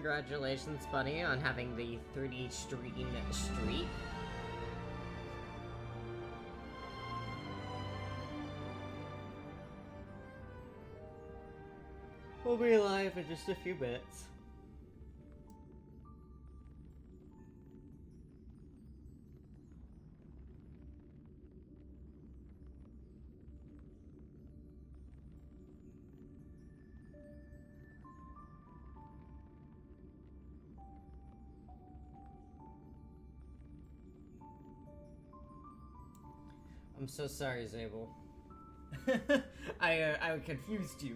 Congratulations, Bunny, on having the 30 stream streak. We'll be live in just a few minutes. I'm so sorry, Zabel. I confused you.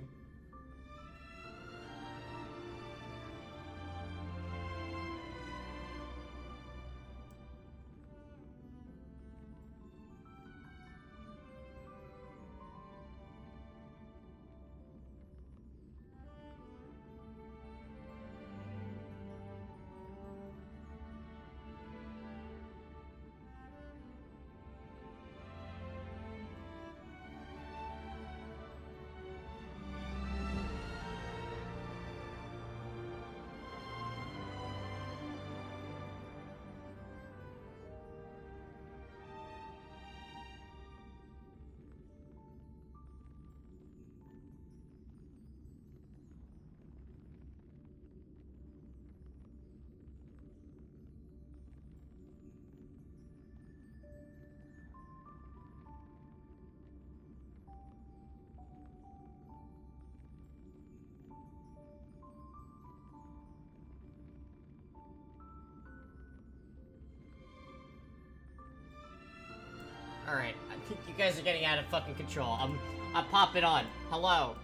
Alright, I think you guys are getting out of fucking control. I'm popping on. Hello.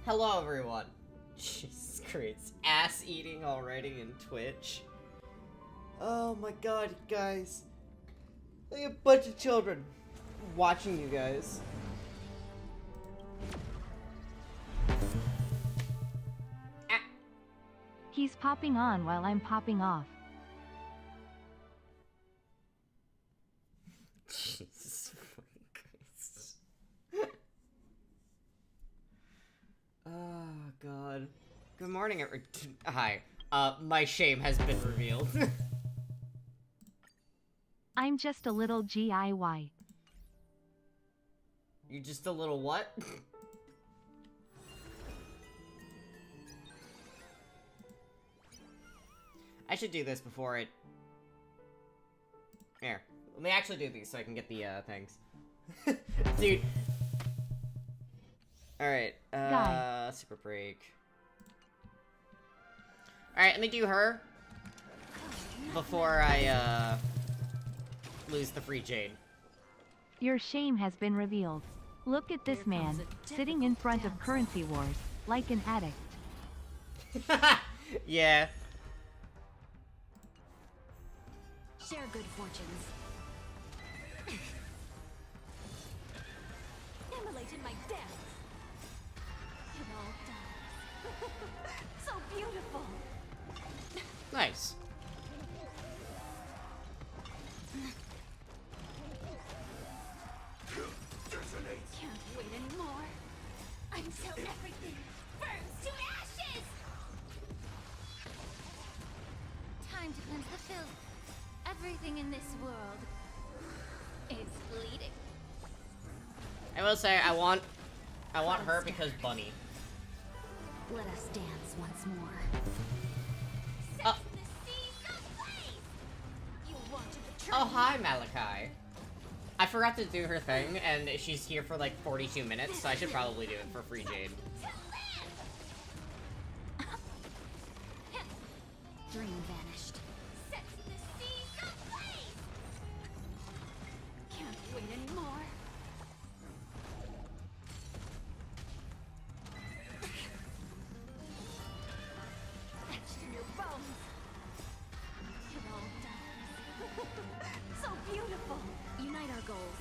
Hello, everyone. Jesus Christ. Ass eating already in Twitch. Oh my god, guys. Like a bunch of children watching you guys. Ah. He's popping on while I'm popping off. Jesus fucking Christ. Oh god. Good morning, hi. My shame has been revealed. I'm just a little GIY. You just a little what? I should do this before it... Here. Let me actually do these so I can get the, things. Dude. Alright, super break. Alright, let me do her. Before I, lose the free Jade. Your shame has been revealed. Look at this man, sitting in front of Currency Wars, like an addict. Yeah. Share good fortunes. Immolate in my death. It all dies. So beautiful. Nice. Can't wait anymore. Until everything burns to ashes. Time to cleanse the filth. Everything in this world is bleeding. I will say, I want her because Bunny. Let us dance once more. Oh. Set the seas ablaze. You want to betray Oh, me? hi, Malachi. I forgot to do her thing, and she's here for like 42 minutes, so I should probably do it for free Jade. Dream vanished. Set the seas ablaze. Can't wait anymore. Etched in your bones. It all dies. So beautiful. Unite our goals.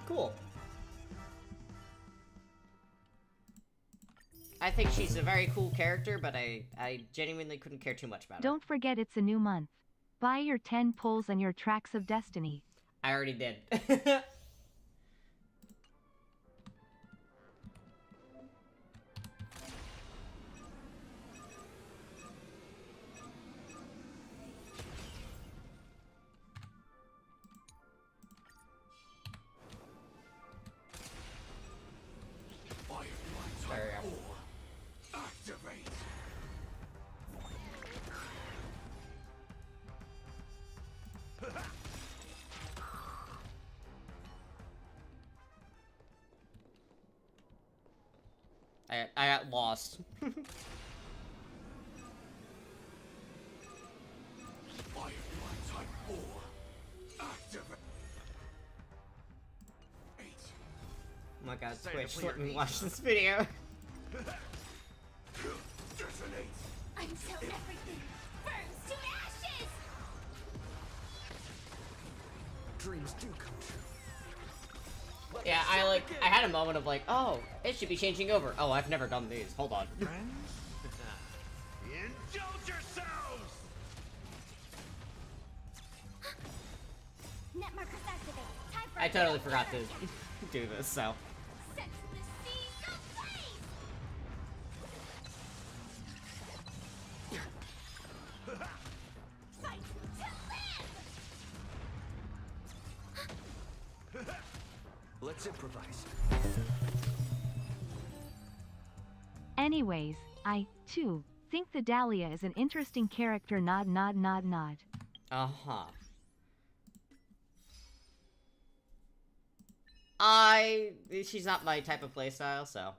Cool. I think she's a very cool character, but I genuinely couldn't care too much about her. Don't forget it's a new month. Buy your 10 pulls and your tracks of destiny. I already did. I got lost. Firefly Type 4. Activate. 8. Oh my god, Say Twitch, to let me clear watch this video. Detonate. Until everything burns to ashes! Dreams do come true. Yeah, I had a moment of like, oh, it should be changing over. Oh, I've never done these. Hold on. Friends? Indulge yourselves! Net markers activated. Time for I totally forgot to do this, so. Set the seas ablaze! Fight to live! Let's improvise. Anyways, I, too, think the Dahlia is an interesting character. Nod, nod, nod, nod. Uh-huh. She's not my type of playstyle, so.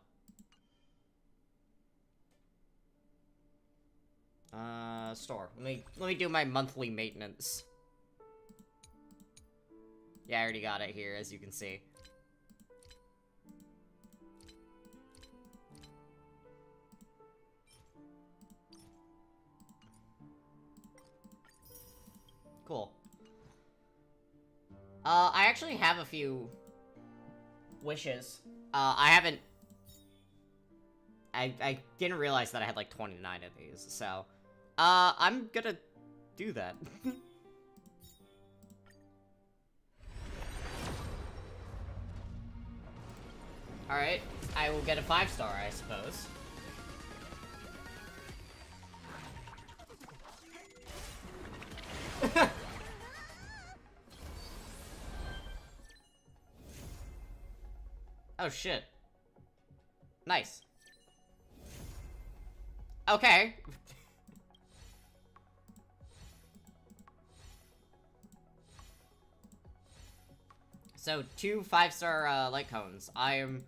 Store. Let me do my monthly maintenance. Yeah, I already got it here, as you can see. Cool. I actually have a few wishes. I didn't realize that I had like 29 of these, so I'm gonna do that. Alright, I will get a 5-star, I suppose. Oh shit. Nice. Okay. So, 2 5-star light cones. I am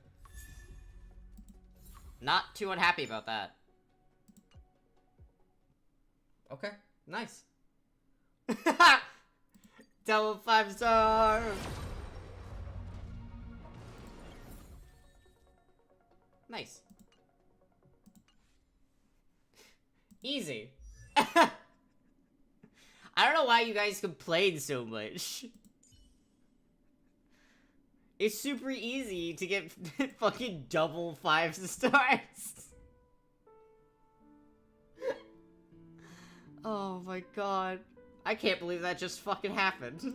not too unhappy about that. Okay, nice. Double 5-star! Nice. Easy. I don't know why you guys complain so much. It's super easy to get fucking double 5 stars. Oh my god. I can't believe that just fucking happened.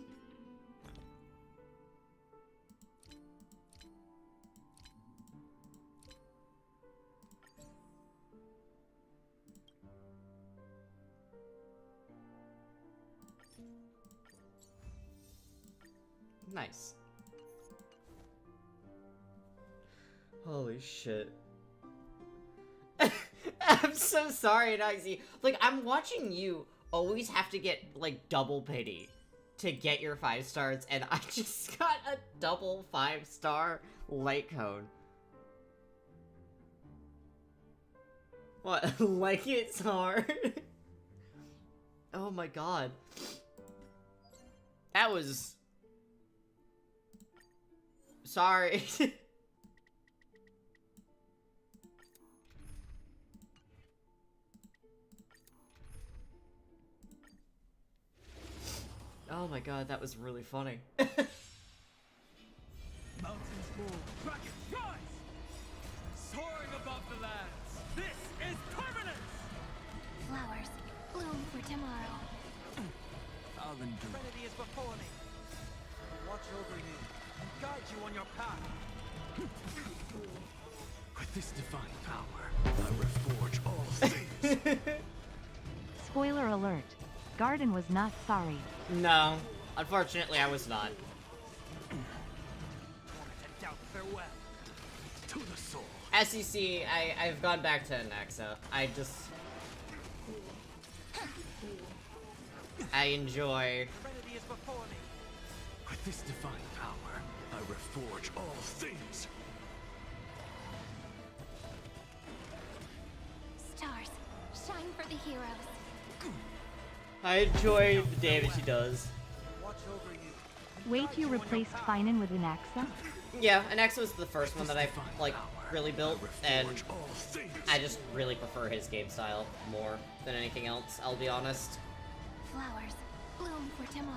Nice. Holy shit. I'm so sorry, Noxy. Like, I'm watching you always have to get, like, double pity to get your 5 stars, and I just got a double 5-star light cone. What? Like it's hard? Oh my god. That was... Sorry. Oh my god, that was really funny. Mountains move. Rockets rise! Soaring above the lands. This is permanence! Flowers bloom for tomorrow. I'll endure. Trinity is before me. Watch over you and guide you on your path. With this divine power, I reforge all things. Spoiler alert. Garden was not sorry. No, unfortunately I was not. To doubt farewell. To the soul. As you see, I've gone back to Nexa. I enjoy... Trinity is before me. With this divine power, I reforge all things. for the heroes. I enjoy the damage he does. Watch over you. Wait, you replaced Finan with Anaxa? Yeah, Anaxa was the first one that I, like, really built, and I just really prefer his game style more than anything else, I'll be honest. Flowers bloom for tomorrow.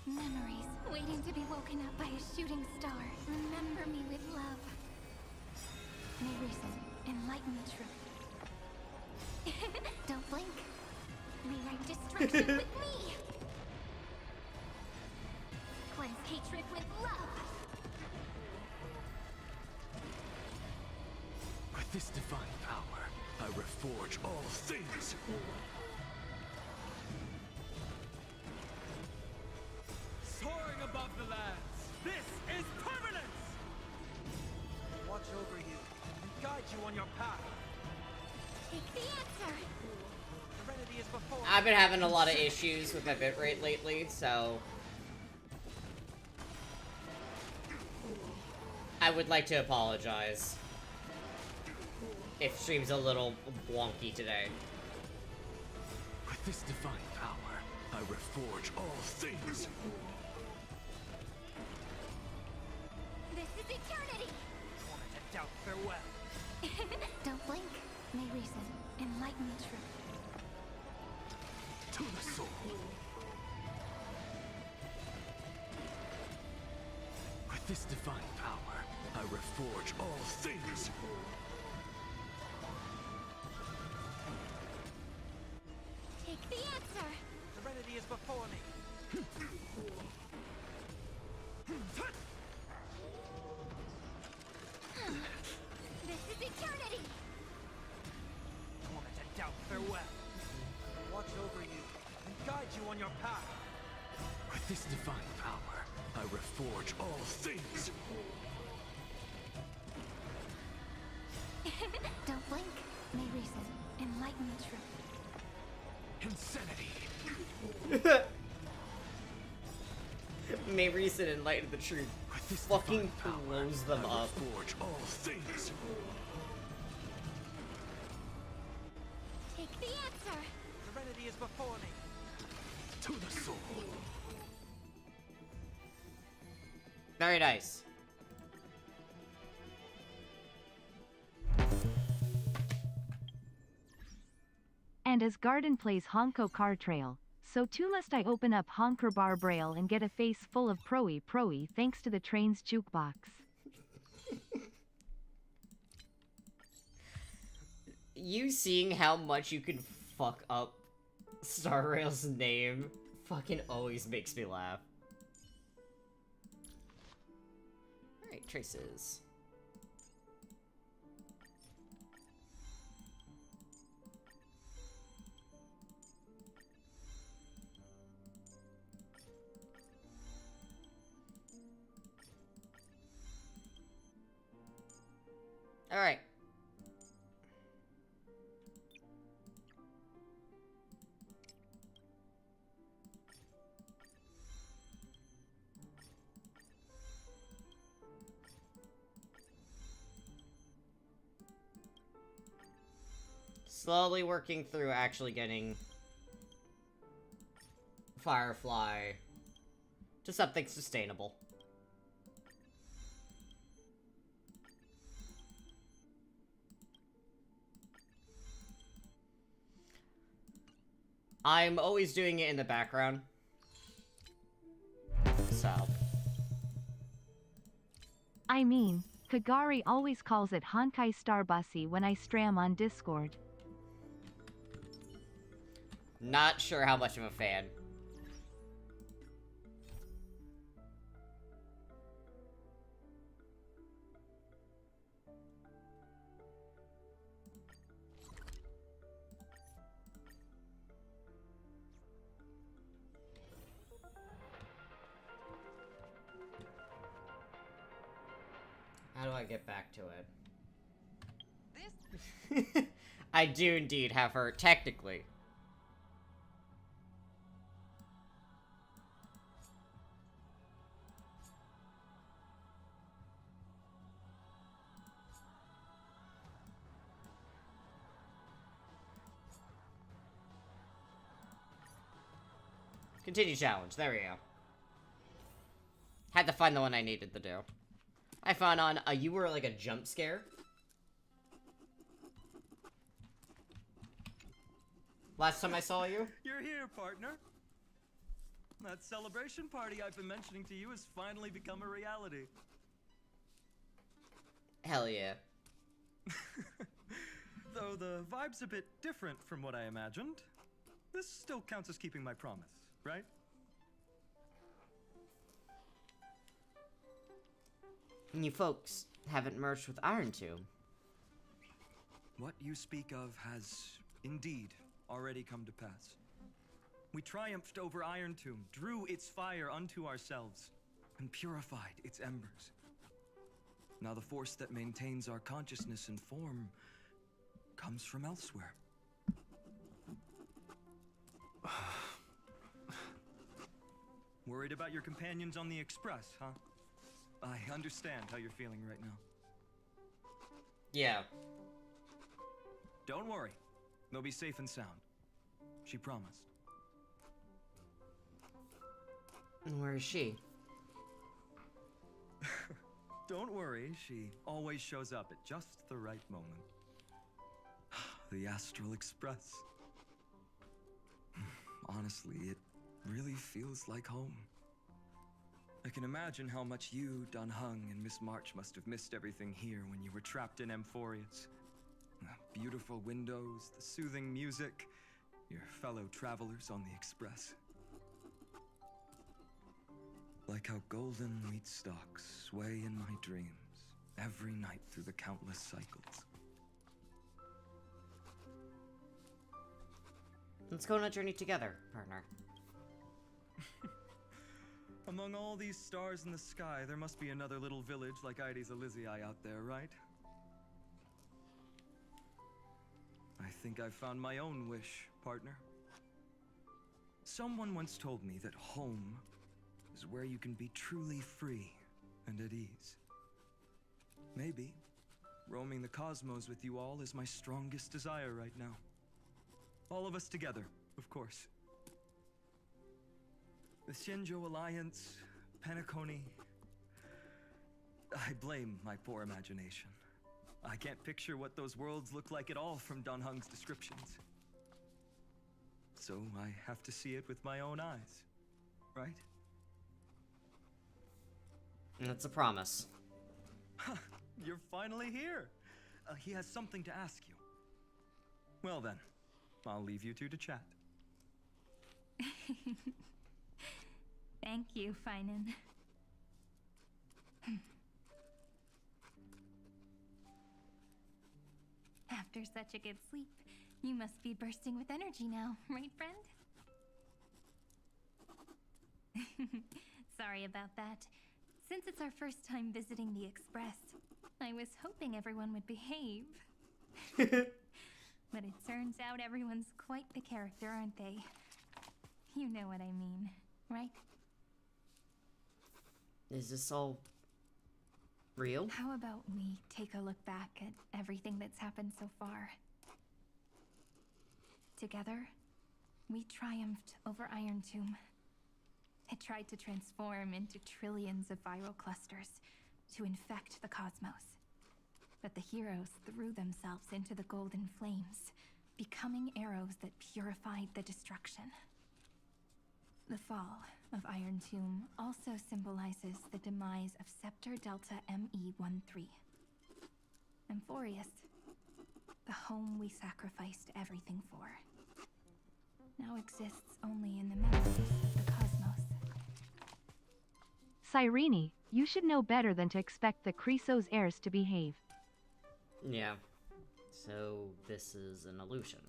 Memories waiting to be woken up by a shooting star. Remember me with love. May reason enlighten the truth. Don't blink. Rewrite destruction with me. Cleanse hatred with love. With this divine power, I reforge all things. Soaring above the lands. This is permanence! Watch over you and guide you on your path. Take the answer. Serenity is before I've been having a lot of issues with my bitrate lately, so I would like to apologize if stream's a little wonky today. With this divine power, I reforge all things. This is eternity. Torment and doubt farewell. Don't blink. May reason enlighten the truth. To the soul. With this divine power, I reforge all things. Take the answer. Serenity is before me. This is eternity. Torment and doubt farewell. Watch over you and guide you on your path. With this divine power, I reforge all things. Don't blink. May reason enlighten the truth. Insanity. May reason enlighten the truth. With this Fucking divine power, blows them I up. reforge all things. Take the answer. Serenity is before me. To the soul. Very nice. And as Garden plays Honko Car Trail, so too must I open up Honker Bar Braille and get a face full of proey thanks to the train's jukebox. You seeing how much you can fuck up Star Rail's name fucking always makes me laugh. Alright, traces. Alright. Slowly working through actually getting Firefly to something sustainable. I'm always doing it in the background. So. I mean, Kagari always calls it Honkai Star Bussy when I stram on Discord. Not sure how much of a fan. How do I get back to it? I do indeed have her, technically. Continue challenge. There we go. Had to find the one I needed to do. I found on, you were like a jump scare. Last time I saw you? You're here, partner. That celebration party I've been mentioning to you has finally become a reality. Hell yeah. Though the vibe's a bit different from what I imagined, this still counts as keeping my promise, right? And you folks haven't merged with Iron Tomb. What you speak of has indeed already come to pass. We triumphed over Iron Tomb, drew its fire unto ourselves, and purified its embers. Now the force that maintains our consciousness and form comes from elsewhere. Worried about your companions on the Express, huh? I understand how you're feeling right now. Yeah. Don't worry. They'll be safe and sound. She promised. And where is she? Don't worry, she always shows up at just the right moment. The Astral Express. Honestly, it really feels like home. I can imagine how much you, Dan Heng, and Miss March must have missed everything here when you were trapped in Amphorius. The beautiful windows, the soothing music, your fellow travelers on the Express. Like how golden wheat stalks sway in my dreams every night through the countless cycles. Let's go on a journey together, partner. Among all these stars in the sky, there must be another little village like Aedes Elysiae out there, right? I think I've found my own wish, partner. Someone once told me that home is where you can be truly free and at ease. Maybe roaming the cosmos with you all is my strongest desire right now. All of us together, of course. The Shinjo Alliance, Penacony. I blame my poor imagination. I can't picture what those worlds look like at all from Dan Heng's descriptions. So I have to see it with my own eyes, right? That's a promise. You're finally here. He has something to ask you. Well then, I'll leave you two to chat. Thank you, Finan. After such a good sleep, you must be bursting with energy now, right, friend? Sorry about that. Since it's our first time visiting the Express, I was hoping everyone would behave. But it turns out everyone's quite the character, aren't they? You know what I mean, right? Is this all real? How about we take a look back at everything that's happened so far? Together, we triumphed over Iron Tomb. It tried to transform into trillions of viral clusters to infect the cosmos. But the heroes threw themselves into the golden flames, becoming arrows that purified the destruction. The fall of Iron Tomb also symbolizes the demise of Scepter Delta ME-13. Amphorius, the home we sacrificed everything for, now exists only in the memories of the cosmos. Cyrene, you should know better than to expect the Chrysos heirs to behave. Yeah. So, this is an illusion.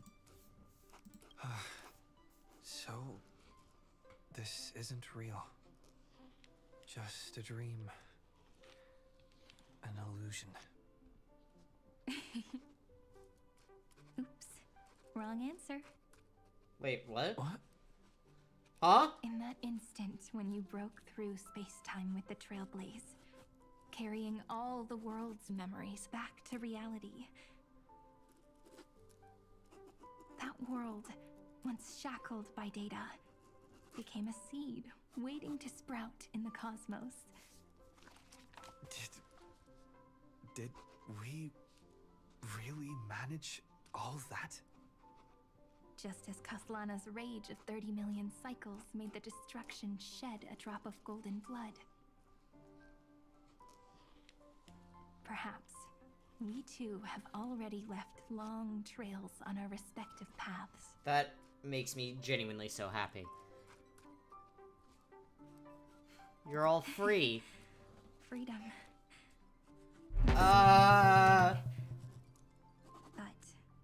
So, this isn't real. Just a dream. An illusion. Oops. Wrong answer. Wait, what? What? Huh? In that instant when you broke through space-time with the Trailblaze, carrying all the world's memories back to reality. That world, once shackled by data, became a seed waiting to sprout in the cosmos. Did we really manage all that? Just as Kaslana's rage of 30 million cycles made the destruction shed a drop of golden blood. Perhaps we too have already left long trails on our respective paths. That makes me genuinely so happy. You're all free. Freedom. Uh... But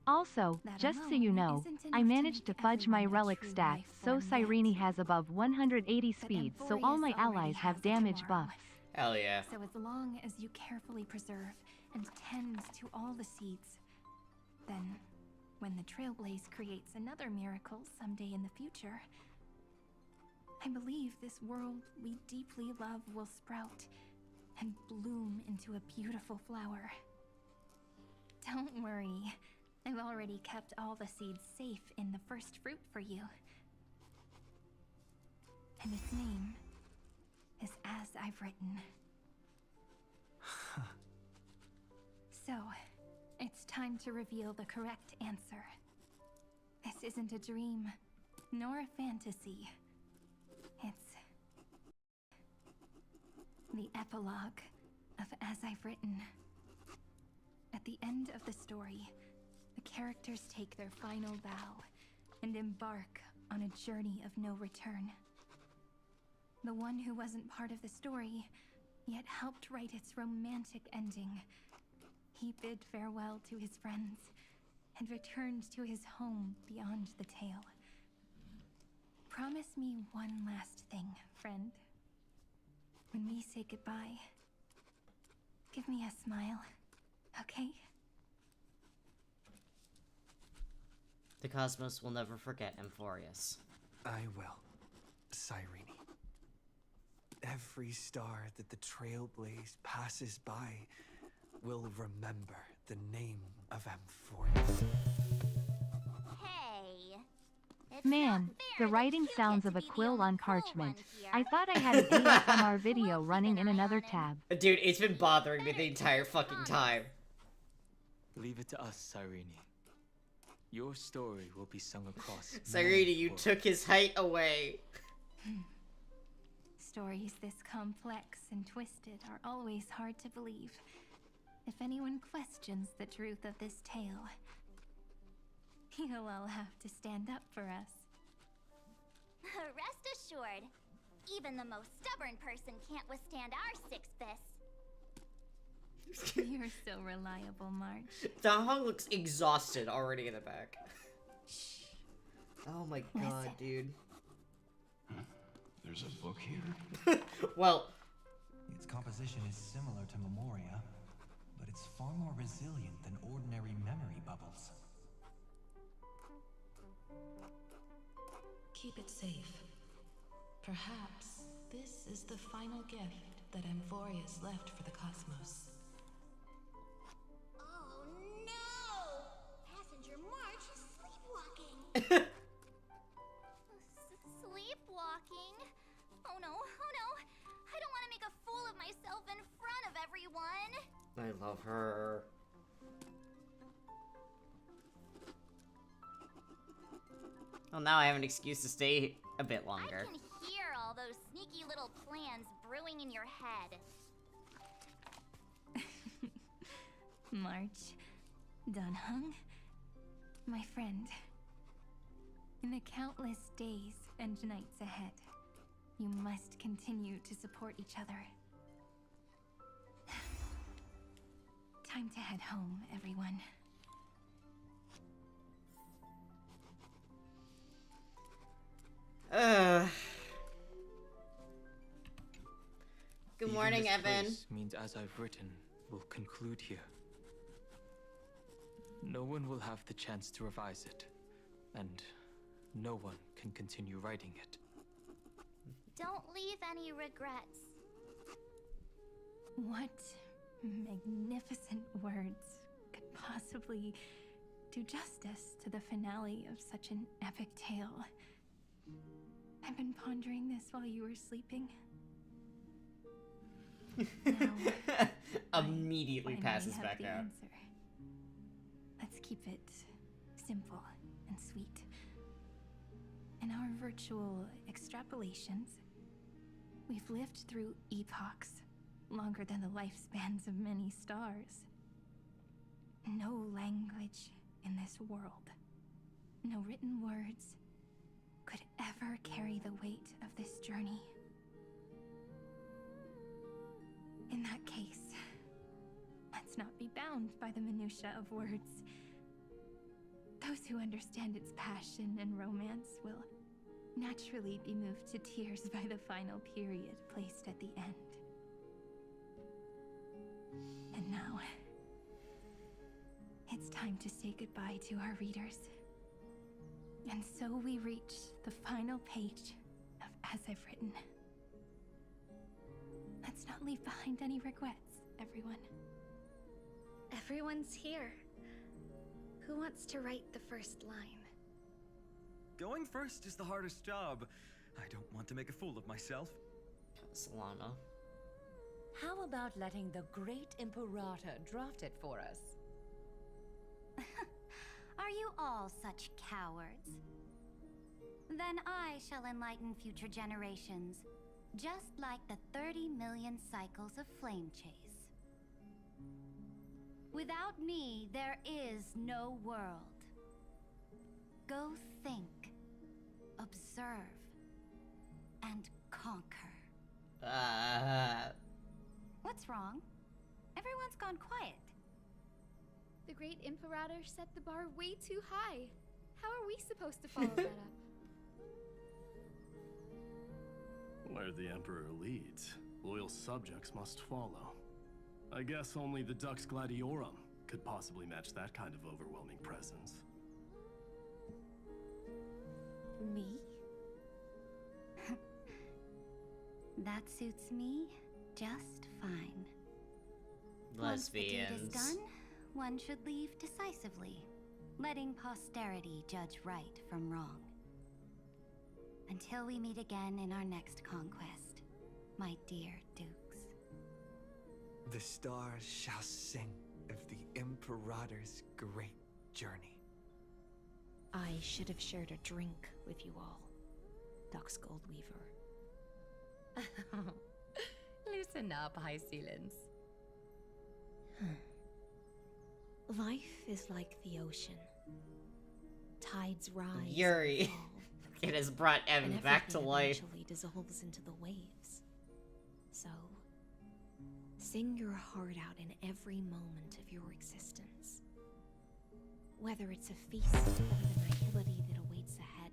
Also, that just so alone you know, isn't I enough managed to make fudge my everyone a relic true stats, life so form yet. Cyrene has above 180 But speed, so all Amphorius my already allies have has the damage tomorrow. buffs. Hell yeah. So as long as you carefully preserve and tend to all the seeds, then when the Trailblaze creates another miracle someday in the future, I believe this world we deeply love will sprout and bloom into a beautiful flower. Don't worry, I've already kept all the seeds safe in the first fruit for you. And its name is As I've Written. So, it's time to reveal the correct answer. This isn't a dream, nor a fantasy. It's the epilogue of As I've Written. At the end of the story, the characters take their final vow and embark on a journey of no return. The one who wasn't part of the story, yet helped write its romantic ending. He bid farewell to his friends and returned to his home beyond the tale. Promise me one last thing, friend. When we say goodbye, give me a smile, okay? The Cosmos will never forget Amphorius. I will, Cyrene. Every star that the Trailblaze passes by will remember the name of Amphorius. Hey! It's Man, not fair the that writing you get sounds to of a be the quill only on cool one parchment. here. I thought I had an ASMR video running in another tab. Dude, it's been bothering me the entire fucking time. Leave it to us, Cyrene. Your story will be sung across. Cyrene, many you worlds. took his height away. Stories this complex and twisted are always hard to believe. If anyone questions the truth of this tale, you'll all have to stand up for us. Rest assured, even the most stubborn person can't withstand our six fists. You're so reliable, March. Dahong looks exhausted already in the back. Oh my god, Listen. dude. There's a book here. Well, Its composition is similar to Memoria, but it's far more resilient than ordinary memory bubbles. Keep it safe. Perhaps this is the final gift that Amphorius left for the cosmos. Oh no! Passenger March is sleepwalking. Sleepwalking? Oh no, oh no! I don't want to make a fool of myself in front of everyone. I love her. Well, now I have an excuse to stay a bit longer. I can hear all those sneaky little plans brewing in your head. March, Dunhung, my friend. In the countless days and nights ahead, you must continue to support each other. Time to head home, everyone. Good Even morning, this Evan. place means As I've Written will conclude here. No one will have the chance to revise it, and no one can continue writing it. Don't leave any regrets. What magnificent words could possibly do justice to the finale of such an epic tale? I've been pondering this while you were sleeping. Now, Immediately I passes finally back have the out. answer. Let's keep it simple and sweet. In our virtual extrapolations, we've lived through epochs longer than the lifespans of many stars. No language in this world, no written words, could ever carry the weight of this journey. In that case, let's not be bound by the minutiae of words. Those who understand its passion and romance will naturally be moved to tears by the final period placed at the end. And now, it's time to say goodbye to our readers. And so we reach the final page of As I've Written. Let's not leave behind any regrets, everyone. Everyone's here. Who wants to write the first line? Going first is the hardest job. I don't want to make a fool of myself. Solana. How about letting the great Imperator draft it for us? Are you all such cowards? Then I shall enlighten future generations, just like the 30 million cycles of flame chase. Without me, there is no world. Go think, observe, and conquer. What's wrong? Everyone's gone quiet. The great Imperator set the bar way too high. How are we supposed to follow that up? Where the Emperor leads, loyal subjects must follow. I guess only the Dux Gladiorum could possibly match that kind of overwhelming presence. Me? That suits me just fine. Once the deed is Lesbians. done, one should leave decisively, letting posterity judge right from wrong. Until we meet again in our next conquest, my dear Dukes. The stars shall sing of the Imperator's great journey. I should have shared a drink with you all, Dux Goldweaver. Listen up, High Sealens. Life is like the ocean. Tides rise. Yuri. and fall, It has brought and Em back to everything life. eventually dissolves into the waves. So, sing your heart out in every moment of your existence. Whether it's a feast or the nihility that awaits ahead.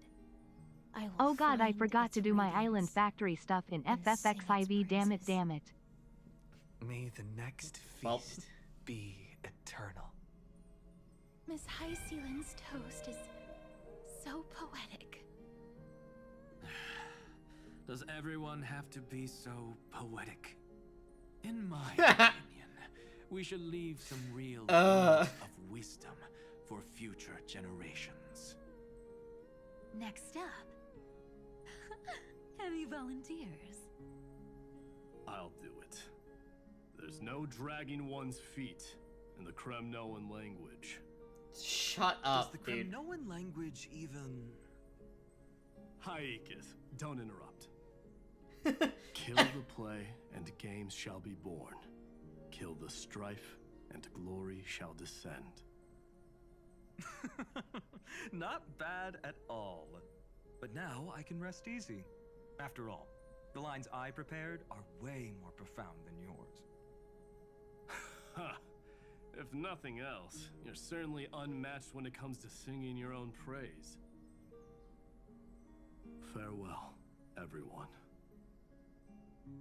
I will Oh god, I find forgot to its do my island radiance. factory stuff in and sing its FFXIV, damn it, praises. damn it. May the next Well. feast be eternal. Miss High Sealand's toast is so poetic. Does everyone have to be so poetic? In my opinion, we should leave some real words of wisdom for future generations. Next up, Any volunteers? I'll do it. There's no dragging one's feet in the Kremnoan language. Shut Does up, the dude. Kremnoan language even... Hyakith, don't interrupt. Kill the play, and games shall be born. Kill the strife, and glory shall descend. Not bad at all. But now I can rest easy. After all, the lines I prepared are way more profound than yours. Ha! If nothing else, you're certainly unmatched when it comes to singing your own praise. Farewell, everyone.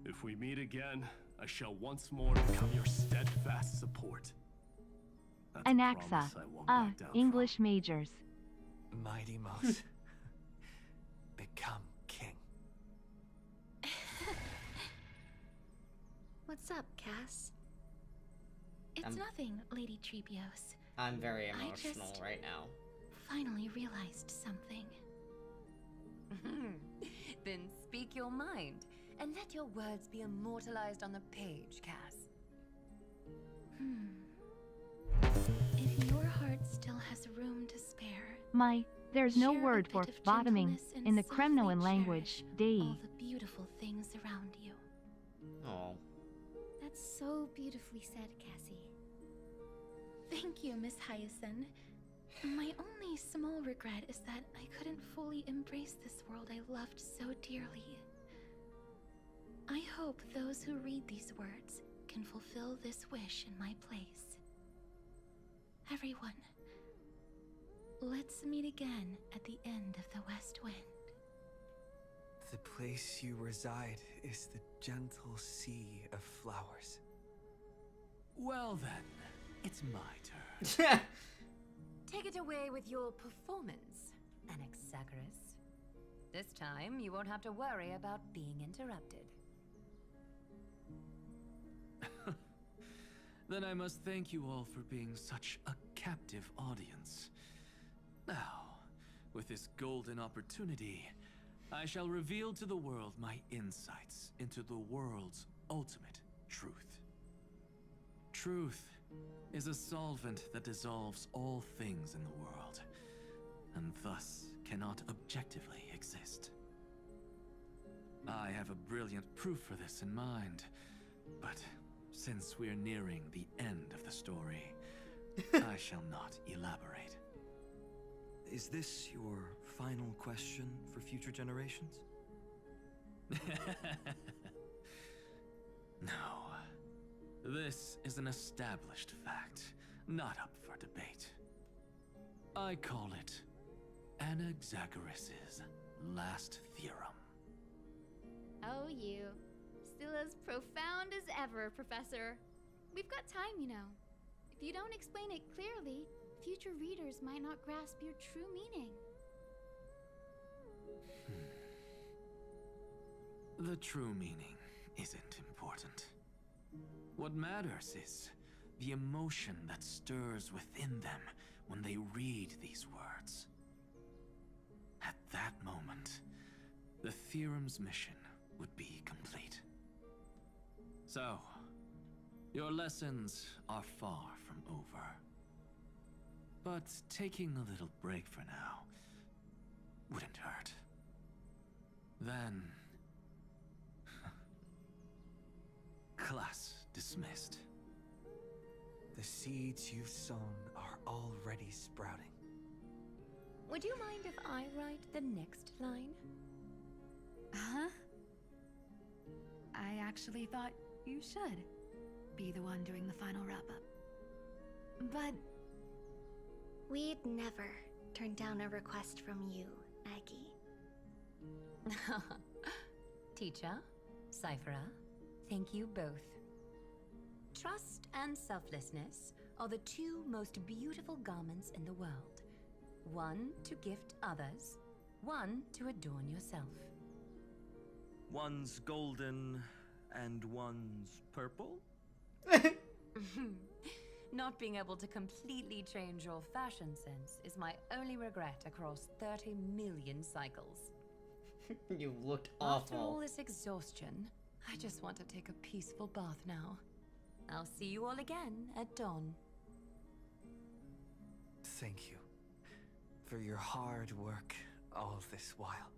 If we meet again, I shall once more become your steadfast support. That's a Anaxa. promise I won't back down from. English majors. Mighty Mouse, become king. What's up, Cass? It's nothing, Lady Treebios. I'm very I emotional just- right now. Finally realized something. Then speak your mind, and let your words be immortalized on the page, Cass. If your heart still has room to spare, There's no share a word bit for of bottoming gentleness and in the softly Kremnoan language, cherish Dave. all the beautiful things around you. Oh. That's so beautifully said, Cassie. Thank you, Miss Hyacinth. My only small regret is that I couldn't fully embrace this world I loved so dearly. I hope those who read these words can fulfill this wish in my place. Everyone, let's meet again at the end of the West Wind. The place you reside is the gentle sea of flowers. Well then, it's my turn. Take it away with your performance, Anaxagoras. This time, you won't have to worry about being interrupted. Then I must thank you all for being such a captive audience. Now, with this golden opportunity, I shall reveal to the world my insights into the world's ultimate truth. Truth is a solvent that dissolves all things in the world, and thus cannot objectively exist. I have a brilliant proof for this in mind, but since we're nearing the end of the story, I shall not elaborate. Is this your final question for future generations? No. This is an established fact, not up for debate. I call it Anaxagoras' last theorem. Oh, you. Still as profound as ever, Professor. We've got time, you know. If you don't explain it clearly, future readers might not grasp your true meaning. The true meaning isn't important. What matters is the emotion that stirs within them when they read these words. At that moment, the theorem's mission would be complete. So, your lessons are far from over. But taking a little break for now wouldn't hurt. Then... class dismissed. The seeds you've sown are already sprouting. Would you mind if I write the next line? Huh? I actually thought you should be the one doing the final wrap-up. But... We'd never turn down a request from you, Aggie. Teacher, Cyphera, thank you both. Trust and selflessness are the two most beautiful garments in the world. One to gift others, one to adorn yourself. One's golden and one's purple? Not being able to completely change your fashion sense is my only regret across 30 million cycles. You looked After awful. all this exhaustion, I just want to take a peaceful bath now. I'll see you all again at dawn. Thank you for your hard work all this while.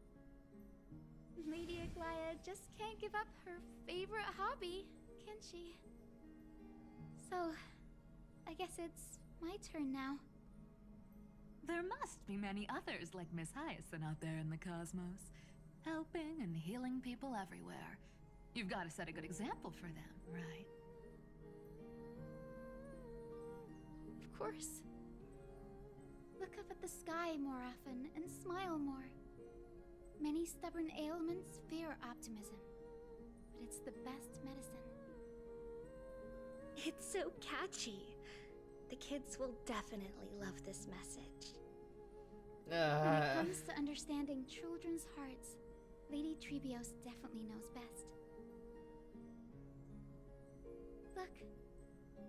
Lady Aglaia just can't give up her favorite hobby, can she? So, I guess it's my turn now. there must be many others like Miss Hyacinth out there in the cosmos, helping and healing people everywhere. You've got to set a good example for them, right? Of course. Look up at the sky more often and smile more. Many stubborn ailments fear optimism, but it's the best medicine. It's so catchy. The kids will definitely love this message. When it comes to understanding children's hearts, Lady Trebios definitely knows best. Look,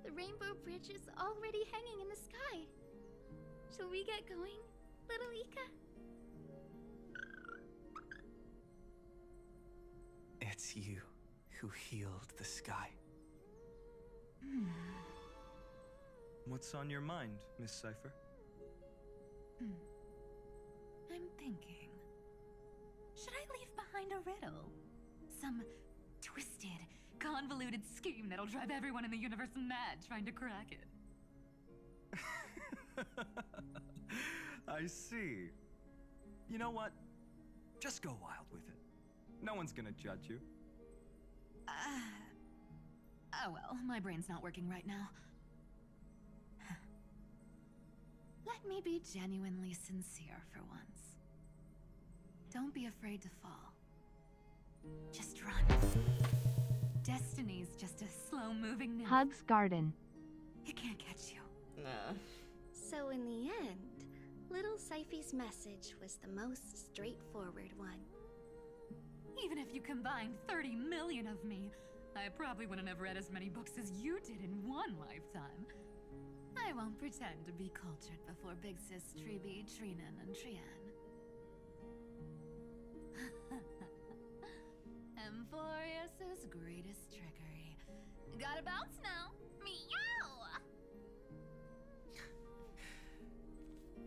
the Rainbow Bridge is already hanging in the sky. Shall we get going, little Ika? who healed the sky. What's on your mind, Miss Cypher? I'm thinking. Should I leave behind a riddle? Some twisted, convoluted scheme that'll drive everyone in the universe mad trying to crack it. I see. You know what? Just go wild with it. No one's gonna judge you. Oh well, my brain's not working right now. Let me be genuinely sincere for once. Don't be afraid to fall. Just run. Destiny's just a slow-moving nymph. Hugs Garden. It can't catch you. Nah. So in the end, little Syphy's message was the most straightforward one. Even if you combined 30 million of me, I probably wouldn't have read as many books as you did in one lifetime. I won't pretend to be cultured before Big Sis Triby, Trinan, and Trian. Emphorius's greatest trickery. Gotta bounce now. Meow!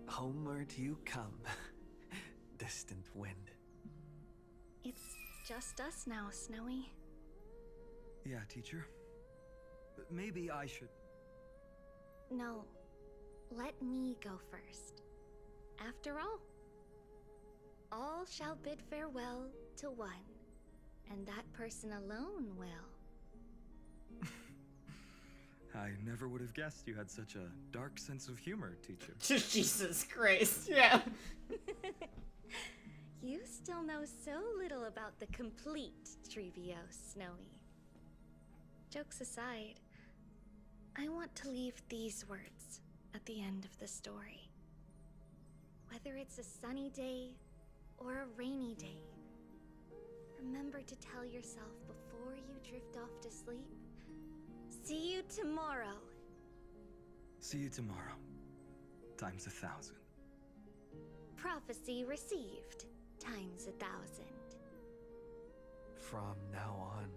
Homeward you come, distant wind. It's just us now, Snowy. Yeah, teacher. But maybe I should... No, let me go first. After all shall bid farewell to one, and that person alone will. I never would have guessed you had such a dark sense of humor, teacher. Jesus Christ, yeah. You still know so little about the complete Trivio, Snowy. Jokes aside, I want to leave these words at the end of the story. Whether it's a sunny day or a rainy day, remember to tell yourself before you drift off to sleep, see you tomorrow. See you tomorrow. Times 1,000. Prophecy received. Times 1,000. From now on,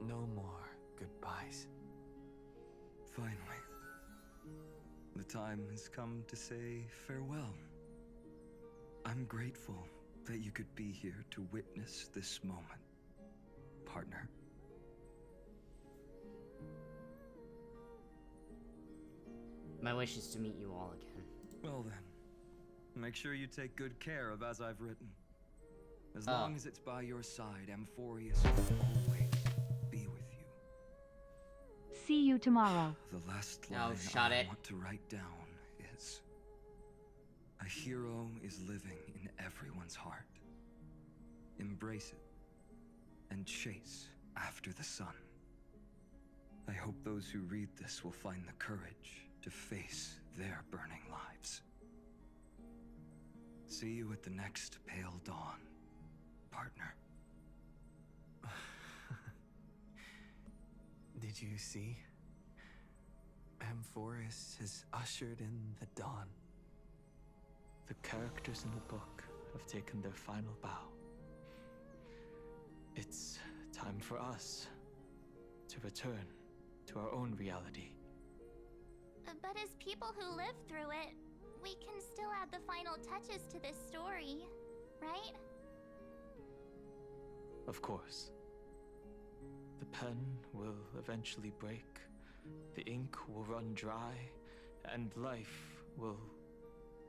no more goodbyes. Finally. The time has come to say farewell. I'm grateful that you could be here to witness this moment, partner. My wish is to meet you all again. Well then, make sure you take good care of as I've written. As long as it's by your side, Amphorius will always be with you. See you tomorrow. The last No, line shut I it. want to write down is, a hero is living in everyone's heart. Embrace it and chase after the sun. I hope those who read this will find the courage to face their burning lives. See you at the next pale dawn, partner. Did you see? Amphorius has ushered in the dawn. The characters in the book have taken their final bow. It's time for us to return to our own reality. But as people who live through it, we can still add the final touches to this story, right? Of course. The pen will eventually break, the ink will run dry, and life will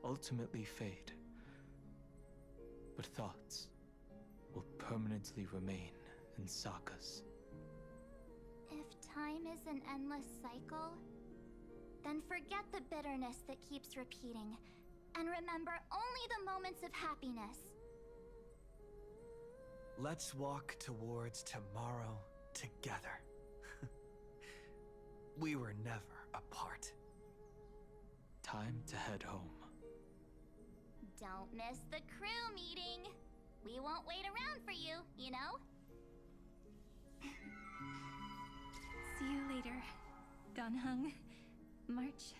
ultimately fade. But thoughts will permanently remain in sagas. If time is an endless cycle, then forget the bitterness that keeps repeating, and remember only the moments of happiness. Let's walk towards tomorrow together. We were never apart. Time to head home. Don't miss the crew meeting. We won't wait around for you, you know? See you later, Donhung, March.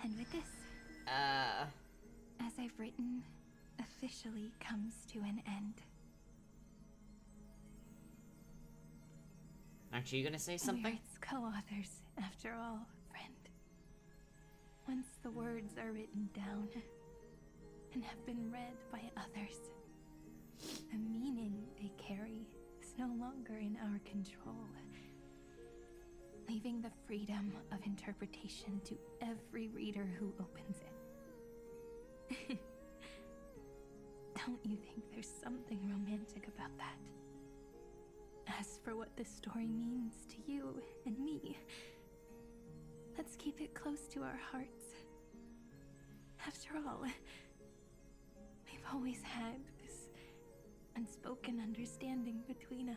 And with this, as I've written, officially comes to an end. Aren't you gonna say something? We're its co-authors, after all, friend. Once the words are written down and have been read by others, the meaning they carry is no longer in our control, leaving the freedom of interpretation to every reader who opens it. Don't you think there's something romantic about that? As for what this story means to you and me, let's keep it close to our hearts. After all, we've always had this unspoken understanding between us.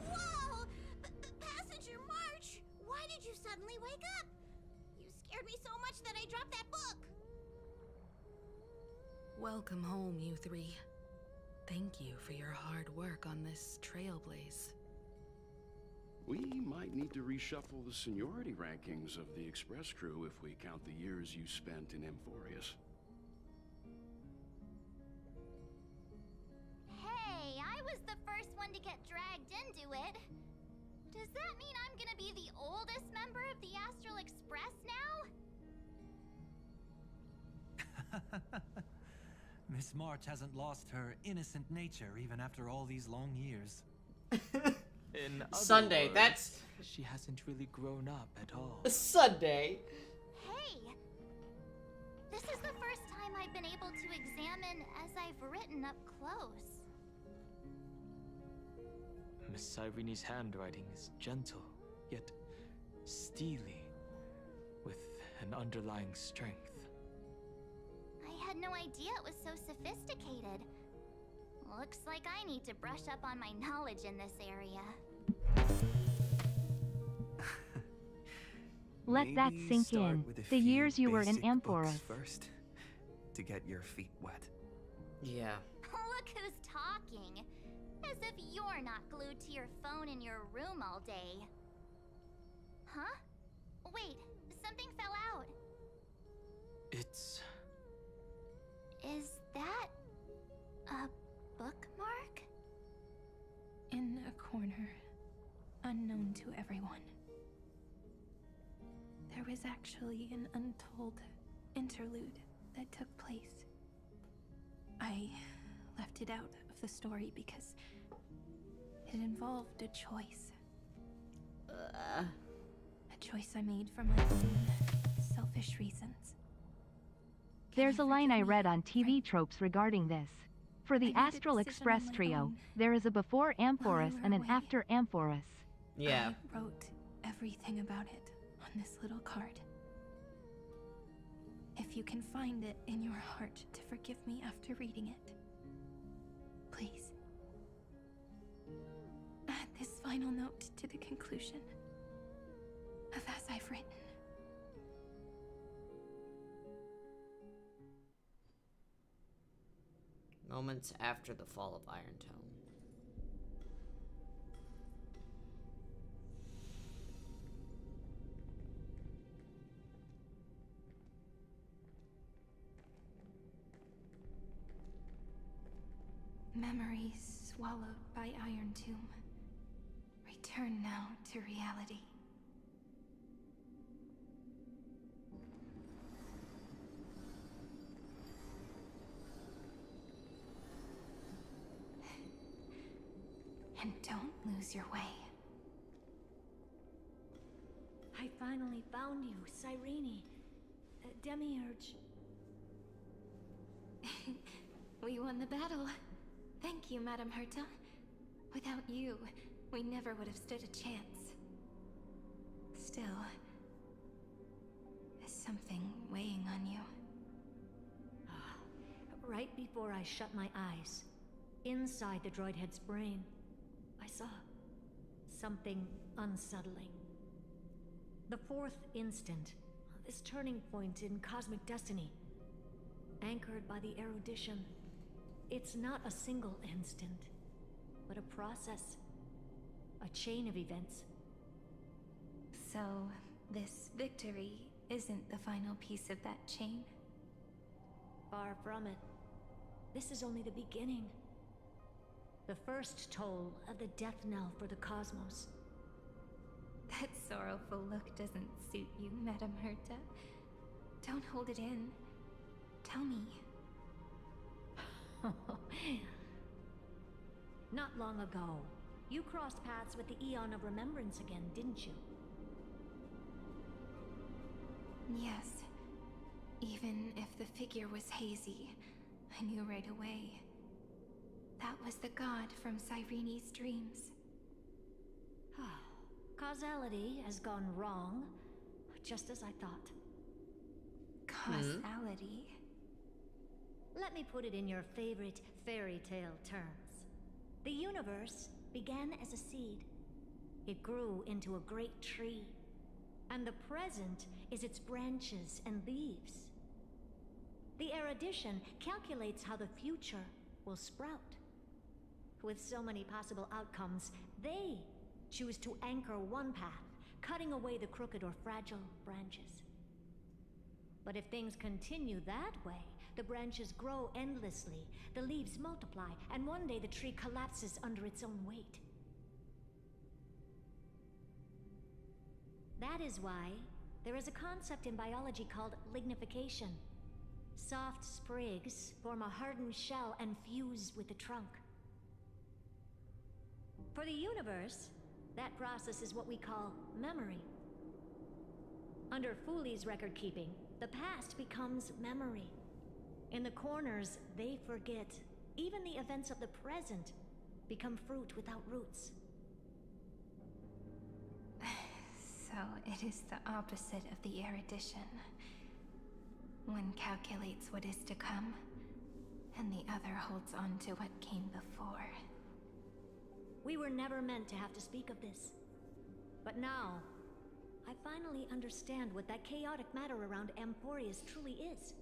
Whoa! Passenger March! Why did you suddenly wake up? You scared me so much that I dropped that book! Welcome home, you three. Thank you for your hard work on this trailblaze. We might need to reshuffle the seniority rankings of the Express crew if we count the years you spent in Amphorius. Hey, I was the first one to get dragged into it. Does that mean I'm gonna be the oldest member of the Astral Express now? Miss March hasn't lost her innocent nature even after all these long years. In other Sunday, words, that's... She hasn't really grown up at all. Sunday. Hey! This is the first time I've been able to examine as I've written up close. Miss Irene's handwriting is gentle, yet steely, with an underlying strength. I had no idea it was so sophisticated. Looks like I need to brush up on my knowledge in this area. Let that Maybe sink start in. with a The few years you were in basic books Amphoras. first, to get your feet wet. Yeah. Look who's talking. As if you're not glued to your phone in your room all day. Huh? Wait, something fell out. It's... Is that a bookmark? In a corner, unknown to everyone. There was actually an untold interlude that took place. I left it out of the story because it involved a choice. A choice I made for my own selfish reasons. There's a line I read on TV tropes regarding this. For the Astral Express trio, there is a before Amphoras and an after Amphoras. Yeah. I wrote everything about it on this little card. If you can find it in your heart to forgive me after reading it, please. Add this final note to the conclusion of as I've written. Moments after the fall of Iron Tome. Memories swallowed by Iron Tomb. Return now to reality. And don't lose your way. I finally found you, Cyrene. Demiurge. We won the battle. Thank you, Madame Herta. Without you, we never would have stood a chance. Still, is something weighing on you? Right before I shut my eyes, inside the droid head's brain, I saw something unsettling. The fourth instant, this turning point in cosmic destiny, anchored by the erudition. It's not a single instant, but a process, a chain of events. So, this victory isn't the final piece of that chain? Far from it. This is only the beginning. The first toll of the death knell for the cosmos. That sorrowful look doesn't suit you, Madame Herta. Don't hold it in. Tell me. Not long ago, you crossed paths with the Eon of Remembrance again, didn't you? Yes. Even if the figure was hazy, I knew right away. That was the god from Cyrene's dreams. Causality has gone wrong, just as I thought. Causality? Let me put it in your favorite fairy tale terms. The universe began as a seed. It grew into a great tree. And the present is its branches and leaves. The erudition calculates how the future will sprout. With so many possible outcomes, they choose to anchor one path, cutting away the crooked or fragile branches. But if things continue that way, the branches grow endlessly, the leaves multiply, and one day the tree collapses under its own weight. That is why there is a concept in biology called lignification. Soft sprigs form a hardened shell and fuse with the trunk. For the universe, that process is what we call memory. Under Fooley's record keeping, the past becomes memory. In the corners, they forget. Even the events of the present become fruit without roots. So it is the opposite of the erudition. One calculates what is to come, and the other holds on to what came before. We were never meant to have to speak of this. But now, I finally understand what that chaotic matter around Amphorius truly is.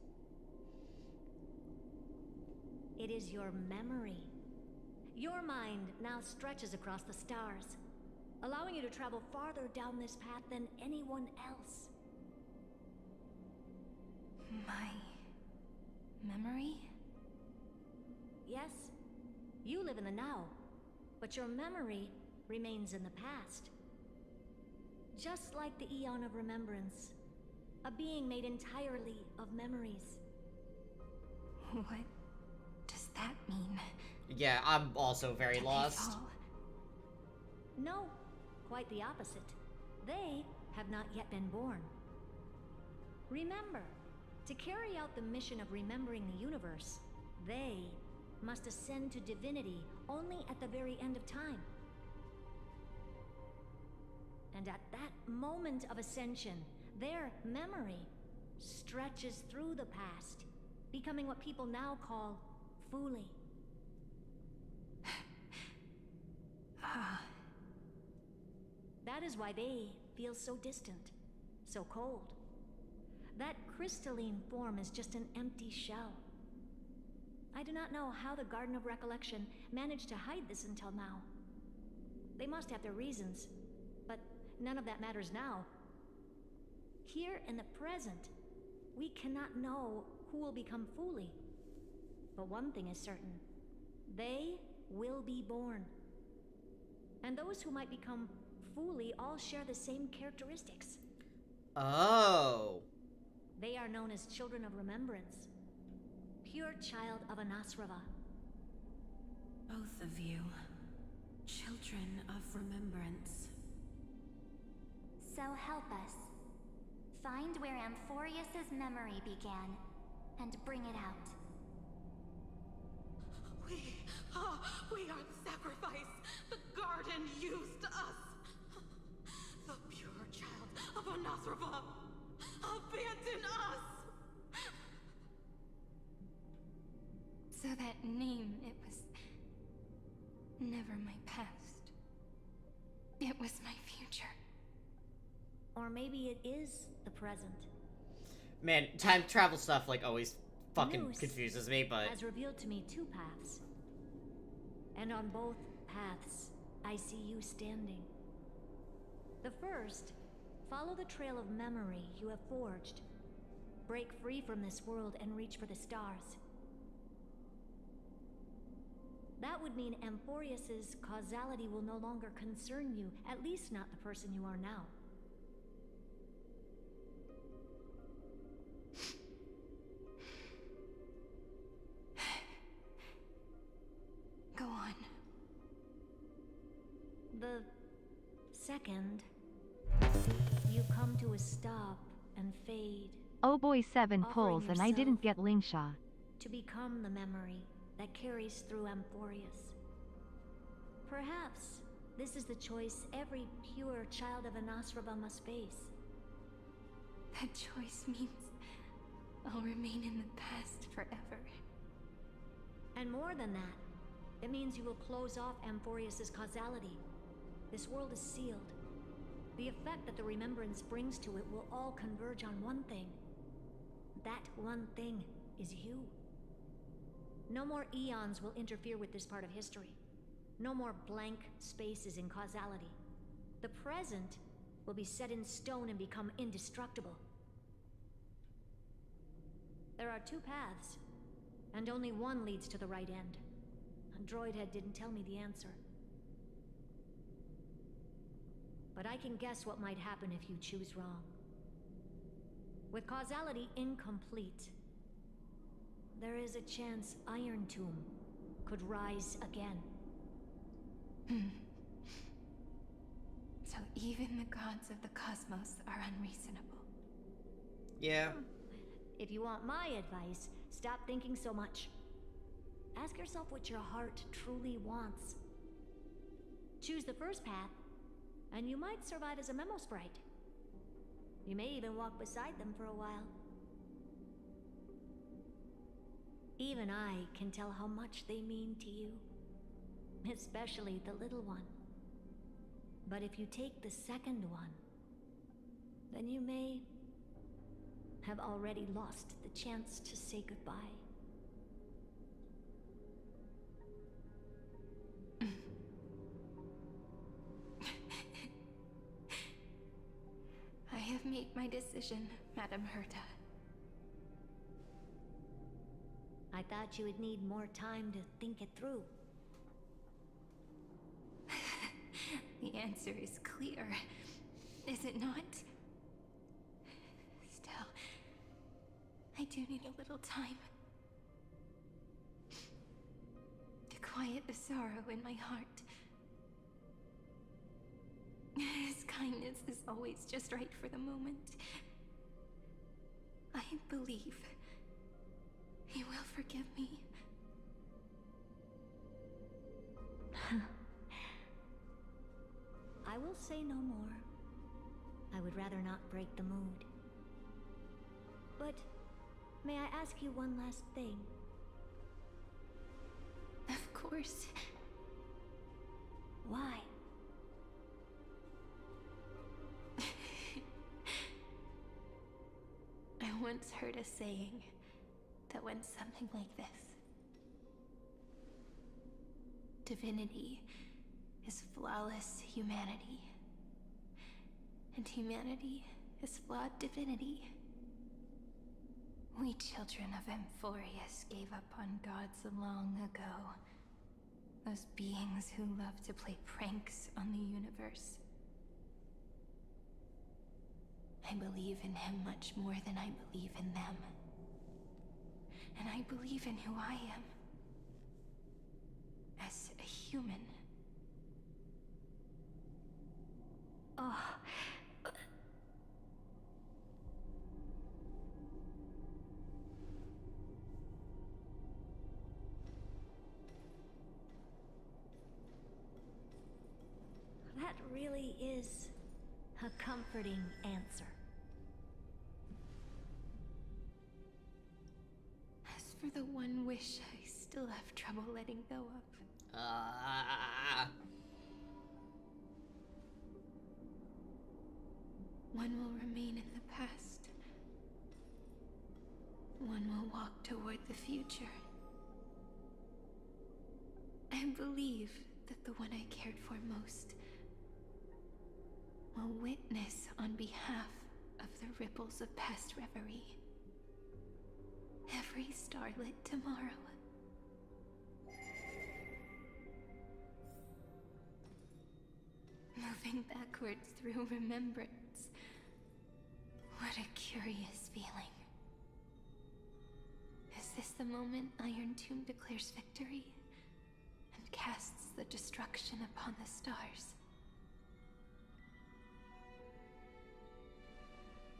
It is your memory. Your mind now stretches across the stars, allowing you to travel farther down this path than anyone else. My memory? Yes, you live in the now, but your memory remains in the past. Just like the Eon of Remembrance, a being made entirely of memories. What does that mean? Yeah, I'm also very Did lost. they fall? No, quite the opposite. They have not yet been born. Remember, to carry out the mission of remembering the universe, they must ascend to divinity only at the very end of time. And at that moment of ascension, their memory stretches through the past, becoming what people now call Fooley. That is why they feel so distant, so cold. That crystalline form is just an empty shell. I do not know how the Garden of Recollection managed to hide this until now. They must have their reasons, but none of that matters now. Here in the present, we cannot know who will become Fooley. But one thing is certain. They will be born. And those who might become Fooley all share the same characteristics. Oh. They are known as Children of Remembrance. Pure child of Anasrava. Both of you. Children of Remembrance. So help us. Find where Amphorius's memory began, and bring it out. We are the sacrifice the garden used us. The pure child of Anasrava. Abandon us! So that name, it was never my past. It was my future. Or maybe it is the present. Man, time travel stuff like always fucking Noose confuses me, but has revealed to me two paths. And on both paths, I see you standing. The first, follow the trail of memory you have forged. Break free from this world and reach for the stars. That would mean Amphorius's causality will no longer concern you, at least not the person you are now. Go on. The second you come to a stop and fade, Oh boy, 7 Offering pulls and I yourself didn't get Lingsha. to become the memory that carries through Amphorius. Perhaps this is the choice every pure child of Anasraba must face. That choice means I'll remain in the past forever. And more than that, it means you will close off Amphorius's causality. This world is sealed. The effect that the remembrance brings to it will all converge on one thing. That one thing is you. No more eons will interfere with this part of history. No more blank spaces in causality. The present will be set in stone and become indestructible. There are 2 paths, and only one leads to the right end. Droidhead didn't tell me the answer. But I can guess what might happen if you choose wrong. With causality incomplete, there is a chance Iron Tomb could rise again. So even the gods of the cosmos are unreasonable. Yeah. If you want my advice, stop thinking so much. Ask yourself what your heart truly wants. Choose the first path, and you might survive as a memo sprite. You may even walk beside them for a while. Even I can tell how much they mean to you, especially the little one. But if you take the second one, then you may have already lost the chance to say goodbye. I have made my decision, Madame Herta. I thought you would need more time to think it through. The answer is clear, is it not? Still, I do need a little time to quiet the sorrow in my heart. His kindness is always just right for the moment. I believe he will forgive me. I will say no more. I would rather not break the mood. But may I ask you one last thing? Of course. Why? I once heard a saying that went something like this. Divinity is flawless humanity, and humanity is flawed divinity. We children of Amphorius gave up on gods long ago. Those beings who love to play pranks on the universe. I believe in him much more than I believe in them. And I believe in who I am. As a human. Oh. That really is a comforting answer. As for the one wish I still have trouble letting go of. One will remain in the past. One will walk toward the future. I believe that the one I cared for most will witness on behalf of the ripples of past reverie. Every starlit tomorrow. moving backwards through remembrance. What a curious feeling. Is this the moment Iron Tomb declares victory and casts the destruction upon the stars?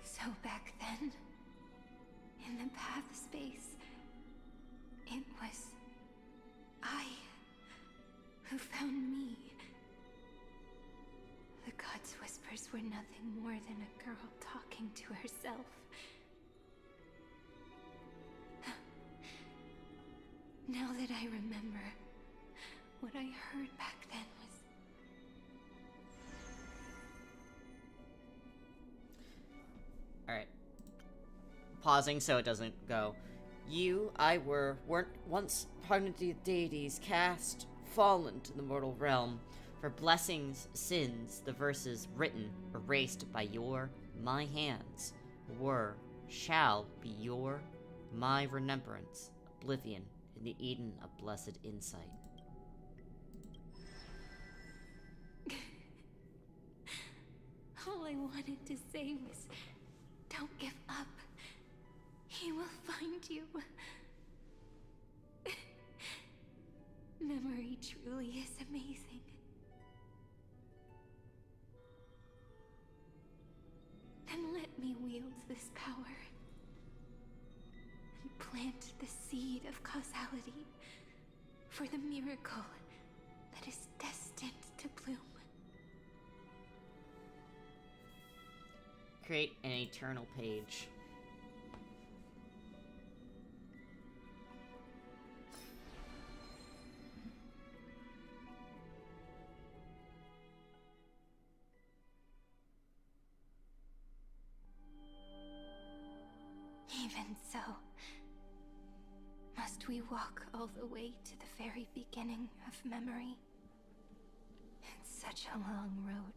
So back then, in the path space, it was I who found me. The gods' whispers were nothing more than a girl talking to herself. Now that I remember, what I heard back then was... Alright. Pausing so it doesn't go. You, weren't once part of the deities cast, fallen to the mortal realm. For blessings, sins, the verses written, erased by my hands, shall be my remembrance, oblivion, in the Eden of blessed insight. All I wanted to say was, don't give up. He will find you. Memory truly is amazing. Then let me wield this power and plant the seed of causality for the miracle that is destined to bloom. Create an eternal page. Even so, must we walk all the way to the very beginning of memory? It's such a long road.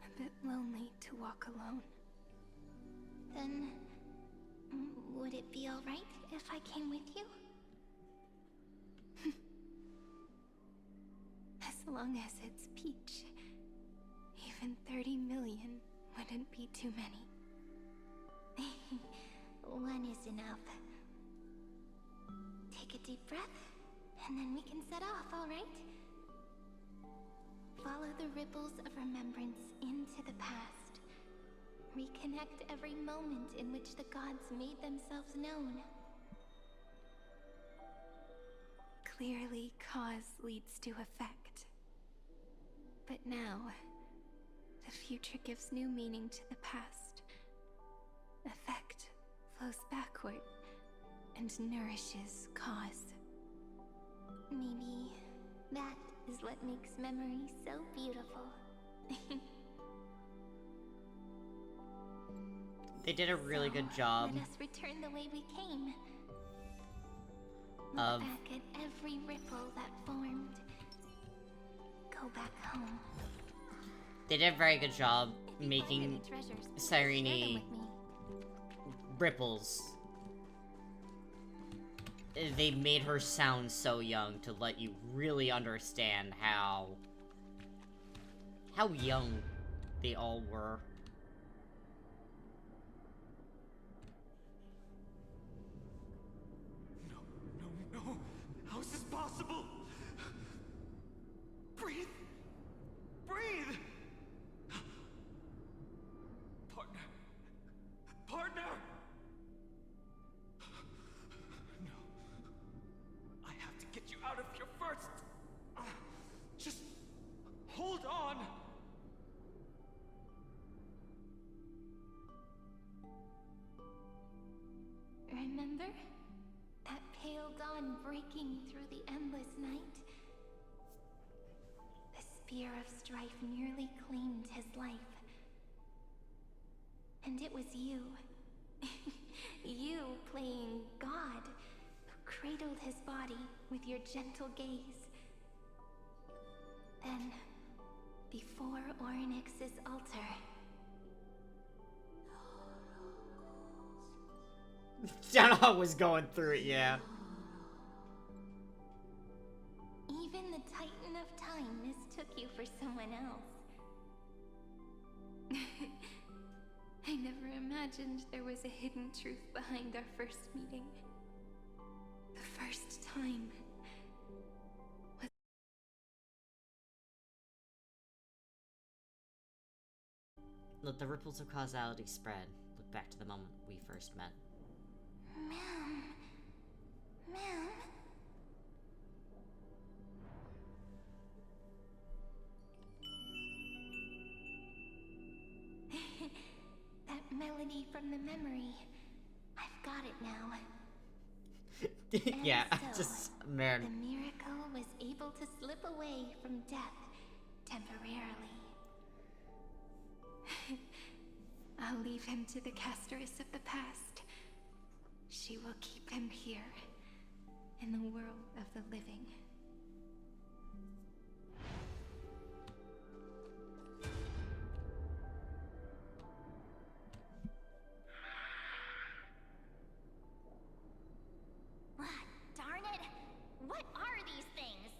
A bit lonely to walk alone. Then, would it be alright if I came with you? As long as it's Peach, even 30 million wouldn't be too many. One is enough. Take a deep breath, and then we can set off, alright? Follow the ripples of remembrance into the past. Reconnect every moment in which the gods made themselves known. Clearly, cause leads to effect. But now, the future gives new meaning to the past. Effect flows backward and nourishes cause. Maybe that is what makes memory so beautiful. They did a really good job Let us return the way we came. Look of back at every ripple that formed. Go back home. they did a very good job If you find making any treasures, please Cyrene share them with me. ripples. They made her sound so young to let you really understand how young they all were. No. How is this possible? Breathe. Breathe. Partner. No. I have to get you out of here first. Just hold on. Remember? That pale dawn breaking through the endless night? The spear of strife nearly claimed his life. And it was you. You playing God, who cradled his body with your gentle gaze. Then, before Orynyx's altar, Janna was going through it, yeah. even the Titan of Time missed took you for someone else. I never imagined there was a hidden truth behind our first meeting. The first time. Let the ripples of causality spread. Look back to the moment we first met. Ma'am. Ma'am. That melody from the memory. I've got it now. Yeah, And so, just, man. The miracle was able to slip away from death temporarily. I'll leave him to the Casteress of the past. She will keep him here, in the world of the living. Darn it! What are these things?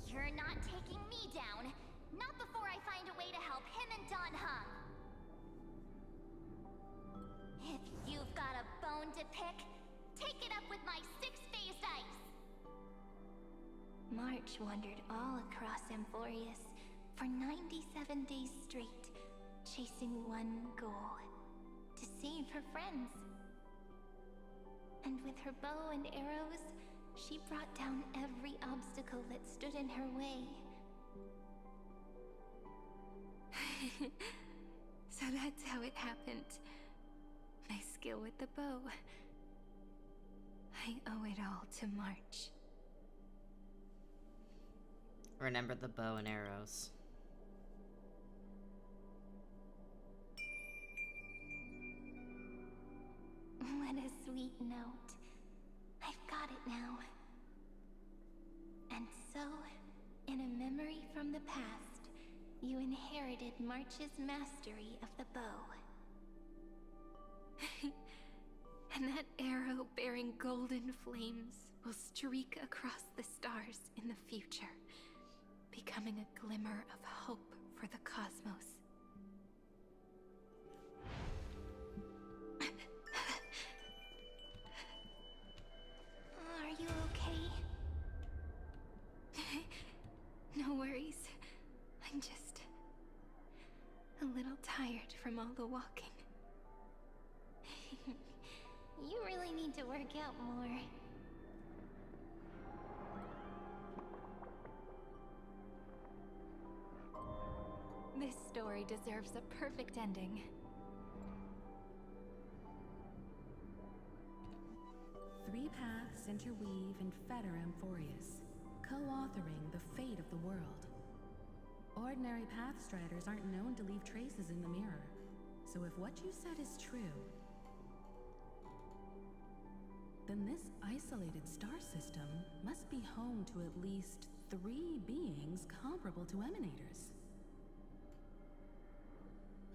You're not taking me down. Not before I find a way to help him and Dan Heng. If you've got a bone to pick, take it up with my six-phased ice. March wandered all across Amphorius for 97 days straight, chasing one goal: to save her friends. And with her bow and arrows, she brought down every obstacle that stood in her way. So that's how it happened. My skill with the bow. I owe it all to March. Remember the bow and arrows. What a sweet note. I've got it now. And so, in a memory from the past, you inherited March's mastery of the bow. And that arrow bearing golden flames will streak across the stars in the future, becoming a glimmer of hope for the cosmos. Are you okay? No worries. I'm just a little tired from all the walking. You really need to work out more. This story deserves a perfect ending. Three paths interweave and fetter Amphorius, co-authoring the fate of the world. Ordinary pathstriders aren't known to leave traces in the mirror, so if what you said is true, then this isolated star system must be home to at least 3 beings comparable to Emanators.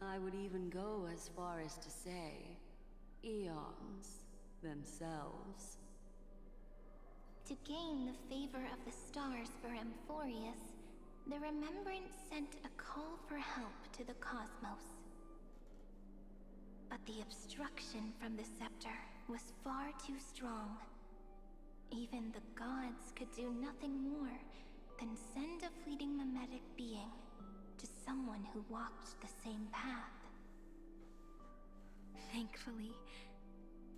I would even go as far as to say, eons themselves. To gain the favor of the stars for Amphorius, the Remembrance sent a call for help to the cosmos. But the obstruction from the scepter was far too strong. Even the gods could do nothing more than send a fleeting mimetic being to someone who walked the same path. Thankfully,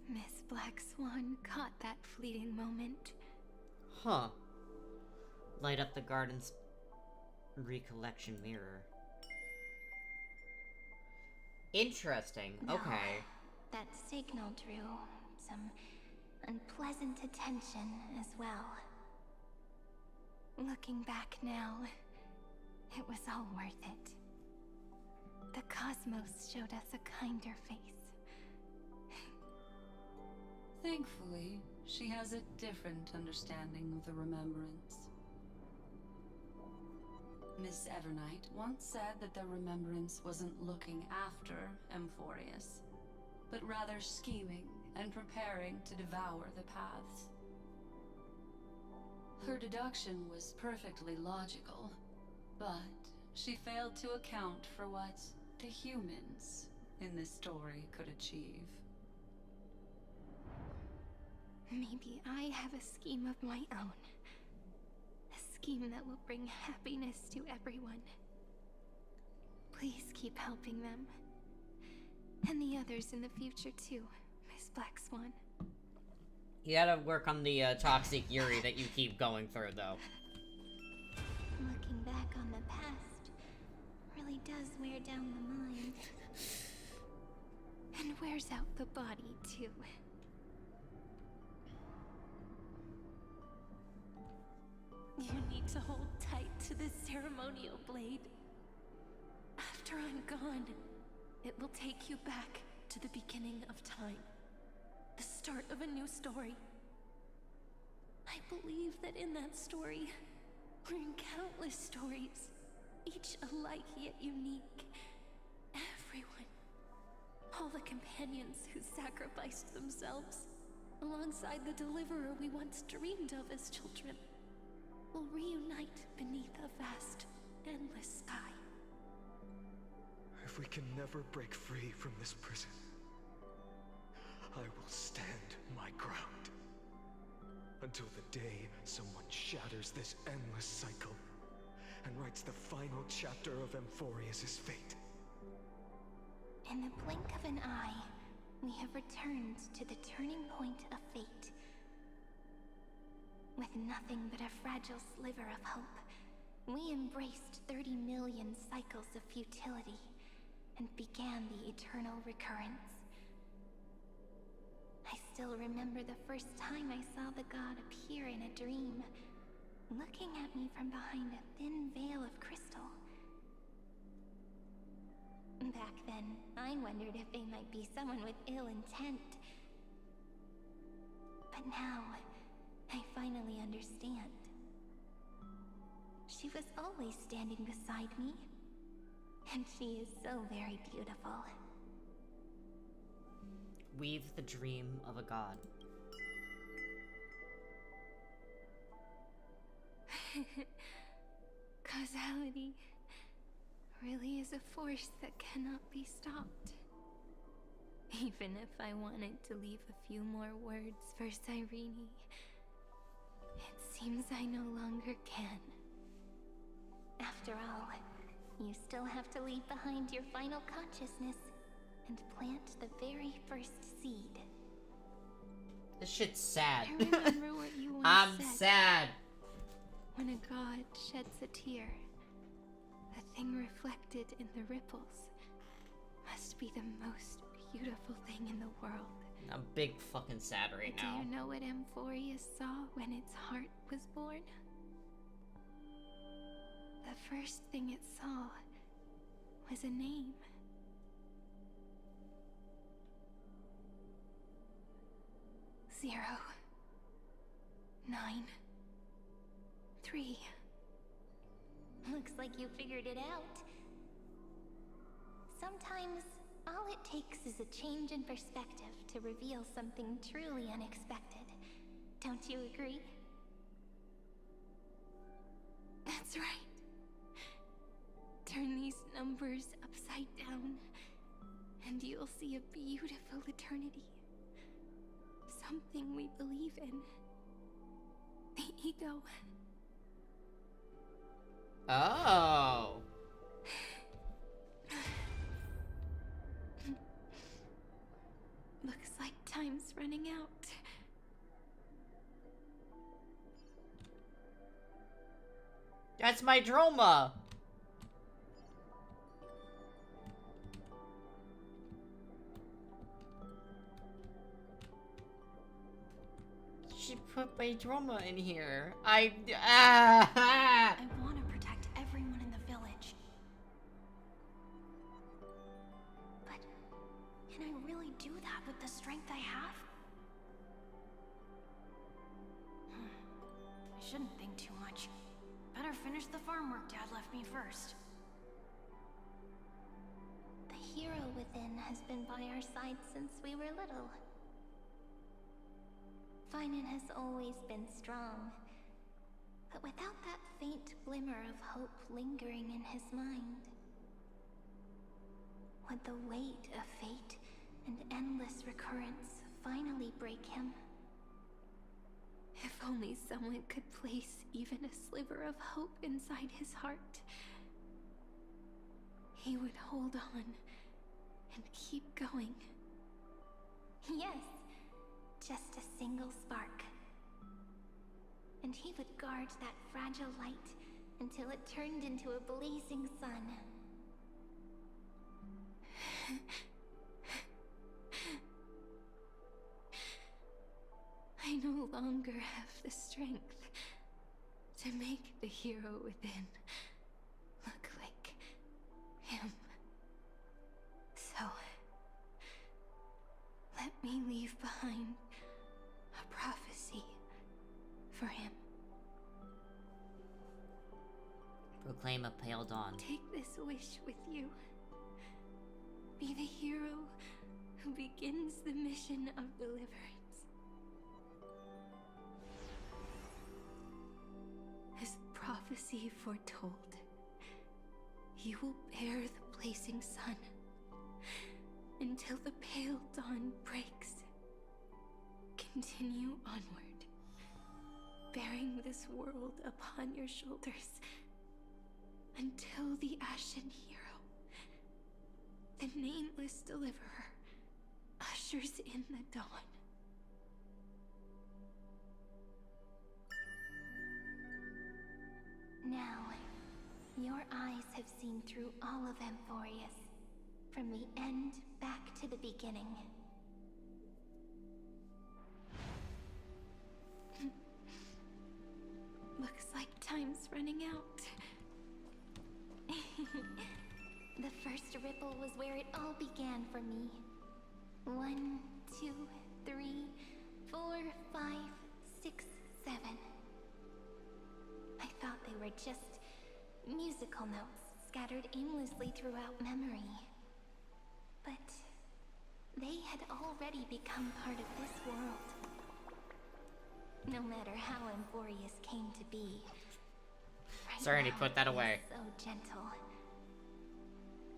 Miss Black Swan caught that fleeting moment. Huh. Light up the garden's recollection mirror. Interesting. No, Okay. That signal drew some unpleasant attention as well. Looking back now, it was all worth it. The cosmos showed us a kinder face. Thankfully, she has a different understanding of the Remembrance. Miss Evernight once said that the Remembrance wasn't looking after Amphorius, but rather scheming and preparing to devour the paths. Her deduction was perfectly logical, but she failed to account for what the humans in this story could achieve. Maybe I have a scheme of my own. A scheme that will bring happiness to everyone. Please keep helping them. And the others in the future too, Miss Black Swan. You gotta work on the toxic Yuri that you keep going through, though. Looking back on the past really does wear down the mind. And wears out the body too. You need to hold tight to this ceremonial blade. After I'm gone, it will take you back to the beginning of time. The start of a new story. I believe that in that story, we're in countless stories, each alike yet unique. Everyone, all the companions who sacrificed themselves, alongside the deliverer we once dreamed of as children, will reunite beneath a vast, endless sky. If we can never break free from this prison, I will stand my ground. Until the day someone shatters this endless cycle and writes the final chapter of Amphorius' fate. In the blink of an eye, we have returned to the turning point of fate. With nothing but a fragile sliver of hope, we embraced 30 million cycles of futility and began the eternal recurrence. I still remember the first time I saw the god appear in a dream, looking at me from behind a thin veil of crystal. Back then, I wondered if they might be someone with ill intent. But now, I finally understand. She was always standing beside me, and she is so very beautiful. Weave the dream of a god. Causality really is a force that cannot be stopped. Even if I wanted to leave a few more words for Cyrene, it seems I no longer can. After all, you still have to leave behind your final consciousness and plant the very first seed. This shit's sad. I remember what you once I'm said. sad. When a god sheds a tear, the thing reflected in the ripples must be the most beautiful thing in the world. I'm big fucking sad right now. Do you know what Amphorius saw when its heart was born? The first thing it saw was a name. Zero. 9. 3. Looks like you figured it out. Sometimes, all it takes is a change in perspective to reveal something truly unexpected. Don't you agree? That's right. Turn these numbers upside down, and you'll see a beautiful eternity. Something we believe in. The ego. Oh. Looks like time's running out. That's my Droma. She put my Droma in here. I want to protect everyone in the village. But can I really do that with the strength I have? I shouldn't think too much. Better finish the farm work Dad left me first. The hero within has been by our side since we were little. Finan has always been strong, but without that faint glimmer of hope lingering in his mind. Would the weight of fate and endless recurrence finally break him? If only someone could place even a sliver of hope inside his heart, he would hold on and keep going. Yes, just a single spark. And he would guard that fragile light until it turned into a blazing sun. I no longer have the strength to make the hero within look like him. So, let me leave behind a prophecy for him. Proclaim a pale dawn. Take this wish with you. Be the hero who begins the mission of deliverance. As prophecy foretold, you will bear the blazing sun until the pale dawn breaks. Continue onward, bearing this world upon your shoulders until the Ashen Hero, the nameless deliverer, ushers in the dawn. Now, your eyes have seen through all of Amphorius, from the end back to the beginning. Looks like time's running out. The first ripple was where it all began for me. 1, 2, 3, 4, 5, 6, 7. I thought they were just musical notes scattered aimlessly throughout memory. But they had already become part of this world. No matter how Amphorius came to be, right Sorry, now, put that away. it is so gentle.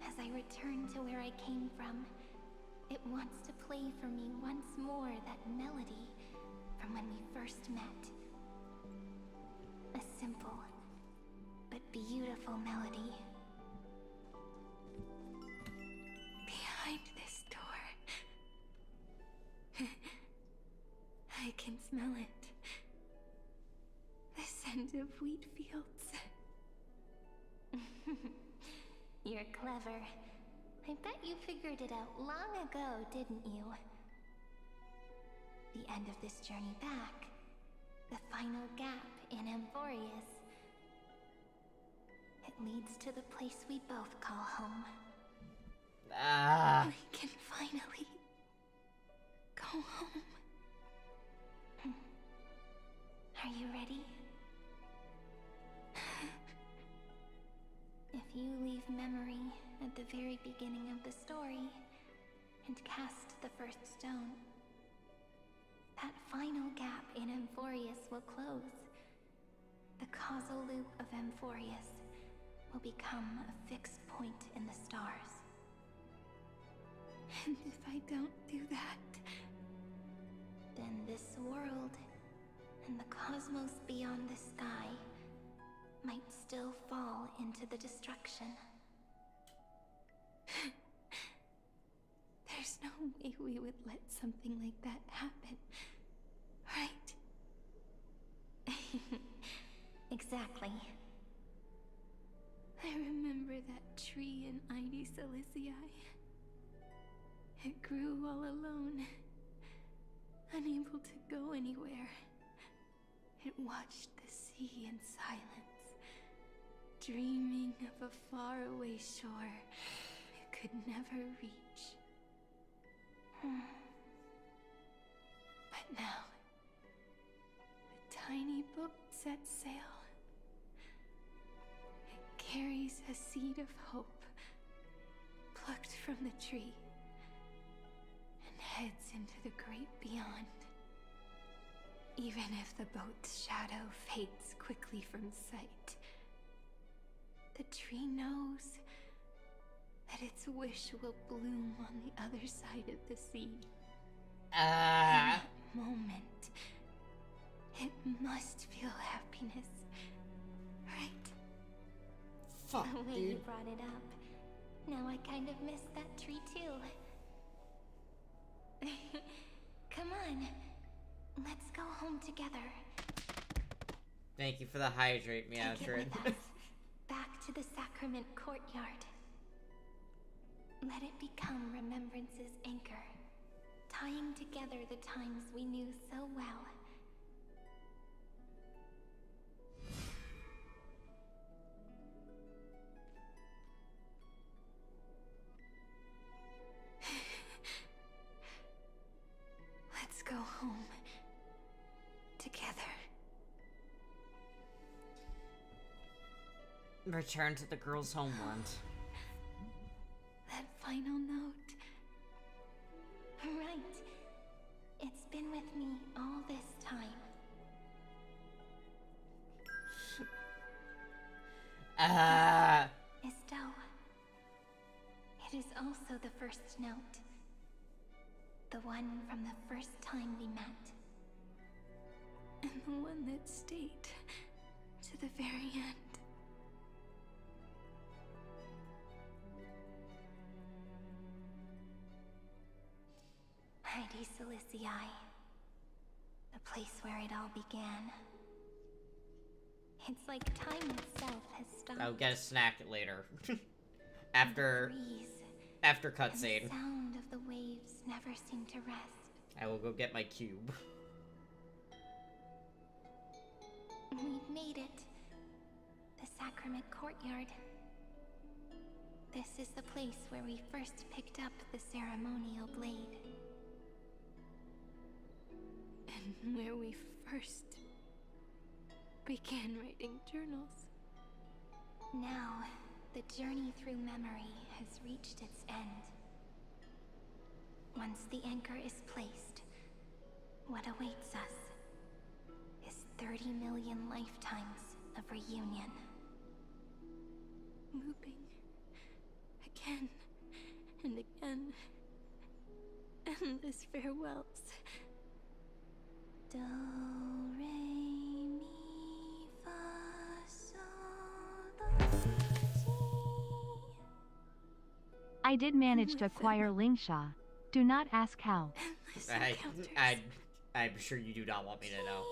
As I return to where I came from, it wants to play for me once more that melody from when we first met. A simple but beautiful melody. Behind this door, I can smell it. The scent of wheat fields. You're clever. I bet you figured it out long ago, didn't you? The end of this journey back. The final gap in Amphorius. It leads to the place we both call home. We can finally go home. Are you ready? If you leave memory at the very beginning of the story and cast the first stone, that final gap in Amphorius will close. The causal loop of Amphorius will become a fixed point in the stars. And if I don't do that, then this world and the cosmos beyond the sky might still fall into the destruction. There's no way we would let something like that happen, right? Exactly. I remember that tree in Ide Silicii. It grew all alone, unable to go anywhere. It watched the sea in silence, dreaming of a faraway shore it could never reach. But now, the tiny boat sets sail. It carries a seed of hope, plucked from the tree, and heads into the great beyond. Even if the boat's shadow fades quickly from sight, the tree knows that its wish will bloom on the other side of the sea. In that moment, it must feel happiness, right? Fuck, the way dude. you brought it up. Now I kind of miss that tree too. Come on, let's go home together. Thank you for the hydrate me Take after it it. with us, back to the sacrament courtyard. Let it become remembrance's anchor, tying together the times we knew so well. Let's go home together. Return to the girl's homeland. That final note. Right. It's been with me all this time. Isto. It is also the first note. The one from the first time we met. And the one that stayed to the very end. Heidi Silicii. The place where it all began. It's like time itself has stopped. I'll get a snack later. After cutscene. The sound of the waves never seem to rest. I will go get my cube. We've made it. The sacrament courtyard. This is the place where we first picked up the ceremonial blade. And where we first began writing journals. Now, the journey through memory has reached its end. Once the anchor is placed, what awaits us is 30 million lifetimes of reunion. Looping again and again. Endless farewells. Do, re, mi, fa, sol, do, si. I did manage to acquire Lingsha. Do not ask how. I'm sure you do not want me to know.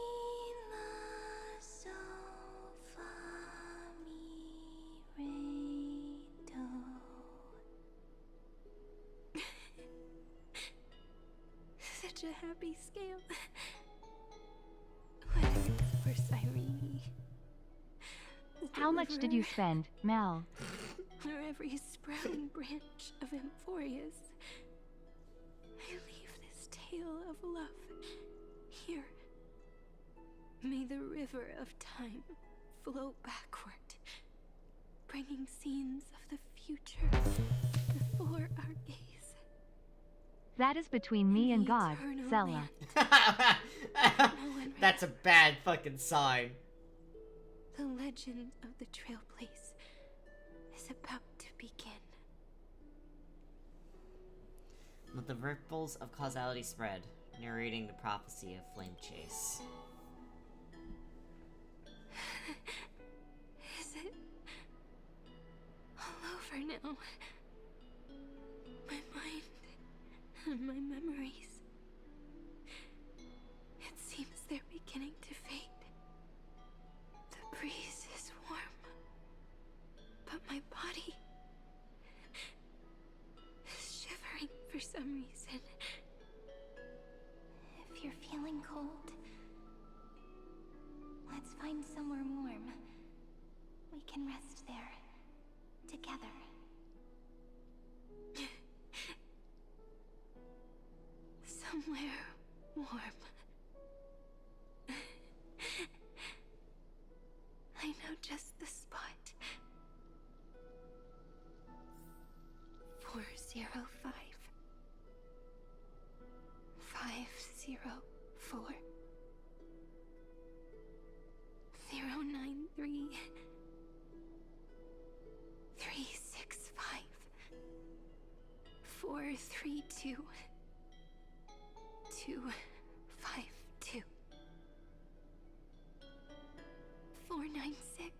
Such a happy scale. Whether it's for Cyrene, How much did you spend, Mel? or every sprouting branch of Amphorius, I leave this tale of love here. May the river of time flow backward, bringing scenes of the future before our gaze. That is between me and God, Eternal Zella. That's a bad fucking sign. The legend of the Trail Place is about to begin. Let the ripples of causality spread, narrating the prophecy of Flame Chase. Is it all over now? My mind and my memories. It seems they're beginning to fade. The breeze is warm, but my body is shivering for some reason. If you're feeling cold, let's find somewhere warm. We can rest there, together. Somewhere warm. I know just the spot. 405. 504. 432 252 496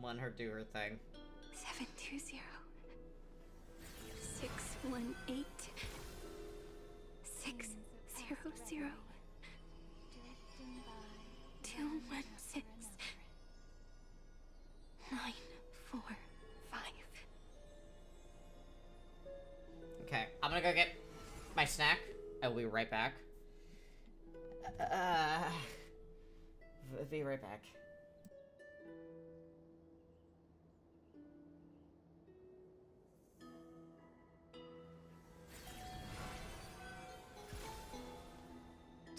Let her do her thing. 720 618 600 216 945. Okay, I'm gonna go get my snack. I'll be right back. Be right back.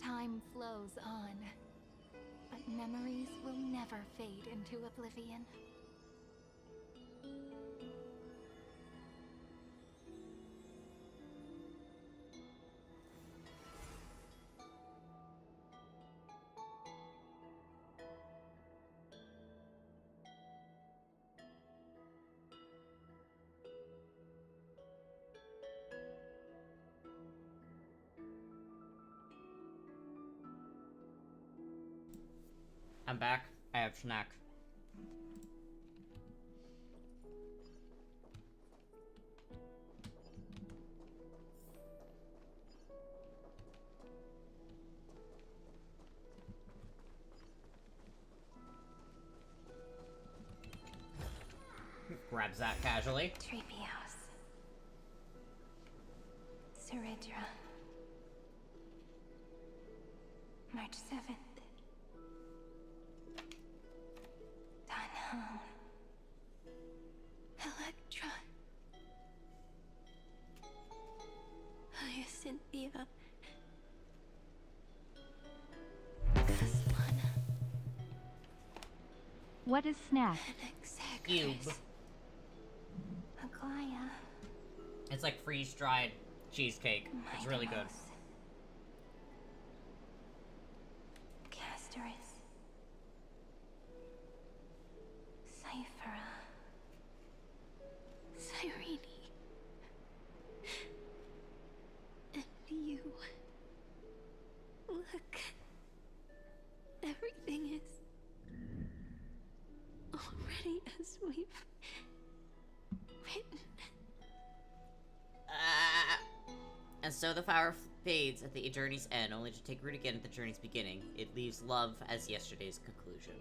Time flows on, but memories will never fade into oblivion. I'm back. I have snack. Grabs that casually. Treepios. Seridra. March 7th. Dunhound. Electra. Hyacinthia. Caslana. What is snack? Cube. Aglaya. It's like freeze-dried cheesecake. It's really good. Castoris. Cyphera. Cyrene. And you. Look. Everything is already as we've written. And so the flower fades at the journey's end, only to take root again at the journey's beginning. It leaves love as yesterday's conclusion.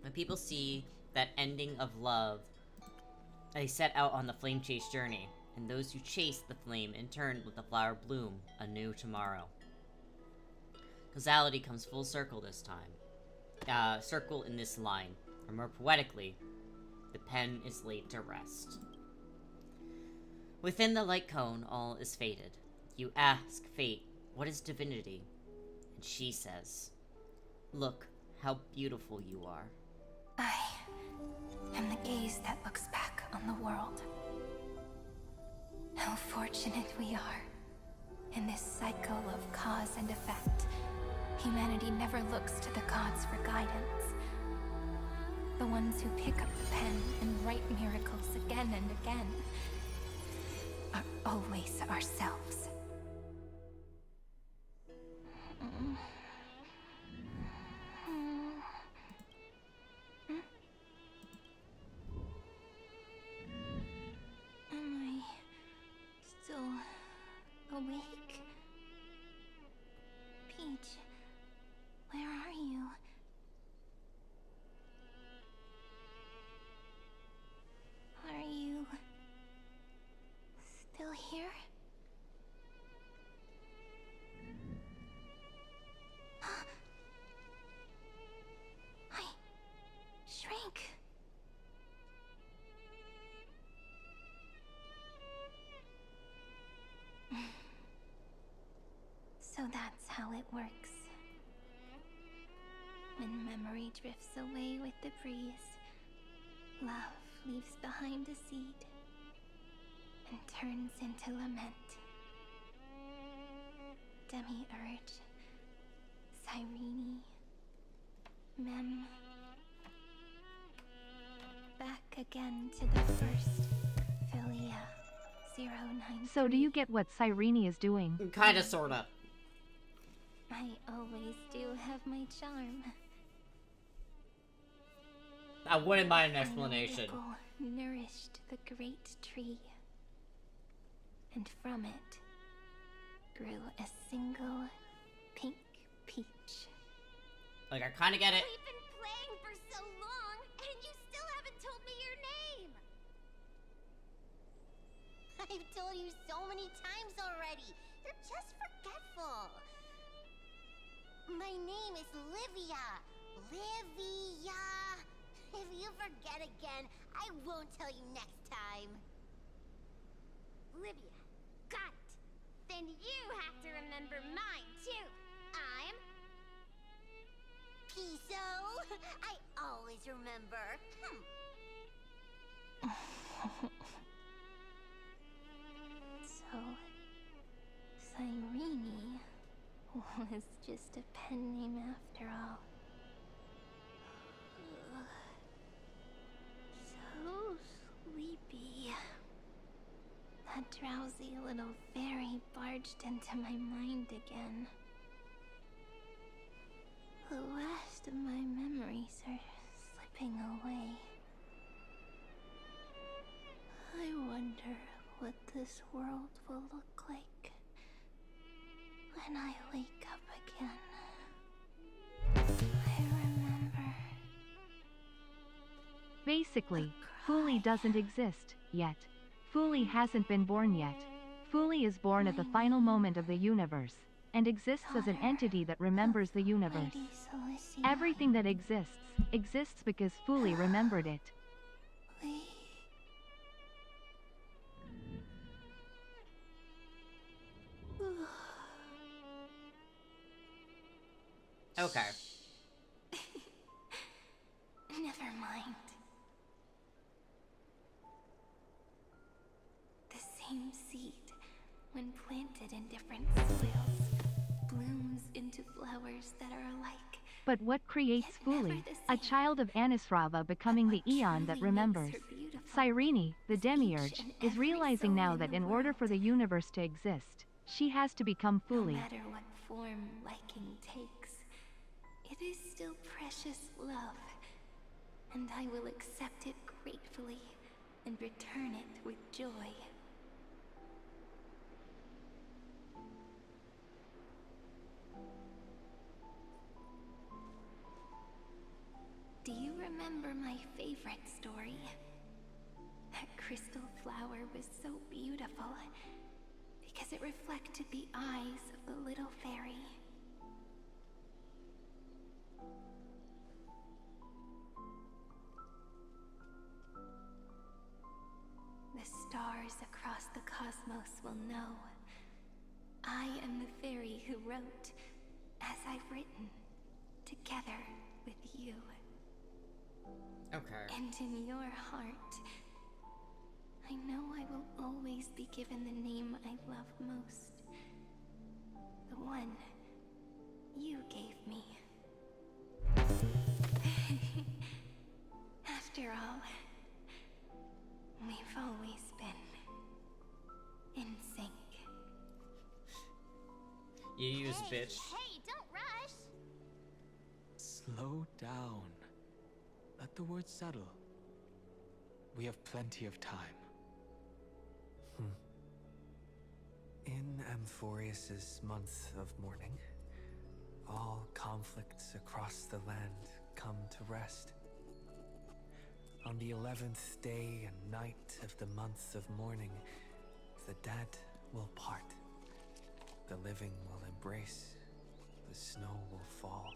When people see that ending of love, they set out on the flame chase journey, and those who chase the flame in turn let the flower bloom anew tomorrow. Causality comes full circle this time. Circle in this line, or more poetically, the pen is laid to rest. Within the light cone, all is fated. You ask fate, what is divinity? And she says, look how beautiful you are. I am the gaze that looks back on the world. How fortunate we are. In this cycle of cause and effect, humanity never looks to the gods for guidance. The ones who pick up the pen and write miracles again and again are always ourselves. Am I still awake? Peach, where are you? Are you still here? I shrank. So that's how it works. When memory drifts away with the breeze, love leaves behind a seed and turns into lament. Demiurge, Cyrene, Mem, back again to the first Philia 09. So do you get what Cyrene is doing? Kinda, sorta. I always do have my charm. I wouldn't mind an explanation. Final ripple nourished the great tree, and from it grew a single pink peach. Like, I kinda get it. We've been playing for so long, and you still haven't told me your name! I've told you so many times already. You're just forgetful. My name is Livia. Livia. If you forget again, I won't tell you next time. Livia. Got it. Then you have to remember mine, too. I'm... Piso. I always remember. So, Cyrene was just a pen name after all. So sleepy. That drowsy little fairy barged into my mind again. The last of my memories are slipping away. I wonder what this world will look like when I wake up again. I remember. Basically, Fuli doesn't exist yet. Fuli hasn't been born yet. Fuli is born at the final moment of the universe, and exists as an entity that remembers the universe. Everything that exists because Fuli remembered it. Okay. Never mind. The same seed, when planted in different soils, blooms into flowers that are alike. But what creates Fuli? A child of Anisrava becoming the Eon that remembers. Cyrene, the demiurge, is realizing now that in order for the universe to exist, she has to become Fuli. No matter what form liking takes, it is still precious love, and I will accept it gratefully and return it with joy. Do you remember my favorite story? That crystal flower was so beautiful because it reflected the eyes of the little fairy. The stars across the cosmos will know. I am the fairy who wrote, as I've written, together with you. Okay. And in your heart, I know I will always be given the name I love most. The one you gave me. After all, we've always been in sync. You use bitch. Hey, don't rush. Slow down. Let the words settle. We have plenty of time. In Amphorius's month of mourning, all conflicts across the land come to rest. On the 11th day and night of the month of mourning, the dead will part. The living will embrace. The snow will fall.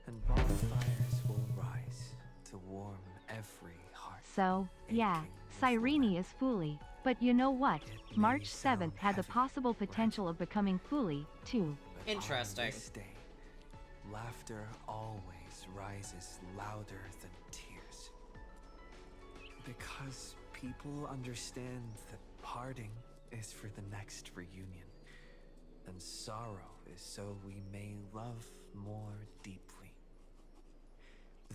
And bonfires will rise to warm every heart. So, yeah, Cyrene is Fuli. But you know what? March 7th had the possible potential of becoming Fuli, too. Interesting. On this day, laughter always rises louder than tears. Because people understand that parting is for the next reunion, and sorrow is so we may love more deeply.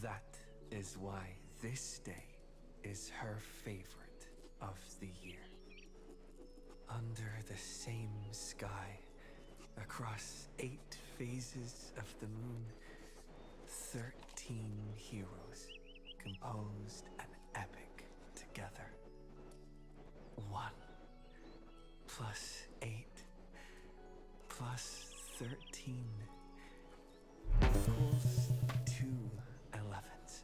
That is why this day is her favorite of the year. Under the same sky, across 8 phases of the moon, 13 heroes composed an epic together. 1 plus 8 plus 13 equals 2 11s.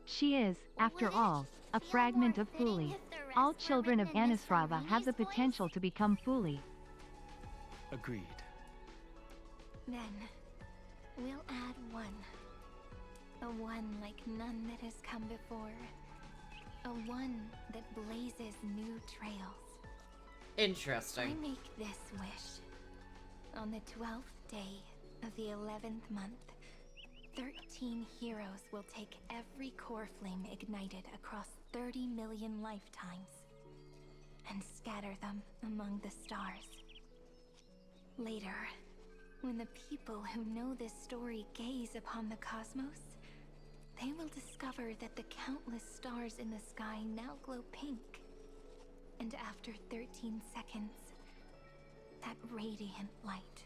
She is, after all, a fragment of Fuli. All children of Anisrava have the potential to become Fuli. Agreed. Then, we'll add 1. A 1 like none that has come before. A 1 that blazes new trails. Interesting. I make this wish. On the 12th day of the 11th month, 13 heroes will take every core flame ignited across 30 million lifetimes and scatter them among the stars. Later, when the people who know this story gaze upon the cosmos, they will discover that the countless stars in the sky now glow pink. And after 13 seconds, that radiant light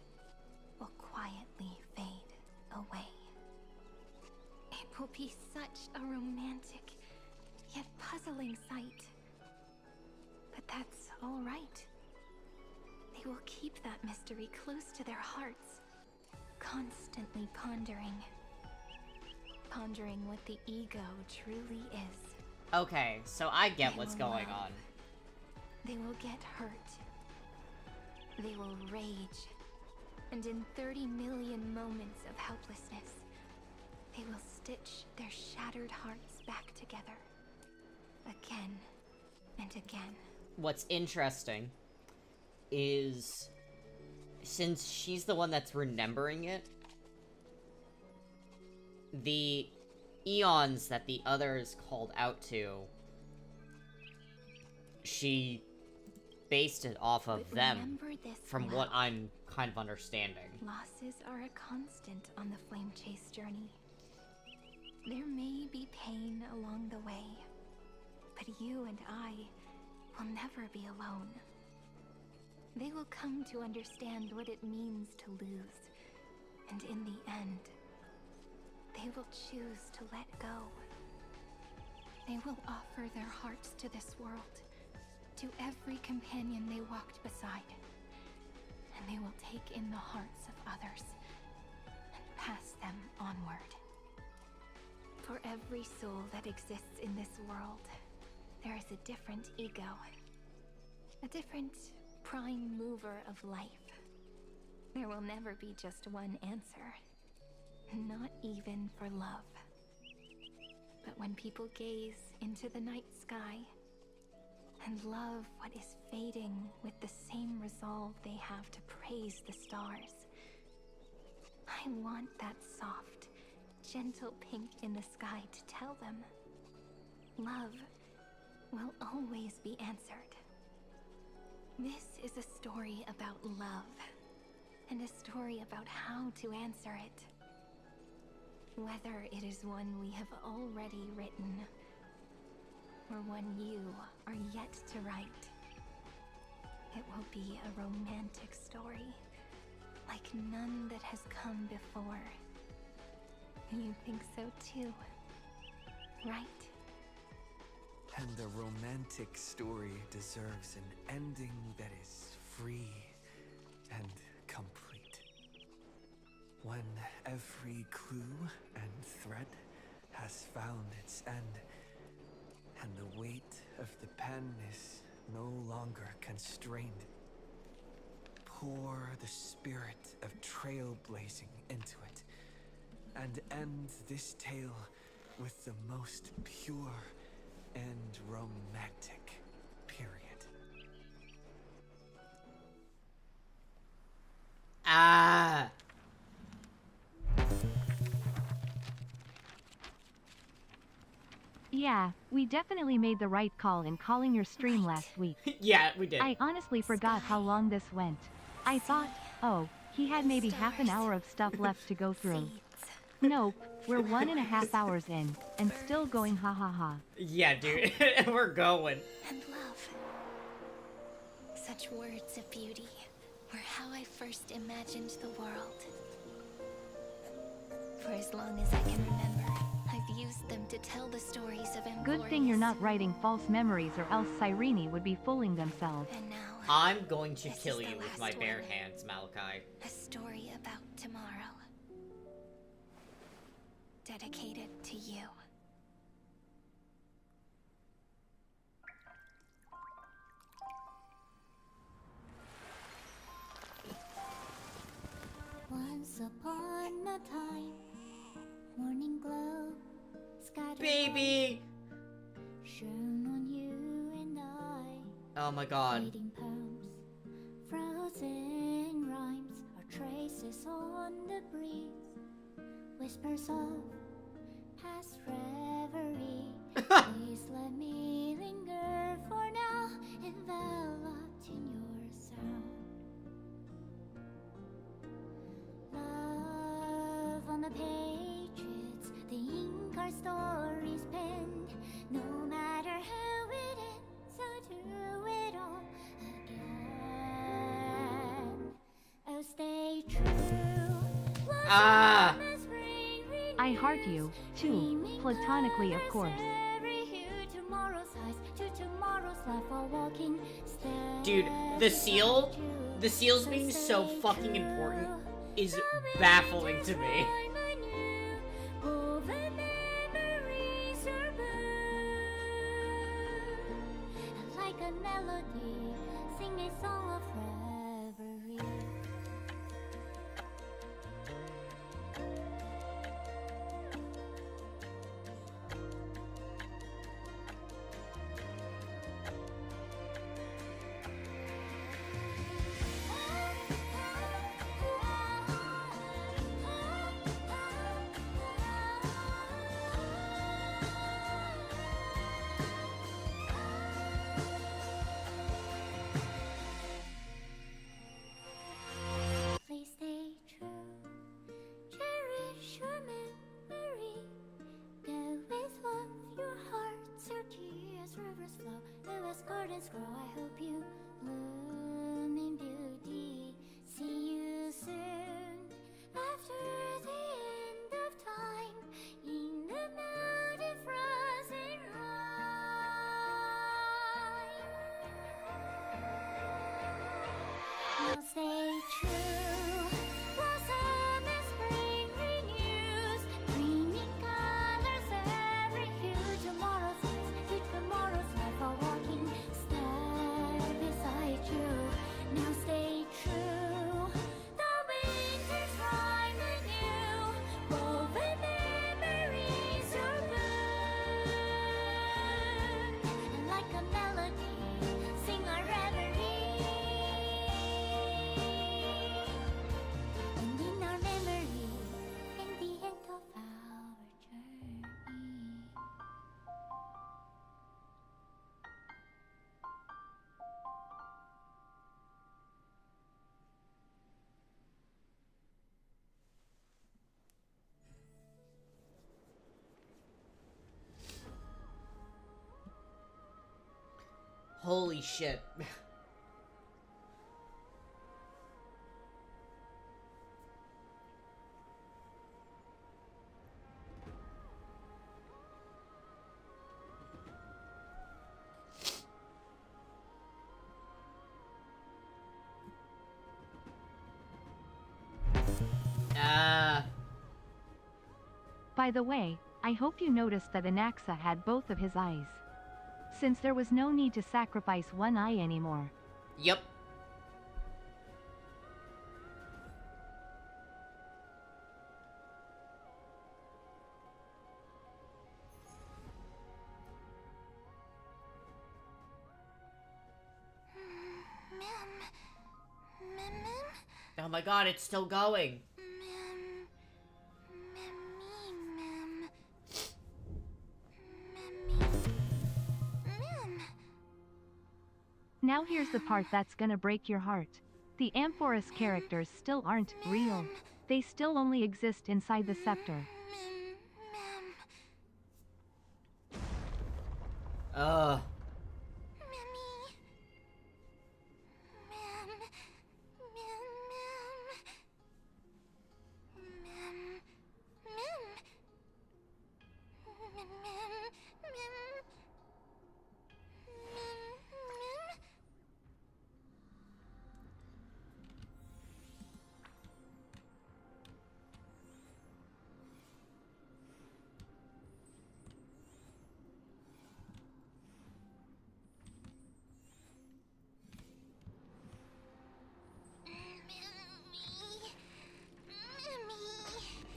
will quietly fade away. It will be such a romantic, yet puzzling sight. But that's all right. They will keep that mystery close to their hearts, constantly pondering what the ego truly is. Okay, so I get what's going on. They will get hurt. They will rage. And in 30 million moments of helplessness, they will stitch their shattered hearts back together. Again and again. What's interesting is, since she's the one that's remembering it, the eons that the others called out to, she based it off of them, from what I'm kind of understanding. Losses are a constant on the Flame Chase journey. There may be pain along the way, but you and I will never be alone. They will come to understand what it means to lose, and in the end, they will choose to let go. They will offer their hearts to this world, to every companion they walked beside, and they will take in the hearts of others and pass them onward. For every soul that exists in this world, there is a different ego, a different prime mover of life. There will never be just one answer, not even for love. But when people gaze into the night sky and love what is fading with the same resolve they have to praise the stars, I want that soft, gentle pink in the sky to tell them love will always be answered. This is a story about love, and a story about how to answer it. Whether it is one we have already written, or one you are yet to write, it will be a romantic story, like none that has come before. You think so too, right? And the romantic story deserves an ending that is free and complete. When every clue and thread has found its end, and the weight of the pen is no longer constrained, pour the spirit of trailblazing into it, and end this tale with the most pure and romantic period. Ah. Yeah, we definitely made the right call in calling your stream last week. Yeah, we did. I honestly forgot how long this went. I thought, oh, he had maybe half an hour of stuff left to go through. Nope, we're 1.5 hours in, and still going ha ha ha. Yeah, dude, we're going. And love. Such words of beauty were how I first imagined the world. For as long as I can remember, I've used them to tell the stories of Emphorius. Good thing you're not writing false memories, or else Cyrene would be fooling themselves. And now, I'm going to kill you with my bare hands, Malachi. a story about tomorrow. Dedicated to you. Once upon a time, morning glow, scattered Baby! shone on you and I. Oh my god. Fading poems, frozen rhymes, or traces on the breeze. Whispers of past reverie. Please let me linger for now, enveloped in your sound. Love on the pages, the ink our stories penned. No matter how it ends, so do it all again. Oh, stay true. Ah! I heart you, too, platonically of course. Dude, the seals being so fucking important is baffling to me. Like a melody, sing a song of reverie. Please stay true, cherish your memory. Go with love, your hearts are tears, rivers flow, as gardens grow. I hope you bloom in beauty. See you soon, after the end of time, in the mountain frozen rime. Now stay true, blossom as spring renews, dreaming colors every hue. Tomorrow's eyes, teach tomorrow's life, a walking star beside you. Now stay true, the winter's rhyme anew, woven memories are blue. And like a melody, sing our reverie. And in our memory, in the end of our journey. Holy shit. By the way, I hope you noticed that Anaxa had both of his eyes. Since there was no need to sacrifice one eye anymore. Yep. Oh my god, it's still going. Now here's the part that's gonna break your heart. The Amphoris characters still aren't real. They still only exist inside the scepter.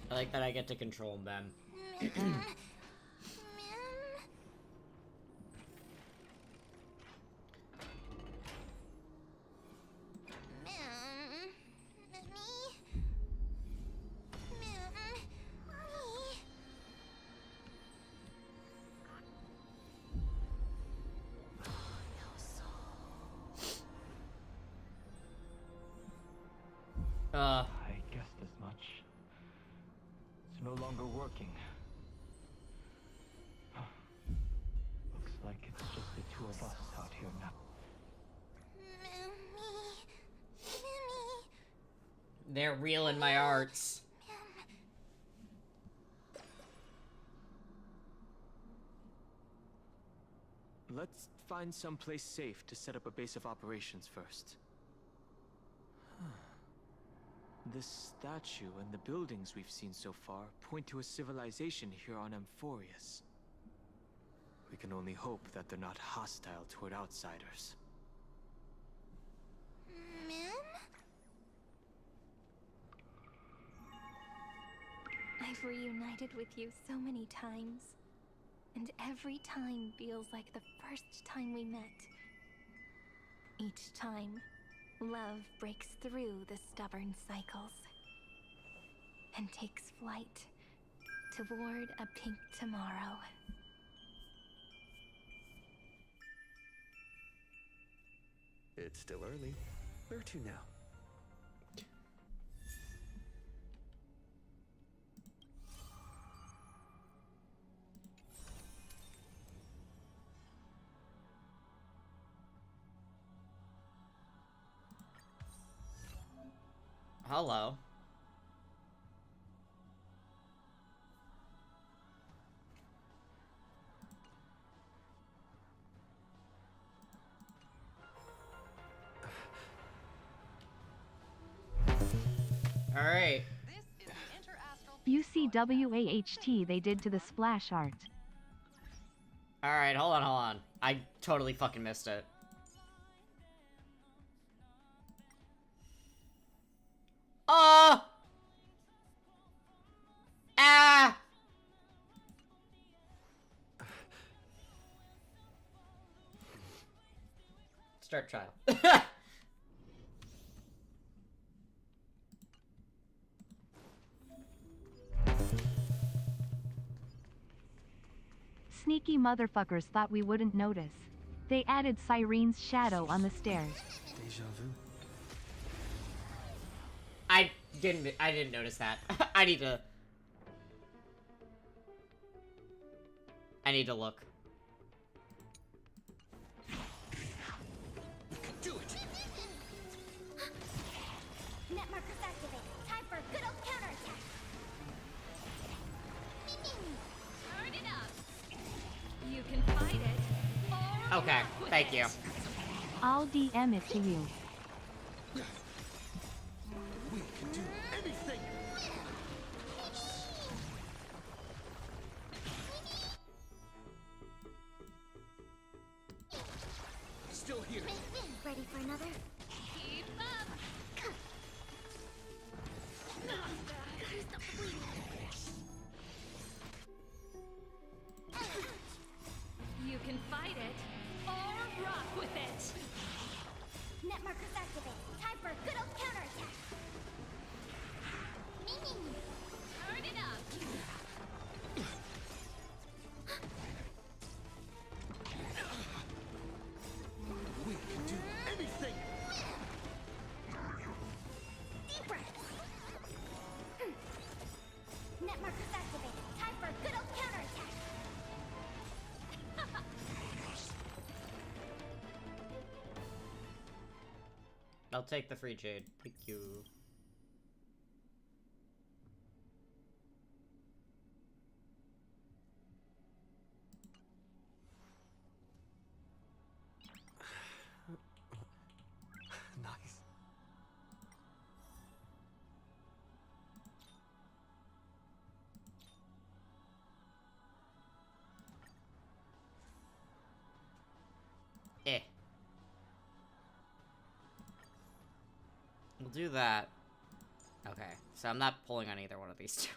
I like that I get to control them. I guessed as much. It's no longer working. Looks like it's just the two of us out here now. They're real in my arts. Let's find someplace safe to set up a base of operations first. This statue and the buildings we've seen so far point to a civilization here on Amphorius. We can only hope that they're not hostile toward outsiders. I've reunited with you so many times, and every time feels like the first time we met. Each time, love breaks through the stubborn cycles and takes flight toward a pink tomorrow. It's still early. Where to now? Hello. Alright. UCWAHT they did to the splash art. Alright, hold on. I totally fucking missed it. Start trial. Sneaky motherfuckers thought we wouldn't notice. They added Cyrene's shadow on the stairs. Deja vu. I didn't notice that. I need to look. Do it. Net markers activated. Time for a good old counterattack. Turn it up. You can fight it. Or Okay, thank you. I'll DM it to you. We can do anything. Still here. Ready for another? keep up. You can fight it or rock with it. Net marker markers activated. Time for a good old counterattack. I'll take the free jade. Thank you. Nice. Eh. We'll do that. Okay, so I'm not pulling on either one of these two.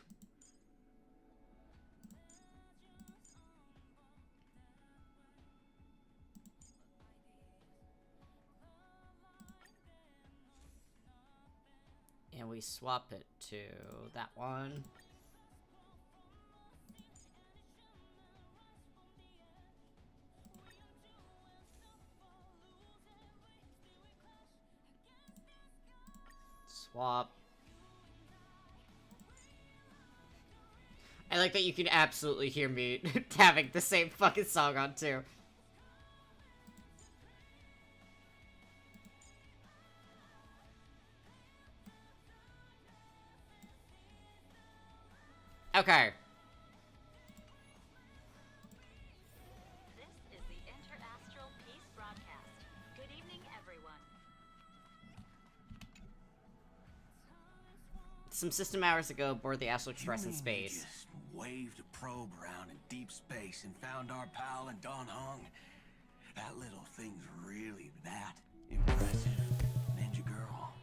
And we swap it to that one. Swap. I like that you can absolutely hear me having the same fucking song on too. Okay. This is the Interastral Peace Broadcast. Good evening, everyone. Some system hours ago, aboard the Astral Express in space. Just waved a probe around in deep space and found our pal in Don Hung. That little thing's really that impressive, Ninja Girl.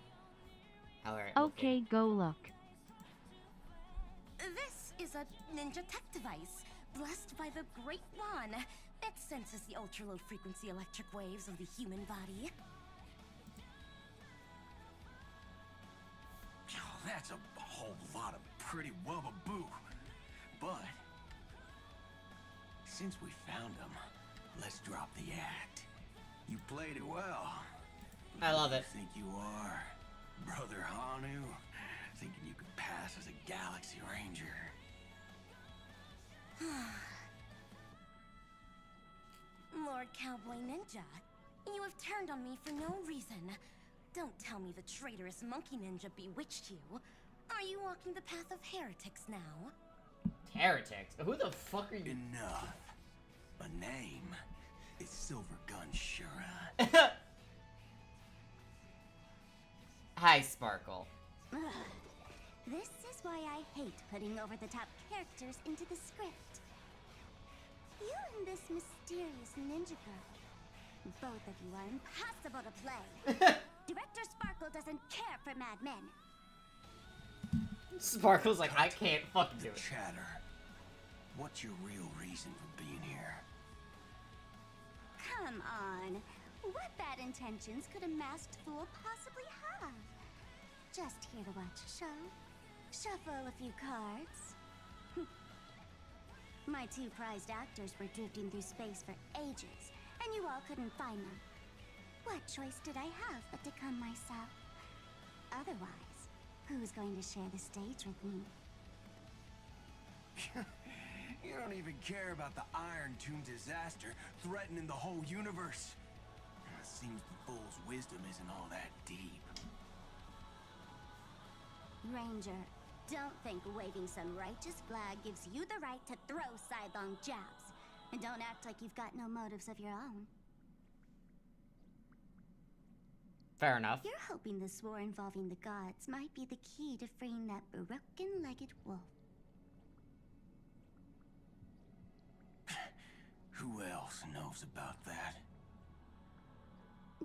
Alright. Okay, go look. This is a ninja tech device, blessed by the Great One. It senses the ultra-low frequency electric waves of the human body. Oh, that's a whole lot of pretty wubbaboo. But since we found him, let's drop the act. You played it well. I love it. Who do you think you are, Brother Hanu? Thinking you could pass as a Galaxy Ranger. Lord Cowboy Ninja, you have turned on me for no reason. Don't tell me the traitorous Monkey Ninja bewitched you. Are you walking the path of heretics now? Heretics? Who the fuck are you? Enough. A name is Silvergun Shura. Hi, Sparkle. Ugh. This is why I hate putting over-the-top characters into the script. You and this mysterious ninja girl. Both of you are impossible to play. Director Sparkle doesn't care for mad men. Sparkle's like, I can't fucking do it. Chatter. What's your real reason for being here? Come on. What bad intentions could a masked fool possibly have? Just here to watch a show. Shuffle a few cards. My two prized actors were drifting through space for ages, and you all couldn't find them. What choice did I have but to come myself? Otherwise, who's going to share the stage with me? You don't even care about the Iron Tomb disaster threatening the whole universe. It seems the fool's wisdom isn't all that deep. Ranger, don't think waving some righteous flag gives you the right to throw sidelong jabs. And don't act like you've got no motives of your own. Fair enough. You're hoping this war involving the gods might be the key to freeing that broken-legged wolf. Who else knows about that?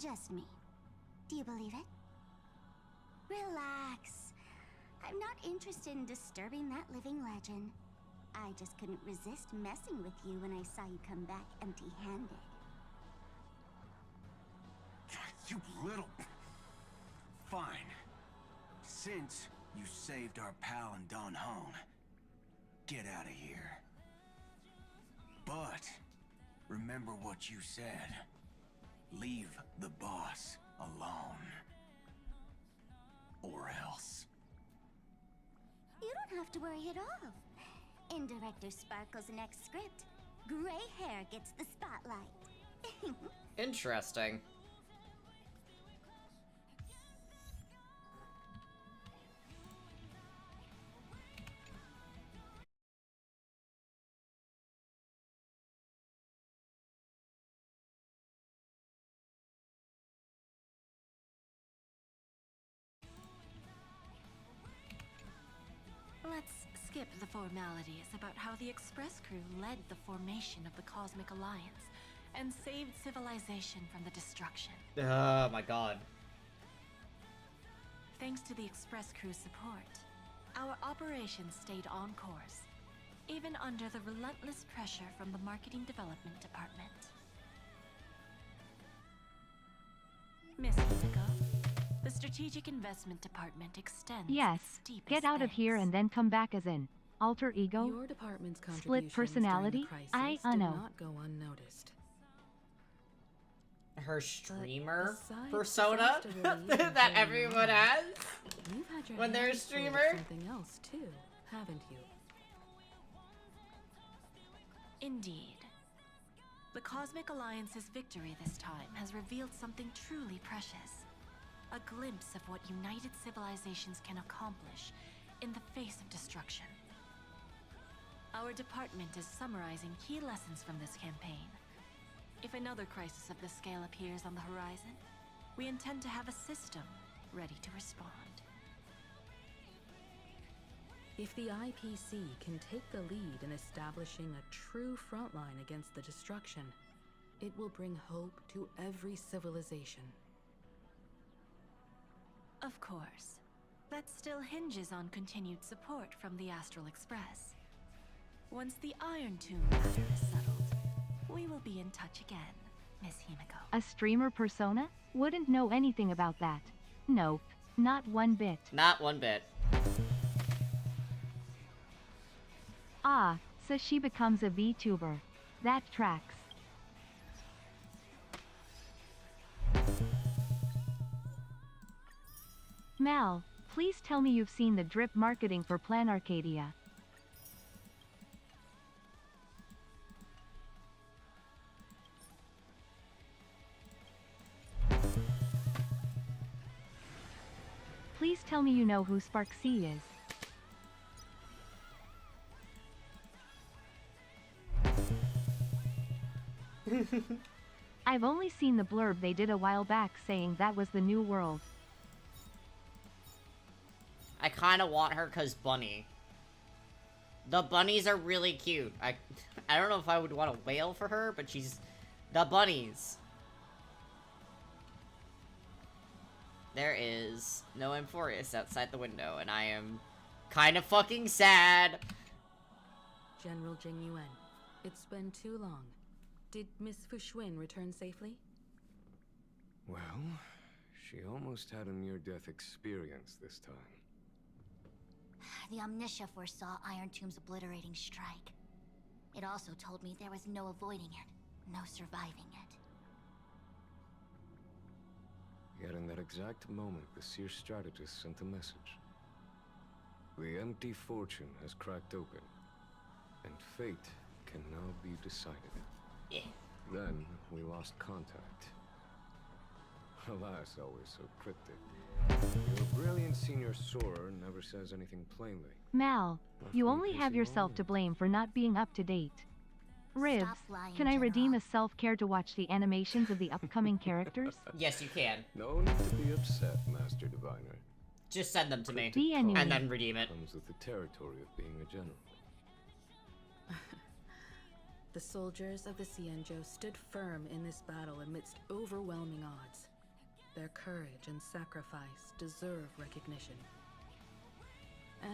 Just me. Do you believe it? Relax. I'm not interested in disturbing that living legend. I just couldn't resist messing with you when I saw you come back empty-handed. You little... Fine. Since you saved our pal and Don Hong, get out of here. But remember what you said. Leave the boss alone. Or else. You don't have to worry at all. In Director Sparkle's next script, gray hair gets the spotlight. Interesting. Let's skip the formalities about how the Express Crew led the formation of the Cosmic Alliance and saved civilization from the destruction. Oh my god. Thanks to the Express Crew's support, our operations stayed on course, even under the relentless pressure from the Marketing Development Department. Miss Himiko, the Strategic Investment Department extends Yes, its deepest get out of here and then come back as in alter ego, Your department's split personality. I I know. not go unnoticed. Her streamer besides persona disaster relief and that clearing everyone the has You've had your when they're a hands full with streamer. Something else too, haven't you? Indeed. The Cosmic Alliance's victory this time has revealed something truly precious. A glimpse of what united civilizations can accomplish in the face of destruction. Our department is summarizing key lessons from this campaign. If another crisis of this scale appears on the horizon, we intend to have a system ready to respond. If the IPC can take the lead in establishing a true frontline against the destruction, it will bring hope to every civilization. Of course. That still hinges on continued support from the Astral Express. Once the Iron Tomb matter is settled, we will be in touch again, Miss Himiko. A streamer persona? Wouldn't know anything about that. Nope, not one bit. Not one bit. Ah, so she becomes a VTuber. That tracks. Mal, please tell me you've seen the drip marketing for Plan Arcadia. Please tell me you know who Sparksy is. I've only seen the blurb they did a while back saying that was the new world. I kind of want her cause bunny. The bunnies are really cute. I don't know if I would want to wail for her, but she's the bunnies. There is no Amphorius outside the window, and I am kind of fucking sad. General Jing Yuan, it's been too long. Did Miss Fuxuan return safely? Well, she almost had a near-death experience this time. The Omniscia foresaw Iron Tomb's obliterating strike. It also told me there was no avoiding it, no surviving it. Yet in that exact moment, the Seer strategist sent a message. The empty fortune has cracked open, and fate can now be decided. Yeah. Then we lost contact. Alas, always so cryptic. Your brilliant senior soarer never says anything plainly. Mal, you only have yourself to blame for not being up to date. Ribs, lying, can I General. redeem a self-care to watch the animations of the upcoming characters? Yes, you can. No need to be upset, Master Diviner. Just send them to me, Be anyway. and then redeem it. Comes with the territory of being a general. The soldiers of the Xianzhou stood firm in this battle amidst overwhelming odds. Their courage and sacrifice deserve recognition.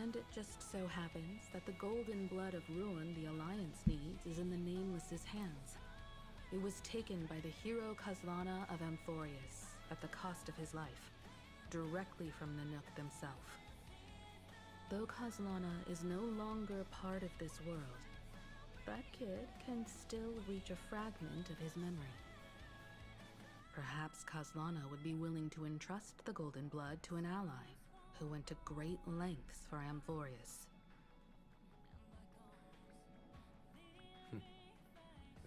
And it just so happens that the golden blood of ruin the Alliance needs is in the Nameless's hands. It was taken by the hero Kazlana of Amphorius at the cost of his life, directly from Nanook themselves. Though Kazlana is no longer part of this world, that kid can still reach a fragment of his memory. Perhaps Kazlana would be willing to entrust the Golden Blood to an ally who went to great lengths for Amphorius.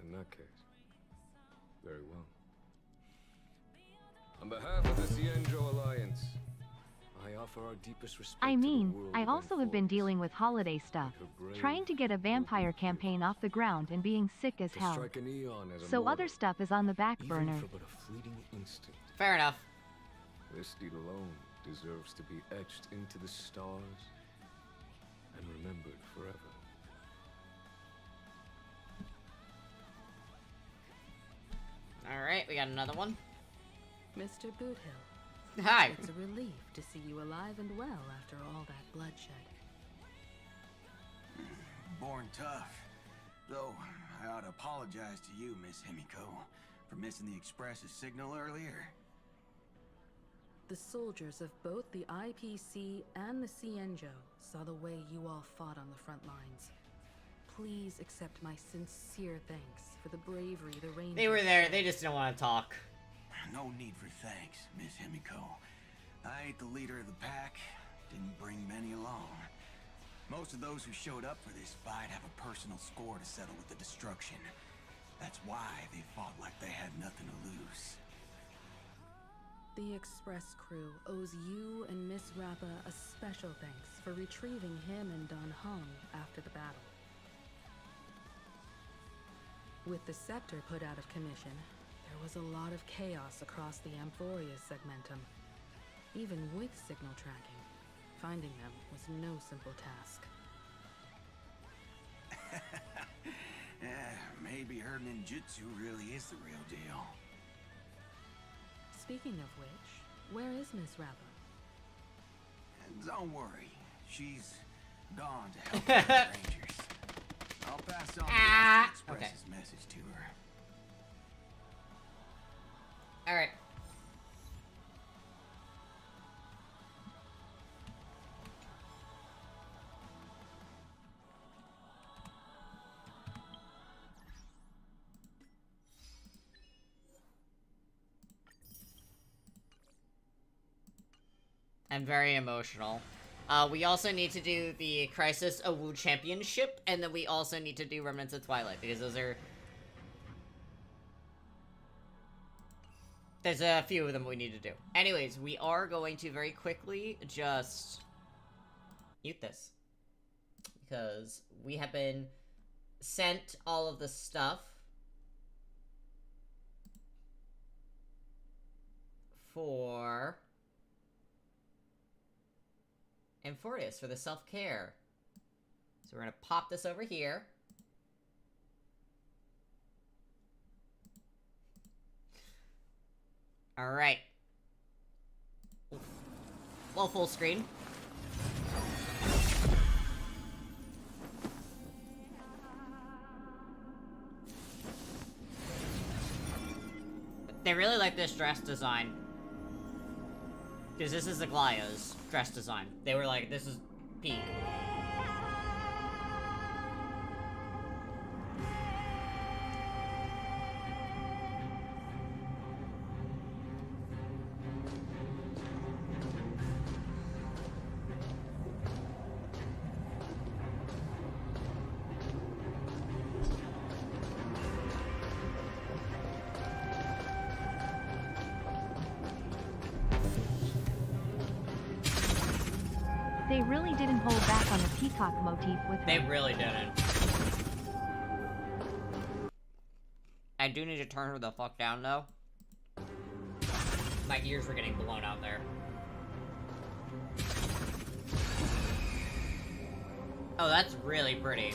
In that case, very well. On behalf of the Cienjo Alliance, I offer our deepest respect I to the mean, world I of also have been dealing with holiday stuff, trying to get a vampire campaign off the ground and being sick as To hell. strike an eon as a So mortal, other stuff is on the back even burner. for but a fleeting instant. Fair enough. This deed alone deserves to be etched into the stars and remembered forever. Alright, we got another one. Mr. Boothill. Hi. It's a relief to see you alive and well after all that bloodshed. Born tough. Though, I ought to apologize to you, Miss Himiko, for missing the Express's signal earlier. The soldiers of both the IPC and the Cienjo saw the way you all fought on the front lines. Please accept my sincere thanks for the bravery the Rangers They were there, showed. they just didn't want to talk. No need for thanks, Miss Himiko. I ain't the leader of the pack, didn't bring many along. Most of those who showed up for this fight have a personal score to settle with the destruction. That's why they fought like they had nothing to lose. The Express crew owes you and Miss Rappa a special thanks for retrieving him and Don Hung after the battle. With the Scepter put out of commission, there was a lot of chaos across the Amphorius segmentum. Even with signal tracking, finding them was no simple task. Maybe her ninjutsu really is the real deal. Speaking of which, where is Miss Rappa? And don't worry, she's gone to help the Rangers. I'll pass on the Express's message to her. Alright. I'm very emotional. We also need to do the Crisis Awu Championship, and then we also need to do Remnants of Twilight, because those are... There's a few of them we need to do. Anyways, we are going to very quickly just mute this. Because we have been sent all of the stuff for Amphorius, for the self-care. So we're gonna pop this over here. Alright. Well, full screen. They really like this dress design. Because this is Aglaya's dress design. They were like, this is peak. They really didn't hold back on the peacock motif with her. They really didn't. I do need to turn her the fuck down, though. My ears were getting blown out there. Oh, that's really pretty.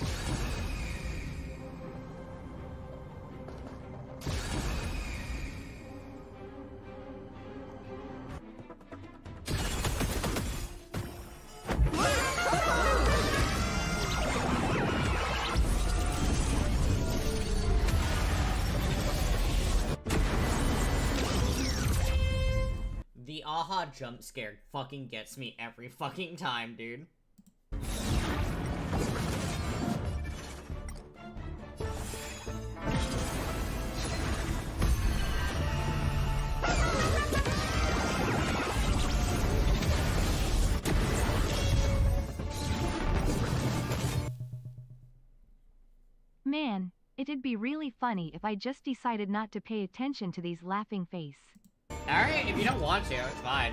The aha jump scare fucking gets me every fucking time, dude. Man, It'd be really funny if I just decided not to pay attention to these laughing face. Alright, if you don't want to, it's fine.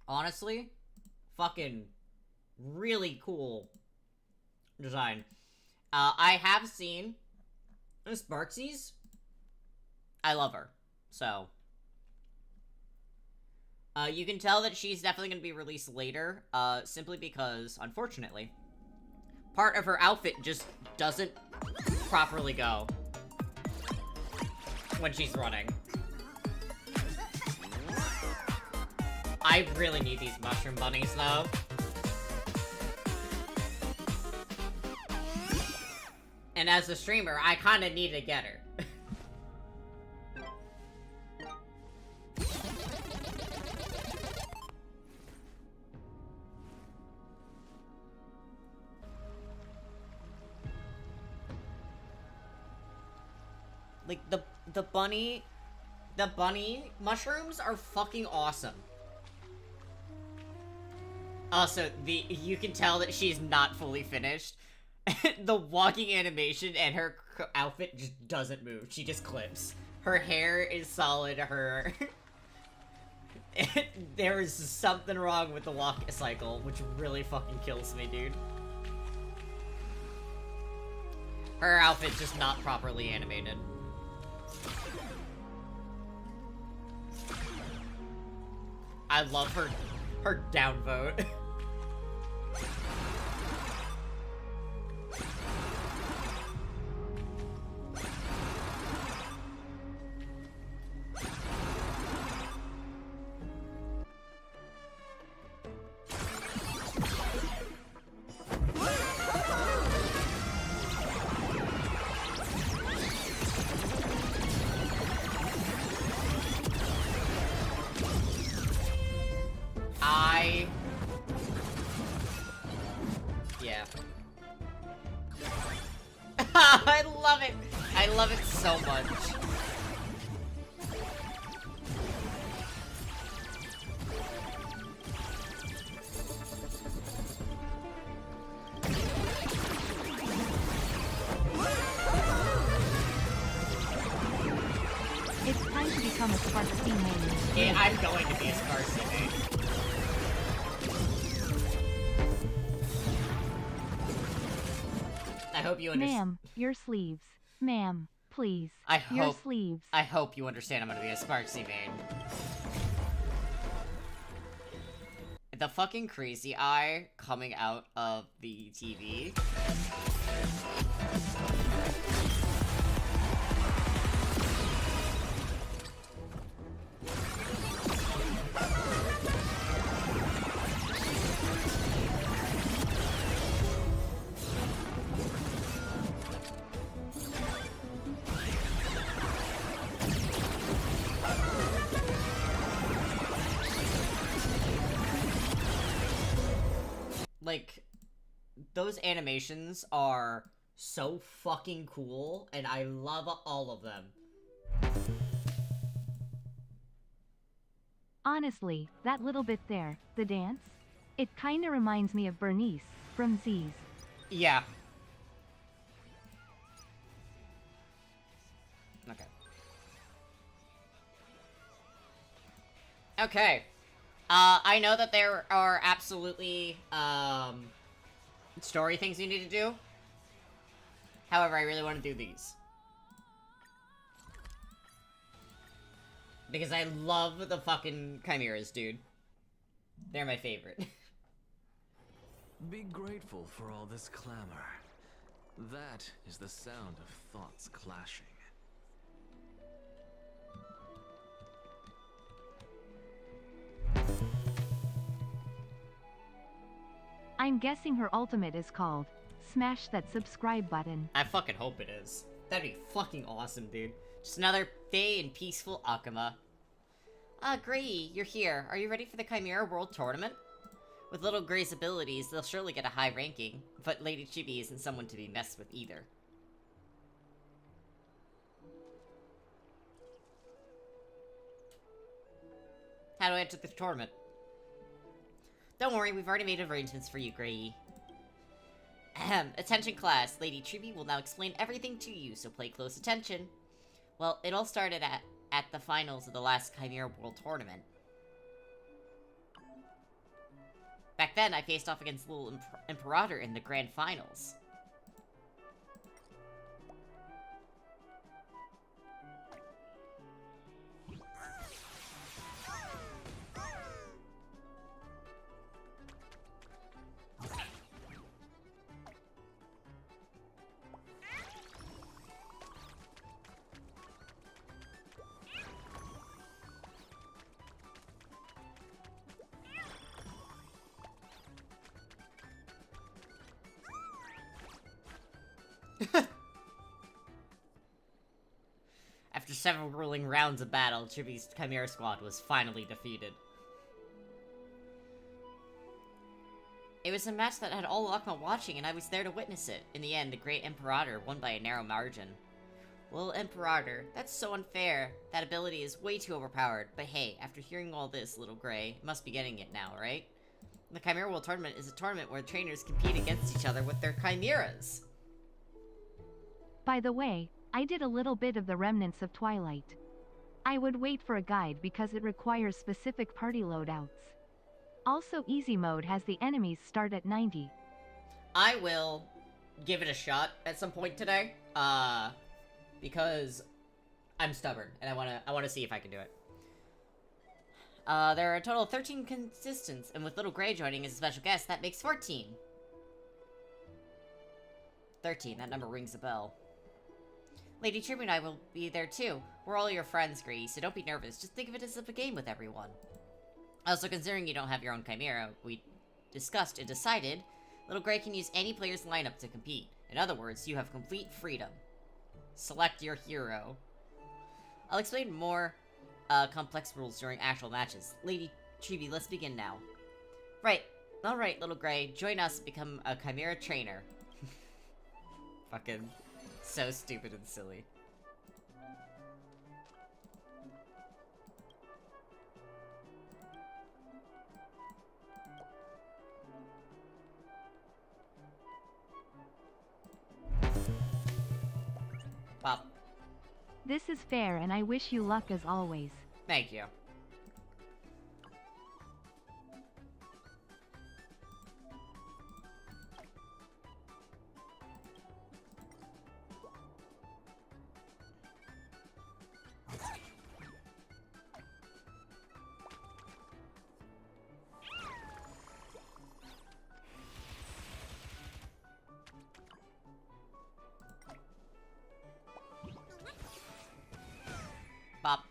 Honestly, fucking really cool design. I have seen Sparksies. I love her. So, you can tell that she's definitely going to be released later, simply because, unfortunately, part of her outfit just doesn't properly go when she's running. I really need these mushroom bunnies, though. And as a streamer, I kinda need to get her. Like, the bunny mushrooms are fucking awesome. Also, you can tell that she's not fully finished. The walking animation and her outfit just doesn't move. She just clips. Her hair is solid. There is something wrong with the walk cycle, which really fucking kills me, dude. Her outfit's just not properly animated. I love her downvote. Yeah. I love it! I love it so much. It's time to become a Sparksy main. Yeah, I'm going to be a Sparksy main. I hope you understand. Ma'am, your sleeves. Ma'am, please. Your sleeves. I hope you understand I'm gonna be a Sparksy main. The fucking crazy eye coming out of the TV. Like, those animations are so fucking cool, and I love all of them. Honestly, that little bit there, the dance, it kinda reminds me of Bernice from Z's. Yeah. Okay. Okay. I know that there are absolutely, story things you need to do. However, I really want to do these. Because I love the fucking chimeras, dude. They're my favorite. Be grateful for all this clamor. That is the sound of thoughts clashing. I'm guessing her ultimate is called smash that subscribe button. I fucking hope it is. That'd be fucking awesome, dude. Just another day in peaceful Akuma. Gray, you're here. Are you ready for the Chimera World Tournament? With Little Gray's abilities, they'll surely get a high ranking, but Lady Chibi isn't someone to be messed with either. How do I enter the tournament? Don't worry, we've already made arrangements for you, Gray. Ahem. Attention class, Lady Chibi will now explain everything to you, so pay close attention. Well, it all started at the finals of the last Chimera World Tournament. Back then, I faced off against Little Imperator in the Grand Finals. After several grueling rounds of battle, Chibi's Chimera Squad was finally defeated. It was a match that had all Lakma watching, and I was there to witness it. In the end, the Great Imperator won by a narrow margin. Little Imperator, that's so unfair. That ability is way too overpowered. But hey, after hearing all this, Little Gray, you must be getting it now, right? The Chimera World Tournament is a tournament where trainers compete against each other with their chimeras. By the way, I did a little bit of the remnants of Twilight. I would wait for a guide because it requires specific party loadouts. Also, easy mode has the enemies start at 90. I will give it a shot at some point today, because I'm stubborn and I wanna see if I can do it. There are a total of 13 contestants, and with Little Gray joining as a special guest, that makes 14. 13, that number rings a bell. Lady Chibi and I will be there too. We're all your friends, Gray, so don't be nervous. Just think of it as a game with everyone. Also, considering you don't have your own chimera, we discussed and decided Little Gray can use any player's lineup to compete. In other words, you have complete freedom. Select your hero. I'll explain more complex rules during actual matches. Lady Chibi, let's begin now. Right. Alright, Little Gray, join us and become a chimera trainer. Fucking so stupid and silly. Pop. This is fair and I wish you luck as always. Thank you. Bop.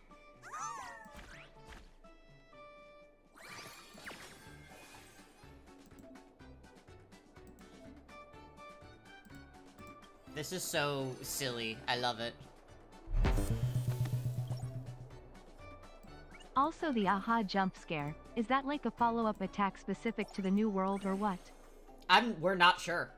This is so silly. I love it. Also, the aha jump scare. Is that like a follow-up attack specific to the new world or what? We're not sure.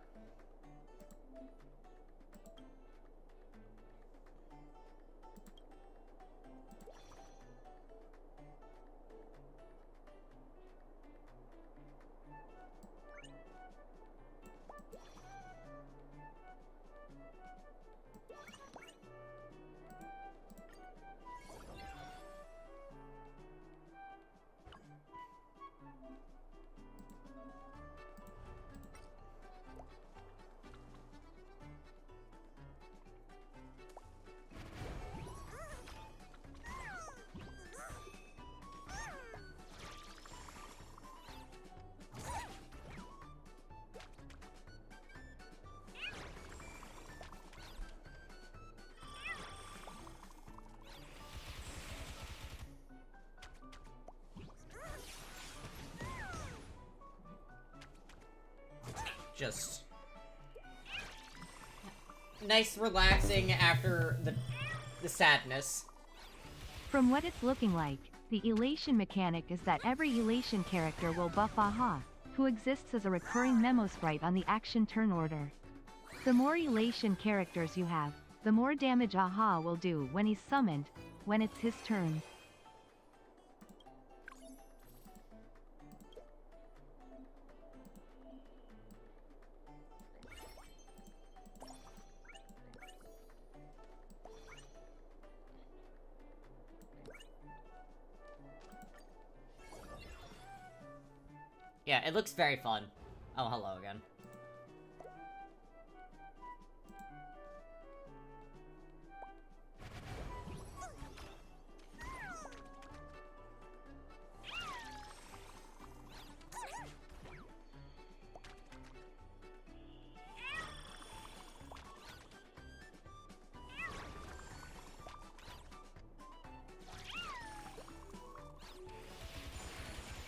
Just nice, relaxing after the sadness. From what it's looking like, the elation mechanic is that every elation character will buff aha. who exists as a recurring memo sprite on the action turn order. The more elation characters you have, the more damage Aha will do when he's summoned, when it's his turn. Yeah, it looks very fun. Oh, hello again.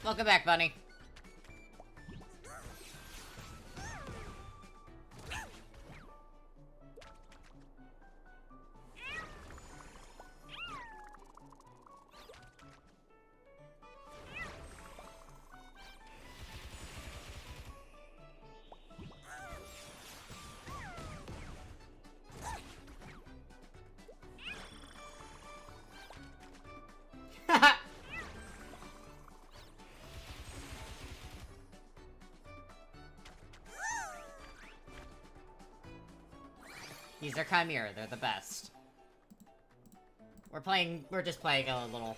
Welcome back, Bunny. These are Chimera, they're the best. We're just playing a little...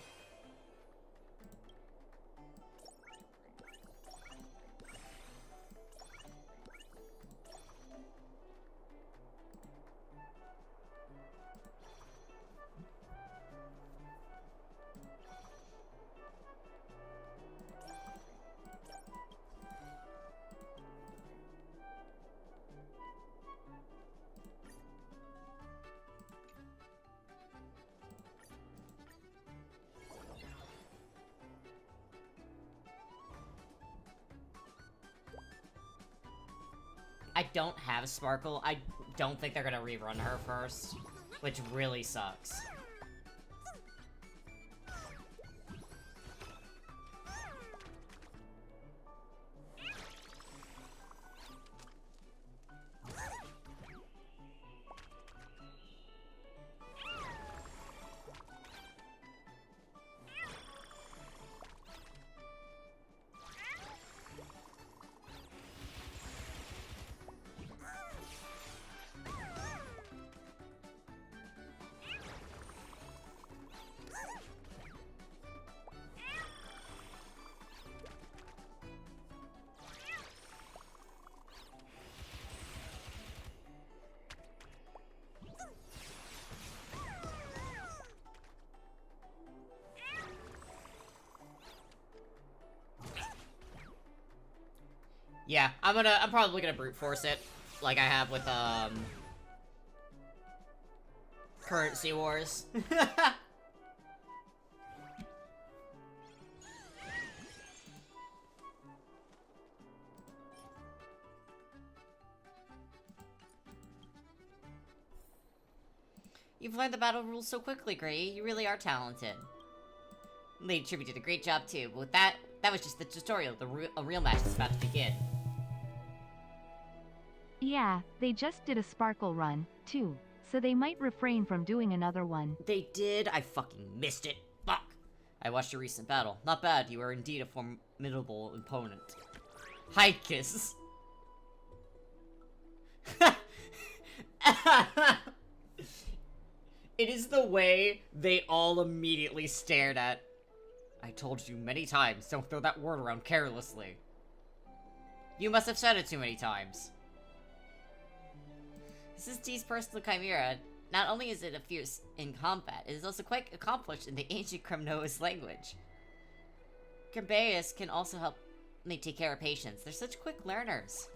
I don't have Sparkle. I don't think they're gonna rerun her first, which really sucks. Yeah, I'm probably gonna brute force it, like I have with, Currency Wars. You've learned the battle rules so quickly, Gray. You really are talented. Lady Tribute did a great job too, but with that was just the tutorial. A real match is about to begin. Yeah, they just did a Sparkle run, too, so they might refrain from doing another one. They did? I fucking missed it. Fuck! I watched your recent battle. Not bad, you are indeed a formidable opponent. Haikus. It is the way they all immediately stared at. I told you many times, don't throw that word around carelessly. You must have said it too many times. This is T's personal chimera. Not only is it a fierce in combat, it is also quite accomplished in the ancient Kremnoa's language. Kerbeus can also help me take care of patients. They're such quick learners.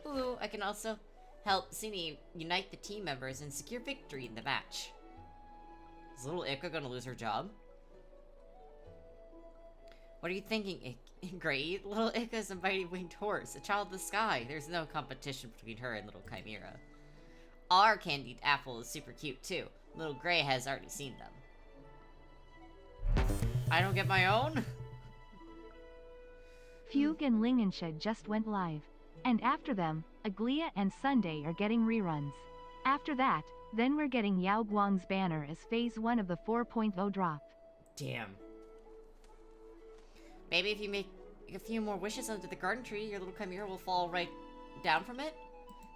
Ooh, I can also help Cine unite the team members and secure victory in the match. Is little Ika gonna lose her job? What are you thinking, Gray? Little Ika is a mighty winged horse, a child of the sky. There's no competition between her and little Chimera. Our candied apple is super cute too. Little Gray has already seen them. I don't get my own? Fugue and Lingensha just went live. And after them, Aglia and Sunday are getting reruns. After that, then we're getting Yao Guang's banner as phase 1 of the 4.0 drop. Damn. Maybe if you make a few more wishes under the garden tree, your little chimera will fall right down from it?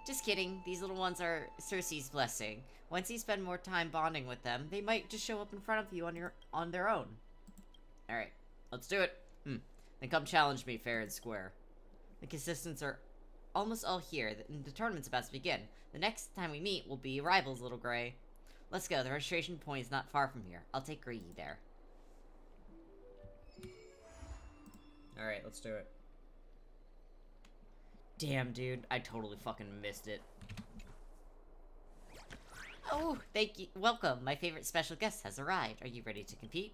Just kidding, these little ones are Circe's blessing. Once you spend more time bonding with them, they might just show up in front of you on their own. Alright, let's do it. Then come challenge me fair and square. The contestants are almost all here, and the tournament's about to begin. The next time we meet will be rivals, Little Gray. Let's go, the registration point is not far from here. I'll take Greedy there. Alright, let's do it. Damn, dude, I totally fucking missed it. Oh, thank you. Welcome, my favorite special guest has arrived. Are you ready to compete?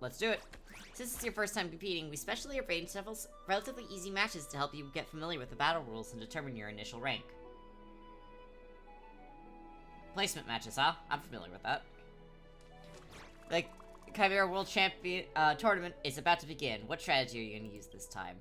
Let's do it. Since it's your first time competing, we specially arranged several relatively easy matches to help you get familiar with the battle rules and determine your initial rank. Placement matches, huh? I'm familiar with that. The Chimera World Champion Tournament is about to begin. What strategy are you going to use this time?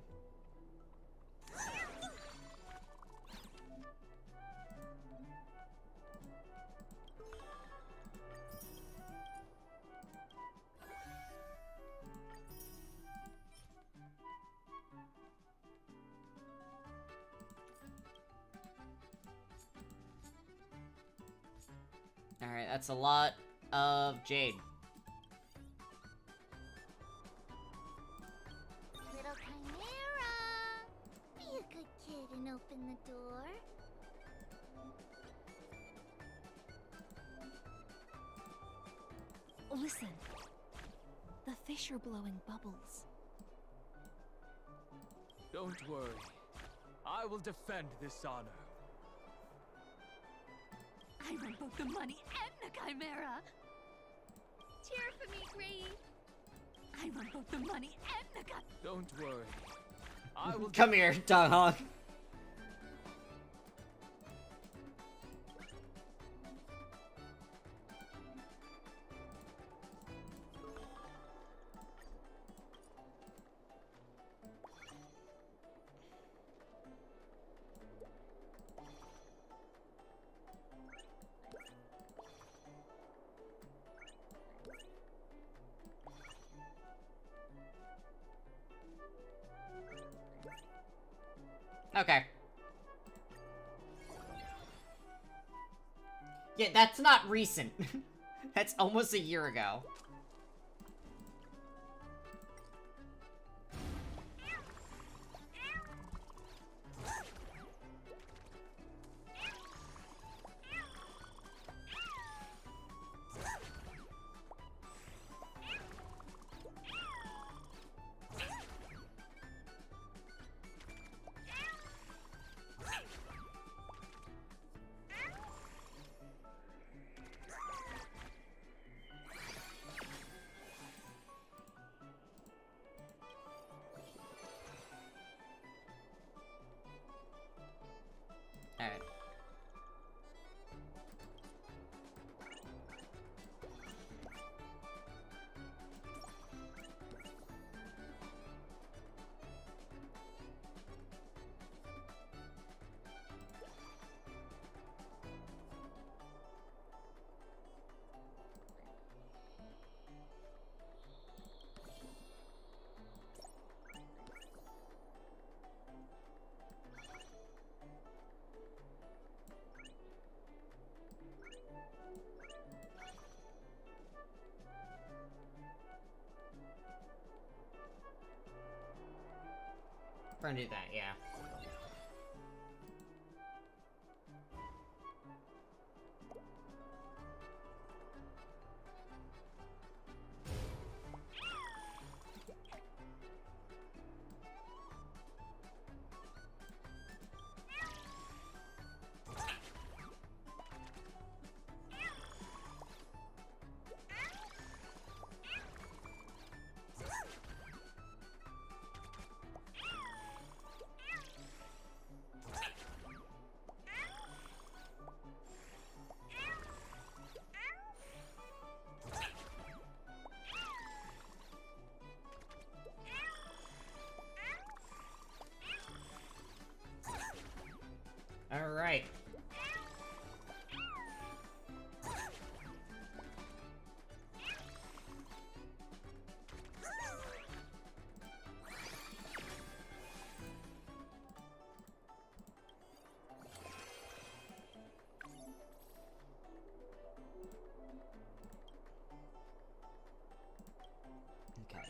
Alright, that's a lot of Jade. Little Chimera! Be a good kid and open the door. Listen. The fish are blowing bubbles. Don't worry. I will defend this honor. I want both the money and the Chimera! Cheer for me, Gray. I want both the money and the Chimera! Don't worry. I will Come here, Dong Hong. Okay. Yeah, that's not recent. That's almost a year ago. Alright. We're gonna do that, yeah.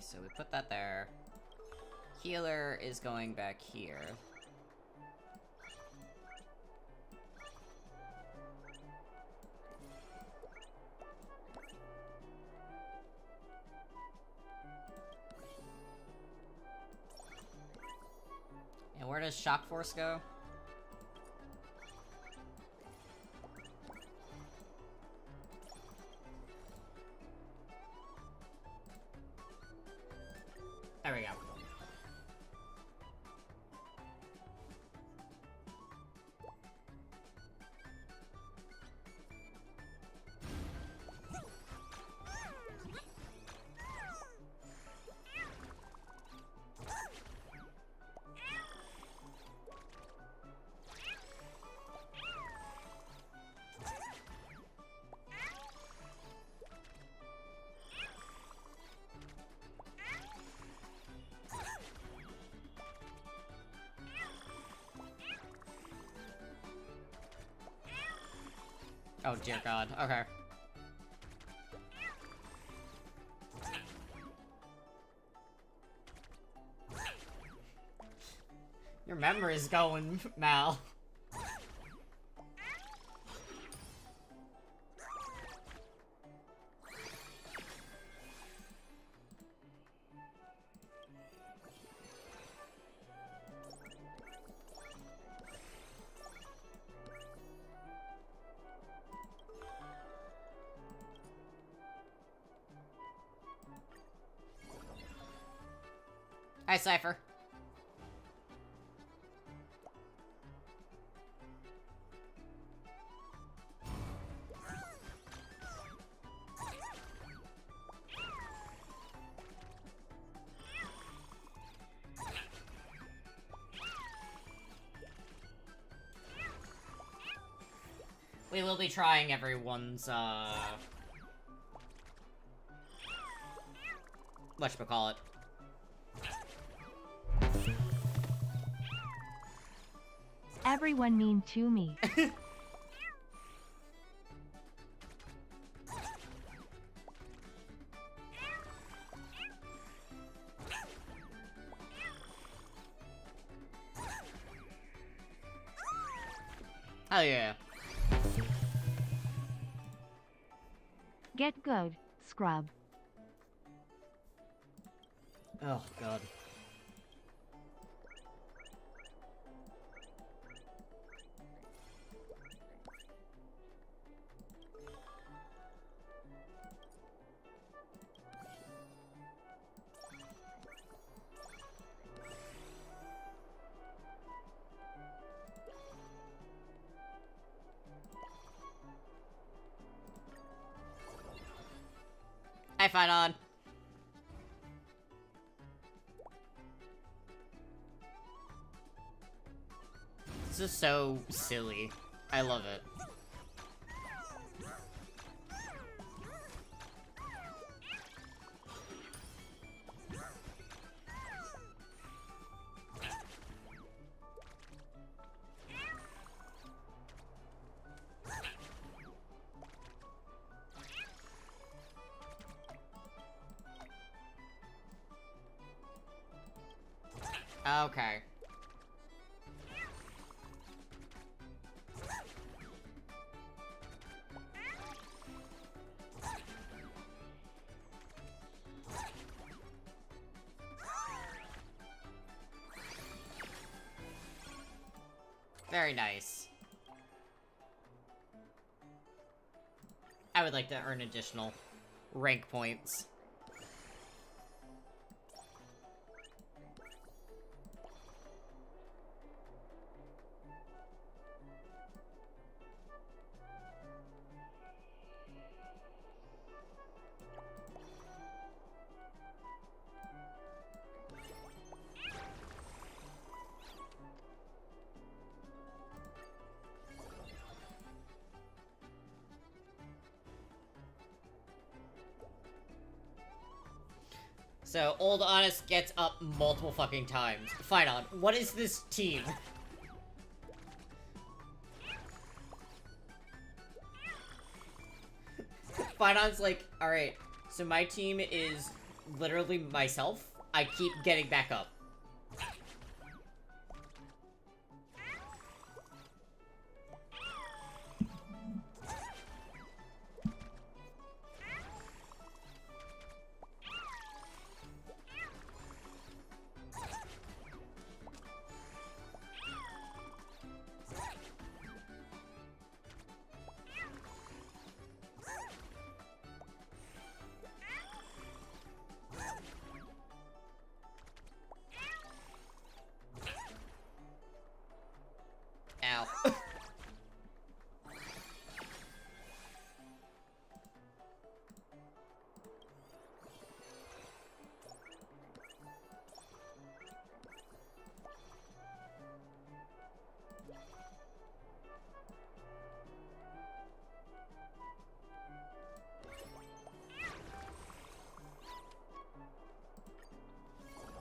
so we put that there. Healer is going back here. And where does Shock Force go? There we go. Oh dear God, okay. Your memory's going, Mal. Hi, Cypher. We will be trying everyone's, whatchamacallit. Everyone mean to me. Hell yeah. Get good, scrub. Oh, God. Hi, Fight On. This is so silly. I love it. Okay. Very nice. I would like to earn additional rank points. So, Old Honest gets up multiple fucking times. Fight On, what is this team? Fight On's like, alright, so my team is literally myself, I keep getting back up. Ow.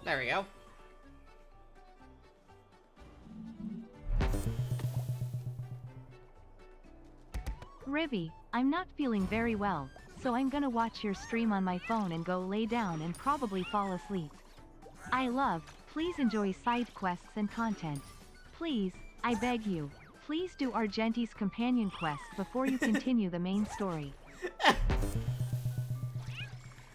There we go. Rivy, I'm not feeling very well, so I'm gonna watch your stream on my phone and go lay down and probably fall asleep. I love, please enjoy side quests and content. Please, I beg you, please do Argenti's companion quest before you continue the main story.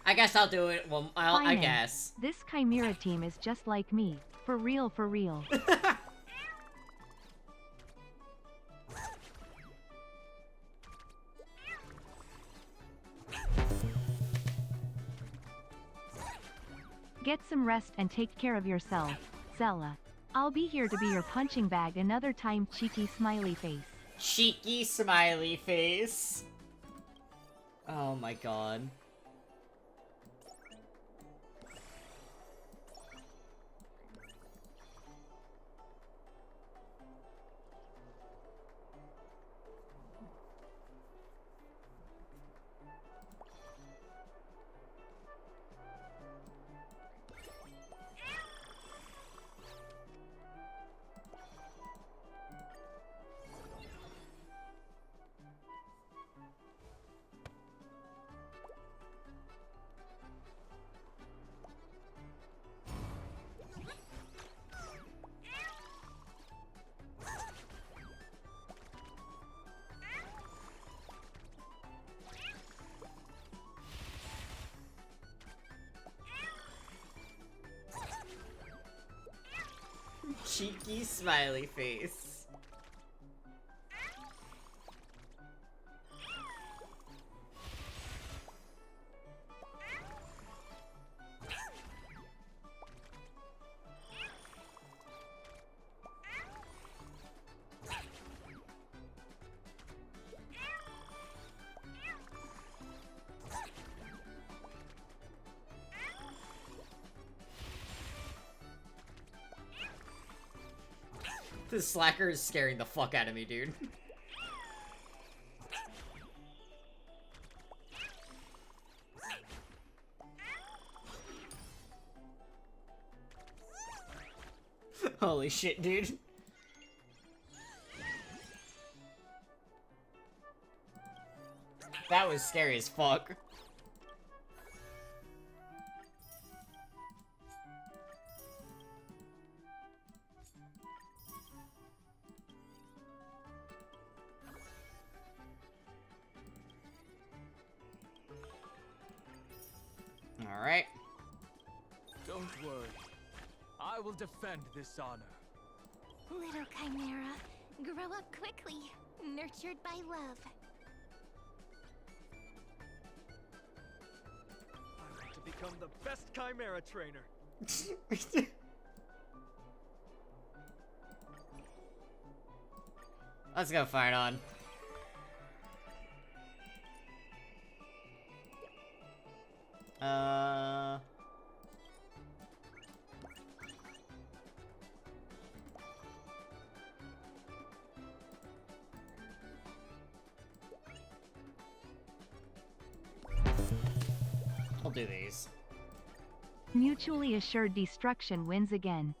I guess I'll do it. Well, I Finan, guess. This Chimera team is just like me. For real, for real. Get some rest and take care of yourself, Zella. I'll be here to be your punching bag another time, cheeky smiley face. Cheeky smiley face. Oh my god. Cheeky smiley face. This slacker is scaring the fuck out of me, dude. Holy shit, dude. That was scary as fuck. Alright. Don't worry. I will defend this honor. Little Chimera, grow up quickly, nurtured by love. I want to become the best Chimera trainer. Let's go fight on. I'll do these. Mutually assured destruction wins again.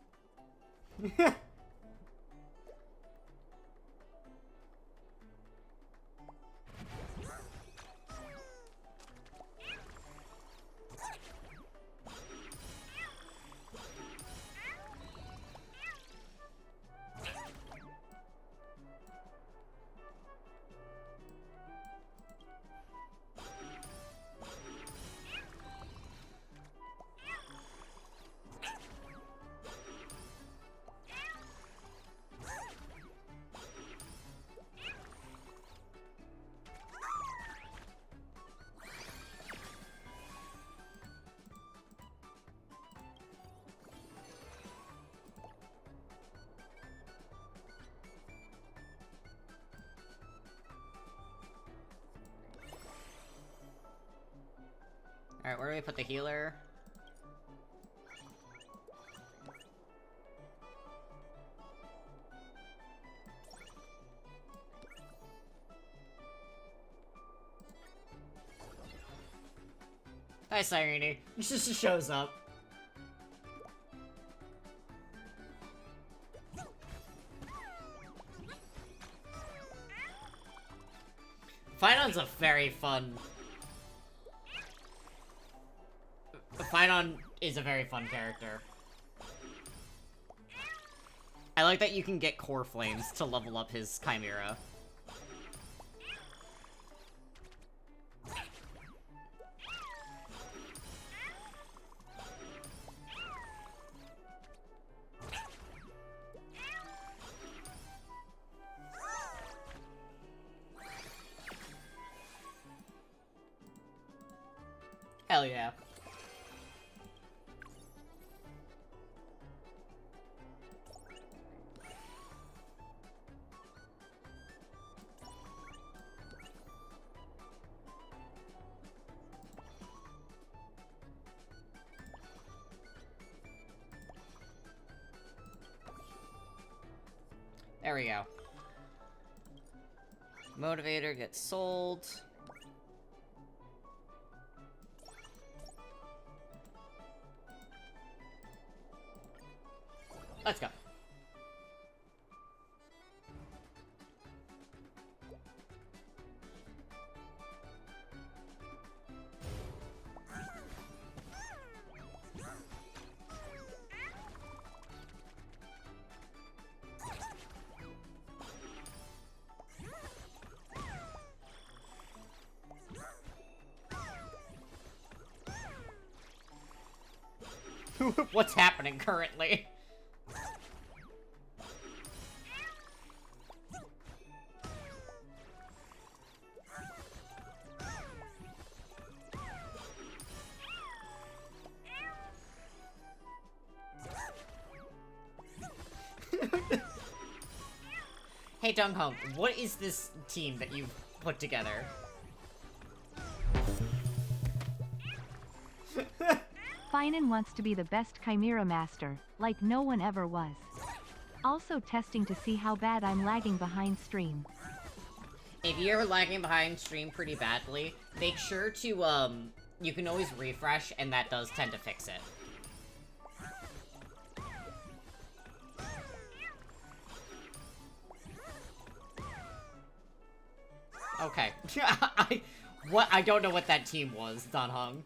Alright, where do we put the healer? Hi, Cyrene. She just shows up. Finon's a very fun... Finon is a very fun character. I like that you can get core flames to level up his Chimera. Hell yeah. There we go. Motivator gets sold. Let's go. What's happening currently? Hey Donghong, what is this team that you've put together? Finon wants to be the best Chimera Master, like no one ever was. Also testing to see how bad I'm lagging behind stream. If you're lagging behind stream pretty badly, make sure to, you can always refresh, and that does tend to fix it. Okay. I don't know what that team was, Donghong.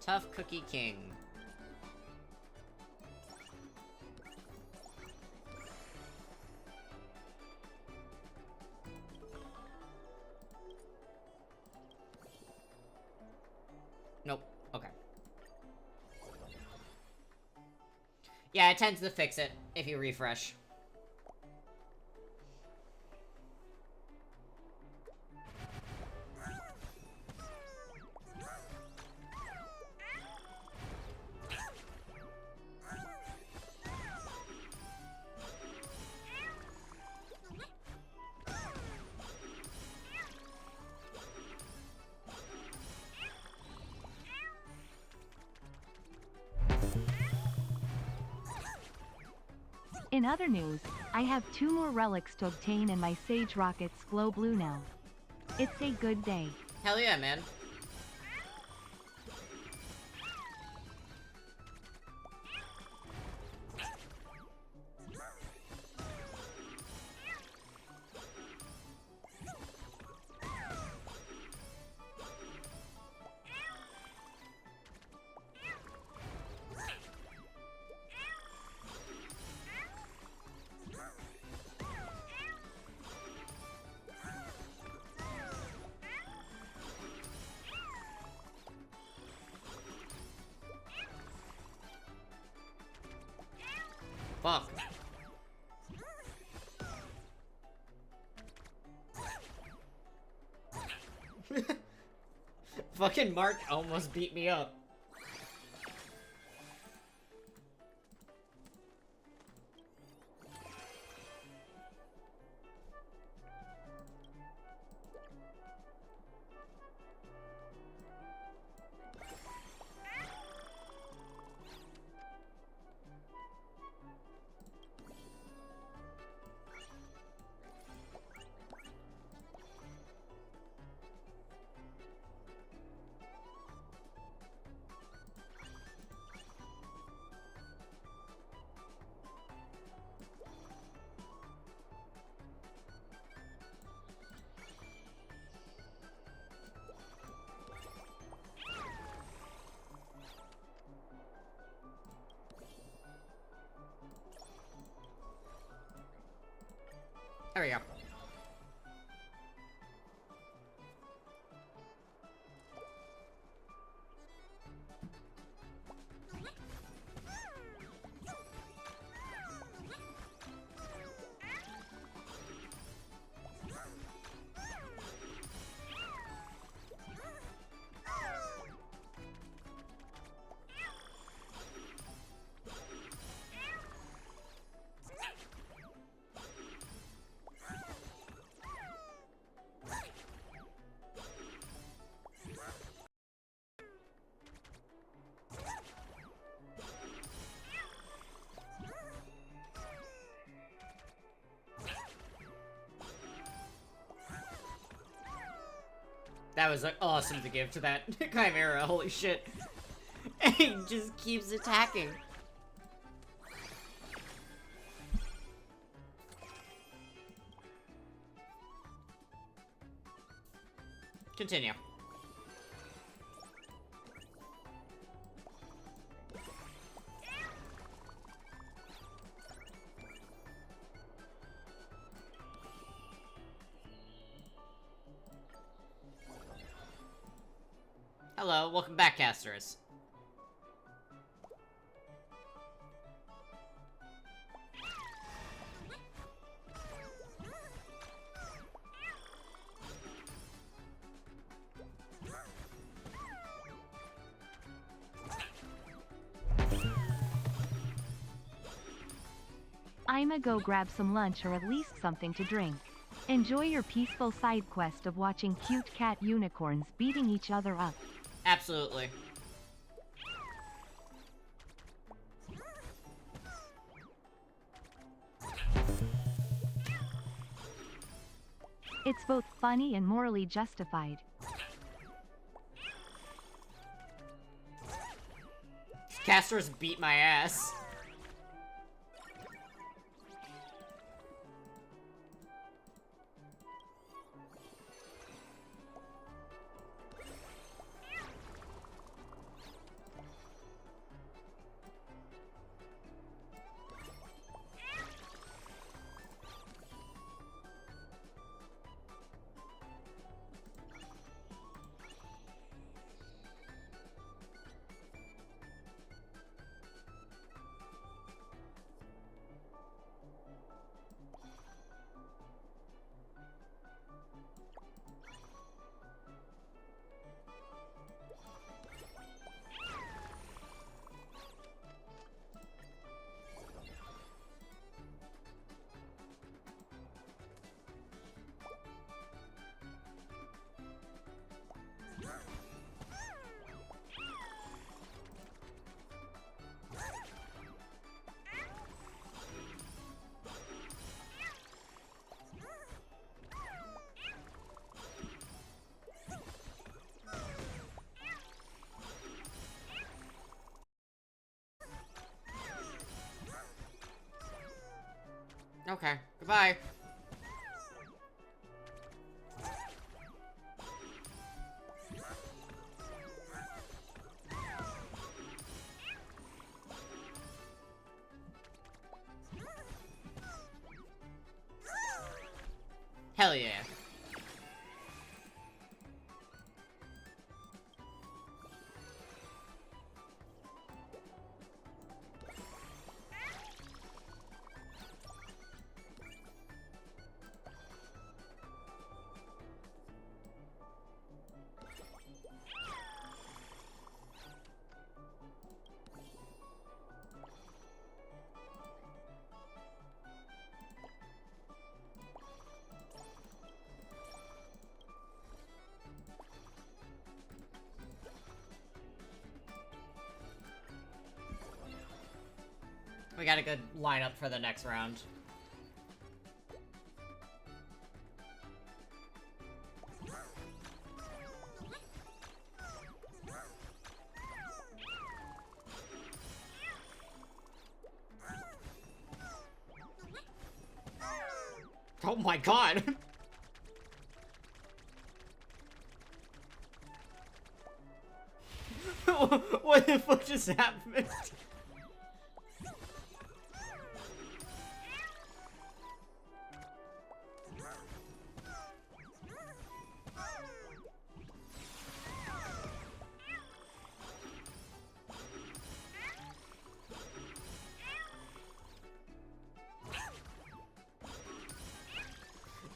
Tough Cookie King. Nope. Okay. Yeah, it tends to fix it if you refresh. In other news, I have 2 more relics to obtain and my Sage rockets glow blue now. It's a good day. Hell yeah, man. Fuck. Fucking Mark almost beat me up. There we go. That was like awesome to give to that Chimera, holy shit. And he just keeps attacking. Continue. Hello, welcome back, casters. I'ma go grab some lunch or at least something to drink. Enjoy your peaceful side quest of watching cute cat unicorns beating each other up. Absolutely. It's both funny and morally justified. Casters beat my ass. Okay, goodbye. Hell yeah. We got a good lineup for the next round. Oh my god! What the fuck just happened?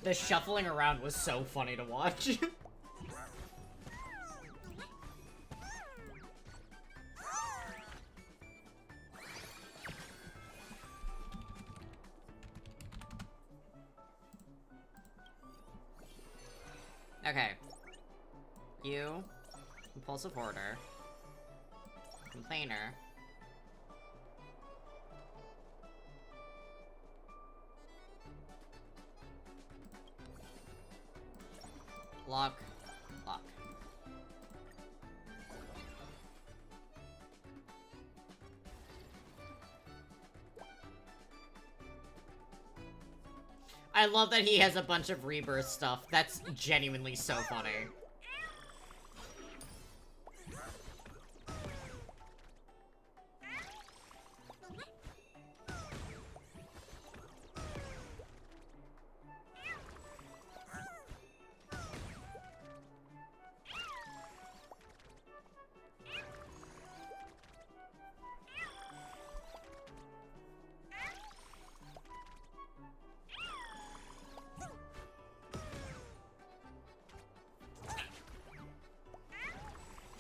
The shuffling around was so funny to watch. Okay. You. Impulsive Hoarder. Complainer. Lock. Lock. I love that he has a bunch of rebirth stuff. That's genuinely so funny.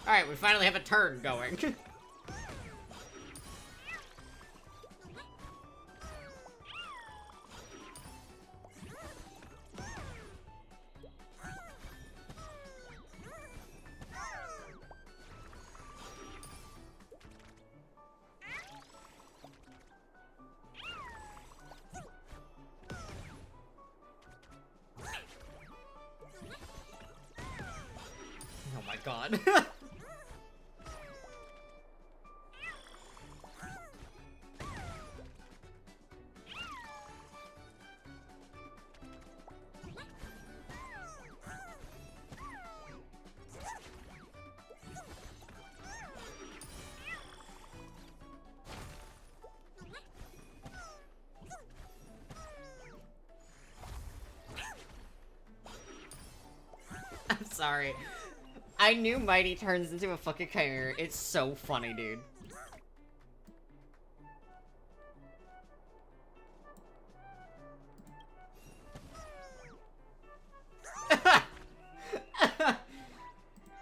Alright, we finally have a turn going. Oh my god. I'm sorry. I knew Mighty turns into a fucking chimera. It's so funny, dude.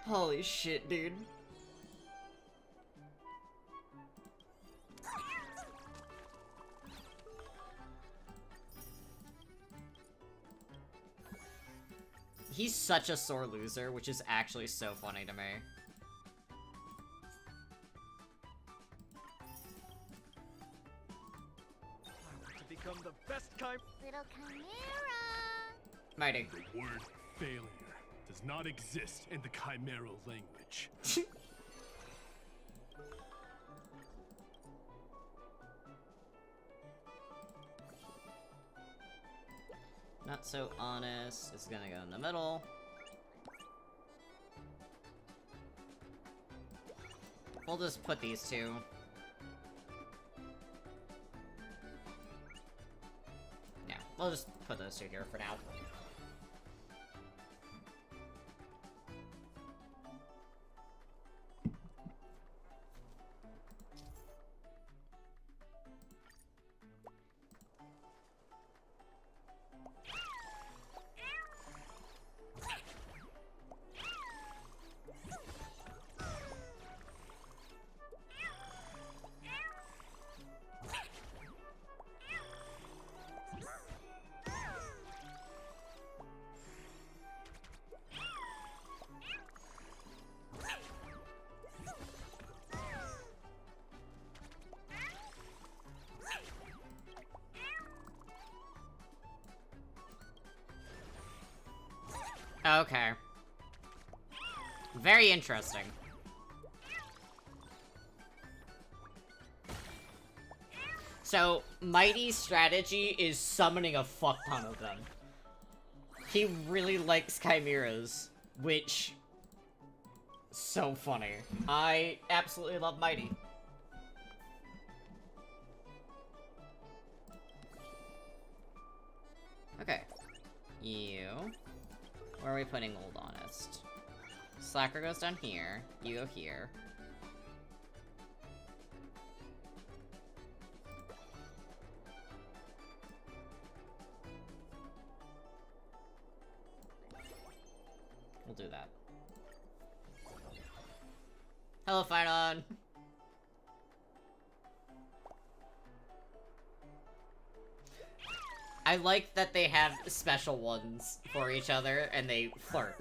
Holy shit, dude. He's such a sore loser, which is actually so funny to me. To become the best kind. Little chimera. Mighty. The word failure does not exist in the chimeral language. Not so honest. It's gonna go in the middle. We'll just put these two. Yeah, we'll just put those two here for now. Okay. Very interesting. So, Mighty's strategy is summoning a fuck ton of them. He really likes chimeras, which... so funny. I absolutely love Mighty. Okay. You... Where are we putting Old Honest? Slacker goes down here. You go here. do that. Hello, Phynon! I like that they have special ones for each other, and they flirt.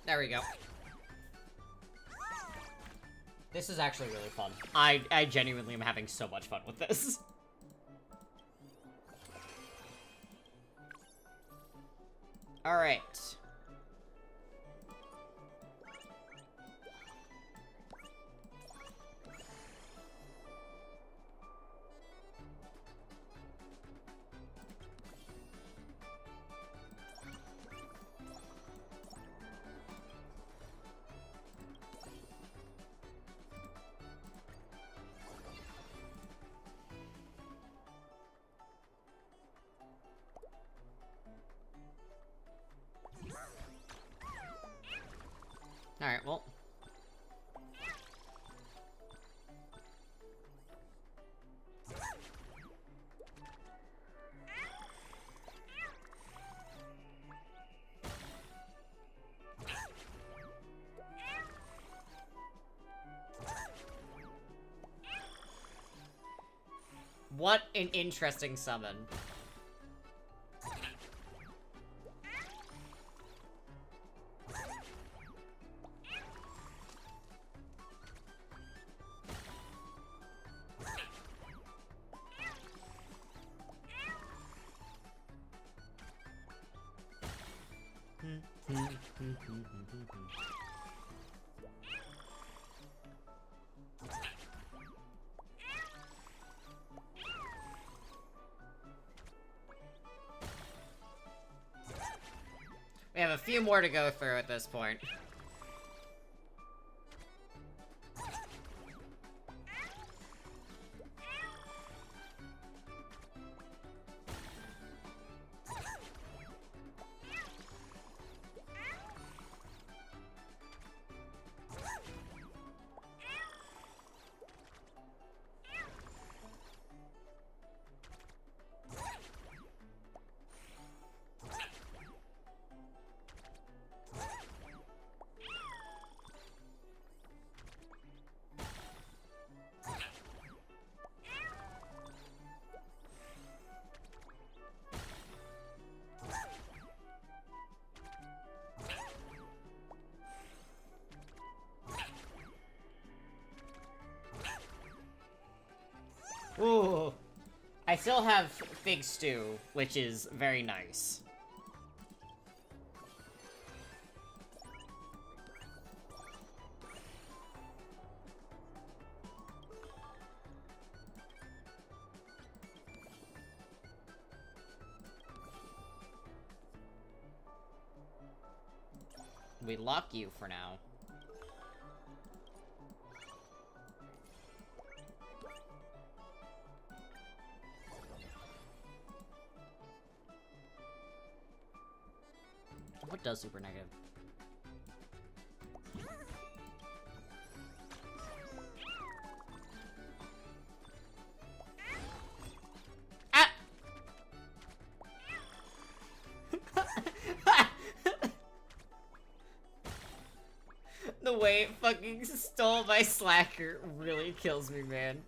There we go. This is actually really fun. I genuinely am having so much fun with this. Alright. Alright, well. What an interesting summon. We have a few more to go through at this point. Ooh. I still have Fig Stew, which is very nice. We lock you for now. What does super negative? Ah! The way it fucking stole my slacker really kills me, man.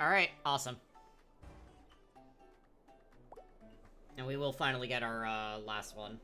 Alright, awesome. And we will finally get our, last one.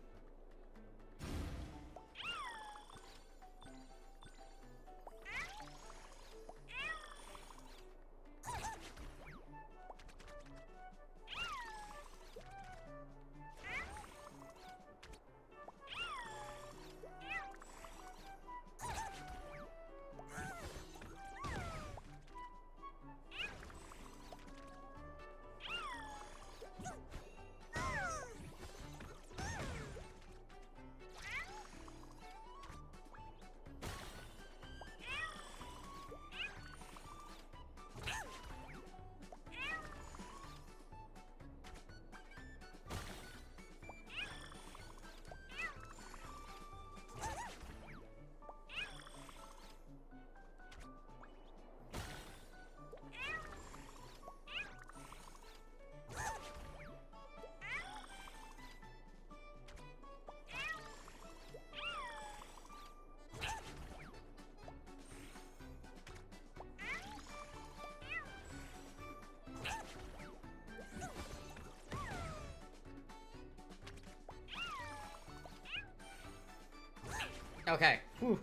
Okay. Whew.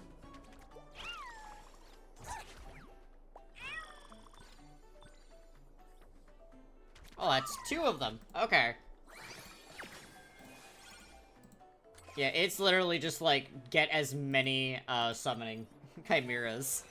Oh, that's 2 of them. Okay. Yeah, it's literally just like, get as many, summoning chimeras.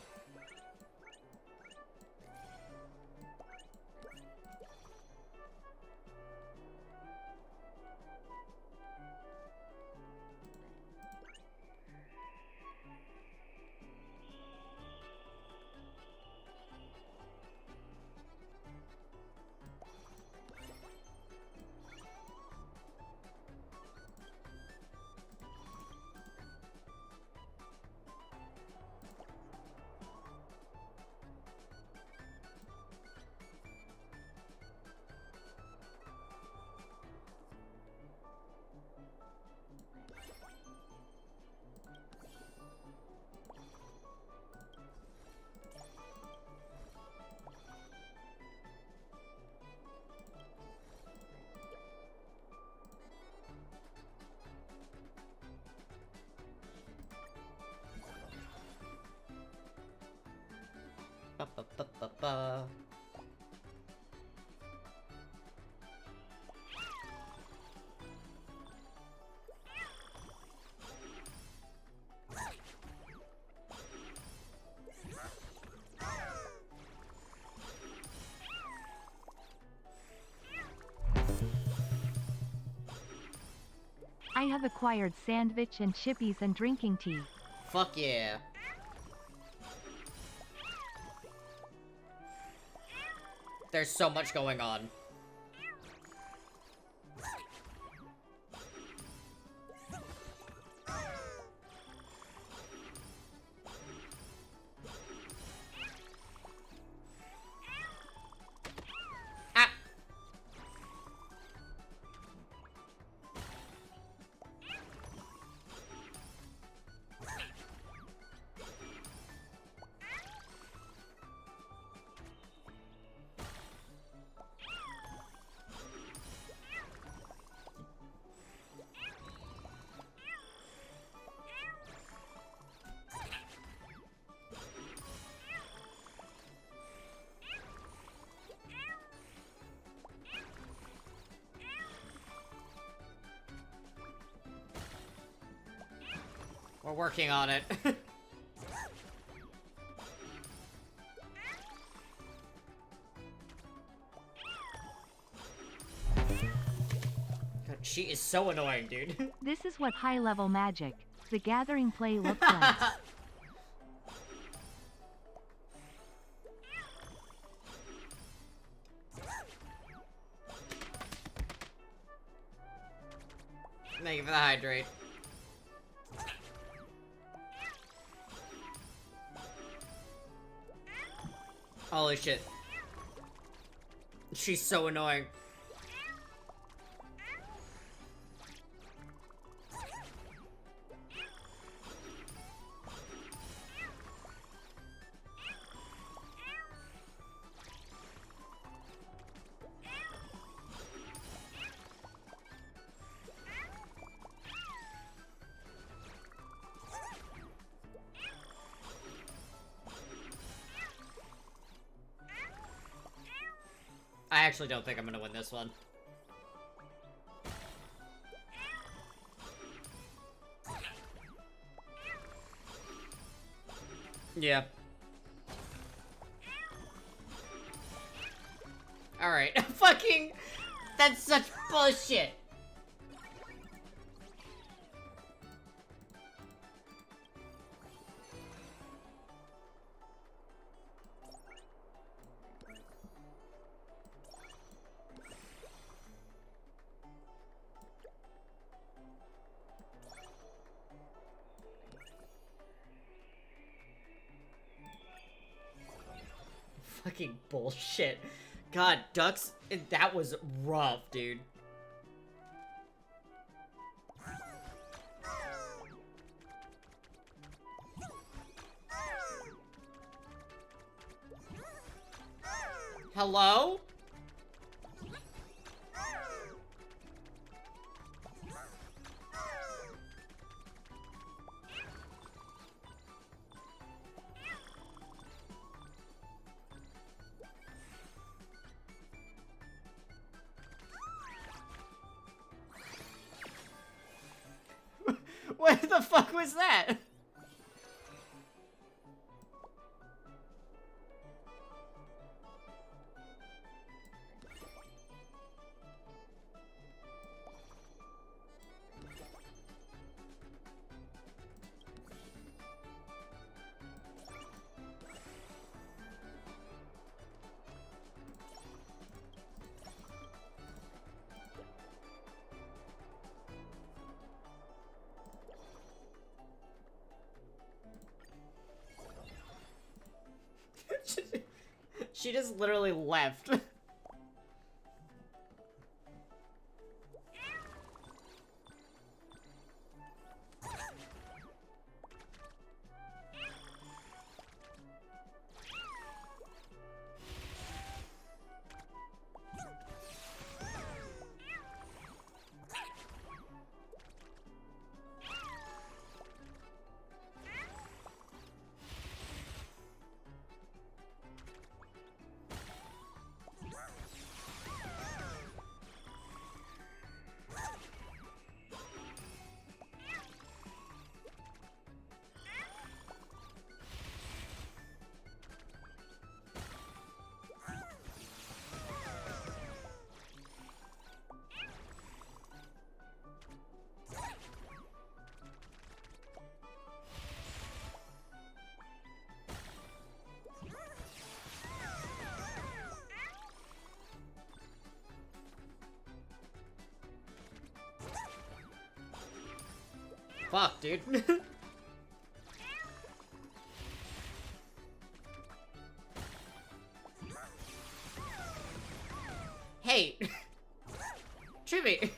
Ba, ba, ba, ba, ba. I have acquired sandwich and chippies and drinking tea. Fuck yeah. There's so much going on. We're working on it. God, she is so annoying, dude. This is what high-level Magic, the Gathering play looks like. Thank you for the hydrate. Holy shit. She's so annoying. actually don't think I'm gonna win this one. Yeah. Alright. Fucking... That's such bullshit. Fucking bullshit. God, ducks, that was rough, dude. Hello? What the fuck was that? She just literally left. Fuck, dude. Hey! Trivy!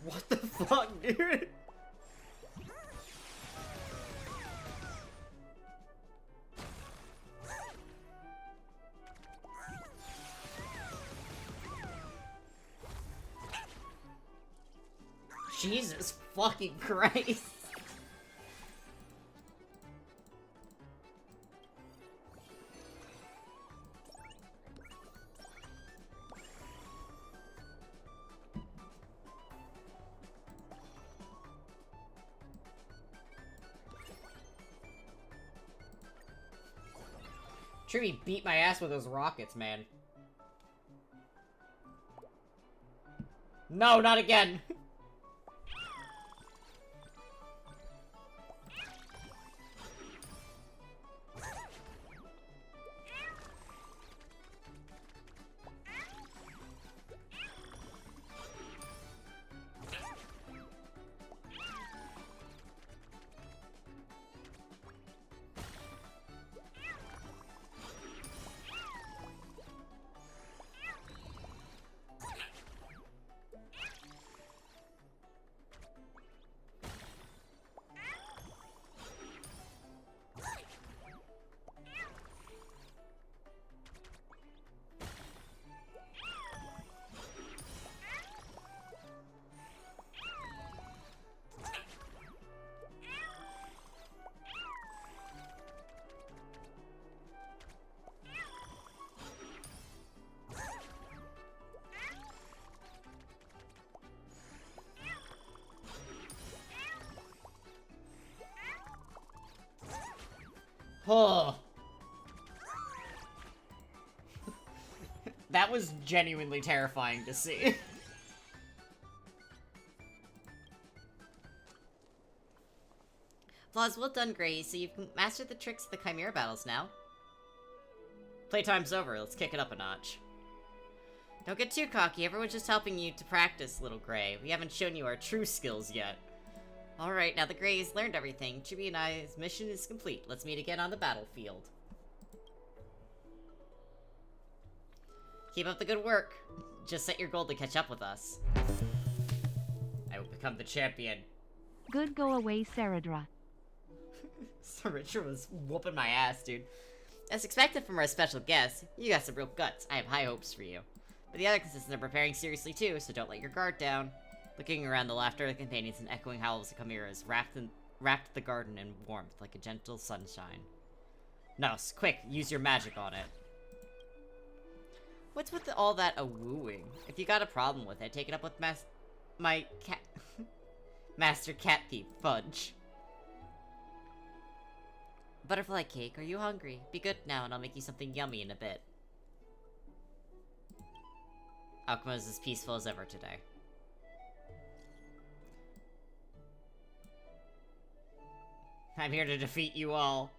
What the fuck, dude? Jesus fucking Christ. Trivy beat my ass with those rockets, man. No, not again. Oh. That was genuinely terrifying to see. Flaws, well done, Grace. So you've mastered the tricks of the Chimera battles now. Playtime's over. Let's kick it up a notch. Don't get too cocky. Everyone's just helping you to practice, little Gray. We haven't shown you our true skills yet. Alright, now the Grays learned everything. Chibi and I's mission is complete. Let's meet again on the battlefield. Keep up the good work. Just set your goal to catch up with us. I will become the champion. Good go away, Saradra. Saradra was whooping my ass, dude. As expected from our special guest, you got some real guts. I have high hopes for you. But the other contestants are preparing seriously too, so don't let your guard down. Looking around, the laughter of the companions and echoing howls of chimeras wrapped the garden in warmth like a gentle sunshine. Now, quick, use your magic on it. What's with all that a-wooing? If you got a problem with it, take it up with my cat... Master Cat Thief, Fudge. Butterfly Cake, are you hungry? Be good now and I'll make you something yummy in a bit. Akuma is as peaceful as ever today. I'm here to defeat you all.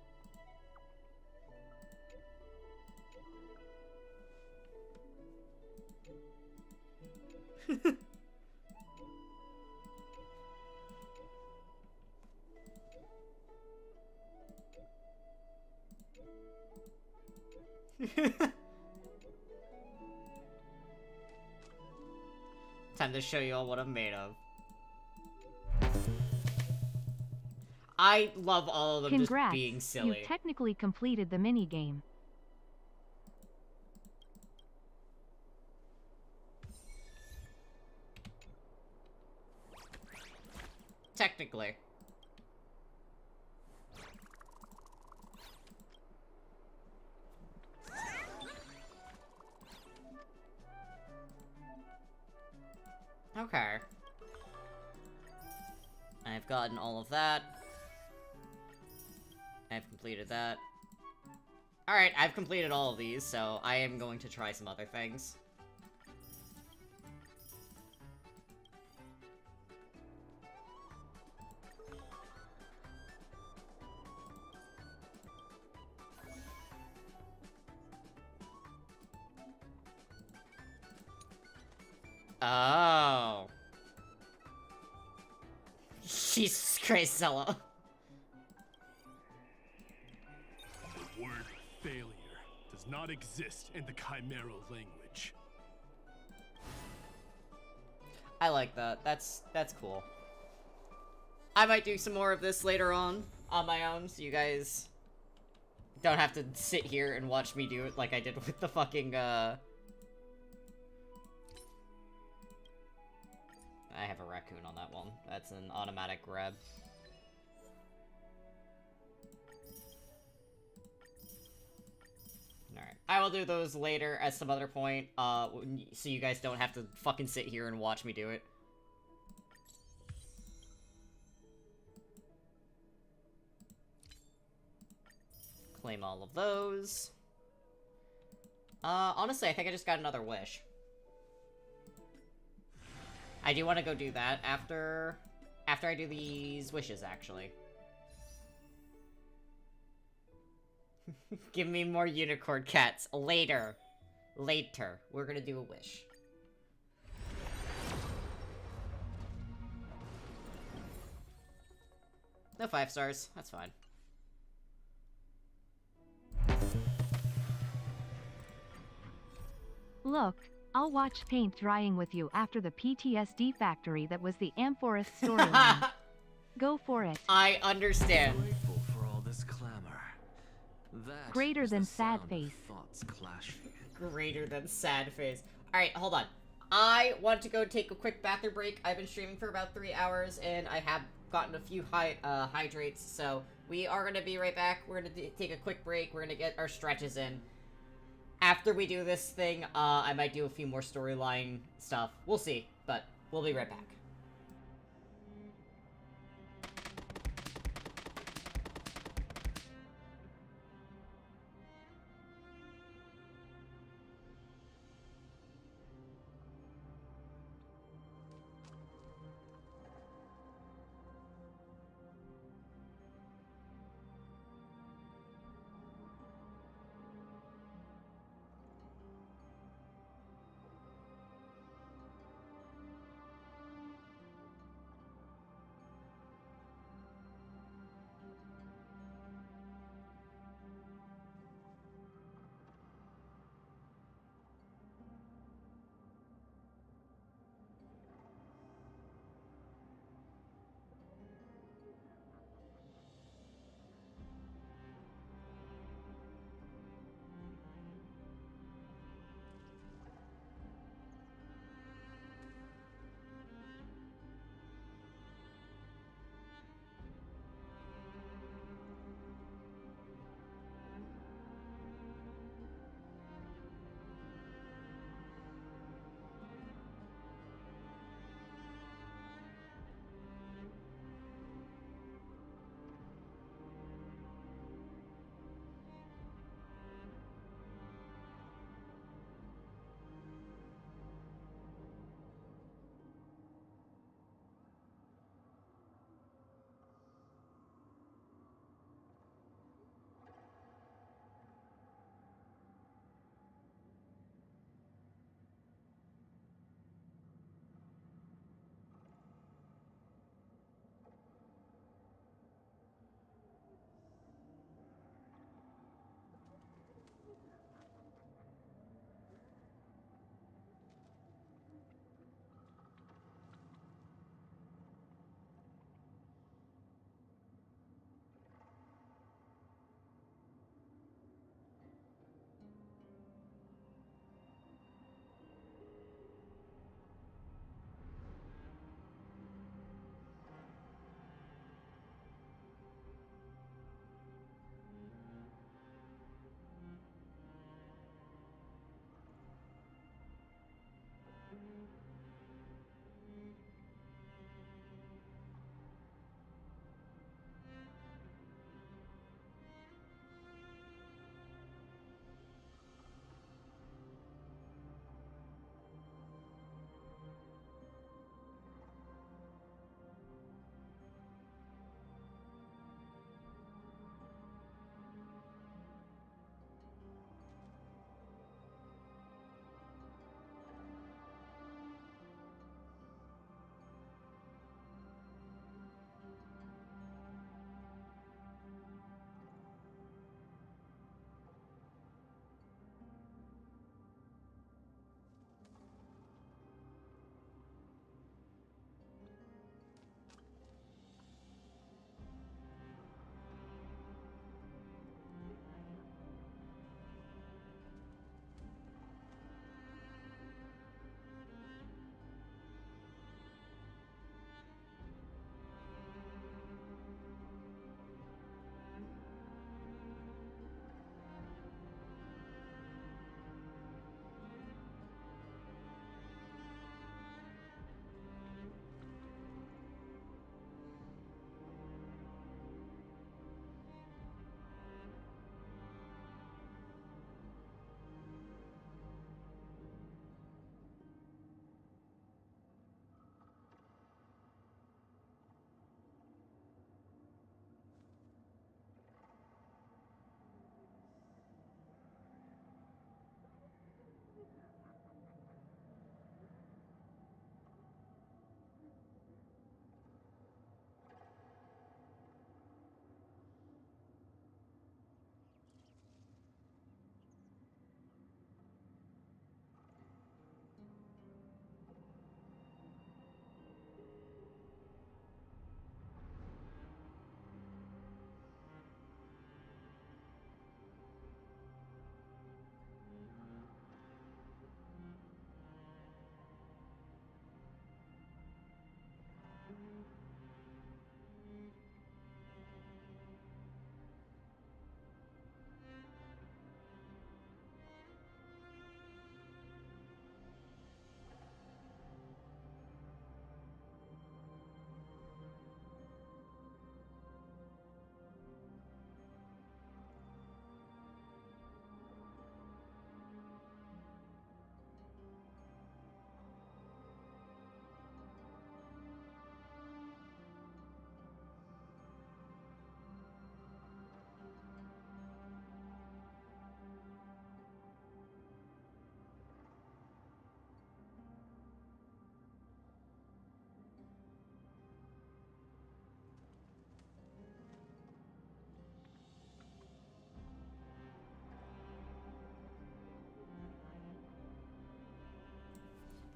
Time to show you all what I'm made of. I love all of them. Congrats, just being silly. You technically completed the minigame. Technically. Okay. I've gotten all of that. I've completed that. Alright, I've completed all of these, so I am going to try some other things. Oh. Jesus Christ, Zella. The word failure does not exist in the Chimera language. I like that. That's cool. I might do some more of this later on my own, so you guys don't have to sit here and watch me do it like I did with the fucking, I have a raccoon on that one. That's an automatic grab. Alright. I will do those later at some other point, so you guys don't have to fucking sit here and watch me do it. Claim all of those. Honestly, I think I just got another wish. I do want to go do that after I do these wishes, actually. Give me more unicorn cats. Later. Later. We're gonna do a wish. No 5 stars. That's fine. Look, I'll watch paint drying with you after the PTSD factory that was the Amphoris storyline. Go for it. I understand. Grateful for all this clamor. That Greater than sad face. Thoughts clash. Greater than sad face. Alright, hold on. I want to go take a quick bathroom break. I've been streaming for about 3 hours, and I have gotten a few hydrates, so we are going to be right back. We're going to take a quick break. We're going to get our stretches in. After we do this thing, I might do a few more storyline stuff. We'll see, but we'll be right back.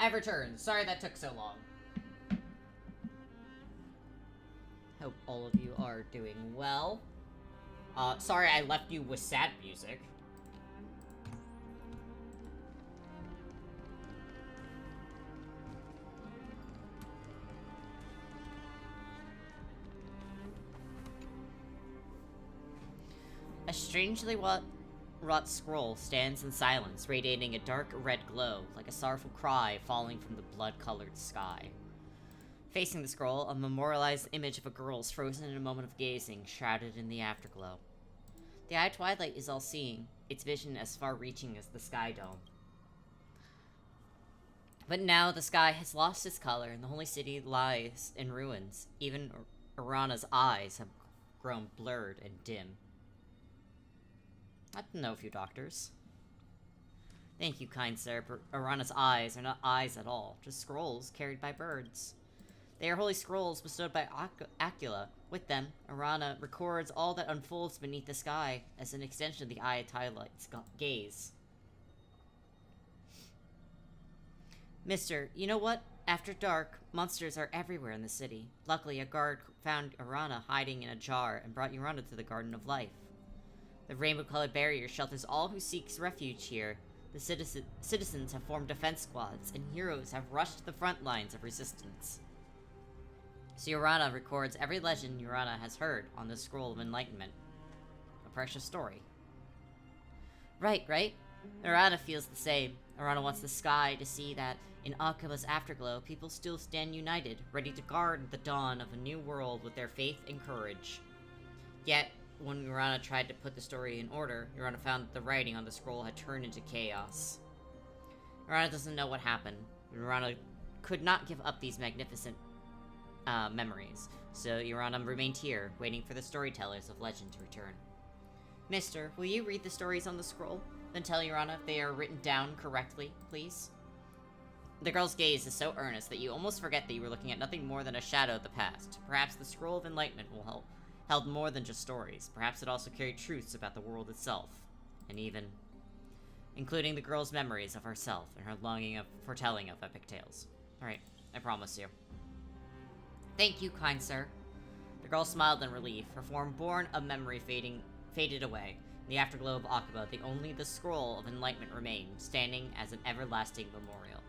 I've returned. Sorry that took so long. Hope all of you are doing well. Sorry I left you with sad music. A strangely wrought scroll stands in silence, radiating a dark red glow, like a sorrowful cry falling from the blood-colored sky. Facing the scroll, a memorialized image of a girl is frozen in a moment of gazing, shrouded in the afterglow. The Eye of Twilight is all-seeing, its vision as far-reaching as the Sky Dome. But now the sky has lost its color, and the holy city lies in ruins. Even Arana's eyes have grown blurred and dim. I know a few doctors. Thank you, kind sir, but Arana's eyes are not eyes at all, just scrolls carried by birds. They are holy scrolls bestowed by Acula. With them, Arana records all that unfolds beneath the sky as an extension of the Eye of Twilight's gaze. Mister, you know what? After dark, monsters are everywhere in the city. Luckily, a guard found Arana hiding in a jar and brought Arana to the Garden of Life. The rainbow-colored barrier shelters all who seeks refuge here. The citizens have formed defense squads, and heroes have rushed to the front lines of resistance. So Arana records every legend Arana has heard on the Scroll of Enlightenment. A precious story. Right? Arana feels the same. Arana wants the sky to see that, in Akiba's afterglow, people still stand united, ready to guard the dawn of a new world with their faith and courage. Yet, when Arana tried to put the story in order, Arana found that the writing on the scroll had turned into chaos. Arana doesn't know what happened. Arana could not give up these magnificent memories, so Arana remained here, waiting for the storytellers of legend to return. Mister, will you read the stories on the scroll? Then tell Arana if they are written down correctly, please? The girl's gaze is so earnest that you almost forget that you were looking at nothing more than a shadow of the past. Perhaps the Scroll of Enlightenment will help. Held more than just stories. Perhaps it also carried truths about the world itself. And even including the girl's memories of herself and her longing for telling of epic tales. Alright, I promise you. Thank you, kind sir. The girl smiled in relief, her form born of memory faded away. In the afterglow of Akiba, only the Scroll of Enlightenment remained, standing as an everlasting memorial.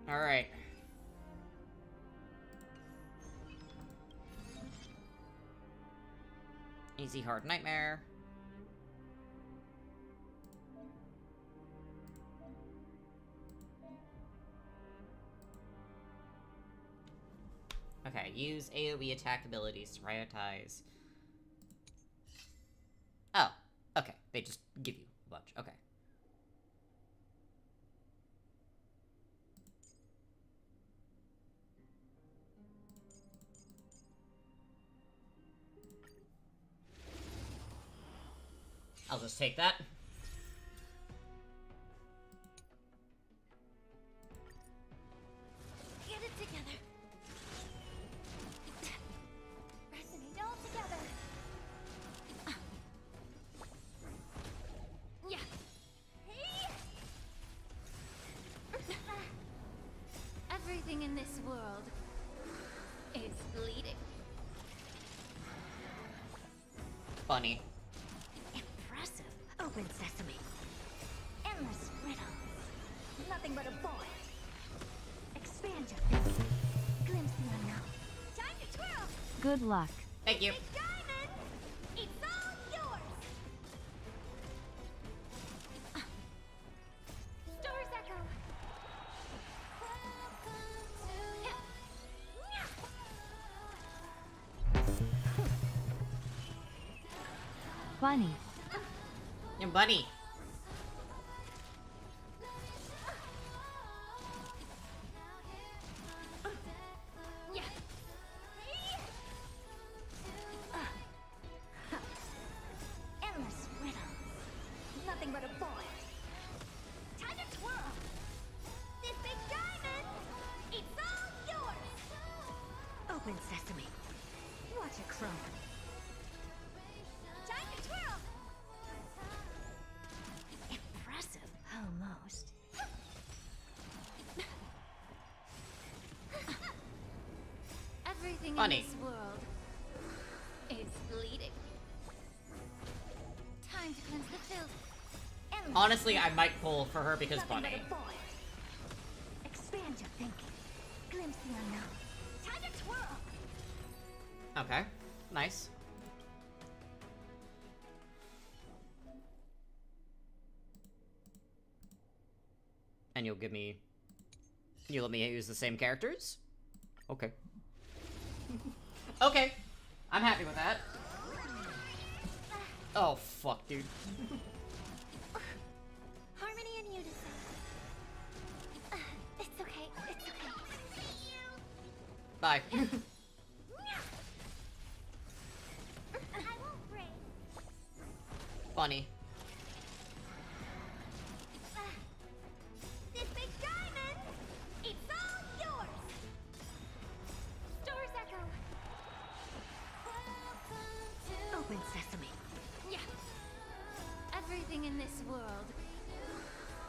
Alright. Easy, hard, nightmare. Okay, use AoE attack abilities to prioritize. Oh, okay. They just give you a bunch. Okay. I'll just take that. Get it together. Resonate all together. Yeah. Everything in this world is bleeding. Funny. Open sesame. Endless riddles. Nothing but a void. Expand your thinking. Glimpse the unknown. Time to twirl. Good luck. Thank you. Big diamond. It's all yours. Stars echo. Bunny. Your bunny. Yeah. Endless riddles. Nothing but a void. Time to twirl. This big diamond. It's all yours. Open sesame. Watch it crumble. Time to twirl. Everything Funny. in this world is bleeding. Time to cleanse the filth. Endless. Honestly, I might pull for her because Nothing but funny. a void. Expand your thinking. Glimpse the unknown. Time to twirl. Okay, nice. And you'll give me... You let me use the same characters? Okay. Okay. I'm happy with that. Oh, fuck, dude. Harmony and unison. It's okay. It's okay. Bye. I won't break. Funny. This big diamond, it's all yours. Stars echo. Open sesame. Yeah. Everything in this world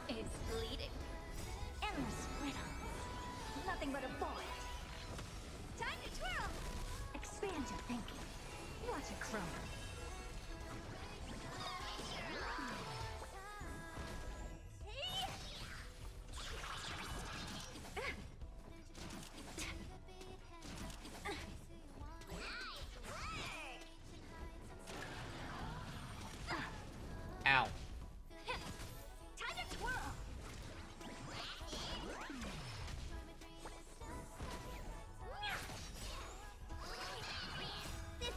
is bleeding. Endless riddles. Nothing but a void. Time to twirl. Expand your thinking. Watch it crumble. Ow. Time to twirl.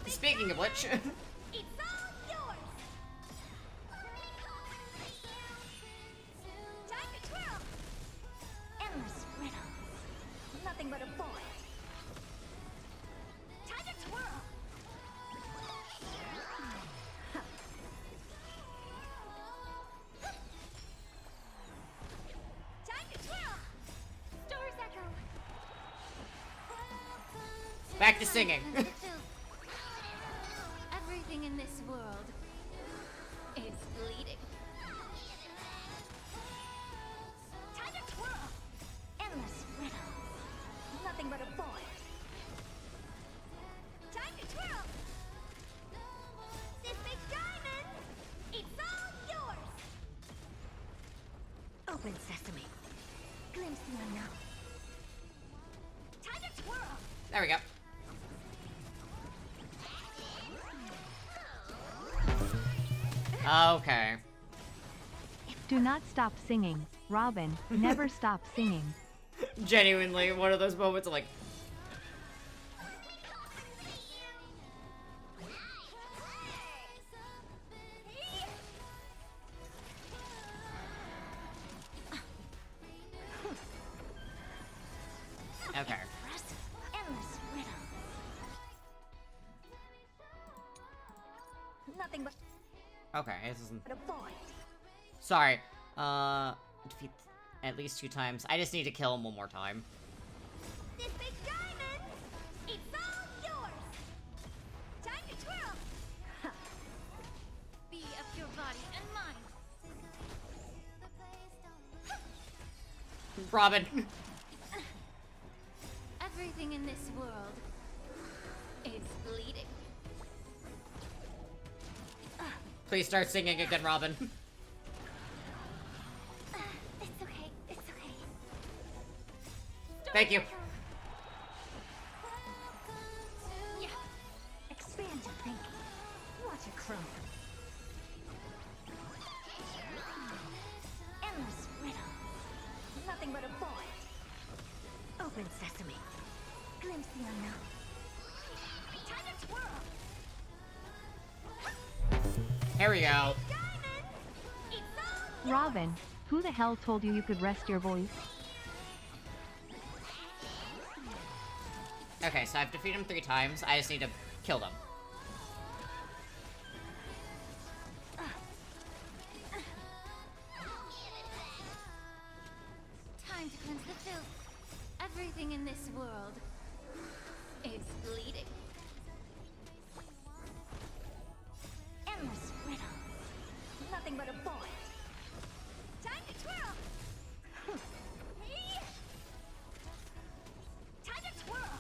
Speaking of which... It's all yours. Time to twirl. Endless riddles. Nothing but a void. Time to twirl. Time to twirl. Stars echo. Back to singing. Everything in this world is bleeding. Time to twirl. Endless riddles. Nothing but a void. Time to twirl. This big diamond, it's all yours. Open sesame. Glimpse the unknown. Time to twirl. There we go. Okay. Do not stop singing, Robin. Never stop singing. Genuinely, one of those moments of like... Okay. Endless riddles. Nothing but Okay, this isn't... a void. Sorry. Defeat at least 2 times. I just need to kill him one more time. This big diamond, it's all yours. Time to twirl. Be of your body and mind. Robin. Everything in this world is bleeding. Please start singing again, Robin. It's okay. It's okay. Thank you. Yeah. Expand your thinking. Watch it crumble. Endless riddles. Nothing but a void. Open sesame. Glimpse the unknown. Time to twirl. Here we go. Robin, who the hell told you you could rest your voice? Okay, so I've defeated him 3 times. I just need to kill them. Time to cleanse the filth. Everything in this world is bleeding. Endless riddles. Nothing but a void. Time to twirl. Time to twirl.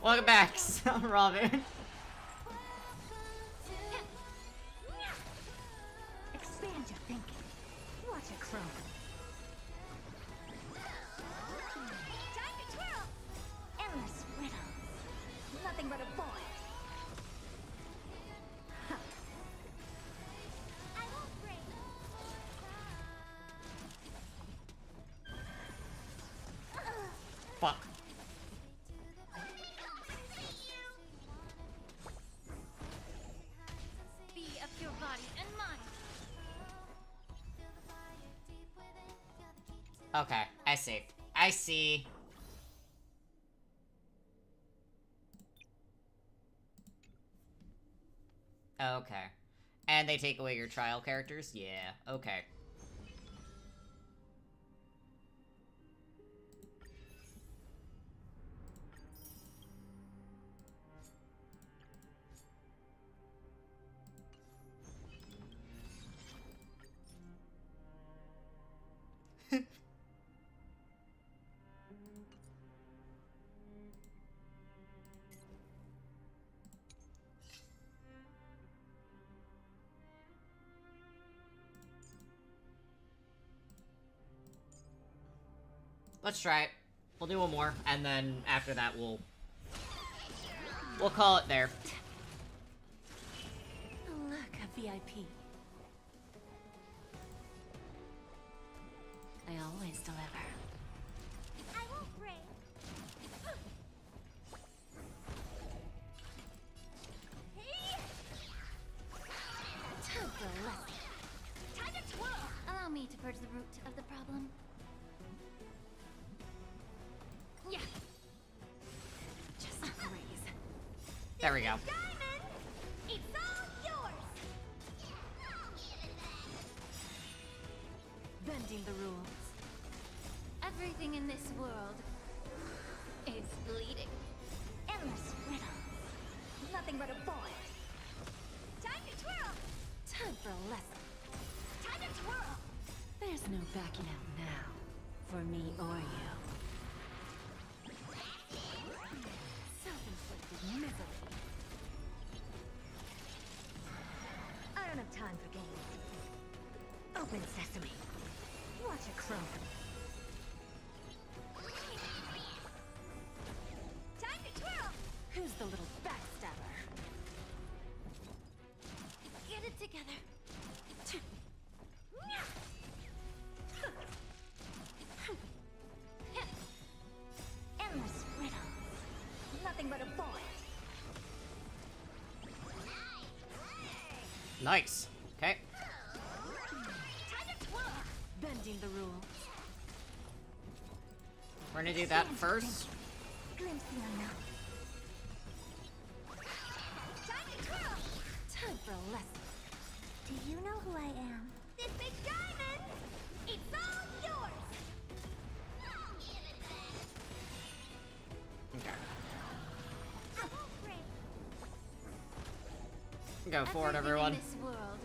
Welcome back, Robin. Expand your thinking. Watch it crumble. Time to twirl! Endless riddle. Nothing but a void. Huh. I won't break. Fuck. Be of your body and mind. Okay, I see. I see. Okay. And they take away your trial characters? Yeah, okay. Let's try it. We'll do one more, and then after that we'll call it there. Oh, look, a VIP. I always deliver. I won't break. Time for a lesson. Time to twirl. Allow me to purge the root of the problem. Yeah. Just a graze. There we go. Diamond, it's all yours. Bending the rules. Everything in this world is bleeding. Endless riddle. Nothing but a void. Time to twirl. Time for a lesson. Time to twirl. There's no backing out now. For me or you. Self-inflicted misery. I don't have time for games. Open sesame. Watch it crumble. Time to twirl. Who's the little backstabber? Get it together. Endless riddle. Nothing but a void. Nice. Okay. Time to twirl. Bending the rules. We're gonna do that first. Glimpse the unknown. Time to twirl. Time for a lesson. Do you know who I am? This big diamond. It's all yours. Okay. I won't break. Go forward, Everything everyone. in this world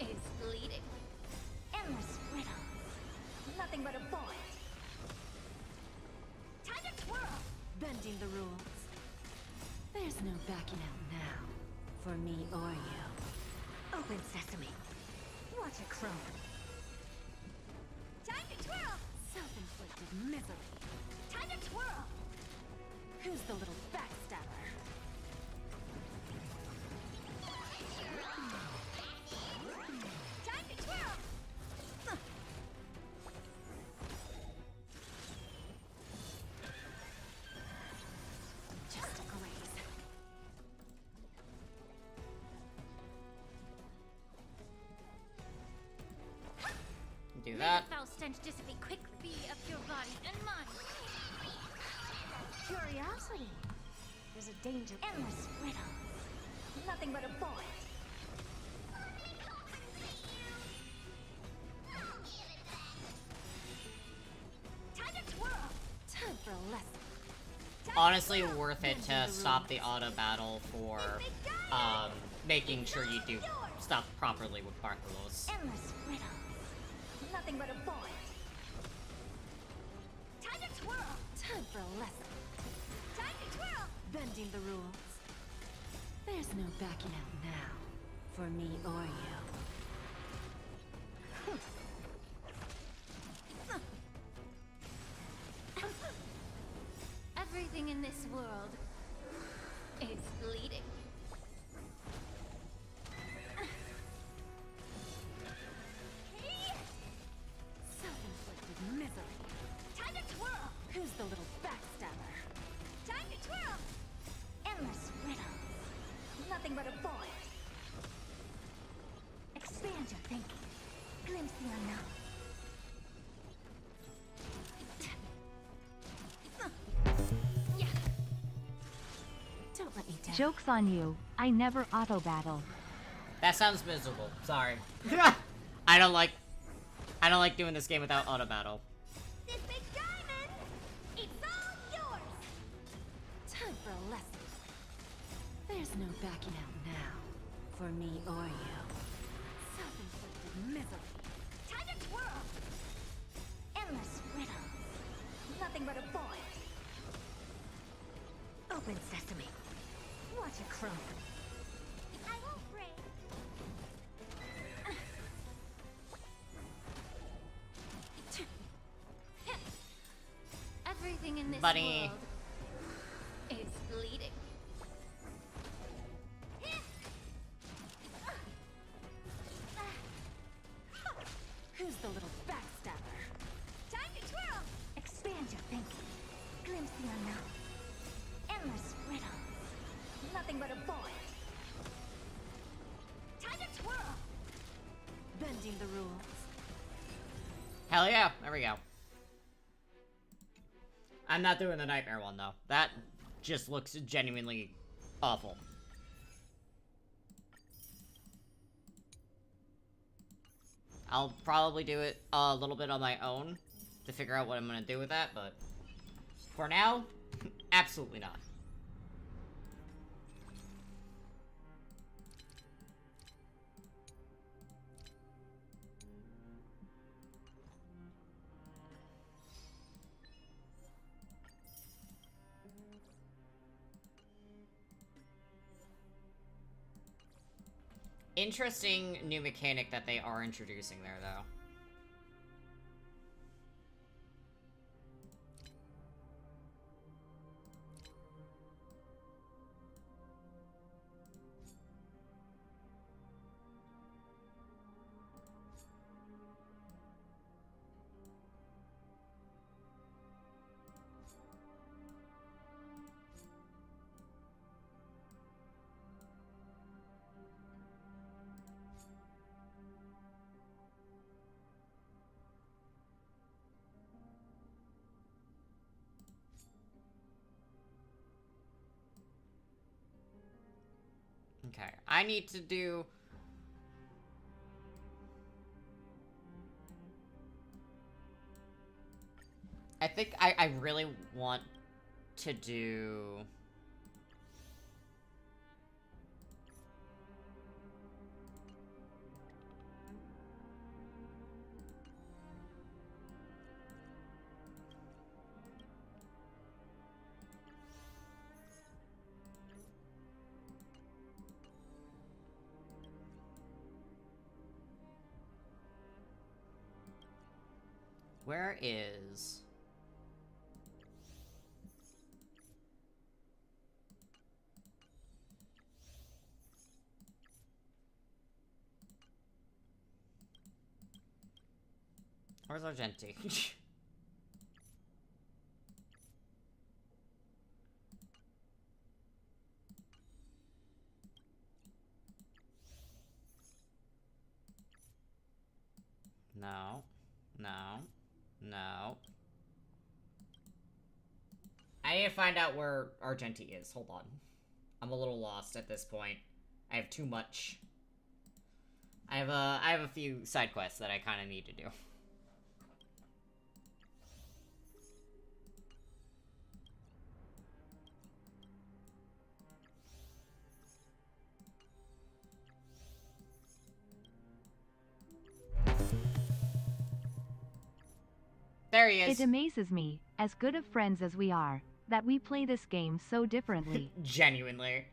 is bleeding. Endless riddle. Nothing but a void. Time to twirl. Bending the rules. There's no backing out now. For me or you. Open sesame. Watch it crumble. Time to twirl. Self-inflicted misery. Time to twirl. Who's the little backstabber? Time to twirl. Just a graze. Do that. Foul stench dissipate quickly. Be of your body and mind. Curiosity. There's a danger. Endless riddle. Nothing but a void. Time to twirl. Time for a lesson. Honestly, worth it to stop the auto battle for making sure you do stuff properly with Bartholos. Endless riddle. Nothing but a void. Time to twirl. Time for a lesson. Time to twirl. Bending the rules. There's no backing out now, for me or you. Everything in this world is bleeding. Self-inflicted misery. Time to twirl! Who's the little backstabber? Time to twirl! Endless riddles. Nothing but a void. Expand your thinking. Glimpse the unknown. Don't let me down. Joke's on you. I never auto-battle. That sounds miserable. Sorry. I don't like doing this game without auto battle. This big diamond! It's all yours! Time for a lesson. There's no backing out now, for me or you. Self-inflicted misery. Time to twirl! Endless riddles. Nothing but a void. Open sesame. Watch it crumble. I won't break. Everything in this Buddy. world is bleeding. Who's the little backstabber? Time to twirl! Expand your thinking. Glimpse the unknown. Endless riddles. Nothing but a void. Time to twirl! Bending the rules. Hell yeah, there we go. I'm not doing the nightmare one though. That just looks genuinely awful. I'll probably do it a little bit on my own to figure out what I'm gonna do with that, but for now, absolutely not. Interesting new mechanic that they are introducing there, though. Okay, I need to do... I think I really want to do... Where is... Where's Argenti? No. No. No. I need to find out where Argenti is. Hold on. I'm a little lost at this point. I have too much. I have a few side quests that I kind of need to do. There he is. It amazes me, as good of friends as we are, that we play this game so differently. Genuinely.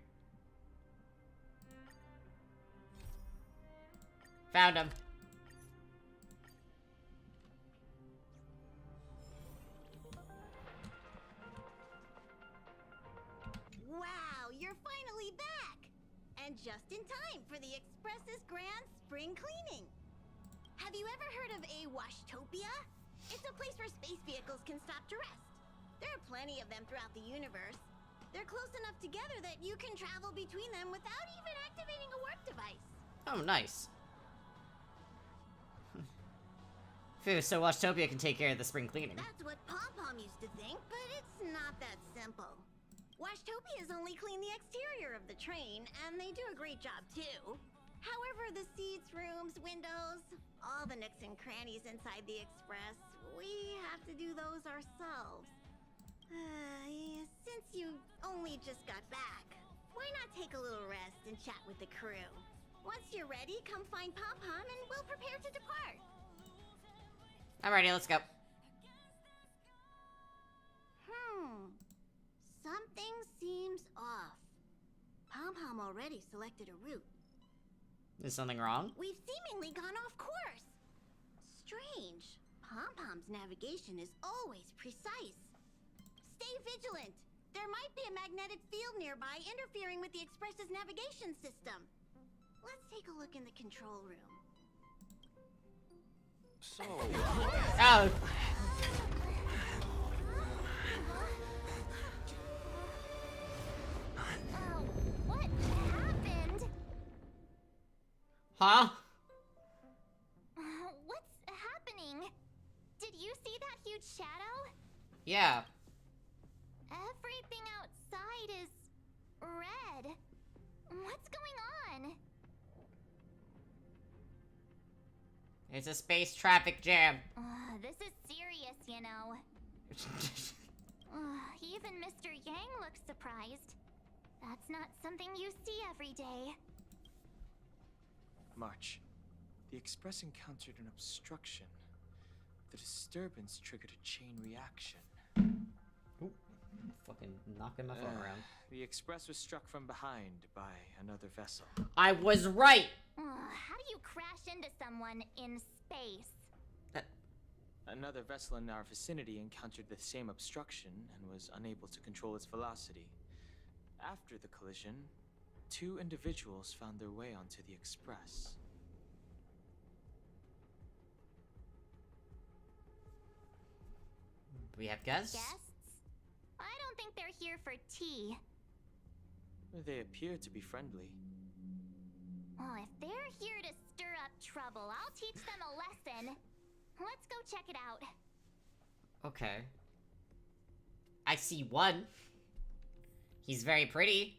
Found him. Wow, you're finally back! And just in time for the Express's grand spring cleaning. Have you ever heard of a Washtopia? It's a place where space vehicles can stop to rest. There are plenty of them throughout the universe. They're close enough together that you can travel between them without even activating a warp device. Oh, nice. Phew, so Washtopia can take care of the spring cleaning. That's what Pom-Pom used to think, but it's not that simple. Washtopias only clean the exterior of the train, and they do a great job too. However, the seats, rooms, windows, all the nooks and crannies inside the Express, we have to do those ourselves. Since you only just got back, why not take a little rest and chat with the crew? Once you're ready, come find Pom-Pom and we'll prepare to depart. Alrighty, let's go. Something seems off. Pom-Pom already selected a route. Is something wrong? We've seemingly gone off course. Strange. Pom-Pom's navigation is always precise. Stay vigilant. There might be a magnetic field nearby interfering with the Express's navigation system. Let's take a look in the control room. So... Oh! What happened? Huh? What's happening? Did you see that huge shadow? Yeah. Everything outside is red. What's going on? It's a space traffic jam. This is serious, you know. Even Mr. Yang looks surprised. That's not something you see every day. March. The Express encountered an obstruction. The disturbance triggered a chain reaction. Ooh, fucking knocking my phone around. The Express was struck from behind by another vessel. I was right! How do you crash into someone in space? Another vessel in our vicinity encountered the same obstruction and was unable to control its velocity. After the collision, 2 individuals found their way onto the Express. We have guests? Guests? I don't think they're here for tea. They appear to be friendly. Well, if they're here to stir up trouble, I'll teach them a lesson. Let's go check it out. Okay. I see one. He's very pretty.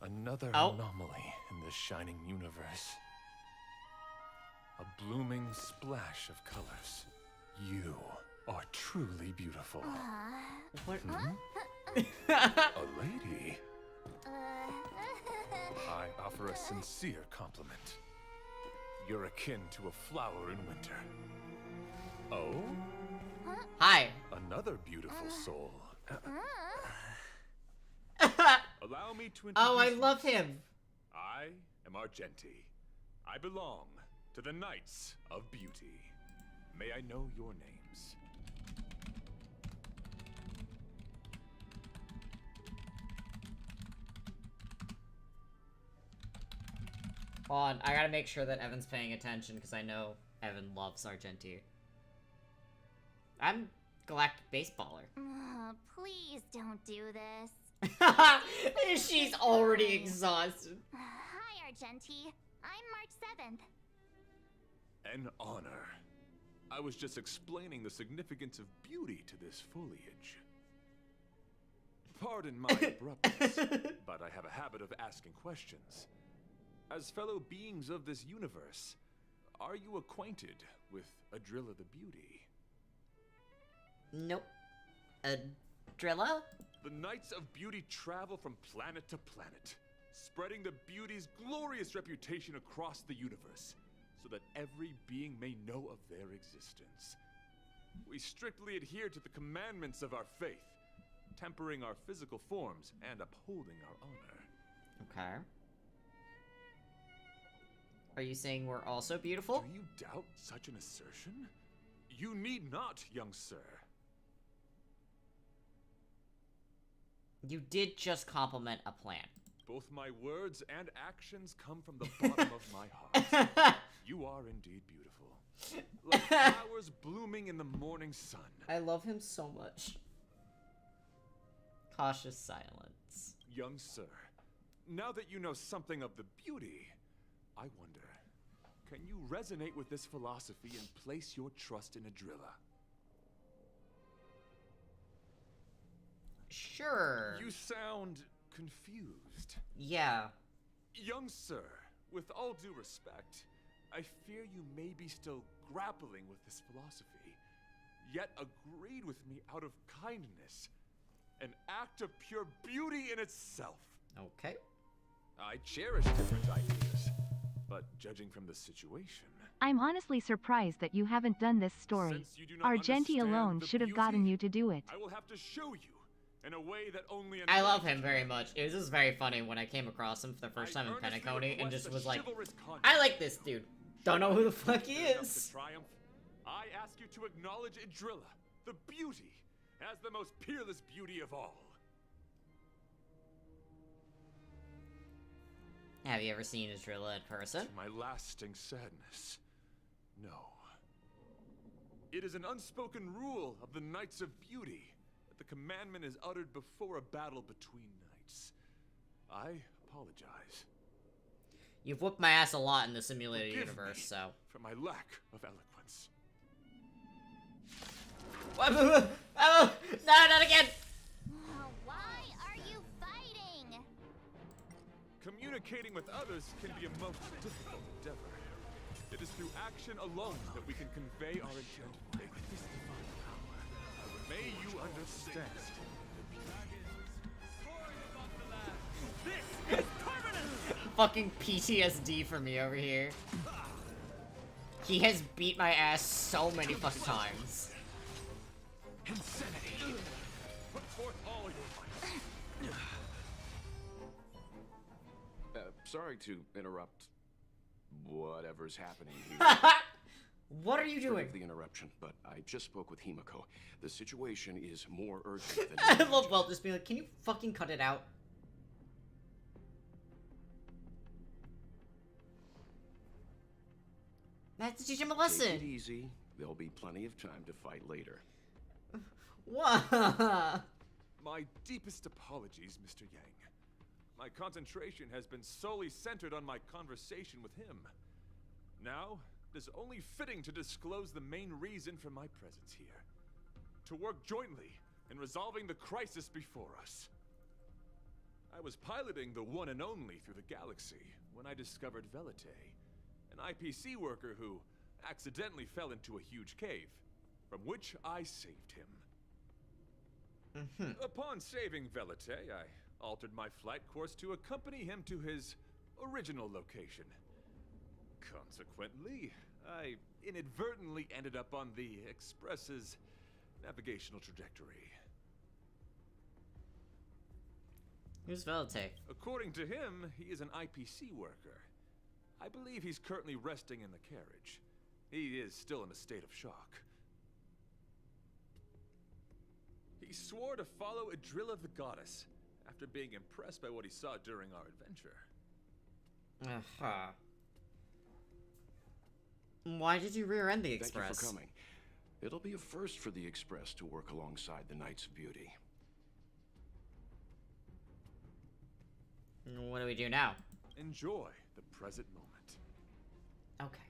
Another anomaly in this shining universe. A blooming splash of colors. You are truly beautiful. What? A lady. I offer a sincere compliment. You're akin to a flower in winter. Oh? Hi. Another beautiful soul. Allow me to introduce Oh, I love him. I am Argenti. I belong to the Knights of Beauty. May I know your names? Hold on, I gotta make sure that Evan's paying attention because I know Evan loves Argenti. I'm Galactic Baseballer. Please don't do this. She's already exhausted. Hi, Argenti. I'm March 7th. An honor. I was just explaining the significance of beauty to this foliage. Pardon my abruptness, but I have a habit of asking questions. As fellow beings of this universe, are you acquainted with Adrilla the Beauty? Nope. Adrilla? The Knights of Beauty travel from planet to planet, spreading the beauty's glorious reputation across the universe. so that every being may know of their existence. We strictly adhere to the commandments of our faith, tempering our physical forms and upholding our honor. Okay. Are you saying we're also beautiful? Do you doubt such an assertion? You need not, young sir. You did just compliment a plant. Both my words and actions come from the bottom of my heart. You are indeed beautiful. Like flowers blooming in the morning sun. I love him so much. Cautious silence. Young sir, now that you know something of the beauty, I wonder, can you resonate with this philosophy and place your trust in Adrilla? Sure. You sound confused. Yeah. Young sir, with all due respect, I fear you may be still grappling with this philosophy, yet agreed with me out of kindness. An act of pure beauty in itself. Okay. I cherish different ideas, but judging from the situation... I'm honestly surprised that you haven't done this story. Since you do not Argenti understand alone the should have beauty, gotten you to do it. I will have to show you in a way that only an I love him very much. It was just very funny when I came across him for the first time in Penacony and just was like, I like this dude. Don't know who the fuck he is. Triumph, I ask you to acknowledge Adrilla, the beauty, as the most peerless beauty of all. Have you ever seen Adrilla in person? To my lasting sadness, no. It is an unspoken rule of the Knights of Beauty that the commandment is uttered before a battle between knights. I apologize. You've whooped my ass a lot in the simulated Forgive universe, me so. for my lack of eloquence. Oh, no, not again! Why are you fighting? Communicating with others can be a most difficult endeavor. It is through action alone that we can convey our intent with this divine power. May you understand. This is permanent! Fucking PTSD for me over here. He has beat my ass so many fucking times. Insanity. Put forth all your might. Sorry to interrupt whatever's happening here. What are you doing? Forgive the interruption, but I just spoke with Himiko. The situation is more urgent than I love Welt just being like, can you fucking cut it out? I have to teach him a lesson. Take it easy. There'll be plenty of time to fight later. What? My deepest apologies, Mr. Yang. My concentration has been solely centered on my conversation with him. Now, it is only fitting to disclose the main reason for my presence here. To work jointly in resolving the crisis before us. I was piloting the one and only through the galaxy when I discovered Velite, an IPC worker who accidentally fell into a huge cave, from which I saved him. Upon saving Velite, I altered my flight course to accompany him to his original location. Consequently, I inadvertently ended up on the Express's navigational trajectory. Who's Velite? According to him, he is an IPC worker. I believe he's currently resting in the carriage. He is still in a state of shock. He swore to follow Adrilla the Goddess after being impressed by what he saw during our adventure. Why did you rear-end the Express? Thank you for coming. It'll be a first for the Express to work alongside the Knights of Beauty. What do we do now? Enjoy the present moment. Okay.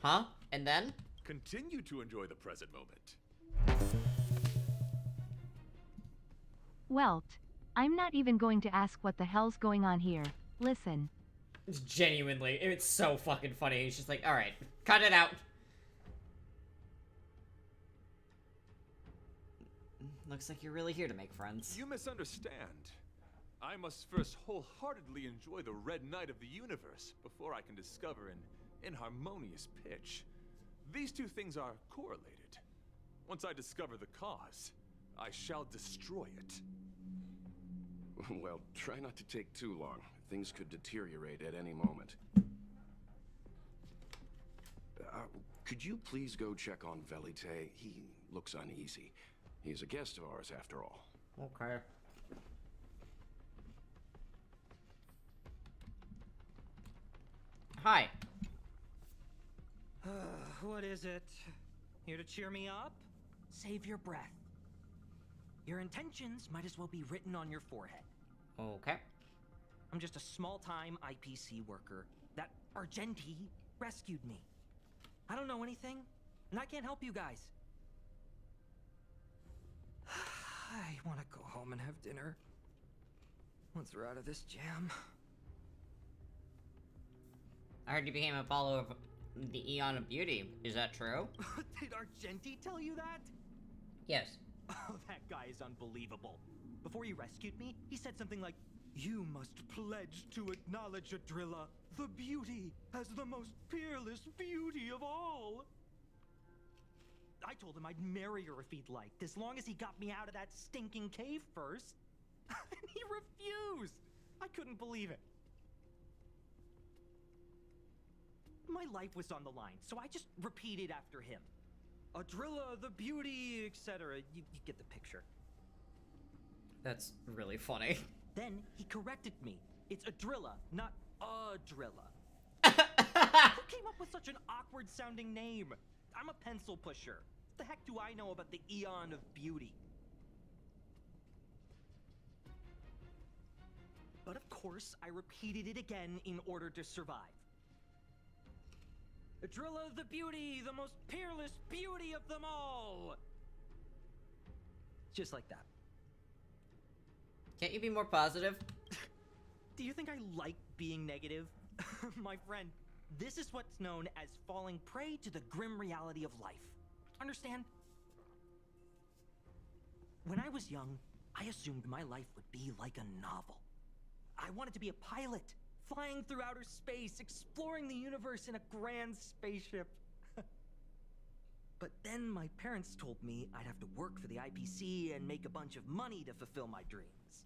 Huh? And then? Continue to enjoy the present moment. Welt, I'm not even going to ask what the hell's going on here. Listen. Genuinely, it's so fucking funny. He's just like, alright, cut it out. Looks like you're really here to make friends. You misunderstand. I must first wholeheartedly enjoy the Red Knight of the Universe before I can discover and in harmonious pitch. These two things are correlated. Once I discover the cause, I shall destroy it. Well, try not to take too long. Things could deteriorate at any moment. Could you please go check on Velite? He looks uneasy. He's a guest of ours, after all. Okay. Hi. What is it? Here to cheer me up? Save your breath. Your intentions might as well be written on your forehead. Okay. I'm just a small-time IPC worker. That Argenti rescued me. I don't know anything, and I can't help you guys. I want to go home and have dinner. Once we're out of this jam. I heard you became a follower of the Eon of Beauty. Is that true? Did Argenti tell you that? Yes. Oh, that guy is unbelievable. Before he rescued me, he said something like, "You must pledge to acknowledge Adrilla, the beauty, as the most peerless beauty of all." I told him I'd marry her if he'd liked, as long as he got me out of that stinking cave first. And he refused! I couldn't believe it. My life was on the line, so I just repeated after him. Adrilla, the beauty, etc. You get the picture. That's really funny. Then he corrected me. It's Adrilla, not Adrilla. Who came up with such an awkward sounding name? I'm a pencil pusher. What the heck do I know about the Eon of Beauty? But of course, I repeated it again in order to survive. Adrilla the beauty, the most peerless beauty of them all! Just like that. Can't you be more positive? Do you think I like being negative? My friend, this is what's known as falling prey to the grim reality of life. Understand? When I was young, I assumed my life would be like a novel. I wanted to be a pilot, flying through outer space, exploring the universe in a grand spaceship. But then my parents told me I'd have to work for the IPC and make a bunch of money to fulfill my dreams.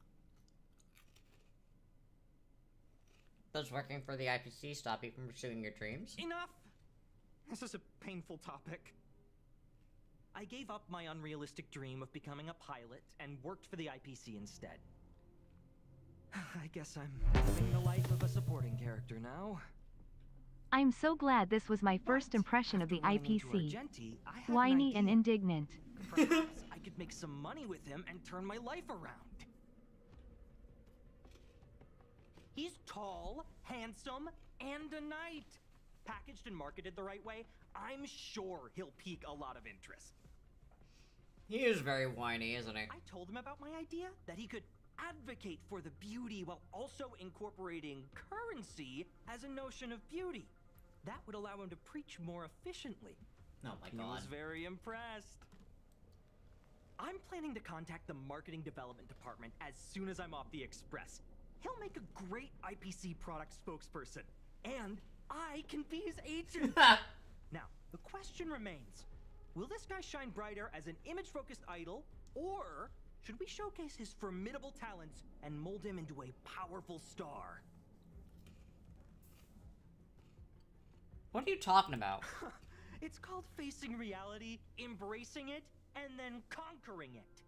Does working for the IPC stop you from pursuing your dreams? Enough! This is a painful topic. I gave up my unrealistic dream of becoming a pilot and worked for the IPC instead. I guess I'm living the life of a supporting character now. I'm so glad this was my first impression of the IPC. Argenti, I had Whiny an and idea. indignant. Perhaps I could make some money with him and turn my life around. He's tall, handsome, and a knight. Packaged and marketed the right way, I'm sure he'll pique a lot of interest. He is very whiny, isn't he? I told him about my idea, that he could advocate for the beauty while also incorporating currency as a notion of beauty. That would allow him to preach more efficiently. Oh my He god. was very impressed. I'm planning to contact the marketing development department as soon as I'm off the Express. He'll make a great IPC product spokesperson, and I can be his agent. Now, the question remains, will this guy shine brighter as an image-focused idol, or should we showcase his formidable talents and mold him into a powerful star? What are you talking about? It's called facing reality, embracing it, and then conquering it.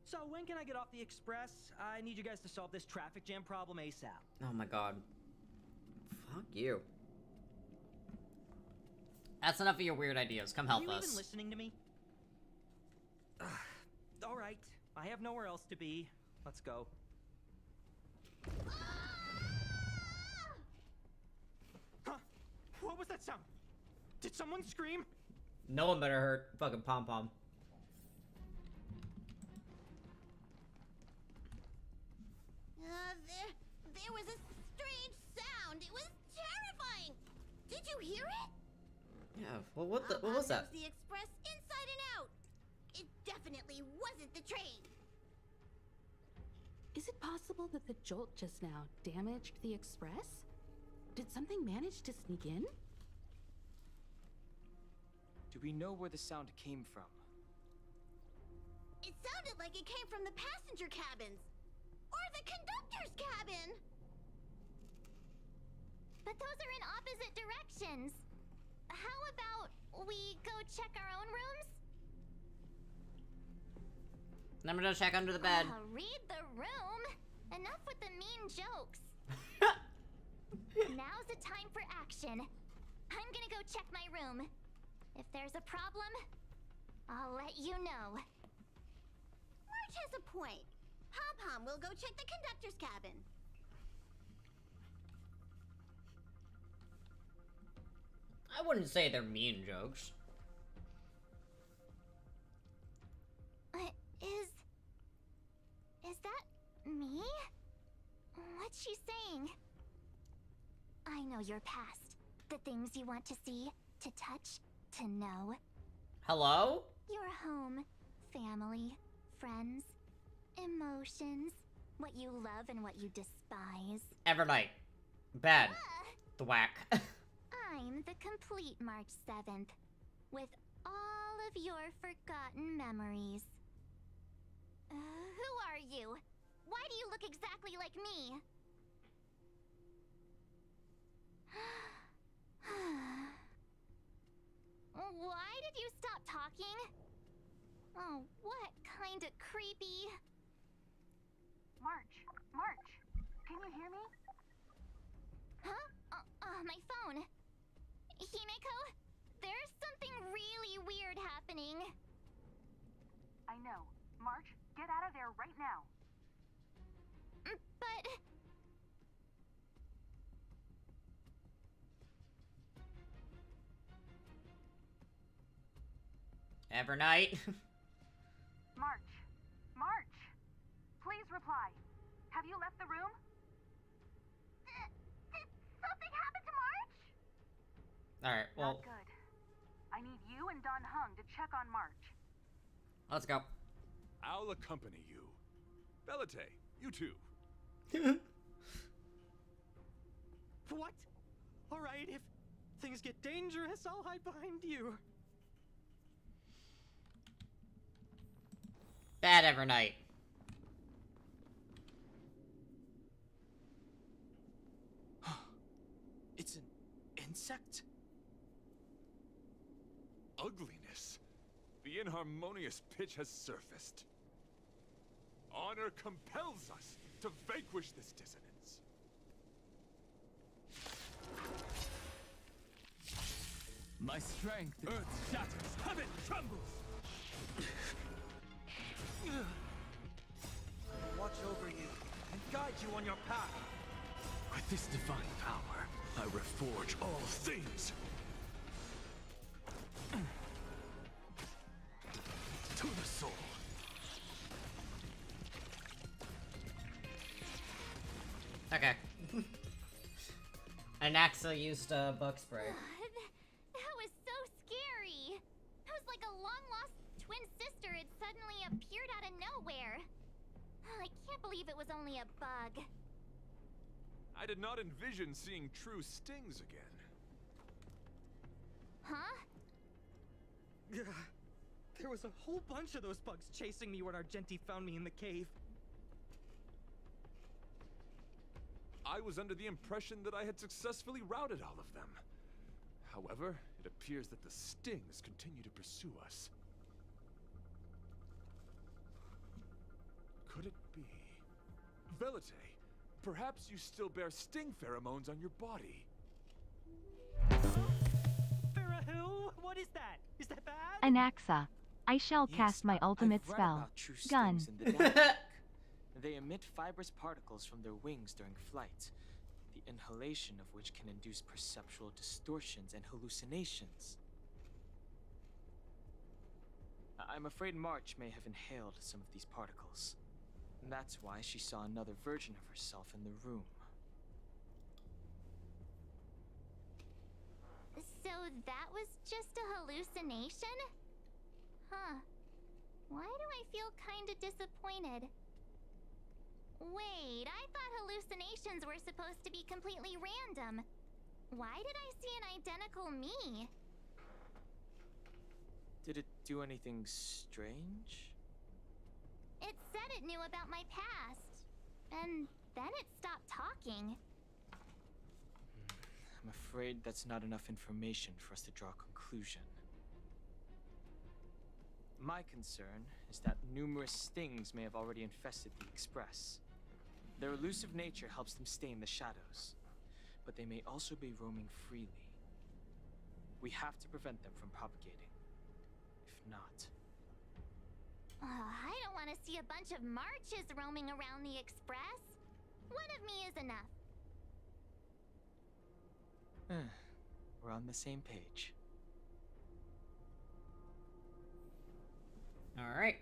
So when can I get off the Express? I need you guys to solve this traffic jam problem ASAP. Oh my god. Fuck you. That's enough of your weird ideas. Come help Are you us. even listening to me? All right. I have nowhere else to be. Let's go. Huh? What was that sound? Did someone scream? No one better hurt fucking Pom Pom. There was a strange sound. It was terrifying. Did you hear it? Yeah, well, what was that? The Express inside and out. It definitely wasn't the train. Is it possible that the jolt just now damaged the Express? Did something manage to sneak in? Do we know where the sound came from? It sounded like it came from the passenger cabins. Or the conductor's cabin. But those are in opposite directions. How about we go check our own rooms? I'm gonna check under the bed. Read the room. Enough with the mean jokes. Now's the time for action. I'm gonna go check my room. If there's a problem, I'll let you know. March has a point. Pom-Pom will go check the conductor's cabin. I wouldn't say they're mean jokes. Is that me? What's she saying? I know your past. The things you want to see, to touch, to know. Hello? Your home, family, friends, emotions, what you love and what you despise. Evernight. Bad. Thwack. I'm the complete March 7th, with all of your forgotten memories. Who are you? Why do you look exactly like me? Why did you stop talking? Oh, what kind of creepy... March, can you hear me? Huh? My phone. Himeko, there's something really weird happening. I know. March, get out of there right now. But... Evernight. March, please reply. Have you left the room? Did something happen to March? Alright, well... Not good. I need you and Don Hung to check on March. Let's go. I'll accompany you. Belate, you too. What? Alright, if things get dangerous, I'll hide behind you. Bad Evernight. It's an insect? Ugliness. The inharmonious pitch has surfaced. Honor compels us to vanquish this dissonance. My strength, earth shatters, heaven trembles! Watch over you and guide you on your path. With this divine power, I reforge all things. To the soul. Okay. Anaxa used bug spray. That was so scary. It was like a long-lost twin sister had suddenly appeared out of nowhere. I can't believe it was only a bug. I did not envision seeing true stings again. Huh? There was a whole bunch of those bugs chasing me when Argenti found me in the cave. I was under the impression that I had successfully routed all of them. However, it appears that the stings continue to pursue us. Could it be? Velite, perhaps you still bear sting pheromones on your body. Farahil? What is that? Is that bad? Anaxa. I shall cast my ultimate I've read spell. about true Gun. stings in the Dalek. They emit fibrous particles from their wings during flight, the inhalation of which can induce perceptual distortions and hallucinations. I'm afraid March may have inhaled some of these particles. That's why she saw another version of herself in the room. So that was just a hallucination? Huh. Why do I feel kinda disappointed? Wait, I thought hallucinations were supposed to be completely random. Why did I see an identical me? Did it do anything strange? It said it knew about my past. And then it stopped talking. I'm afraid that's not enough information for us to draw a conclusion. My concern is that numerous things may have already infested the Express. Their elusive nature helps them stay in the shadows, but they may also be roaming freely. We have to prevent them from propagating. If not... I don't want to see a bunch of marches roaming around the Express. One of me is enough. We're on the same page. Alright.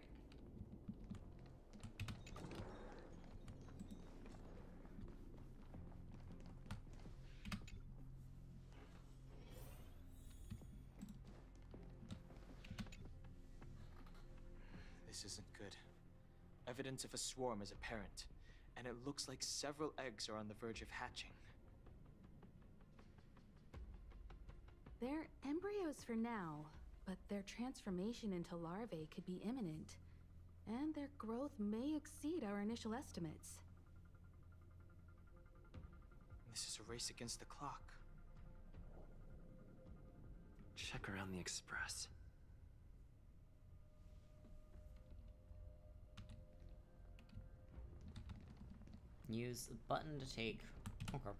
This isn't good. Evidence of a swarm is apparent, and it looks like several eggs are on the verge of hatching. They're embryos for now, but their transformation into larvae could be imminent, and their growth may exceed our initial estimates. This is a race against the clock. Check around the Express. Use the button to take... Okay.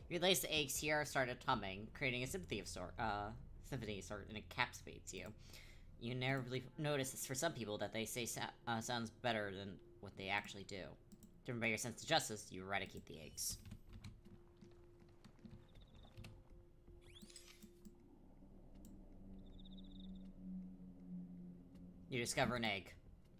You place the eggs here, started humming, creating a symphony of sort, and encapsulates you. You inevitably notice this for some people that they say sounds better than what they actually do. Driven by your sense of justice, you eradicate the eggs. You discover an egg.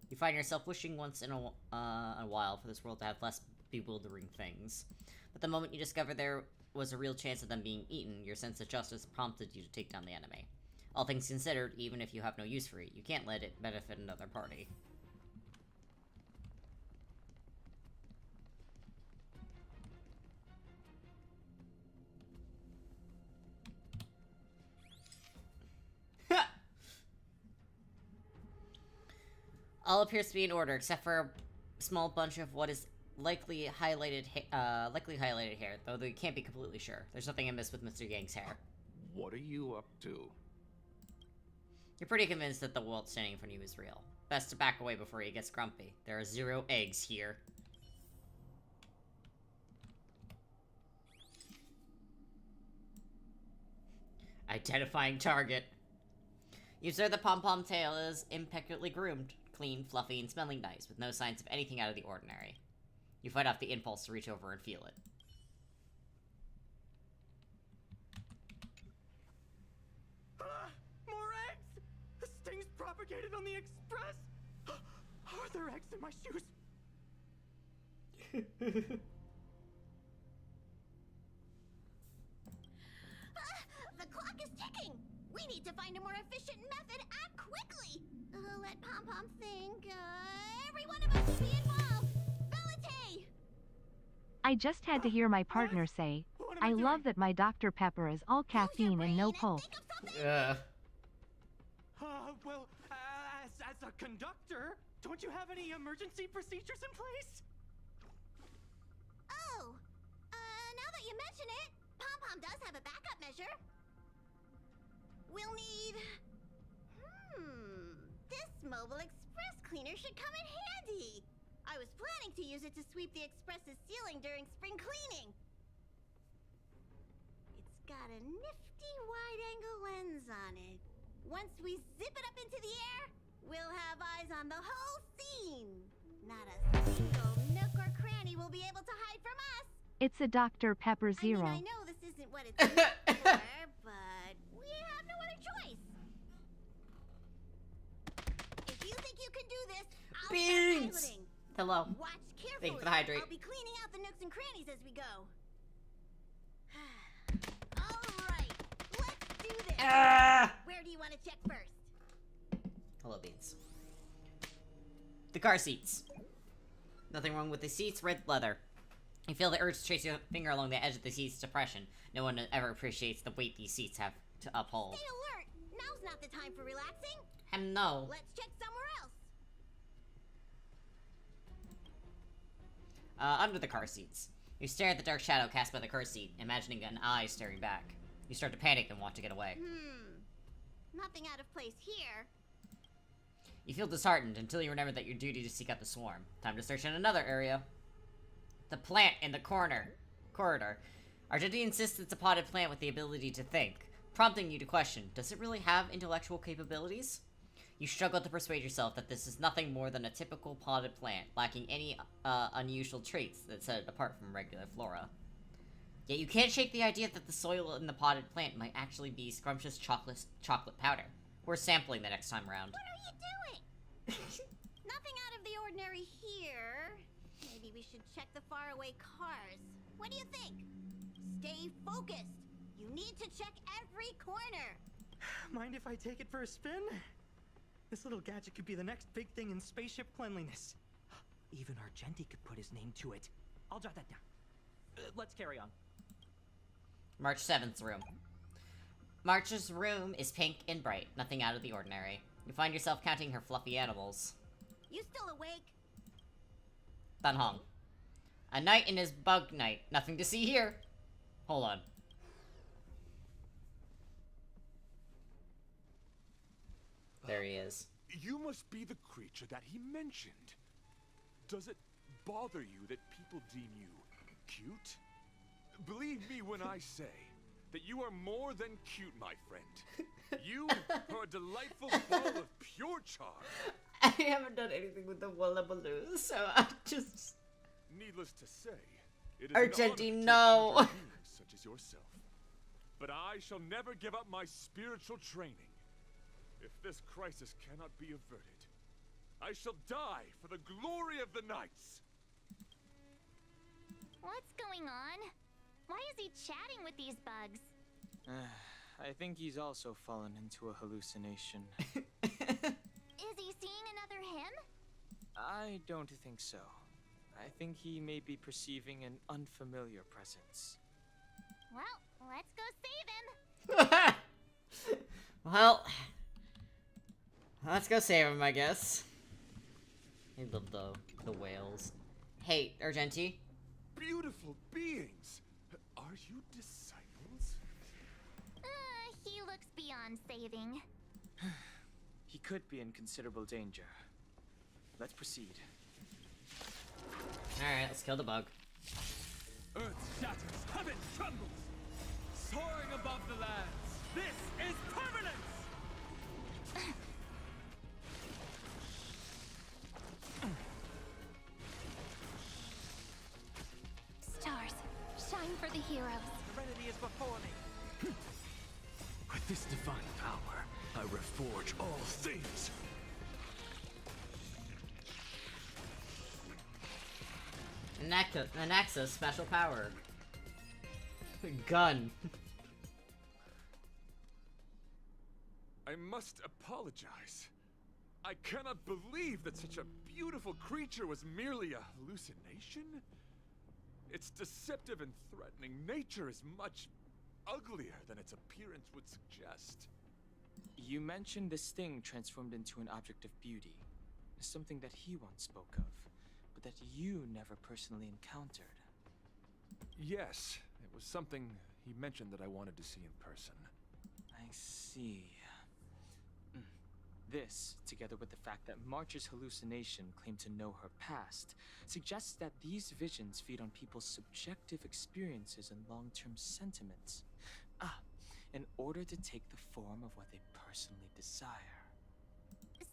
You find yourself wishing once in a while for this world to have less bewildering things. But the moment you discover there was a real chance of them being eaten, your sense of justice prompted you to take down the enemy. All things considered, even if you have no use for it, you can't let it benefit another party. All appears to be in order, except for a small bunch of what is likely highlighted hair, though they can't be completely sure. There's nothing amiss with Mr. Yang's hair. What are you up to? You're pretty convinced that the wall standing in front of you is real. Best to back away before he gets grumpy. There are 0 eggs here. Identifying target. You observe the pom-pom tail is impeccably groomed, clean, fluffy, and smelling nice, with no signs of anything out of the ordinary. You fight off the impulse to reach over and feel it. More eggs! The sting's propagated on the Express! Are there eggs in my shoes? The clock is ticking! We need to find a more efficient method. Act quickly! Let Pom-Pom think. Every one of us should be involved! Belate! I just had to hear my partner say, I love that my Dr. Pepper is all caffeine and no pulp. Well, as a conductor, don't you have any emergency procedures in place? Oh, now that you mention it, Pom-Pom does have a backup measure. We'll need... This mobile express cleaner should come in handy. I was planning to use it to sweep the express's ceiling during spring cleaning. It's got a nifty wide-angle lens on it. Once we zip it up into the air, we'll have eyes on the whole scene. Not a single nook or cranny will be able to hide from us. It's a Dr. Pepper Zero. I know this isn't what it's meant for, but we have no other choice. If you think you can do this, I'll start piloting. Hello. Watch carefully. Thank you for the hydrate. I'll be cleaning out the nooks and crannies as we go. Where do you want to check first? Hello, Beans. The car seats. Nothing wrong with the seats, red leather. You feel the urge to trace your finger along the edge of the seat's depression. No one ever appreciates the weight these seats have to uphold. Stay alert! Now's not the time for relaxing. No. Let's check somewhere else. Under the car seats. You stare at the dark shadow cast by the car seat, imagining an eye staring back. You start to panic and want to get away. Nothing out of place here. You feel disheartened until you remember that your duty to seek out the swarm. Time to search in another area. The plant in the corridor. Argenti insists it's a potted plant with the ability to think, prompting you to question, does it really have intellectual capabilities? You struggle to persuade yourself that this is nothing more than a typical potted plant, lacking any unusual traits that set it apart from regular flora. Yet you can't shake the idea that the soil in the potted plant might actually be scrumptious chocolate powder. We're sampling the next time around. What are you doing? Nothing out of the ordinary here. Maybe we should check the faraway cars. What do you think? Stay focused. You need to check every corner. Mind if I take it for a spin? This little gadget could be the next big thing in spaceship cleanliness. Even Argenti could put his name to it. I'll jot that down. Let's carry on. March 7th room. March's room is pink and bright, nothing out of the ordinary. You find yourself counting her fluffy animals. You still awake? Dan Hong. A knight in his bug night. Nothing to see here. Hold on. There he is. You must be the creature that he mentioned. Does it bother you that people deem you cute? Believe me when I say that you are more than cute, my friend. You are a delightful ball of pure charm. I haven't done anything with the Wallabaloo, so I just... Needless to say, it is Argenti, an honor to no. tutor youths such as yourself. But I shall never give up my spiritual training. If this crisis cannot be averted, I shall die for the glory of the Knights! What's going on? Why is he chatting with these bugs? I think he's also fallen into a hallucination. Is he seeing another him? I don't think so. I think he may be perceiving an unfamiliar presence. Well, let's go save him. Well, let's go save him, I guess. I love the whales. Hey, Argenti. Beautiful beings! Are you disciples? He looks beyond saving. He could be in considerable danger. Let's proceed. Alright, let's kill the bug. Earth shatters, heaven trembles! Soaring above the lands, this is permanence! Stars, shine for the heroes. Serenity is before me. With this divine power, I reforge all things. Anaxa special power. Gun. I must apologize. I cannot believe that such a beautiful creature was merely a hallucination. Its deceptive and threatening nature is much uglier than its appearance would suggest. You mentioned this thing transformed into an object of beauty. Something that he once spoke of, but that you never personally encountered. Yes, it was something he mentioned that I wanted to see in person. I see. This, together with the fact that March's hallucination claimed to know her past, suggests that these visions feed on people's subjective experiences and long-term sentiments. In order to take the form of what they personally desire.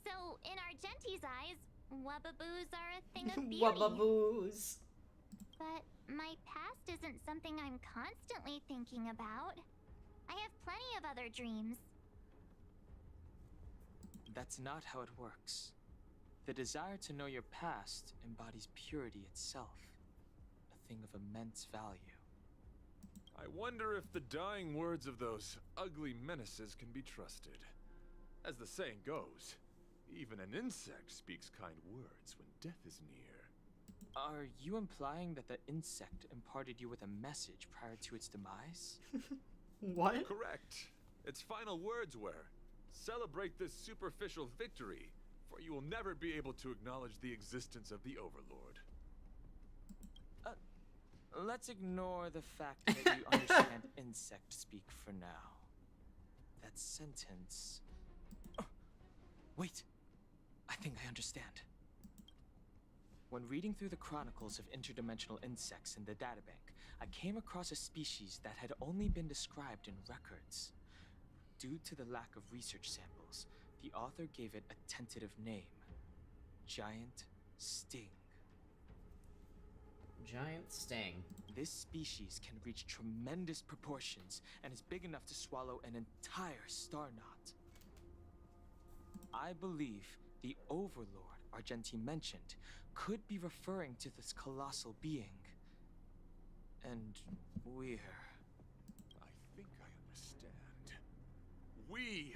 So, in Argenti's eyes, Wubbaboos are a thing of beauty. Wubbaboos. But my past isn't something I'm constantly thinking about. I have plenty of other dreams. That's not how it works. The desire to know your past embodies purity itself, a thing of immense value. I wonder if the dying words of those ugly menaces can be trusted. As the saying goes, even an insect speaks kind words when death is near. Are you implying that the insect imparted you with a message prior to its demise? What? Correct. Its final words were, "Celebrate this superficial victory, for you will never be able to acknowledge the existence of the Overlord." Let's ignore the fact that you understand insect speak for now. That sentence... Oh, wait, I think I understand. When reading through the chronicles of interdimensional insects in the databank, I came across a species that had only been described in records. Due to the lack of research samples, the author gave it a tentative name. Giant Sting. Giant Sting. This species can reach tremendous proportions and is big enough to swallow an entire star knot. I believe the Overlord Argenti mentioned could be referring to this colossal being. And we're... I think I understand. We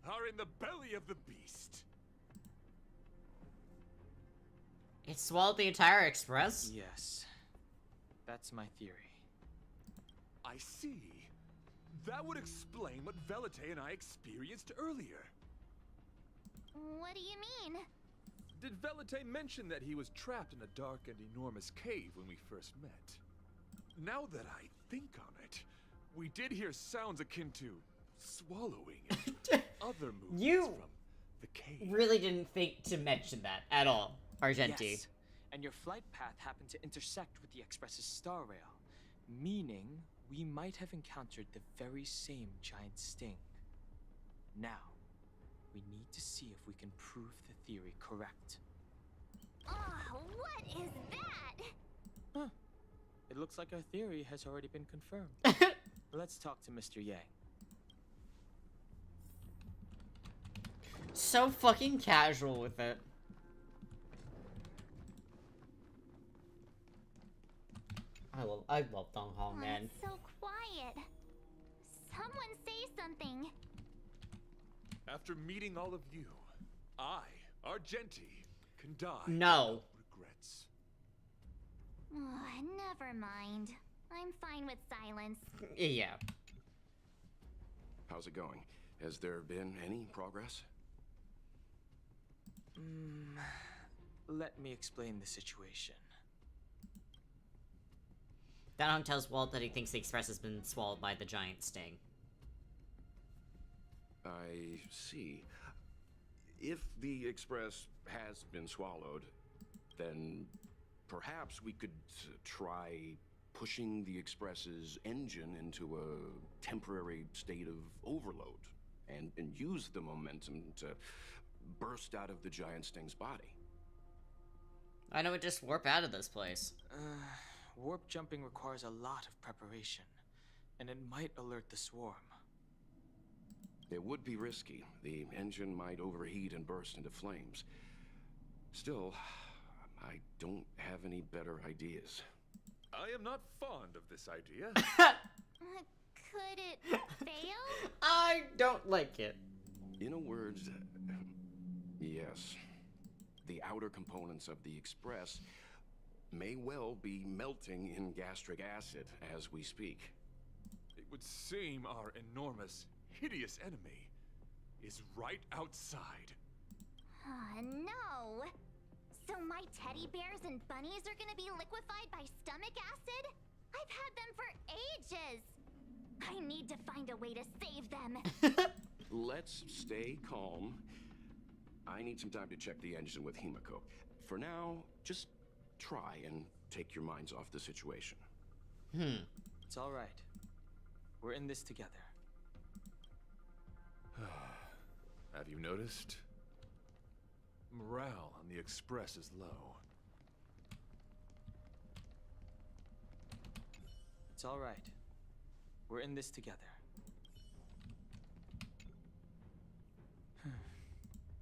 are in the belly of the beast. It swallowed the entire Express? Yes. That's my theory. I see. That would explain what Velite and I experienced earlier. What do you mean? Did Velite mention that he was trapped in a dark and enormous cave when we first met? Now that I think on it, we did hear sounds akin to swallowing and other movements from the cave. Really didn't think to mention that at all, Argenti. Yes. And your flight path happened to intersect with the Express's star rail, meaning we might have encountered the very same giant sting. Now, we need to see if we can prove the theory correct. Oh, what is that? Huh. It looks like our theory has already been confirmed. Let's talk to Mr. Yang. So fucking casual with it. I love Dong Hong, man. It's so quiet. Someone say something. After meeting all of you, I, Argenti, can die No. without regrets. Oh, never mind. I'm fine with silence. Yeah. How's it going? Has there been any progress? Let me explain the situation. Danhong tells Walt that he thinks the Express has been swallowed by the giant sting. I see. If the Express has been swallowed, then perhaps we could try pushing the Express's engine into a temporary state of overload and use the momentum to burst out of the giant sting's body. I know, it just warp out of this place. Warp jumping requires a lot of preparation, and it might alert the swarm. It would be risky. The engine might overheat and burst into flames. Still, I don't have any better ideas. I am not fond of this idea. Could it fail? I don't like it. In a word, yes. The outer components of the Express may well be melting in gastric acid as we speak. It would seem our enormous, hideous enemy is right outside. No. So my teddy bears and bunnies are gonna be liquefied by stomach acid? I've had them for ages. I need to find a way to save them. Let's stay calm. I need some time to check the engine with Himiko. For now, just try and take your minds off the situation. It's all right. We're in this together. Have you noticed? Morale on the Express is low. It's all right. We're in this together.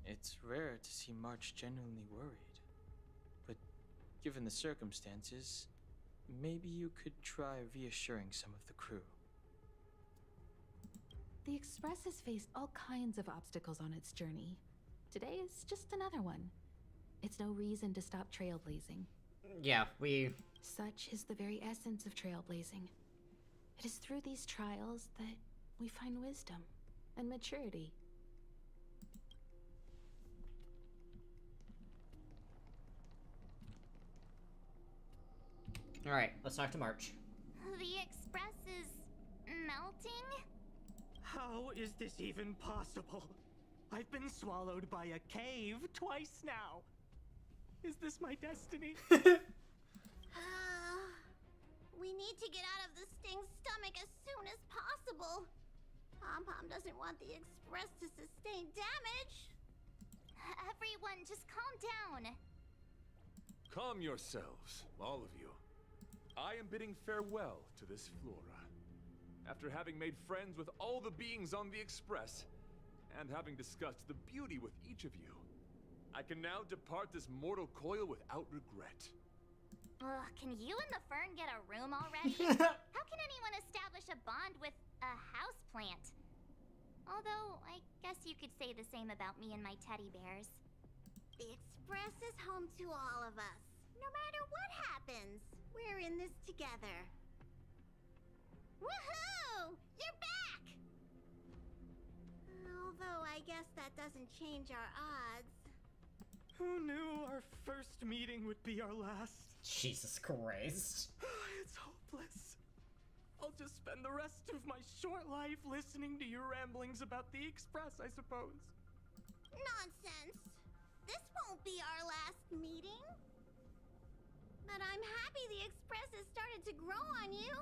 It's rare to see March genuinely worried. But given the circumstances, maybe you could try reassuring some of the crew. The Express has faced all kinds of obstacles on its journey. Today is just another one. It's no reason to stop trailblazing. Yeah, Such is the very essence of trailblazing. It is through these trials that we find wisdom and maturity. Alright, let's talk to March. The Express is melting? How is this even possible? I've been swallowed by a cave twice now. Is this my destiny? We need to get out of the Sting's stomach as soon as possible. Pom-Pom doesn't want the Express to sustain damage. Everyone, just calm down. Calm yourselves, all of you. I am bidding farewell to this flora. After having made friends with all the beings on the Express, and having discussed the beauty with each of you, I can now depart this mortal coil without regret. Ugh, can you and the Fern get a room already? How can anyone establish a bond with a houseplant? Although, I guess you could say the same about me and my teddy bears. The Express is home to all of us. No matter what happens, we're in this together. Woohoo! You're back! Although I guess that doesn't change our odds. Who knew our first meeting would be our last? Jesus Christ. It's hopeless. I'll just spend the rest of my short life listening to your ramblings about the Express, I suppose. Nonsense. This won't be our last meeting. But I'm happy the Express has started to grow on you.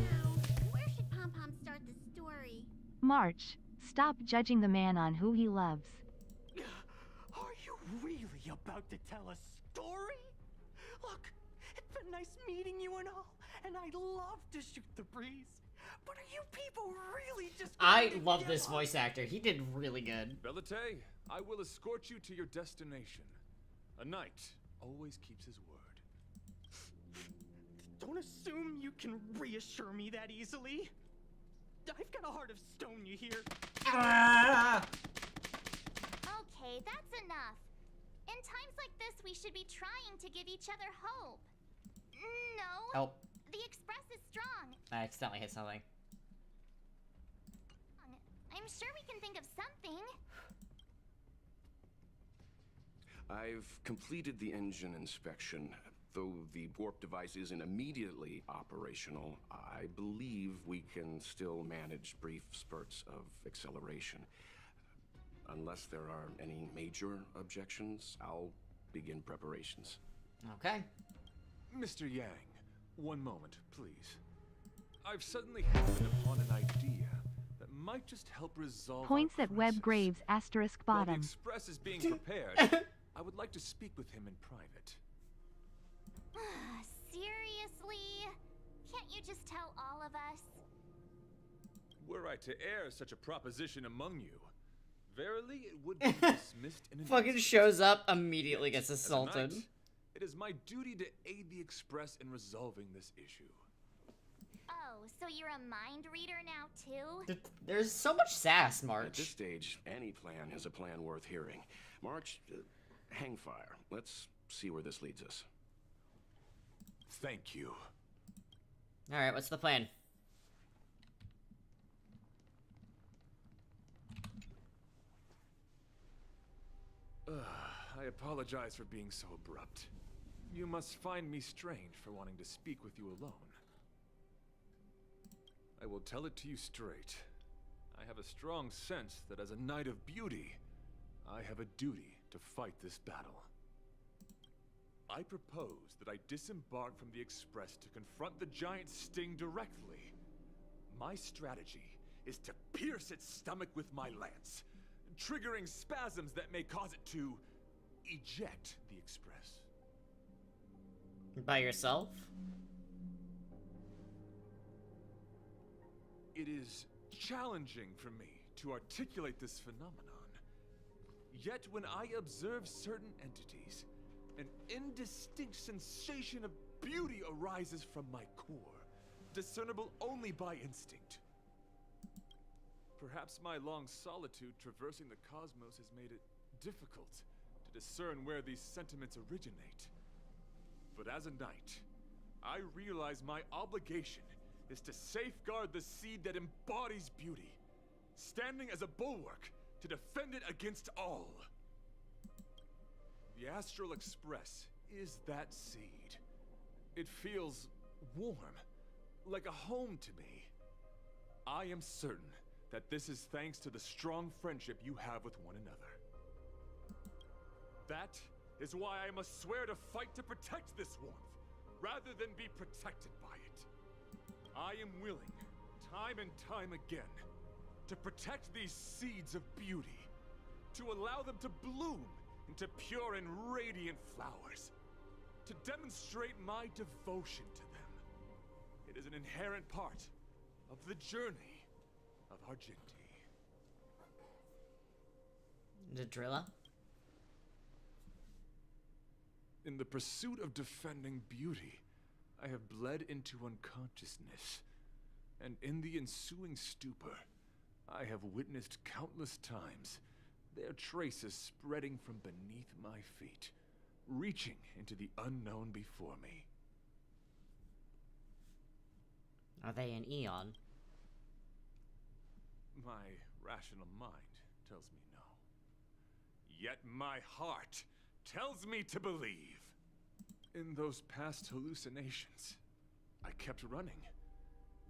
Now, where should Pom-Pom start the story? March, stop judging the man on who he loves. Are you really about to tell a story? Look, it's been nice meeting you and all, and I'd love to shoot the breeze. But are you people really just I love this voice actor. He did really good. Belite, I will escort you to your destination. A knight always keeps his word. Don't assume you can reassure me that easily. I've got a heart of stone, you hear? Okay, that's enough. In times like this, we should be trying to give each other hope. No. Help. The Express is strong. I accidentally hit something. I'm sure we can think of something. I've completed the engine inspection. Though the warp device isn't immediately operational, I believe we can still manage brief spurts of acceleration. Unless there are any major objections, I'll begin preparations. Okay. Mr. Yang, one moment, please. I've suddenly happened upon an idea that might just help resolve Points our at Web crisis. Graves asterisk While the bottom. Express is being prepared, I would like to speak with him in private. Seriously? Can't you just tell all of us? Were I to air such a proposition among you, verily it would be dismissed in an Fucking instant. shows up, immediately gets As a assaulted. knight, it is my duty to aid the Express in resolving this issue. Oh, so you're a mind reader now too? There's so much sass, At March. this stage, any plan is a plan worth hearing. March, hang fire. Let's see where this leads us. Thank you. Alright, what's the plan? I apologize for being so abrupt. You must find me strange for wanting to speak with you alone. I will tell it to you straight. I have a strong sense that as a Knight of Beauty, I have a duty to fight this battle. I propose that I disembark from the Express to confront the giant Sting directly. My strategy is to pierce its stomach with my lance, triggering spasms that may cause it to eject the Express. By yourself? It is challenging for me to articulate this phenomenon. Yet when I observe certain entities, an indistinct sensation of beauty arises from my core, discernible only by instinct. Perhaps my long solitude traversing the cosmos has made it difficult to discern where these sentiments originate. But as a knight, I realize my obligation is to safeguard the seed that embodies beauty, standing as a bulwark to defend it against all. The Astral Express is that seed. It feels warm, like a home to me. I am certain that this is thanks to the strong friendship you have with one another. That is why I must swear to fight to protect this warmth, rather than be protected by it. I am willing, time and time again, to protect these seeds of beauty, to allow them to bloom into pure and radiant flowers, to demonstrate my devotion to them. It is an inherent part of the journey of Argenti. The Drilla? In the pursuit of defending beauty, I have bled into unconsciousness, and in the ensuing stupor, I have witnessed countless times their traces spreading from beneath my feet, reaching into the unknown before me. Are they an Eon? My rational mind tells me no. Yet my heart tells me to believe. In those past hallucinations, I kept running.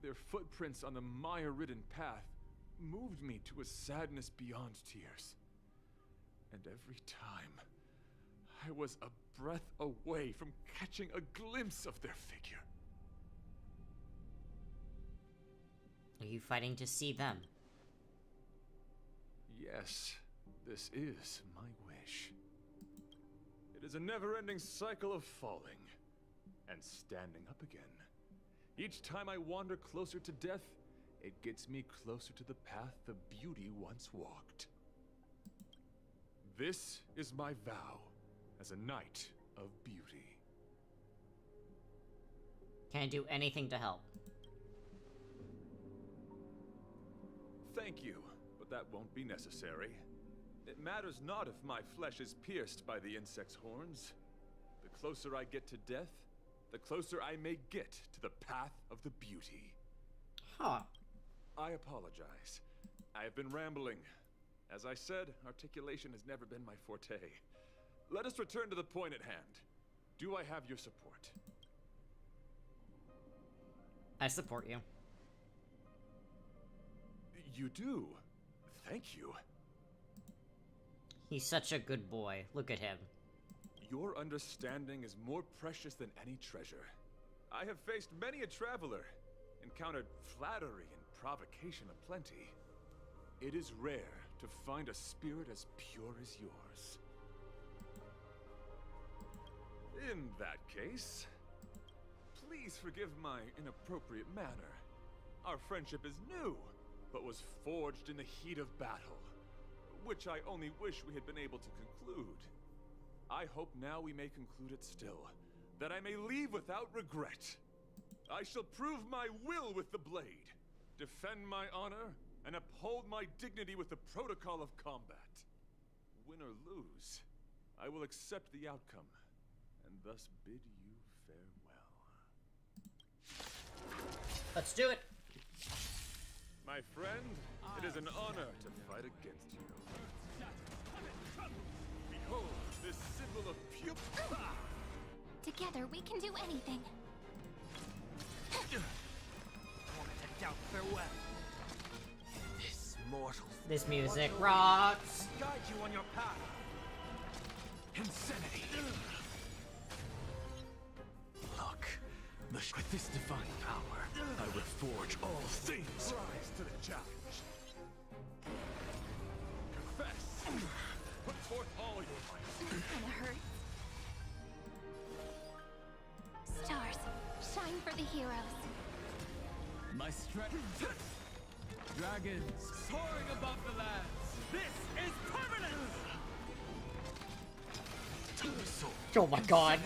Their footprints on the mire-ridden path moved me to a sadness beyond tears. And every time, I was a breath away from catching a glimpse of their figure. Are you fighting to see them? Yes, this is my wish. It is a never-ending cycle of falling and standing up again. Each time I wander closer to death, it gets me closer to the path the beauty once walked. This is my vow as a knight of beauty. Can I do anything to help? Thank you, but that won't be necessary. It matters not if my flesh is pierced by the insect's horns. The closer I get to death, the closer I may get to the path of the beauty. Huh. I apologize. I have been rambling. As I said, articulation has never been my forte. Let us return to the point at hand. Do I have your support? I support you. You do? Thank you. He's such a good boy. Look at him. Your understanding is more precious than any treasure. I have faced many a traveler, encountered flattery and provocation aplenty. It is rare to find a spirit as pure as yours. In that case, please forgive my inappropriate manner. Our friendship is new, but was forged in the heat of battle, which I only wish we had been able to conclude. I hope now we may conclude it still, that I may leave without regret. I shall prove my will with the blade, defend my honor, and uphold my dignity with the protocol of combat. Win or lose, I will accept the outcome, and thus bid you farewell. Let's do it! My friend, it is an honor to fight against you. Behold, this symbol of pure... Together, we can do anything. Doubt farewell. This mortal. This music rocks. Guide you on your path. Insanity. Look, with this divine power, I would forge all things. Rise to the challenge. Confess. Put forth all your might. Kinda hurts. Stars, shine for the heroes. My strength. Dragons soaring above the lands. This is permanence. Oh my god.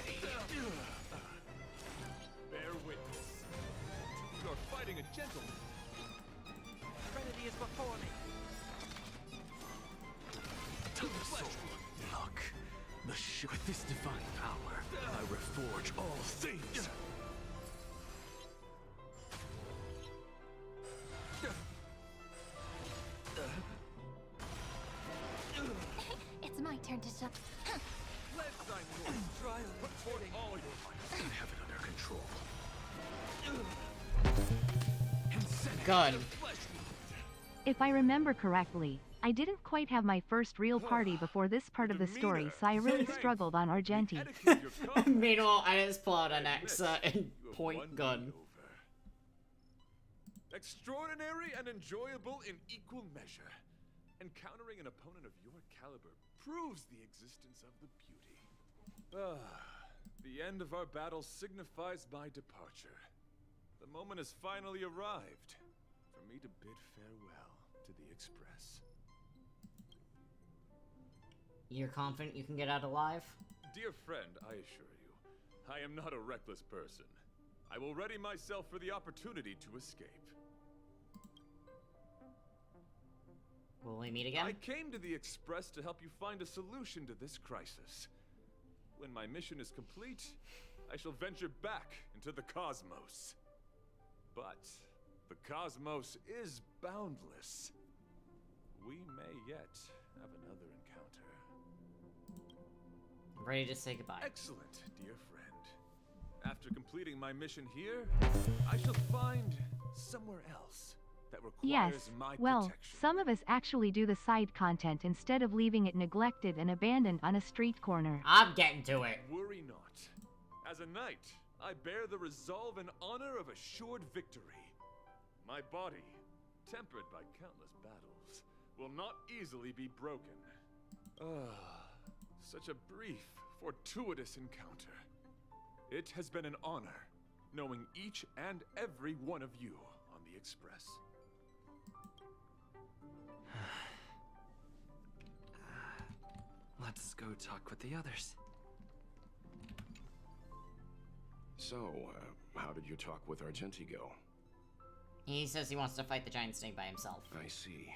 With this divine power, I reforge all things. It's my turn to shut. Let thy noise trial. Put forth all your might. I have it under control. Gun. If I remember correctly, I didn't quite have my first real party before this part of the story, so I really struggled on Argenti. Meanwhile, I just pull out an Axa and point gun. Extraordinary and enjoyable in equal measure. Encountering an opponent of your caliber proves the existence of the beauty. The end of our battle signifies my departure. The moment has finally arrived for me to bid farewell to the Express. You're confident you can get out alive? Dear friend, I assure you, I am not a reckless person. I will ready myself for the opportunity to escape. Will we meet again? I came to the Express to help you find a solution to this crisis. When my mission is complete, I shall venture back into the cosmos. But the cosmos is boundless. We may yet have another encounter. I'm ready to say goodbye. Excellent, dear friend. After completing my mission here, I shall find somewhere else that requires Yes, my well, protection. some of us actually do the side content instead of leaving it neglected and abandoned on a street corner. I'm getting to it. Worry not. As a knight, I bear the resolve and honor of assured victory. My body, tempered by countless battles, will not easily be broken. Such a brief, fortuitous encounter. It has been an honor knowing each and every one of you on the Express. Let's go talk with the others. So, how did your talk with Argenti go? He says he wants to fight the giant snake by himself. I see.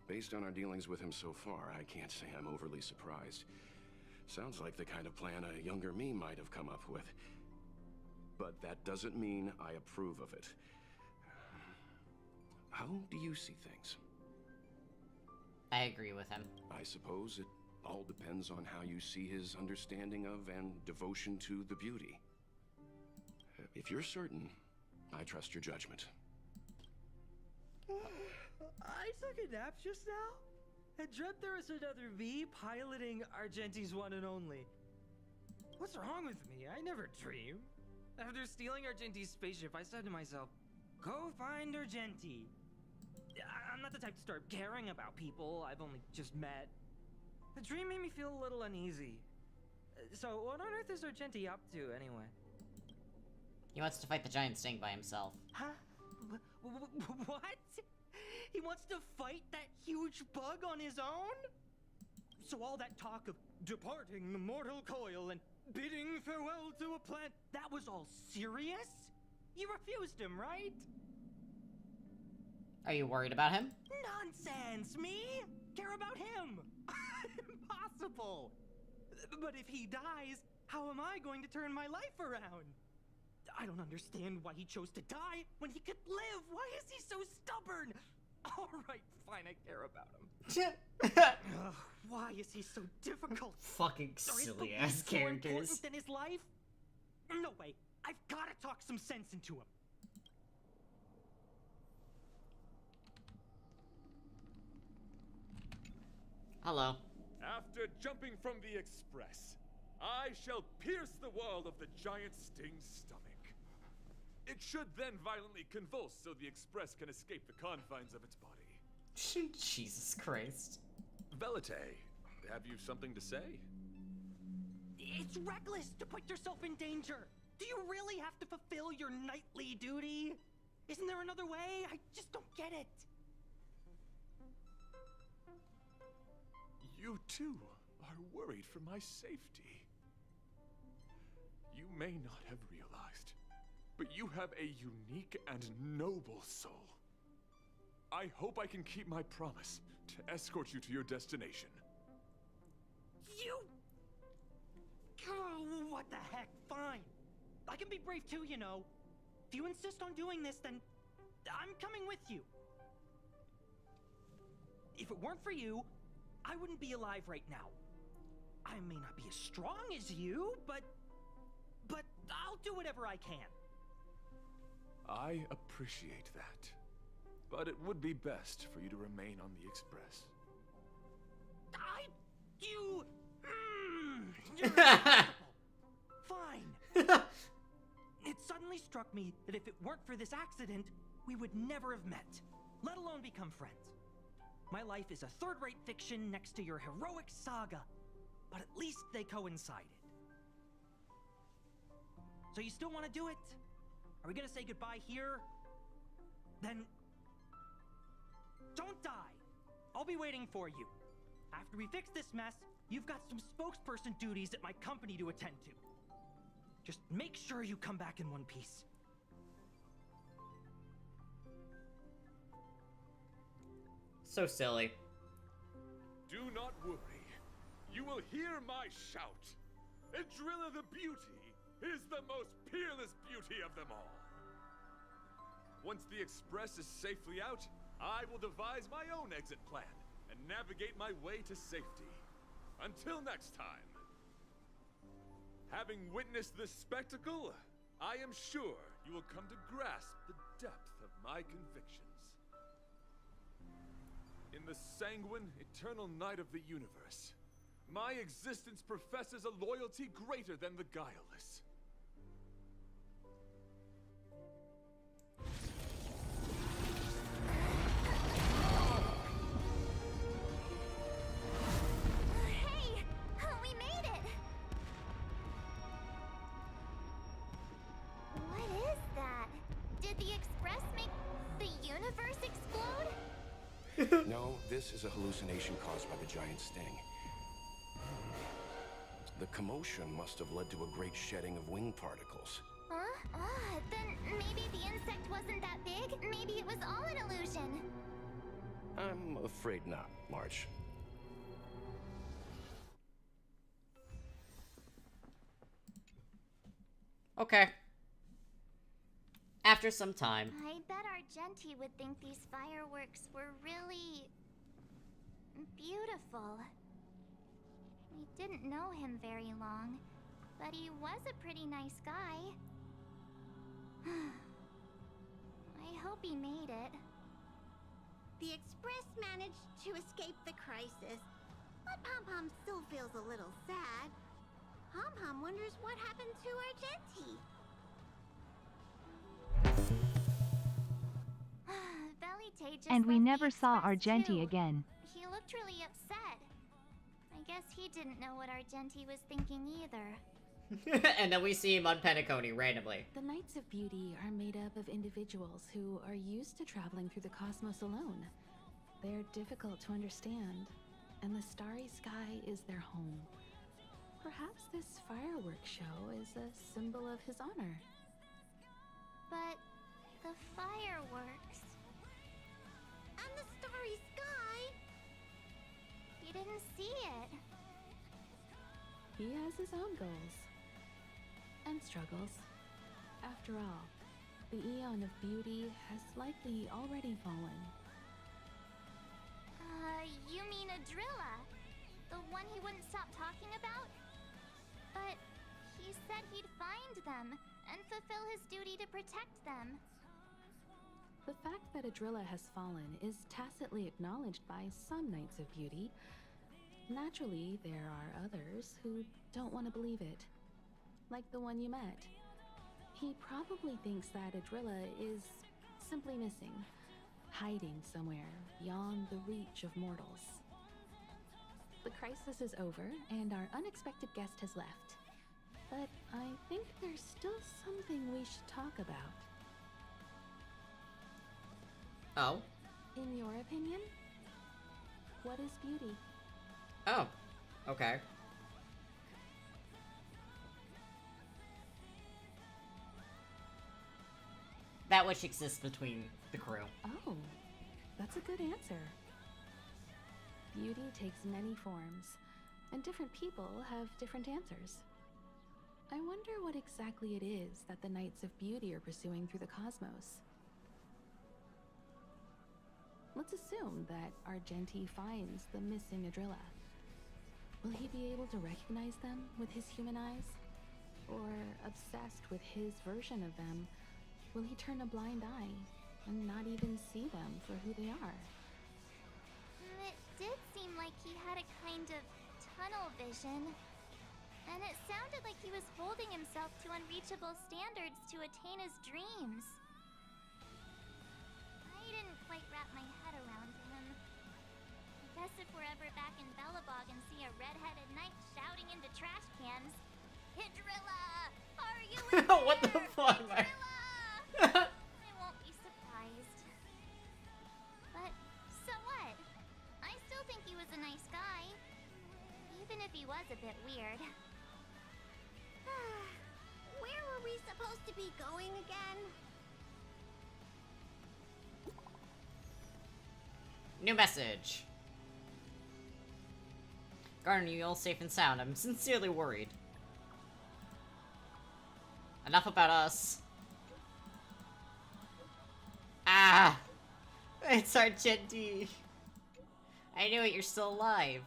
Based on our dealings with him so far, I can't say I'm overly surprised. Sounds like the kind of plan a younger me might have come up with. But that doesn't mean I approve of it. How do you see things? I agree with him. I suppose it all depends on how you see his understanding of and devotion to the beauty. If you're certain, I trust your judgment. I took a nap just now and dreamt there was another me piloting Argenti's one and only. What's wrong with me? I never dream. After stealing Argenti's spaceship, I said to myself, go find Argenti. I'm not the type to start caring about people I've only just met. The dream made me feel a little uneasy. So what on earth is Argenti up to anyway? He wants to fight the giant snake by himself. Huh? What? He wants to fight that huge bug on his own? So all that talk of departing the mortal coil and bidding farewell to a plant, that was all serious? You refused him, right? Are you worried about him? Nonsense! Me? Care about him? Impossible! But if he dies, how am I going to turn my life around? I don't understand why he chose to die when he could live. Why is he so stubborn? All right, fine, I care about him. Why is he so difficult? Fucking silly ass more characters. important than his life? No way. I've got to talk some sense into him. Hello. After jumping from the Express, I shall pierce the wall of the giant sting's stomach. It should then violently convulse so the Express can escape the confines of its body. Jesus Christ. Velite, have you something to say? It's reckless to put yourself in danger. Do you really have to fulfill your knightly duty? Isn't there another way? I just don't get it. You too are worried for my safety. You may not have realized, but you have a unique and noble soul. I hope I can keep my promise to escort you to your destination. You... Oh, what the heck? Fine. I can be brave too, you know. If you insist on doing this, then I'm coming with you. If it weren't for you, I wouldn't be alive right now. I may not be as strong as you, but I'll do whatever I can. I appreciate that. But it would be best for you to remain on the Express. Fine. It suddenly struck me that if it weren't for this accident, we would never have met, let alone become friends. My life is a third-rate fiction next to your heroic saga, but at least they coincided. So you still want to do it? Are we gonna say goodbye here? Then don't die. I'll be waiting for you. After we fix this mess, you've got some spokesperson duties at my company to attend to. Just make sure you come back in one piece. So silly. Do not worry. You will hear my shout. Adrilla the Beauty is the most peerless beauty of them all. Once the Express is safely out, I will devise my own exit plan and navigate my way to safety. Until next time. Having witnessed this spectacle, I am sure you will come to grasp the depth of my convictions. In the sanguine, eternal night of the universe, my existence professes a loyalty greater than the guileless. Hey! We made it! What is that? Did the Express make the universe explode? No, this is a hallucination caused by the giant sting. The commotion must have led to a great shedding of wing particles. Huh? Then maybe the insect wasn't that big. Maybe it was all an illusion. I'm afraid not, March. Okay. After some time. I bet Argenti would think these fireworks were really beautiful. We didn't know him very long, but he was a pretty nice guy. I hope he made it. The Express managed to escape the crisis, but Pom-Pom still feels a little sad. Pom-Pom wonders what happened to Argenti. And we never saw Argenti again. He looked really upset. I guess he didn't know what Argenti was thinking either. And then we see him on Penacony randomly. The Knights of Beauty are made up of individuals who are used to traveling through the cosmos alone. They're difficult to understand, and the starry sky is their home. Perhaps this fireworks show is a symbol of his honor. But the fireworks... And the starry sky! You didn't see it. He has his own goals. And struggles. After all, the Eon of Beauty has likely already fallen. You mean Adrilla? The one he wouldn't stop talking about? But he said he'd find them and fulfill his duty to protect them. The fact that Adrilla has fallen is tacitly acknowledged by some Knights of Beauty. Naturally, there are others who don't want to believe it. Like the one you met. He probably thinks that Adrilla is simply missing, hiding somewhere beyond the reach of mortals. The crisis is over, and our unexpected guest has left. But I think there's still something we should talk about. Oh? In your opinion, what is beauty? Oh, okay. That which exists between the crew. Oh, that's a good answer. Beauty takes many forms, and different people have different answers. I wonder what exactly it is that the Knights of Beauty are pursuing through the cosmos. Let's assume that Argenti finds the missing Adrilla. Will he be able to recognize them with his human eyes? Or, obsessed with his version of them, will he turn a blind eye and not even see them for who they are? It did seem like he had a kind of tunnel vision. And it sounded like he was holding himself to unreachable standards to attain his dreams. I didn't quite wrap my head around him. I guess if we're ever back in Belobog and see a red-headed knight shouting into trash cans, Hydrilla! Are you in there? What the fuck? I won't be surprised. But so what? I still think he was a nice guy. Even if he was a bit weird. Where were we supposed to be going again? New message. Garner, you all safe and sound. I'm sincerely worried. Enough about us. Ah! It's Argenti. I knew it, you're still alive.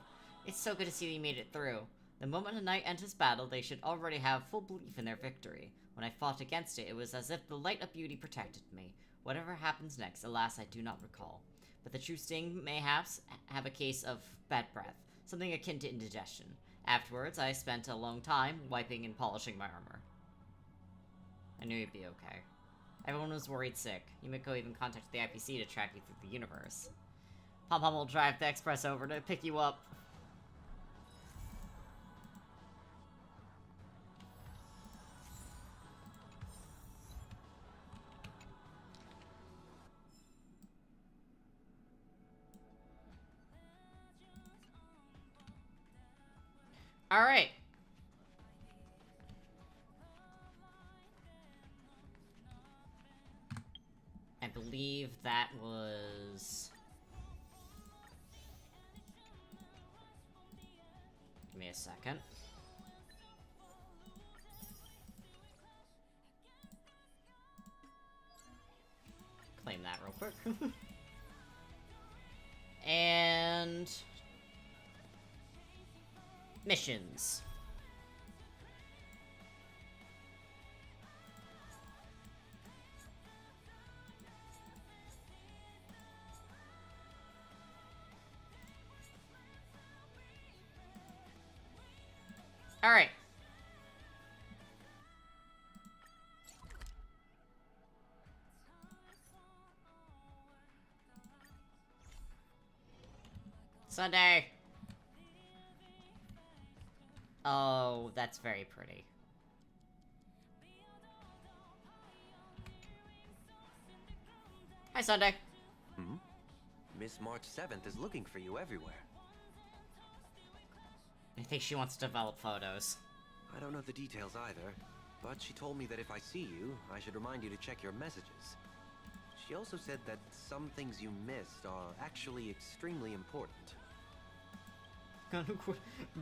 It's so good to see that you made it through. The moment a knight enters battle, they should already have full belief in their victory. When I fought against it, it was as if the light of beauty protected me. Whatever happens next, alas, I do not recall. But the true sting mayhaps have a case of bad breath, something akin to indigestion. Afterwards, I spent a long time wiping and polishing my armor. I knew you'd be okay. Everyone was worried sick. Yumiko even contacted the IPC to track you through the universe. Pom-Pom will drive the express over to pick you up. Alright. I believe that was... Give me a second. Claim that real quick. And... missions. All right. Sunday. Oh, that's very pretty. Hi, Sunday. Hmm? Miss March 7th is looking for you everywhere. I think she wants to develop photos. I don't know the details either, but she told me that if I see you, I should remind you to check your messages. She also said that some things you missed are actually extremely important.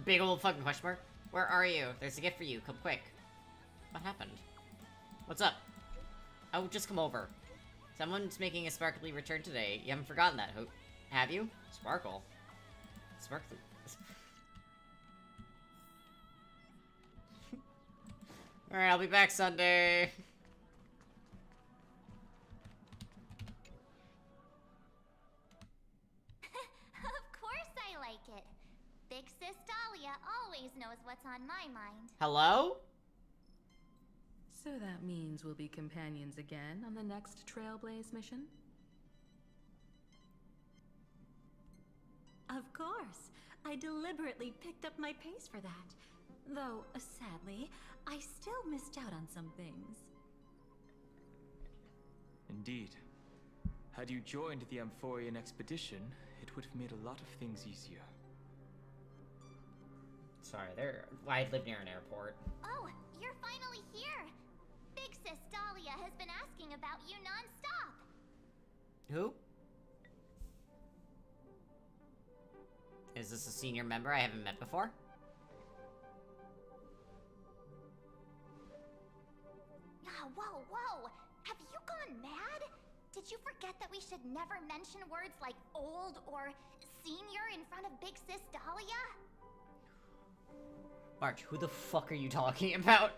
Big old fucking question mark. Where are you? There's a gift for you. Come quick. What happened? What's up? Oh, just come over. Someone's making a sparkly return today. You haven't forgotten that, have you? Sparkle. Sparkly. Alright, I'll be back Sunday. Of course I like it. Big Sis Dahlia always knows what's on my mind. Hello? So that means we'll be companions again on the next Trailblaze mission? Of course. I deliberately picked up my pace for that. Though, sadly, I still missed out on some things. Indeed. Had you joined the Amphorian expedition, it would have made a lot of things easier. Sorry, I live near an airport. Oh, you're finally here! Big Sis Dahlia has been asking about you non-stop! Who? Is this a senior member I haven't met before? Did you forget that we should never mention words like old or senior in front of Big Sis Dahlia? March, who the fuck are you talking about?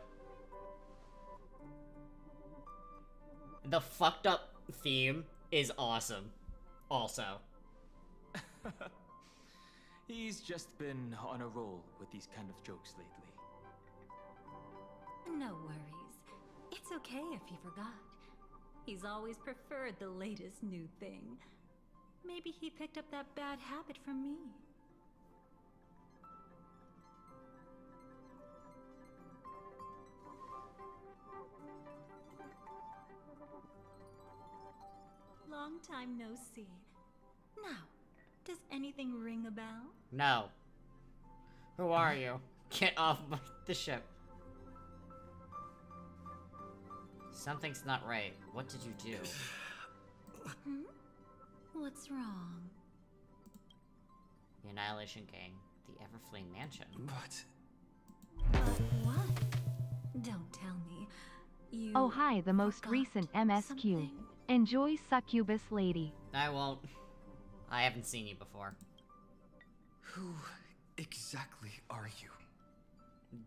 The fucked up theme is awesome. Also. He's just been on a roll with these kind of jokes lately. No worries. It's okay if he forgot. He's always preferred the latest new thing. Maybe he picked up that bad habit from me. Long time no see. Now, does anything ring a bell? No. Who are you? Get off the ship. Something's not right. What did you do? Hmm? What's wrong? The Annihilation Gang. The Everflame Mansion. But what? Don't tell me. You... Oh hi, the most recent MSQ. something. Enjoy Succubus Lady. I won't. I haven't seen you before. Who exactly are you?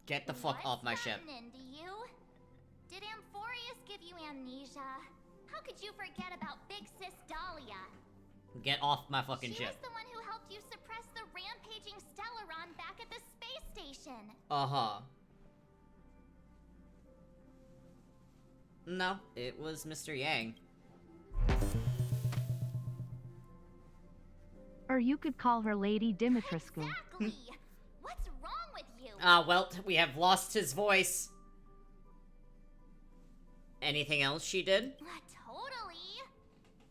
Get the fuck off my ship. What's happening to you? Did Amphorius give you amnesia? How could you forget about Big Sis Dahlia? Get off my fucking She ship. was the one who helped you suppress the rampaging Stellaron back at the space station. Uh-huh. No, it was Mr. Yang. Or you could call her Lady Dimitrescu. Exactly! What's wrong with you? Well, we have lost his voice. Anything else she did? Totally!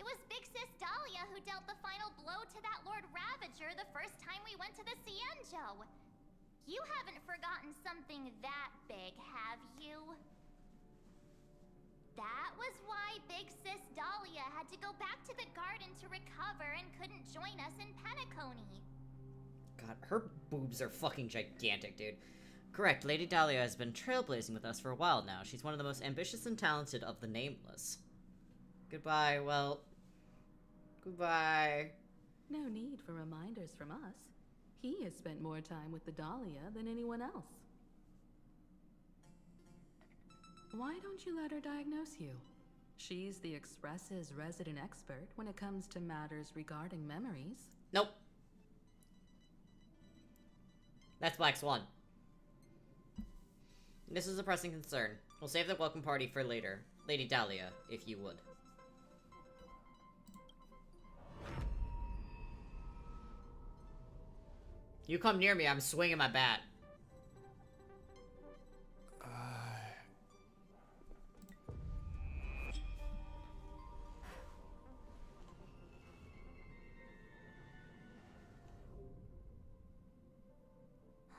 It was Big Sis Dahlia who dealt the final blow to that Lord Ravager the first time we went to the Cienjo. You haven't forgotten something that big, have you? That was why Big Sis Dahlia had to go back to the garden to recover and couldn't join us in Penacony. God, her boobs are fucking gigantic, dude. Correct, Lady Dahlia has been trailblazing with us for a while now. She's one of the most ambitious and talented of the Nameless. Goodbye, well... Goodbye. No need for reminders from us. He has spent more time with the Dahlia than anyone else. Why don't you let her diagnose you? She's the Express's resident expert when it comes to matters regarding memories. Nope. That's Black Swan. This is a pressing concern. We'll save the welcome party for later. Lady Dahlia, if you would. You come near me, I'm swinging my bat.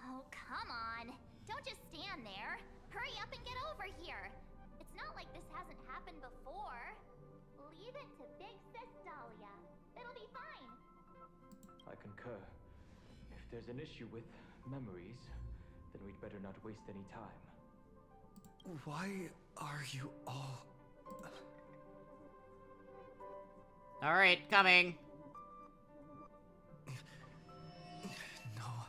Oh, come on. Don't just stand there. Hurry up and get over here. It's not like this hasn't happened before. Leave it to Big Sis Dahlia. It'll be fine. I concur. If there's an issue with memories, then we'd better not waste any time. Why are you all... Alright, coming. No.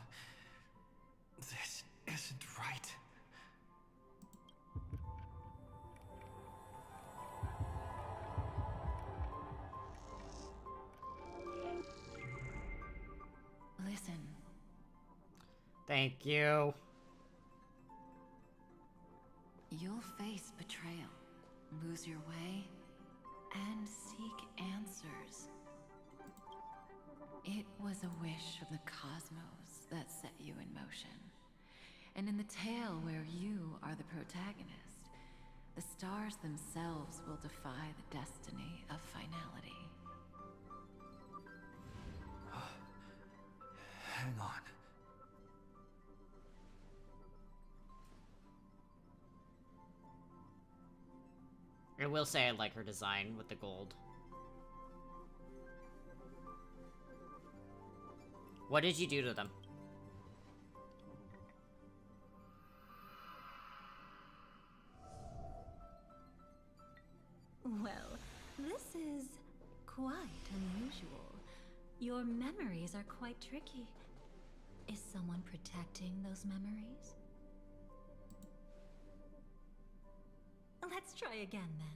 This isn't right. Listen. Thank you. You'll face betrayal, lose your way, and seek answers. It was a wish of the cosmos that set you in motion. And in the tale where you are the protagonist, the stars themselves will defy the destiny of finality. Hang on. I will say I like her design with the gold. What did you do to them? Well, this is quite unusual. Your memories are quite tricky. Is someone protecting those memories? Let's try again then.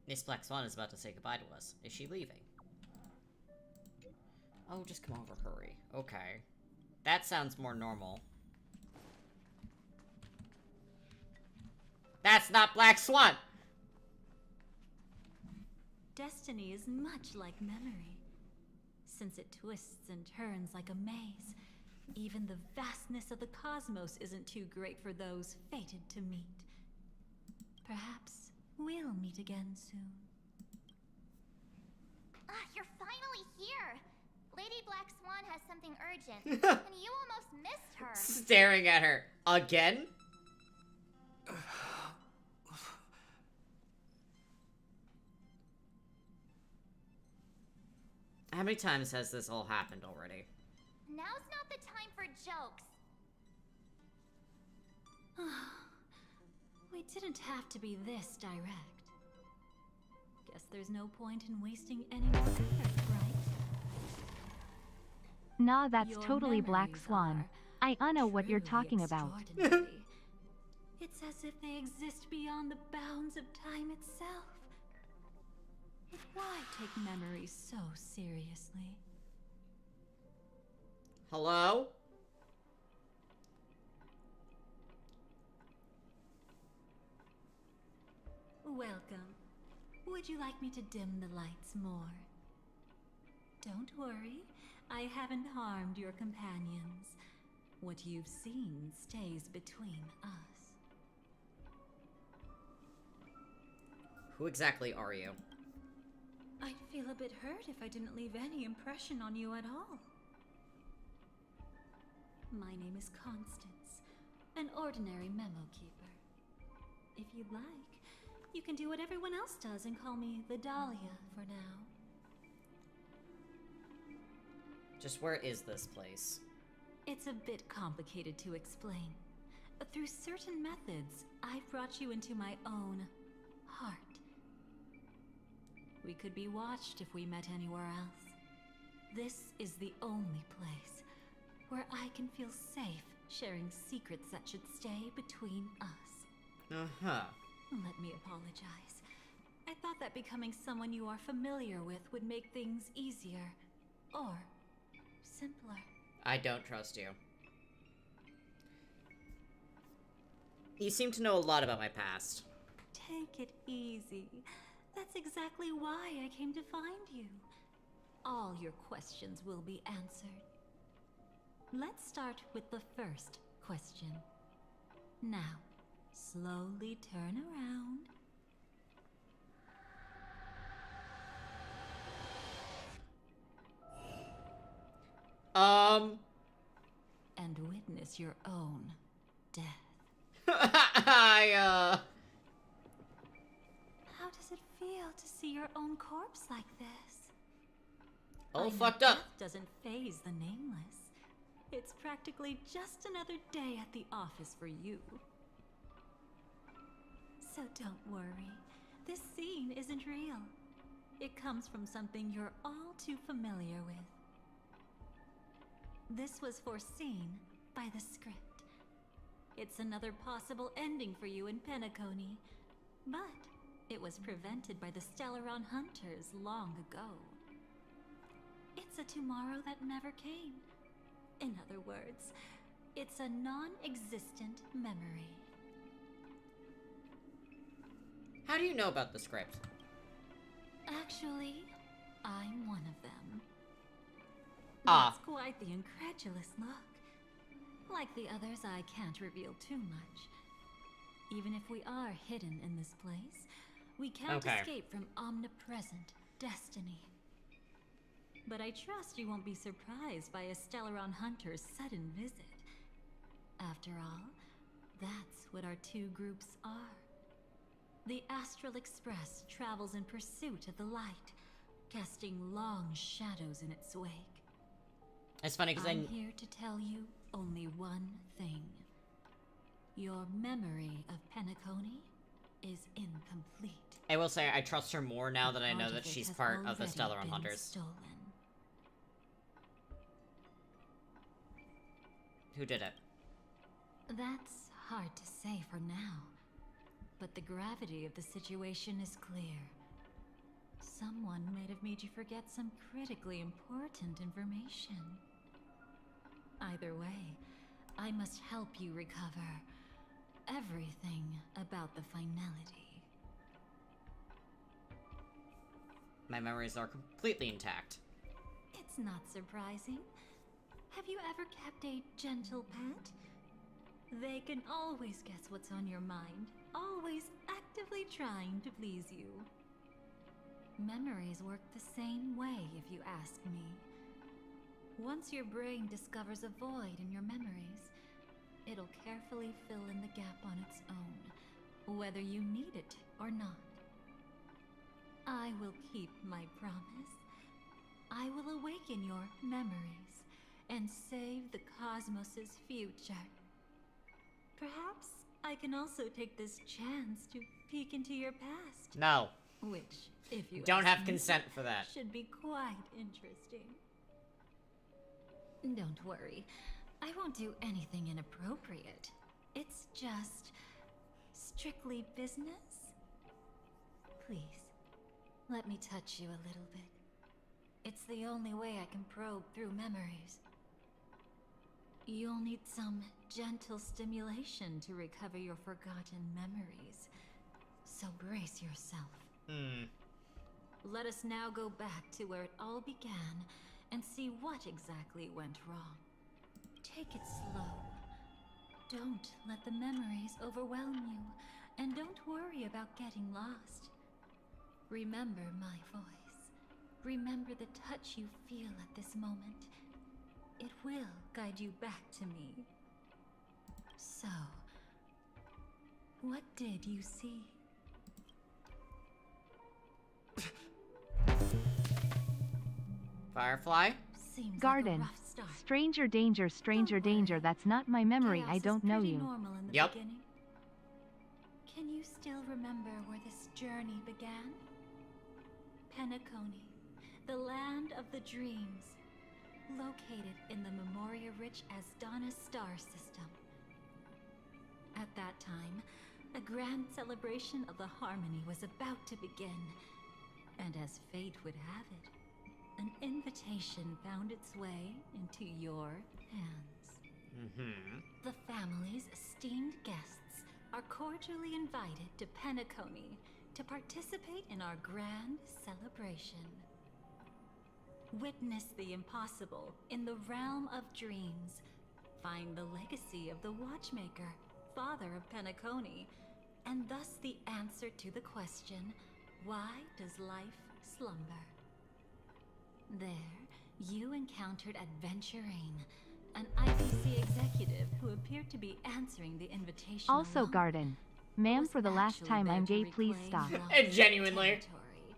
Miss Black Swan is about to say goodbye to us. Is she leaving? Oh, just come over, hurry. Okay. That sounds more normal. That's not Black Swan! Destiny is much like memory. Since it twists and turns like a maze, even the vastness of the cosmos isn't too great for those fated to meet. Perhaps we'll meet again soon. Ah, you're finally here! Lady Black Swan has something urgent, and you almost missed her. Staring at her. Again? How many times has this all happened already? Now's not the time for jokes. We didn't have to be this direct. Guess there's no point in wasting any more effort, right? Nah, that's Your totally Black memories Swan. I know what you're talking about. Extraordinary. It's as if they exist beyond the bounds of time itself. But why take memories so seriously? Hello? Welcome. Would you like me to dim the lights more? Don't worry, I haven't harmed your companions. What you've seen stays between us. Who exactly are you? I'd feel a bit hurt if I didn't leave any impression on you at all. My name is Constance, an ordinary memo keeper. If you'd like, you can do what everyone else does and call me the Dahlia for now. Just where is this place? It's a bit complicated to explain. Through certain methods, I've brought you into my own heart. We could be watched if we met anywhere else. This is the only place where I can feel safe sharing secrets that should stay between us. Uh-huh. Let me apologize. I thought that becoming someone you are familiar with would make things easier. Or simpler. I don't trust you. You seem to know a lot about my past. Take it easy. That's exactly why I came to find you. All your questions will be answered. Let's start with the first question. Now, slowly turn around. And witness your own death. How does it feel to see your own corpse like this? All I know fucked up. Death doesn't faze the nameless. It's practically just another day at the office for you. So don't worry. This scene isn't real. It comes from something you're all too familiar with. This was foreseen by the script. It's another possible ending for you in Penacony, but it was prevented by the Stellaron Hunters long ago. It's a tomorrow that never came. In other words, it's a non-existent memory. How do you know about the script? Actually, I'm one of them. Ah. That's quite the incredulous look. Like the others, I can't reveal too much. Even if we are hidden in this place, we can't escape from omnipresent destiny. But I trust you won't be surprised by a Stellaron Hunter's sudden visit. After all, That's what our two groups are. The Astral Express travels in pursuit of the light, casting long shadows in its wake. It's funny because I'm here to tell you only one thing. Your memory of Penacony is incomplete. I will say I trust her more now that I know Part that of it she's has part of the already Stellaron been Hunters. stolen. Who did it? That's hard to say for now, but the gravity of the situation is clear. Someone might have made you forget some critically important information. Either way, I must help you recover everything about the finality. My memories are completely intact. It's not surprising. Have you ever kept a gentle pet? They can always guess what's on your mind, always actively trying to please you. Memories work the same way, if you ask me. Once your brain discovers a void in your memories, it'll carefully fill in the gap on its own, whether you need it or not. I will keep my promise. I will awaken your memories and save the cosmos's future. Perhaps I can also take this chance to peek into your past. No. Which, if you don't ask have me, consent for that. should be quite interesting. Don't worry. I won't do anything inappropriate. It's just strictly business. Please, let me touch you a little bit. It's the only way I can probe through memories. You'll need some gentle stimulation to recover your forgotten memories. So brace yourself. Let us now go back to where it all began and see what exactly went wrong. Take it slow. Don't let the memories overwhelm you, and don't worry about getting lost. Remember my voice. Remember the touch you feel at this moment. It will guide you back to me. So, what did you see? Firefly? Seems Garden. like a rough start. Stranger danger, stranger danger. That's not my memory. I don't know you. Normal in the Yep. beginning. Can you still remember where this journey began? Penacony, the land of the dreams, located in the Memoria-rich Asdana star system. At that time, a grand celebration of the Harmony was about to begin, and as fate would have it, an invitation found its way into your hands. The family's esteemed guests are cordially invited to Penacony to participate in our grand celebration. Witness the impossible in the realm of dreams. Find the legacy of the Watchmaker, father of Penacony, and thus the answer to the question, why does life slumber? There, you encountered Adventurine, an IPC executive who appeared to be answering the invitation Also alone. Garden. Ma'am, for the last Actually time there I'm to gay, please reclaim stop. lost Genuinely. territory.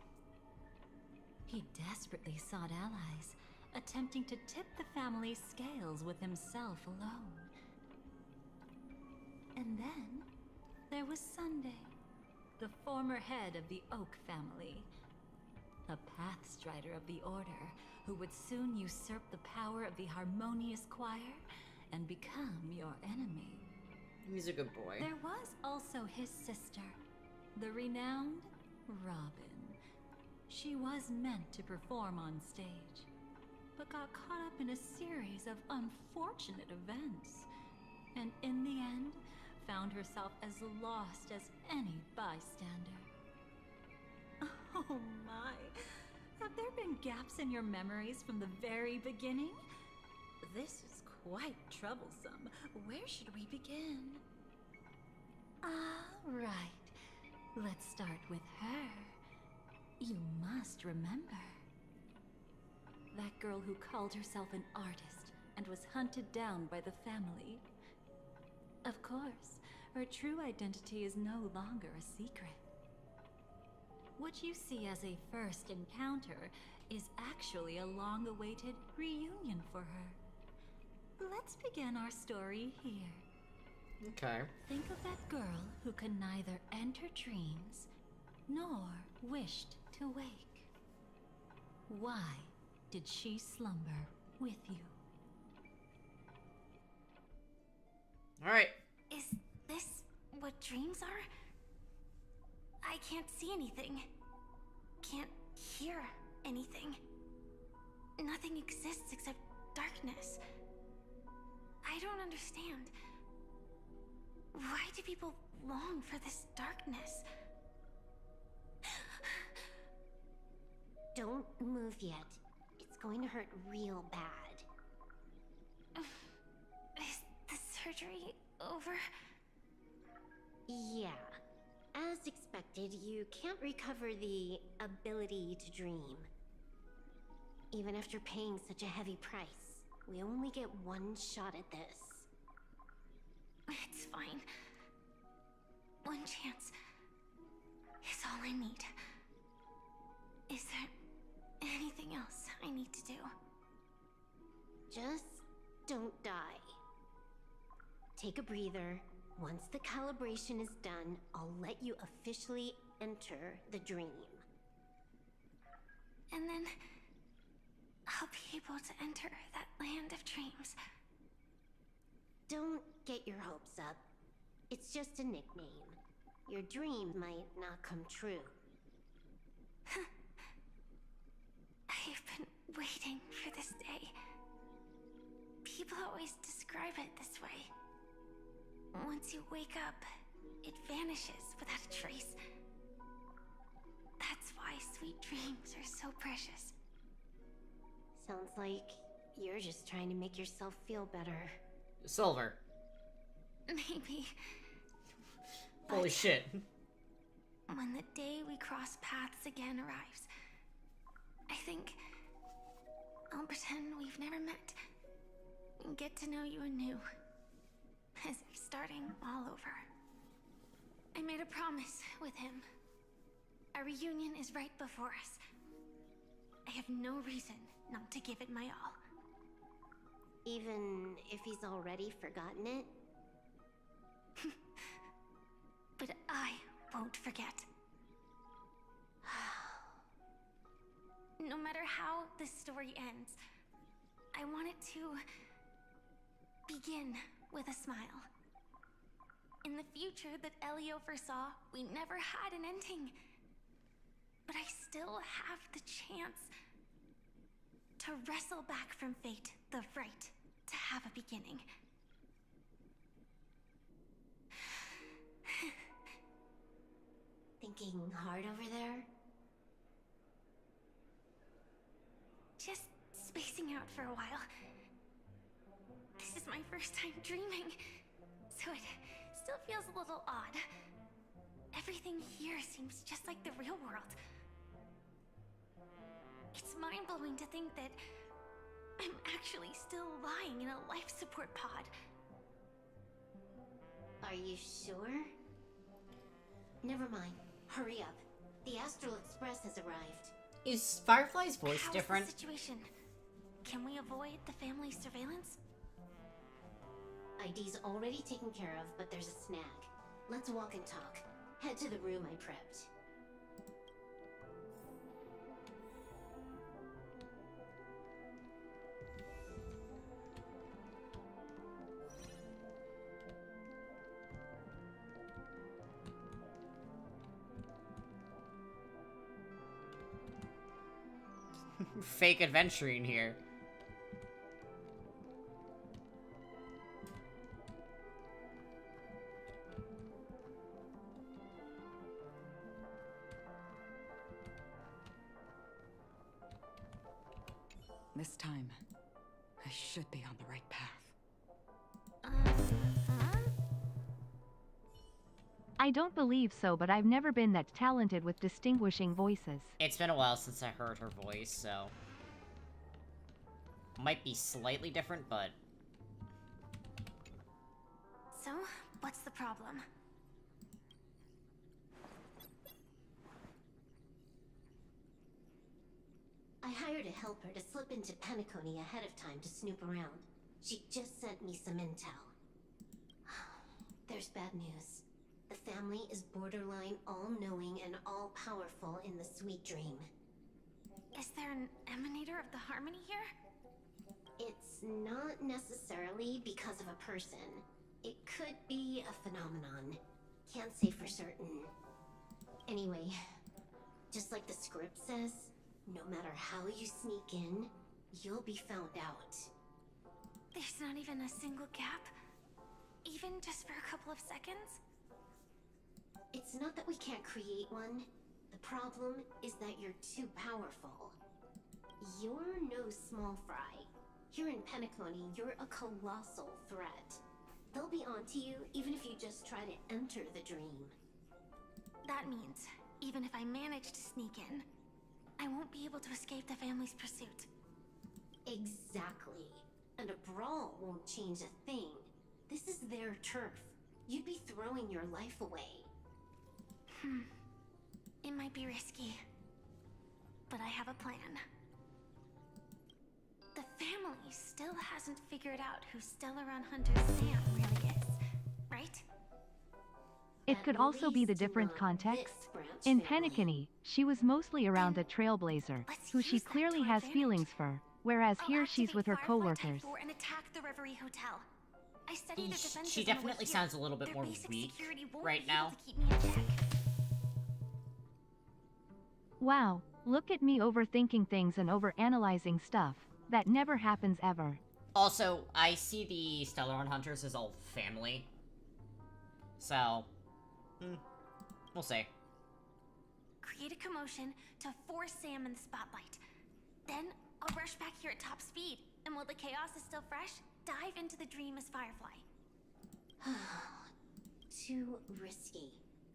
He desperately sought allies, attempting to tip the family's scales with himself alone. And then, there was Sunday, the former head of the Oak family. A Pathstrider of the Order, who would soon usurp the power of the Harmonious Choir and become your enemy. He's a good boy. There was also his sister, the renowned Robin. She was meant to perform on stage, but got caught up in a series of unfortunate events, and in the end, found herself as lost as any bystander. Oh my! Have there been gaps in your memories from the very beginning? This is quite troublesome. Where should we begin? Right. Let's start with her. You must remember. That girl who called herself an artist and was hunted down by the family. Of course, her true identity is no longer a secret. What you see as a first encounter is actually a long-awaited reunion for her. Let's begin our story here. Okay. Think of that girl who could neither enter dreams nor wished to wake. Why did she slumber with you? Alright. Is this what dreams are? I can't see anything. Can't hear anything. Nothing exists except darkness. I don't understand. Why do people long for this darkness? Don't move yet. It's going to hurt real bad. Is the surgery over? Yeah. As expected, you can't recover the ability to dream. Even after paying such a heavy price, we only get one shot at this. It's fine. One chance is all I need. Is there anything else I need to do? Just don't die. Take a breather. Once the calibration is done, I'll let you officially enter the dream. And then I'll be able to enter that land of dreams. Don't get your hopes up. It's just a nickname. Your dream might not come true. I've been waiting for this day. People always describe it this way. Once you wake up, it vanishes without a trace. That's why sweet dreams are so precious. Sounds like you're just trying to make yourself feel better. Silver. Maybe. Holy shit. When the day we cross paths again arrives, I think I'll pretend we've never met and get to know you anew. As if starting all over. I made a promise with him. Our reunion is right before us. I have no reason not to give it my all. Even if he's already forgotten it? But I won't forget. No matter how this story ends, I want it to begin with a smile. In the future that Elio foresaw, we never had an ending. But I still have the chance to wrestle back from fate the right to have a beginning. Thinking hard over there? Just spacing out for a while. This is my first time dreaming, so it still feels a little odd. Everything here seems just like the real world. It's mind-blowing to think that I'm actually still lying in a life support pod. Are you sure? Never mind. Hurry up. The Astral Express has arrived. Is Firefly's voice different? How's the situation? Can we avoid the family surveillance? ID's already taken care of, but there's a snag. Let's walk and talk. Head to the room I prepped. Fake adventuring here. This time, I should be on the right path. I don't believe so, but I've never been that talented with distinguishing voices. It's been a while since I heard her voice, so... Might be slightly different, but... So, What's the problem? I hired a helper to slip into Penacony ahead of time to snoop around. She just sent me some intel. There's bad news. The family is borderline all-knowing and all-powerful in the Sweet Dream. Is there an emanator of the Harmony here? It's not necessarily because of a person. It could be a phenomenon. Can't say for certain. Anyway, just like the script says, no matter how you sneak in, you'll be found out. There's not even a single gap? Even just for a couple of seconds? It's not that we can't create one. The problem is that you're too powerful. You're no small fry. Here in Penacony, you're a colossal threat. They'll be onto you even if you just try to enter the dream. That means, even if I manage to sneak in, I won't be able to escape the family's pursuit. Exactly. And a brawl won't change a thing. This is their turf. You'd be throwing your life away. It might be risky, but I have a plan. The family still hasn't figured out who Stellaron Hunter Sam really is, right? It could also be the different context. In Penacony, she was mostly around a trailblazer, who she clearly has feelings for, whereas here she's with her coworkers. And attack the Reverie Hotel. I studied the defenses She definitely sounds a little bit more weak right now. Wow, look at me overthinking things and overanalyzing stuff. That never happens ever. Also, I see the Stellaron Hunters as all family. So, we'll see. Create a commotion to force Sam in the spotlight. Then, I'll rush back here at top speed, and while the chaos is still fresh, dive into the dream as Firefly. Too risky.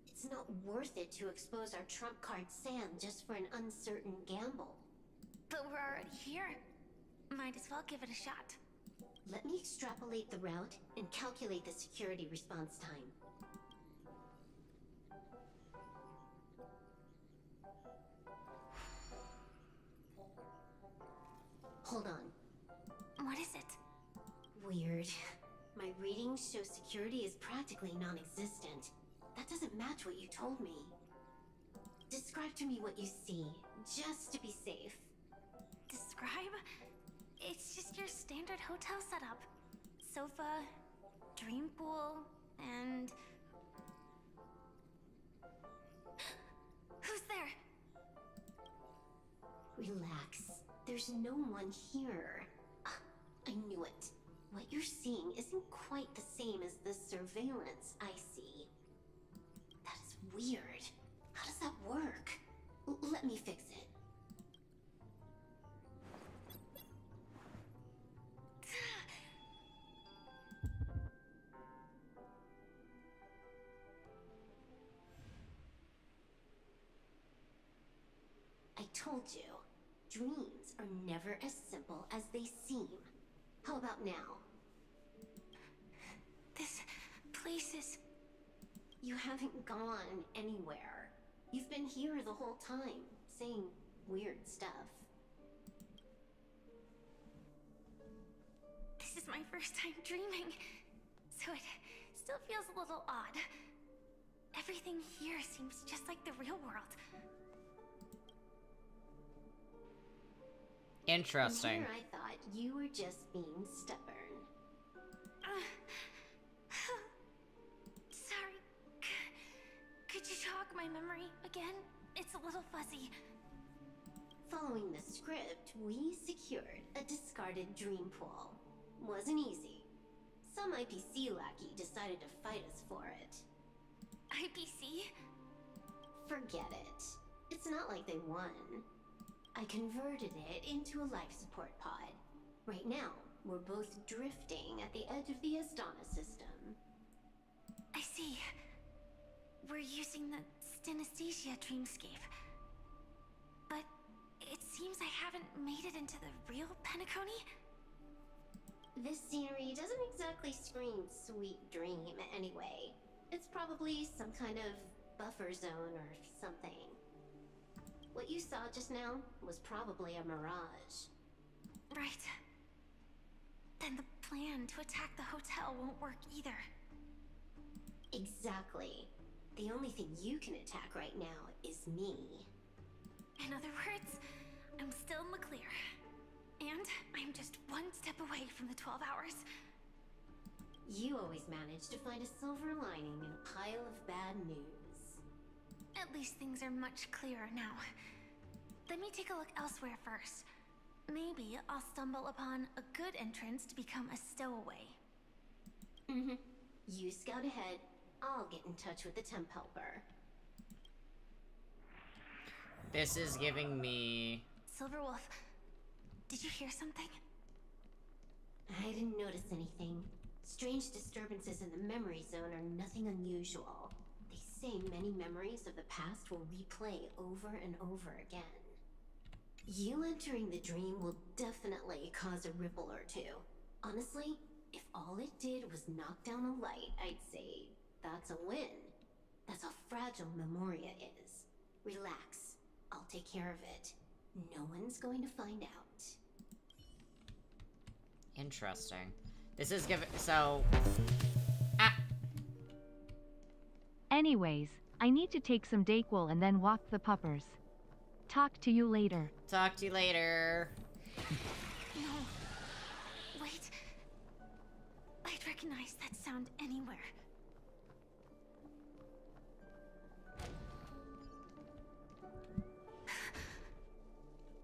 It's not worth it to expose our trump card Sam just for an uncertain gamble. But we're already here. Might as well give it a shot. Let me extrapolate the route and calculate the security response time. Hold on. What is it? Weird. My readings show security is practically non-existent. That doesn't match what you told me. Describe to me what you see, just to be safe. Describe? It's just your standard hotel setup. Sofa, dream pool, and... Who's there? Relax. There's no one here. I knew it. What you're seeing isn't quite the same as the surveillance I see. That is weird. How does that work? Let me fix it. I told you, dreams are never as simple as they seem. How about now? This place is... You haven't gone anywhere. You've been here the whole time, saying weird stuff. This is my first time dreaming, so it still feels a little odd. Everything here seems just like the real world. Interesting. Here I thought you were just being stubborn. Sorry. Could you jog my memory again? It's a little fuzzy. Following the script, we secured a discarded dream pool. Wasn't easy. Some IPC lackey decided to fight us for it. IPC? Forget it. It's not like they won. I converted it into a life support pod. Right now, we're both drifting at the edge of the Astana system. I see. We're using the Synesthesia dreamscape. But it seems I haven't made it into the real Penacony? This scenery doesn't exactly scream sweet dream anyway. It's probably some kind of buffer zone or something. What you saw just now was probably a mirage. Right. Then the plan to attack the hotel won't work either. Exactly. The only thing you can attack right now is me. In other words, I'm still in the clear. And I'm just one step away from the 12 hours. You always manage to find a silver lining in a pile of bad news. At least things are much clearer now. Let me take a look elsewhere first. Maybe I'll stumble upon a good entrance to become a stowaway. You scout ahead. I'll get in touch with the temp helper. This is giving me... Silverwolf, did you hear something? I didn't notice anything. Strange disturbances in the memory zone are nothing unusual. They say many memories of the past will replay over and over again. You entering the dream will definitely cause a ripple or two. Honestly, if all it did was knock down a light, I'd say that's a win. That's how fragile Memoria is. Relax. I'll take care of it. No one's going to find out. Interesting. This is giving... so... Anyways, I need to take some Dayquil and then walk the puppers. Talk to you later. Talk to you later. No. Wait. I'd recognize that sound anywhere.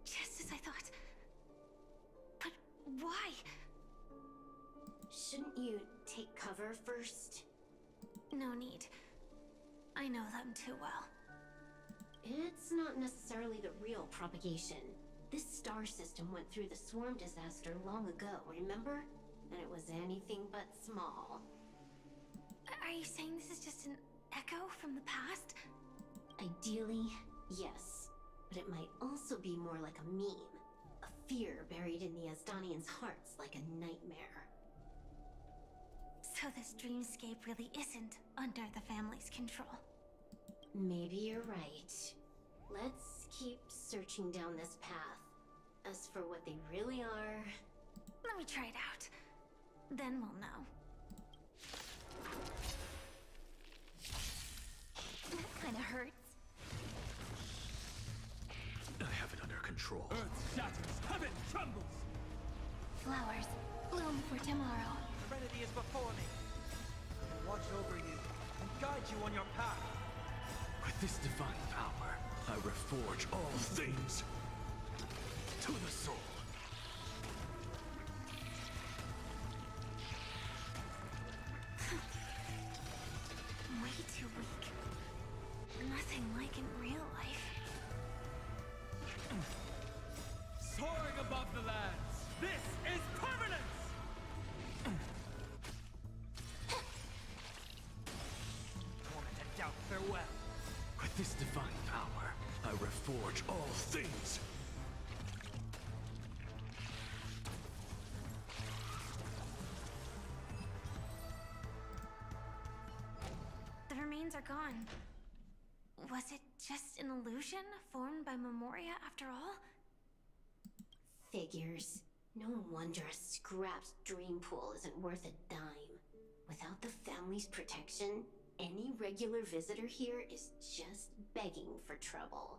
Just as I thought. But why? Shouldn't you take cover first? No need. I know them too well. It's not necessarily the real propagation. This star system went through the swarm disaster long ago, remember? And it was anything but small. Are you saying this is just an echo from the past? Ideally, yes. But it might also be more like a meme. A fear buried in the Asdanians' hearts like a nightmare. So this dreamscape really isn't under the family's control. Maybe you're right. Let's keep searching down this path. As for what they really are... Let me try it out. Then we'll know. That kinda hurts. I have it under control. Earth shatters, heaven trembles! Flowers bloom for tomorrow. Serenity is before me. I will watch over you and guide you on your path. With this divine power, I reforge all things to the soul. Way too weak. Nothing like in real life. Soaring above the lands, this is permanence! Torment and doubt, farewell. With this divine power, I reforge all things. The remains are gone. Was it just an illusion formed by Memoria after all? Figures. No wonder a scrapped dream pool isn't worth a dime. Without the family's protection, any regular visitor here is just begging for trouble.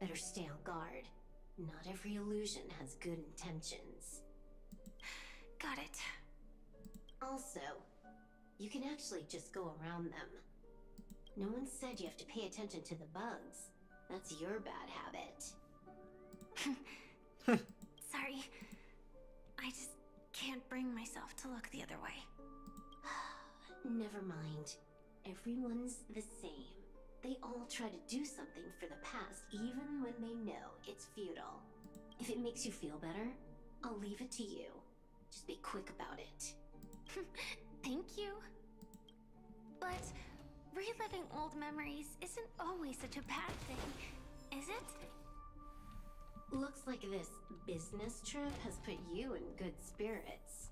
Better stay on guard. Not every illusion has good intentions. Got it. Also, you can actually just go around them. No one said you have to pay attention to the bugs. That's your bad habit. Sorry. I just can't bring myself to look the other way. Never mind. Everyone's the same. They all try to do something for the past, even when they know it's futile. If it makes you feel better, I'll leave it to you. Just be quick about it. Thank you. But reliving old memories isn't always such a bad thing, is it? Looks Looks like this business trip has put you in good spirits.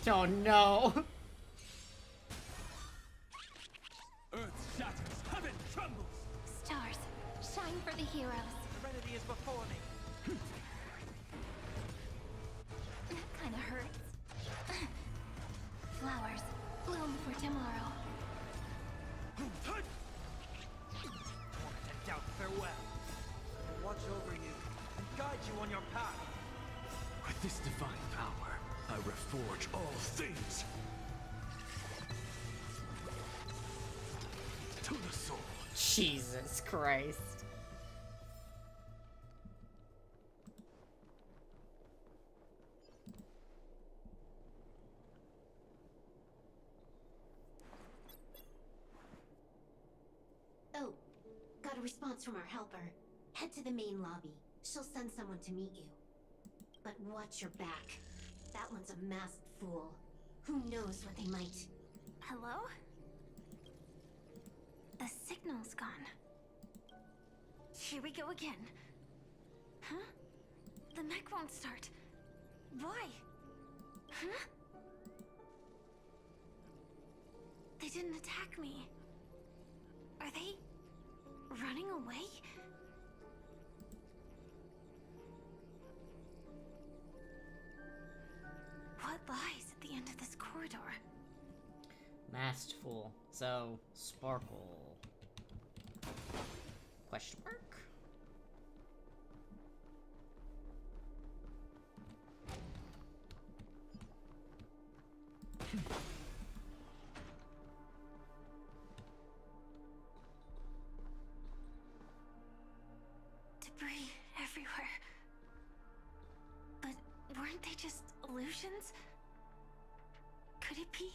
Oh no! Earth shatters, heaven trembles! Stars, shine for the heroes. Serenity is before me. That kinda hurts. Flowers, bloom for tomorrow. Moment and doubt, farewell. I will watch over you and guide you on your path. With this divine power, I reforge all things. To the soul. Jesus Christ. Oh, got a response from our helper. Head to the main lobby. She'll send someone to meet you. But watch your back. That one's a masked fool. Who knows what they might... Hello? The signal's gone. Here we go again. Huh? The mech won't start. Why? Huh? They didn't attack me. Are they running away? What lies at the end of this corridor? Masked fool. So, Sparkle. Question mark? Debris everywhere. But weren't they just illusions? Could it be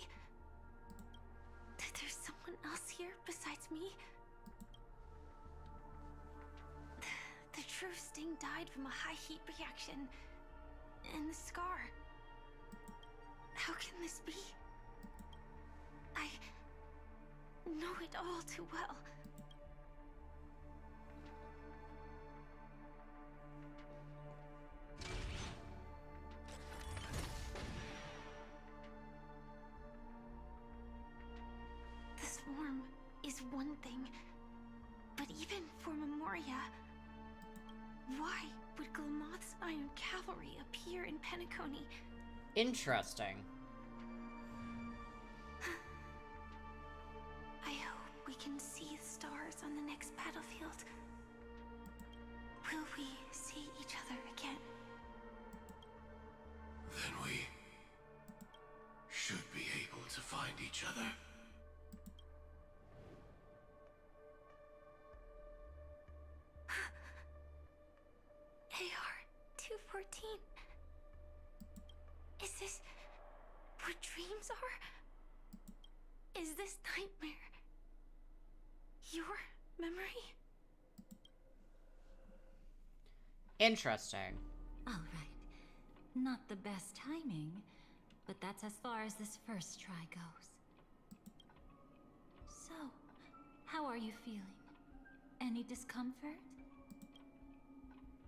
that there's someone else here besides me? The true Sting died from a high heat reaction. And the scar. How can this be? I know it all too well. The swarm is one thing, but even for Memoria, why would Glamoth's Iron Cavalry appear in Penacony? Interesting. I hope we can see the stars on the next battlefield. Will we see each other again? Then we should be able to find each other. AR-214. Is this what dreams are? Is this nightmare your memory? Interesting. All right. Not the best timing, but that's as far as this first try goes. So, how are you feeling? Any discomfort?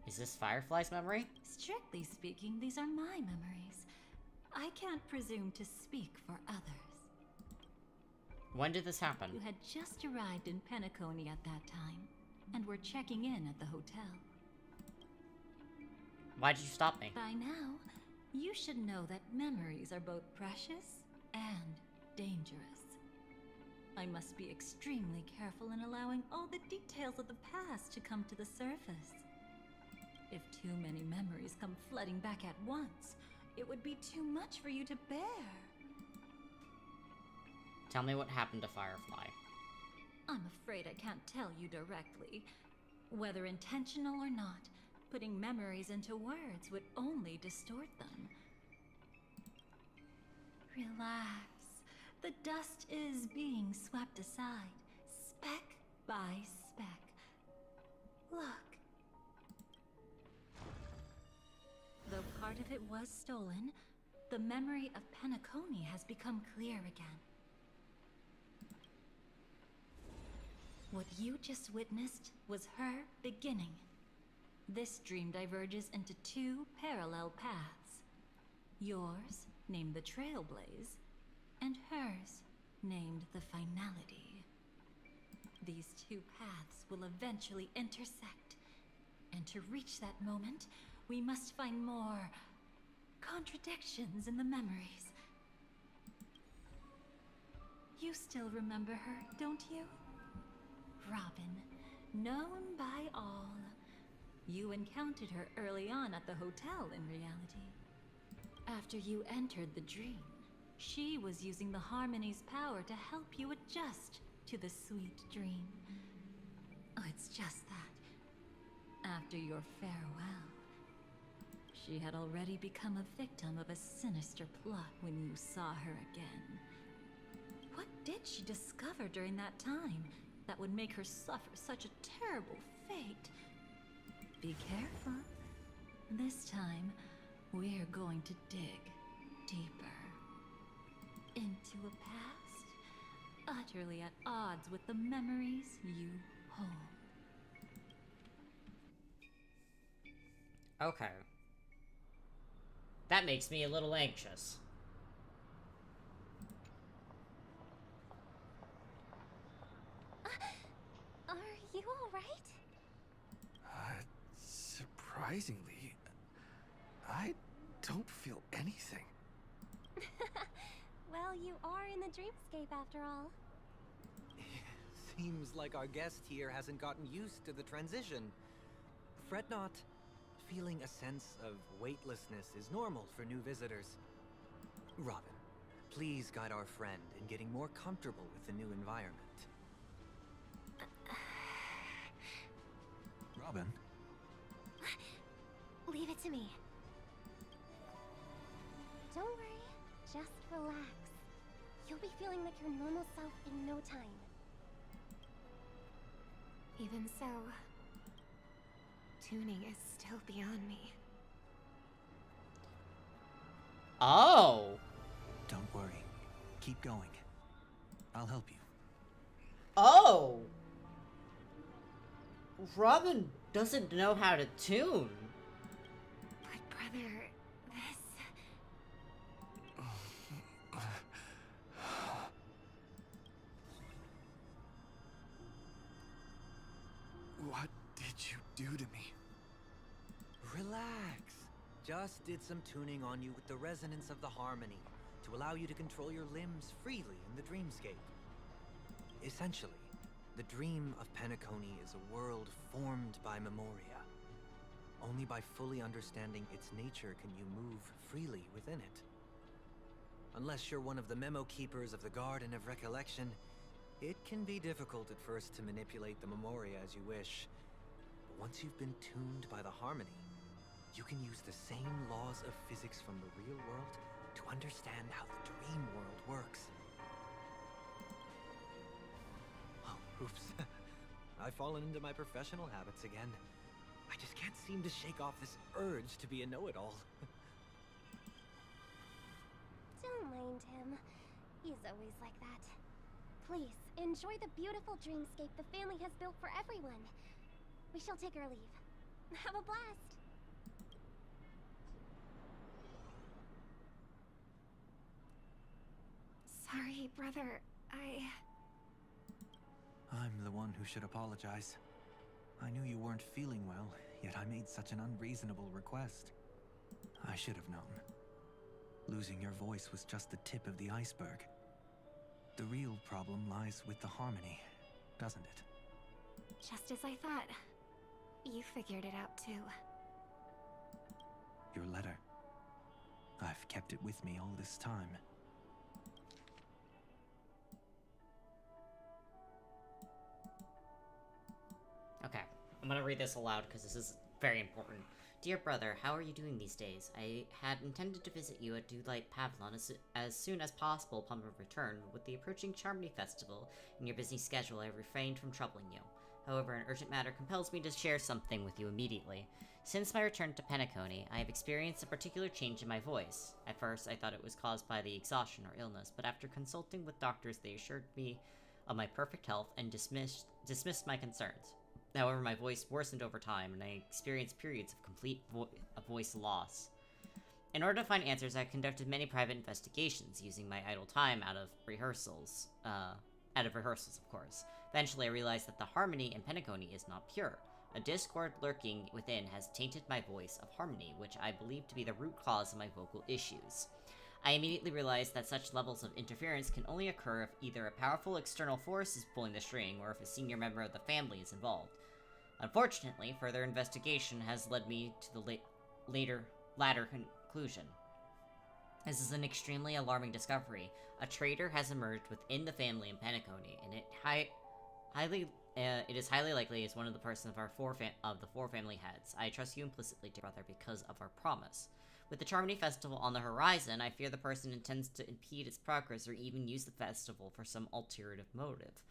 Is this Firefly's memory? Strictly speaking, these are my memories. I can't presume to speak for others. When did this happen? You had just arrived in Penacony at that time, and were checking in at the hotel. Why'd you stop me? By now, you should know that memories are both precious and dangerous. I must be extremely careful in allowing all the details of the past to come to the surface. If too many memories come flooding back at once, it would be too much for you to bear. Tell me what happened to Firefly. I'm afraid I can't tell you directly. Whether intentional or not, putting memories into words would only distort them. Relax. The dust is being swept aside, speck by speck. Look. Though part of it was stolen, the memory of Penacony has become clear again. What you just witnessed was her beginning. This dream diverges into two parallel paths. Yours, named the Trailblaze, and hers, named the Finality. These two paths will eventually intersect, and to reach that moment, we must find more contradictions in the memories. You still remember her, don't you? Robin, known by all. You encountered her early on at the hotel in reality. After you entered the dream, she was using the Harmony's power to help you adjust to the sweet dream. Oh, it's just that. After your farewell, she had already become a victim of a sinister plot when you saw her again. What did she discover during that time that would make her suffer such a terrible fate? Be careful. This time, we're going to dig deeper into a past utterly at odds with the memories you hold. Okay. That makes me a little anxious. Are you alright? Surprisingly, I don't feel anything. Well, you are in the dreamscape after all. Seems like our guest here hasn't gotten used to the transition. Fret not. Feeling a sense of weightlessness is normal for new visitors. Robin, please guide our friend in getting more comfortable with the new environment. Robin? Leave it to me. Don't worry, just relax. You'll be feeling like your normal self in no time. Even so, tuning is still beyond me. Oh! Don't worry. Keep going. I'll help you. Oh! Robin doesn't know how to tune. But brother, this... What did you do to me? Relax. Just did some tuning on you with the resonance of the harmony to allow you to control your limbs freely in the dreamscape. Essentially, the dream of Penacony is a world formed by Memoria. Only by fully understanding its nature can you move freely within it. Unless you're one of the memo keepers of the Garden of Recollection, it can be difficult at first to manipulate the Memoria as you wish. But once you've been tuned by the harmony, you can use the same laws of physics from the real world to understand how the dream world works. Oh, oops. I've fallen into my professional habits again. I just can't seem to shake off this urge to be a know-it-all. Don't mind him. He's always like that. Please, enjoy the beautiful dreamscape the family has built for everyone. We shall take our leave. Have a blast! Sorry, brother. I'm the one who should apologize. I knew you weren't feeling well, yet I made such an unreasonable request. I should have known. Losing your voice was just the tip of the iceberg. The real problem lies with the harmony, doesn't it? Just as I thought. You figured it out too. Your letter. I've kept it with me all this time. Okay, I'm gonna read this aloud because this is very important. Dear brother, how are you doing these days? I had intended to visit you at Dewlight Pavilion as soon as possible upon my return. With the approaching Charmony Festival and your busy schedule, I refrained from troubling you. However, an urgent matter compels me to share something with you immediately. Since my return to Penacony, I have experienced a particular change in my voice. At first, I thought it was caused by the exhaustion or illness, but after consulting with doctors, they assured me of my perfect health and dismissed my concerns. However, my voice worsened over time, and I experienced periods of complete voice loss. In order to find answers, I conducted many private investigations, using my idle time out of rehearsals, of course. Eventually, I realized that the harmony in Penacony is not pure. A discord lurking within has tainted my voice of harmony, which I believe to be the root cause of my vocal issues. I immediately realized that such levels of interference can only occur if either a powerful external force is pulling the string, or if a senior member of the family is involved. Unfortunately, further investigation has led me to the latter conclusion. This is an extremely alarming discovery. A traitor has emerged within the family in Penacony, and it is highly likely as one of the persons of the four family heads. I trust you implicitly, dear brother, because of our promise. With the Charmony Festival on the horizon, I fear the person intends to impede its progress or even use the festival for some ulterior motive.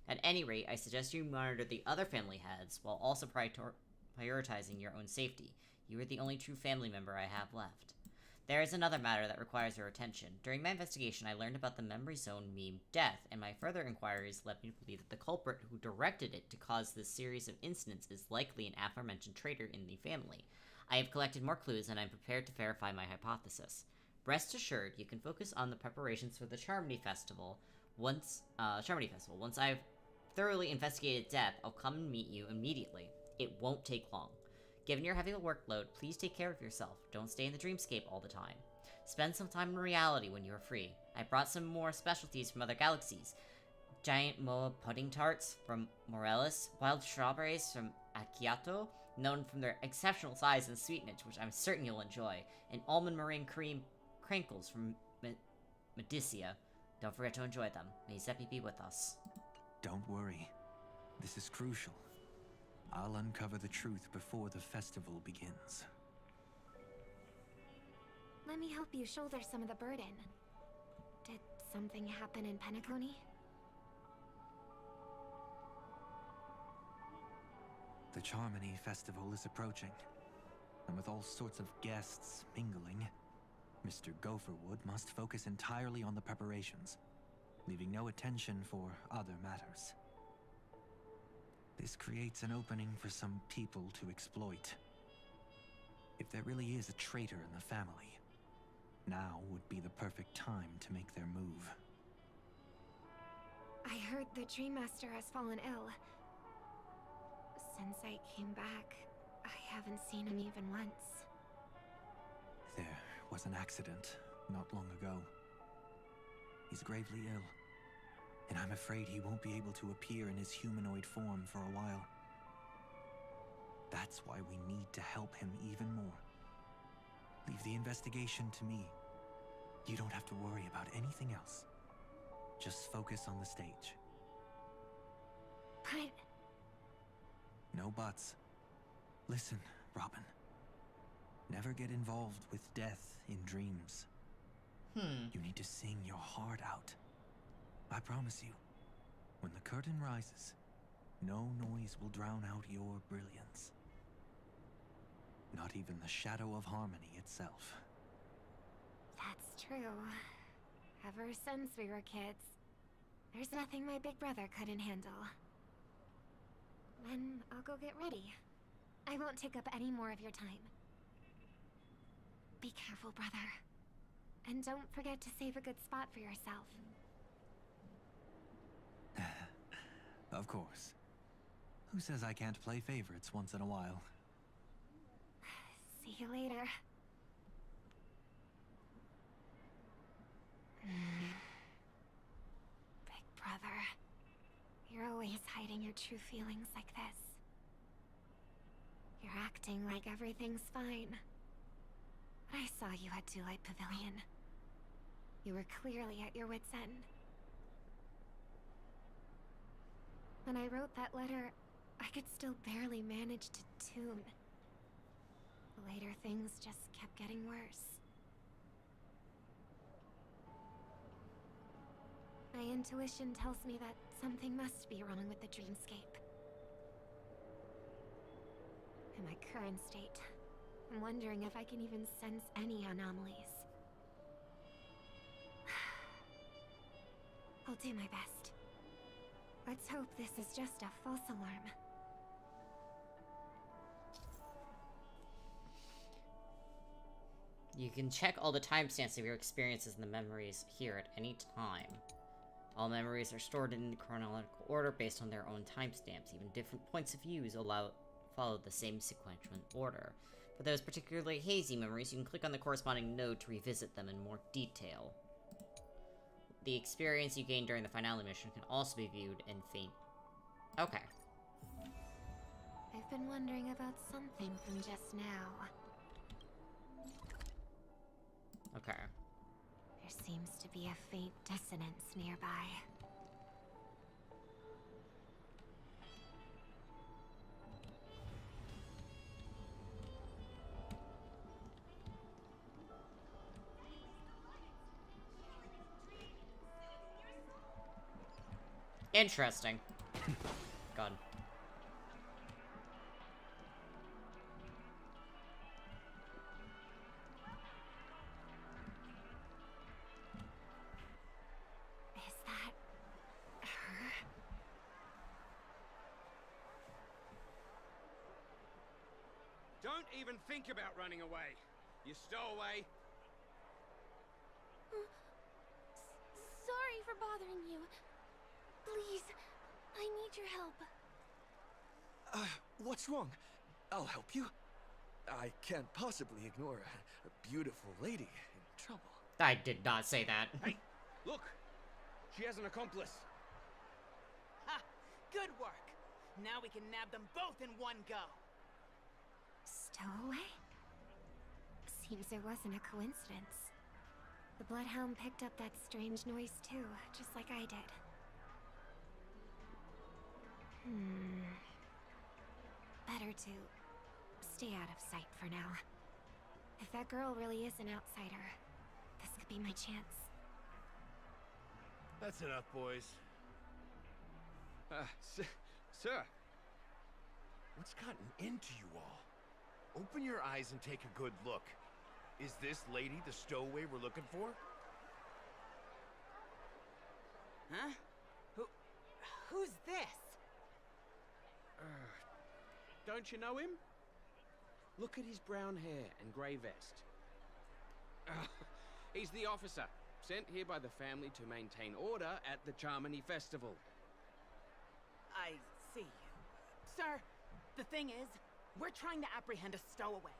At any rate, I suggest you monitor the other family heads, while also prioritizing your own safety. You are the only true family member I have left. There is another matter that requires your attention. During my investigation, I learned about the Memory Zone meme death, and my further inquiries led me to believe that the culprit who directed it to cause this series of incidents is likely an aforementioned traitor in the family. I have collected more clues, and I am prepared to verify my hypothesis. Rest assured, you can focus on the preparations for the Charmony Festival. Once I've thoroughly investigated death, I'll come and meet you immediately. It won't take long. Given your heavy workload, please take care of yourself. Don't stay in the dreamscape all the time. Spend some time in reality when you are free. I brought some more specialties from other galaxies. Giant moa pudding tarts from Morelis, wild strawberries from Akiato, known from their exceptional size and sweetness, which I'm certain you'll enjoy, and almond meringue cream crinkles from Medicia. Don't forget to enjoy them. May Zeppi be with us. Don't worry. This is crucial. I'll uncover the truth before the festival begins. Let me help you shoulder some of the burden. Did something happen in Penacony? The Charmony Festival is approaching, and with all sorts of guests mingling, Mr. Gopherwood must focus entirely on the preparations, leaving no attention for other matters. This creates an opening for some people to exploit. If there really is a traitor in the family, now would be the perfect time to make their move. I heard the Dream Master has fallen ill. Since I came back, I haven't seen him even once. There was an accident not long ago. He's gravely ill, and I'm afraid he won't be able to appear in his humanoid form for a while. That's why we need to help him even more. Leave the investigation to me. You don't have to worry about anything else. Just focus on the stage. But... No buts. Listen, Robin. Never get involved with death in dreams. You need to sing your heart out. I promise you, when the curtain rises, no noise will drown out your brilliance. Not even the shadow of harmony itself. That's true. Ever since we were kids, there's nothing my big brother couldn't handle. Then I'll go get ready. I won't take up any more of your time. Be careful, brother. And don't forget to save a good spot for yourself. Of course. Who says I can't play favorites once in a while? See you later. Big brother, you're always hiding your true feelings like this. You're acting like everything's fine. But I saw you at Dewlight Pavilion. You were clearly at your wit's end. When I wrote that letter, I could still barely manage to tune. Later, things just kept getting worse. My intuition tells me that something must be wrong with the dreamscape. in my current state, I'm wondering if I can even sense any anomalies. I'll do my best. Let's hope this is just a false alarm. You can check all the timestamps of your experiences in the memories here at any time. All memories are stored in chronological order based on their own timestamps. Even different points of view follow the same sequential order. For those particularly hazy memories, you can click on the corresponding node to revisit them in more detail. The experience you gained during the finale mission can also be viewed in faint. Okay. I've been wondering about something from just now. Okay. There seems to be a faint dissonance nearby. Interesting. God. Is that her? Don't even think about running away. You stowaway. Sorry for bothering you. Please, I need your help. What's wrong? I'll help you. I can't possibly ignore a beautiful lady in trouble. I did not say that. Hey, look! She has an accomplice. Ha! Good work! Now we can nab them both in one go. Stowaway? Seems it wasn't a coincidence. The Bloodhound picked up that strange noise too, just like I did. Better to stay out of sight for now. If that girl really is an outsider, this could be my chance. That's enough, boys. Sir. What's gotten into you all? Open your eyes and take a good look. Is this lady the stowaway we're looking for? Huh? Who's this? Don't you know him? Look at his brown hair and grey vest. He's the officer, sent here by the family to maintain order at the Charmony Festival. I see. Sir, the thing is, we're trying to apprehend a stowaway.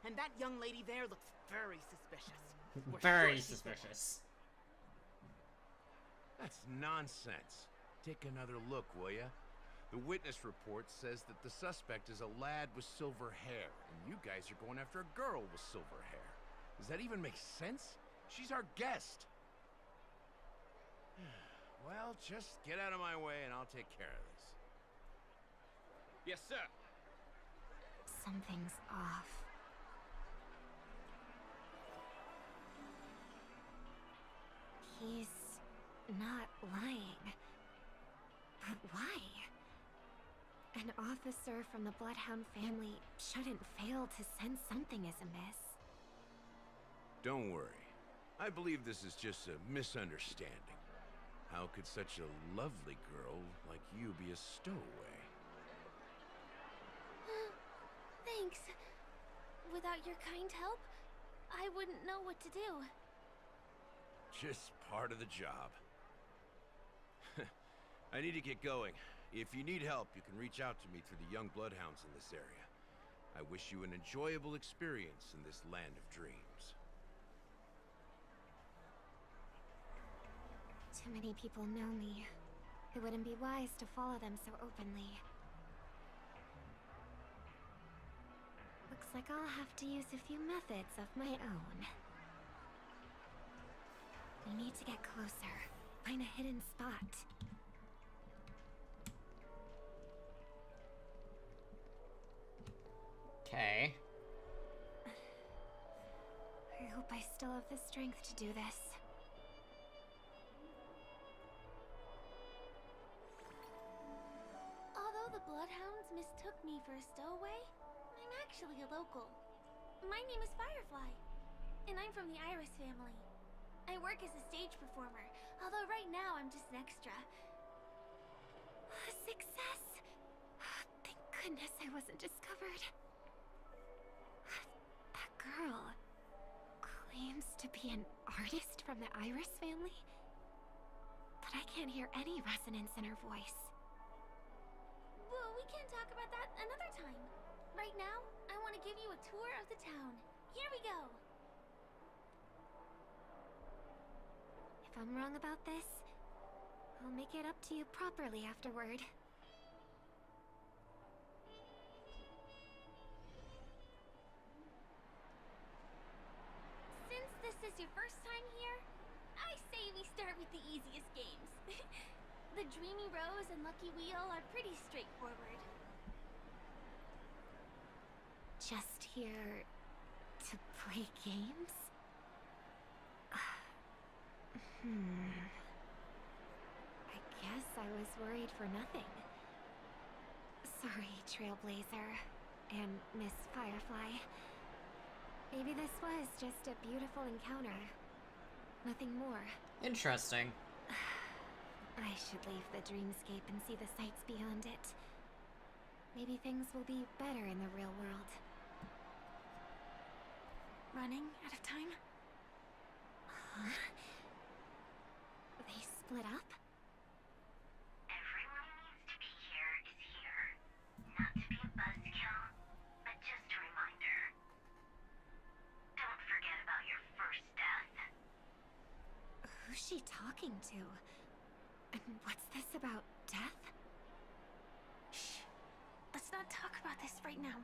And that young lady there looks very suspicious. We're Very sure she's the one. suspicious. That's nonsense. Take another look, will ya? The witness report says that the suspect is a lad with silver hair, and you guys are going after a girl with silver hair. Does that even make sense? She's our guest. Well, just get out of my way and I'll take care of this. Yes, sir. Something's off. He's not lying. But why? An officer from the Bloodhound family shouldn't fail to sense something is amiss. Don't worry. I believe this is just a misunderstanding. How could such a lovely girl like you be a stowaway? Thanks. Without your kind help, I wouldn't know what to do. Just part of the job. I need to get going. If you need help, you can reach out to me through the young bloodhounds in this area. I wish you an enjoyable experience in this land of dreams. Too many people know me. It wouldn't be wise to follow them so openly. Looks like I'll have to use a few methods of my own. We need to get closer. Find a hidden spot. Okay. I hope I still have the strength to do this. Although the Bloodhounds mistook me for a stowaway, I'm actually a local. My name is Firefly, and I'm from the Iris family. I work as a stage performer, although right now I'm just an extra. Success! Thank goodness I wasn't discovered. That girl claims to be an artist from the Iris family, but I can't hear any resonance in her voice. Well, we can talk about that another time. Right now, I want to give you a tour of the town. Here we go. If I'm wrong about this, I'll make it up to you properly afterward. Since this is your first time here, I say we start with the easiest games. The Dreamy Rose and Lucky Wheel are pretty straightforward. Just here to play games? I guess I was worried for nothing. Sorry, Trailblazer and Miss Firefly. Maybe this was just a beautiful encounter. Nothing more. Interesting. I should leave the dreamscape and see the sights beyond it. Maybe things will be better in the real world. Running out of time? Huh? They split up? Everyone who needs to be here is here. Not to be a buzzkill, but just a reminder. Don't forget about your first death. Who's she talking to? And what's this about death? Shh. Let's not talk about this right now.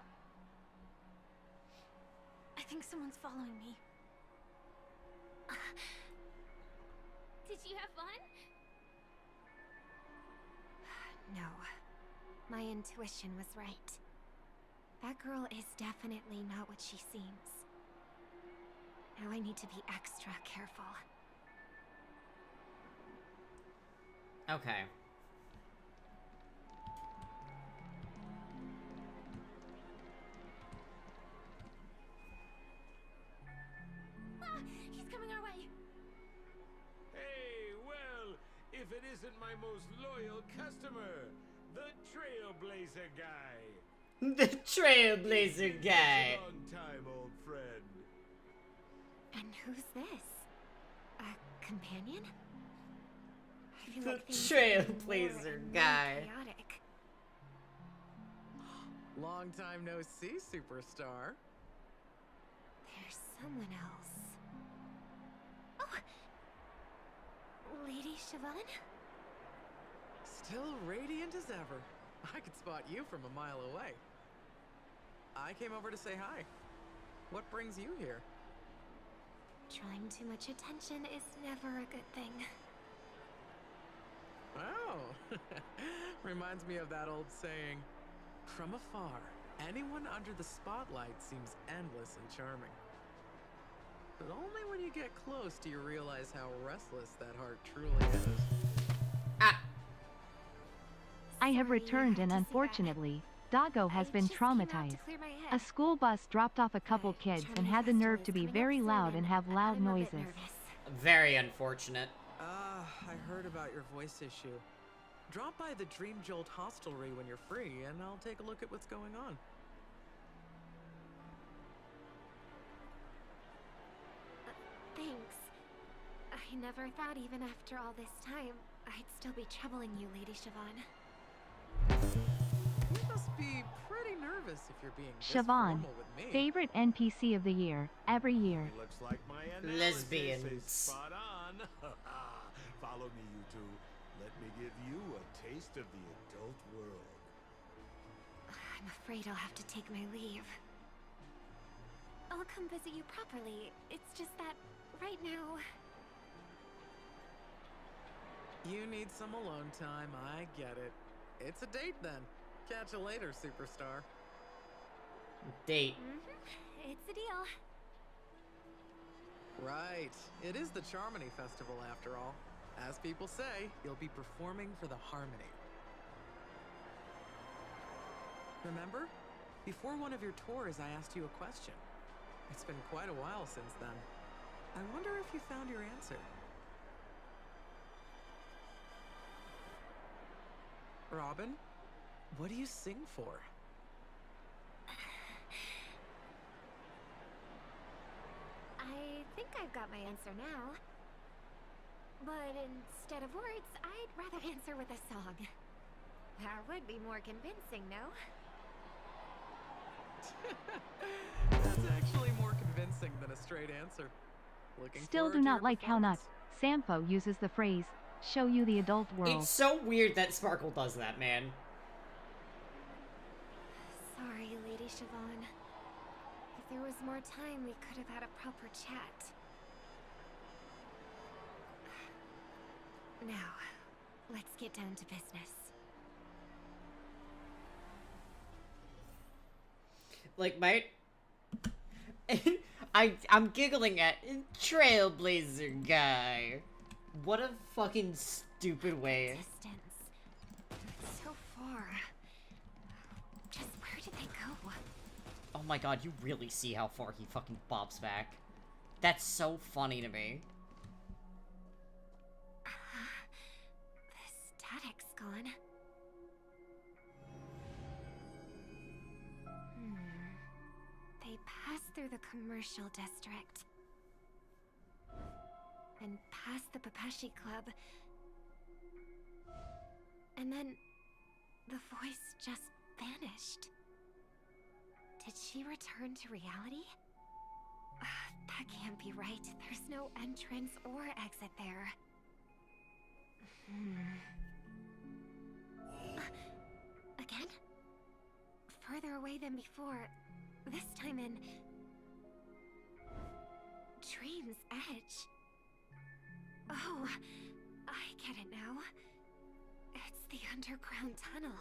I think someone's following me. Did you have fun? No. My intuition was right. That girl is definitely not what she seems. Now I need to be extra careful. Okay. Ah! He's coming our way! Hey, well, if it isn't my most loyal customer, the Trailblazer guy. The Trailblazer guy. Long time, old friend. And who's this? A companion? I feel The like things are Trailblazer more and more guy. chaotic. Long time no see, superstar. There's someone else. Oh! Lady Siobhan? Still radiant as ever. I could spot you from a mile away. I came over to say hi. What brings you here? Drawing too much attention is never a good thing. Oh, reminds me of that old saying, from afar, anyone under the spotlight seems endless and charming. But only when you get close do you realize how restless that heart truly is. I have returned and unfortunately, Doggo has been traumatized. A school bus dropped off a couple kids and had the nerve to be very loud and have loud noises. Very unfortunate. I heard about your voice issue. Drop by the Dream Jolt hostelry when you're free, and I'll take a look at what's going on. Thanks. I never thought even after all this time, I'd still be troubling you, Lady Siobhan. You must be pretty nervous if you're being this Siobhan, formal with me. favorite NPC of the year, every year. Looks like my analysis Lesbians. is spot on. Follow me, you two. Let me give you a taste of the adult world. I'm afraid I'll have to take my leave. I'll come visit you properly. It's just that, right now... You need some alone time, I get it. It's a date then. Catch you later, superstar. Date. It's a deal. Right. It is the Charmony Festival after all. As people say, you'll be performing for the Harmony. Remember? Before one of your tours, I asked you a question. It's been quite a while since then. I wonder if you found your answer. Robin, what do you sing for? I think I've got my answer now. But instead of words, I'd rather answer with a song. That would be more convincing, no? That's actually more convincing than a straight answer. Looking Still forward do to not your like how not Sampo uses the phrase, show you the adult world. It's so weird that Sparkle does that, man. Sorry, Lady Siobhan. If there was more time, we could have had a proper chat. Now, let's get down to business. Like, mate, I'm giggling at Trailblazer guy. What a fucking stupid way. So far. Just where did they go? Oh my god, you really see how far he fucking bobs back. That's so funny to me. The static's gone. They passed through the commercial district. And past the Papashi Club. And then the voice just vanished. Did she return to reality? That can't be right. There's no entrance or exit there. Again? Further away than before. This time in Dream's Edge. Oh, I get it now. It's the underground tunnel.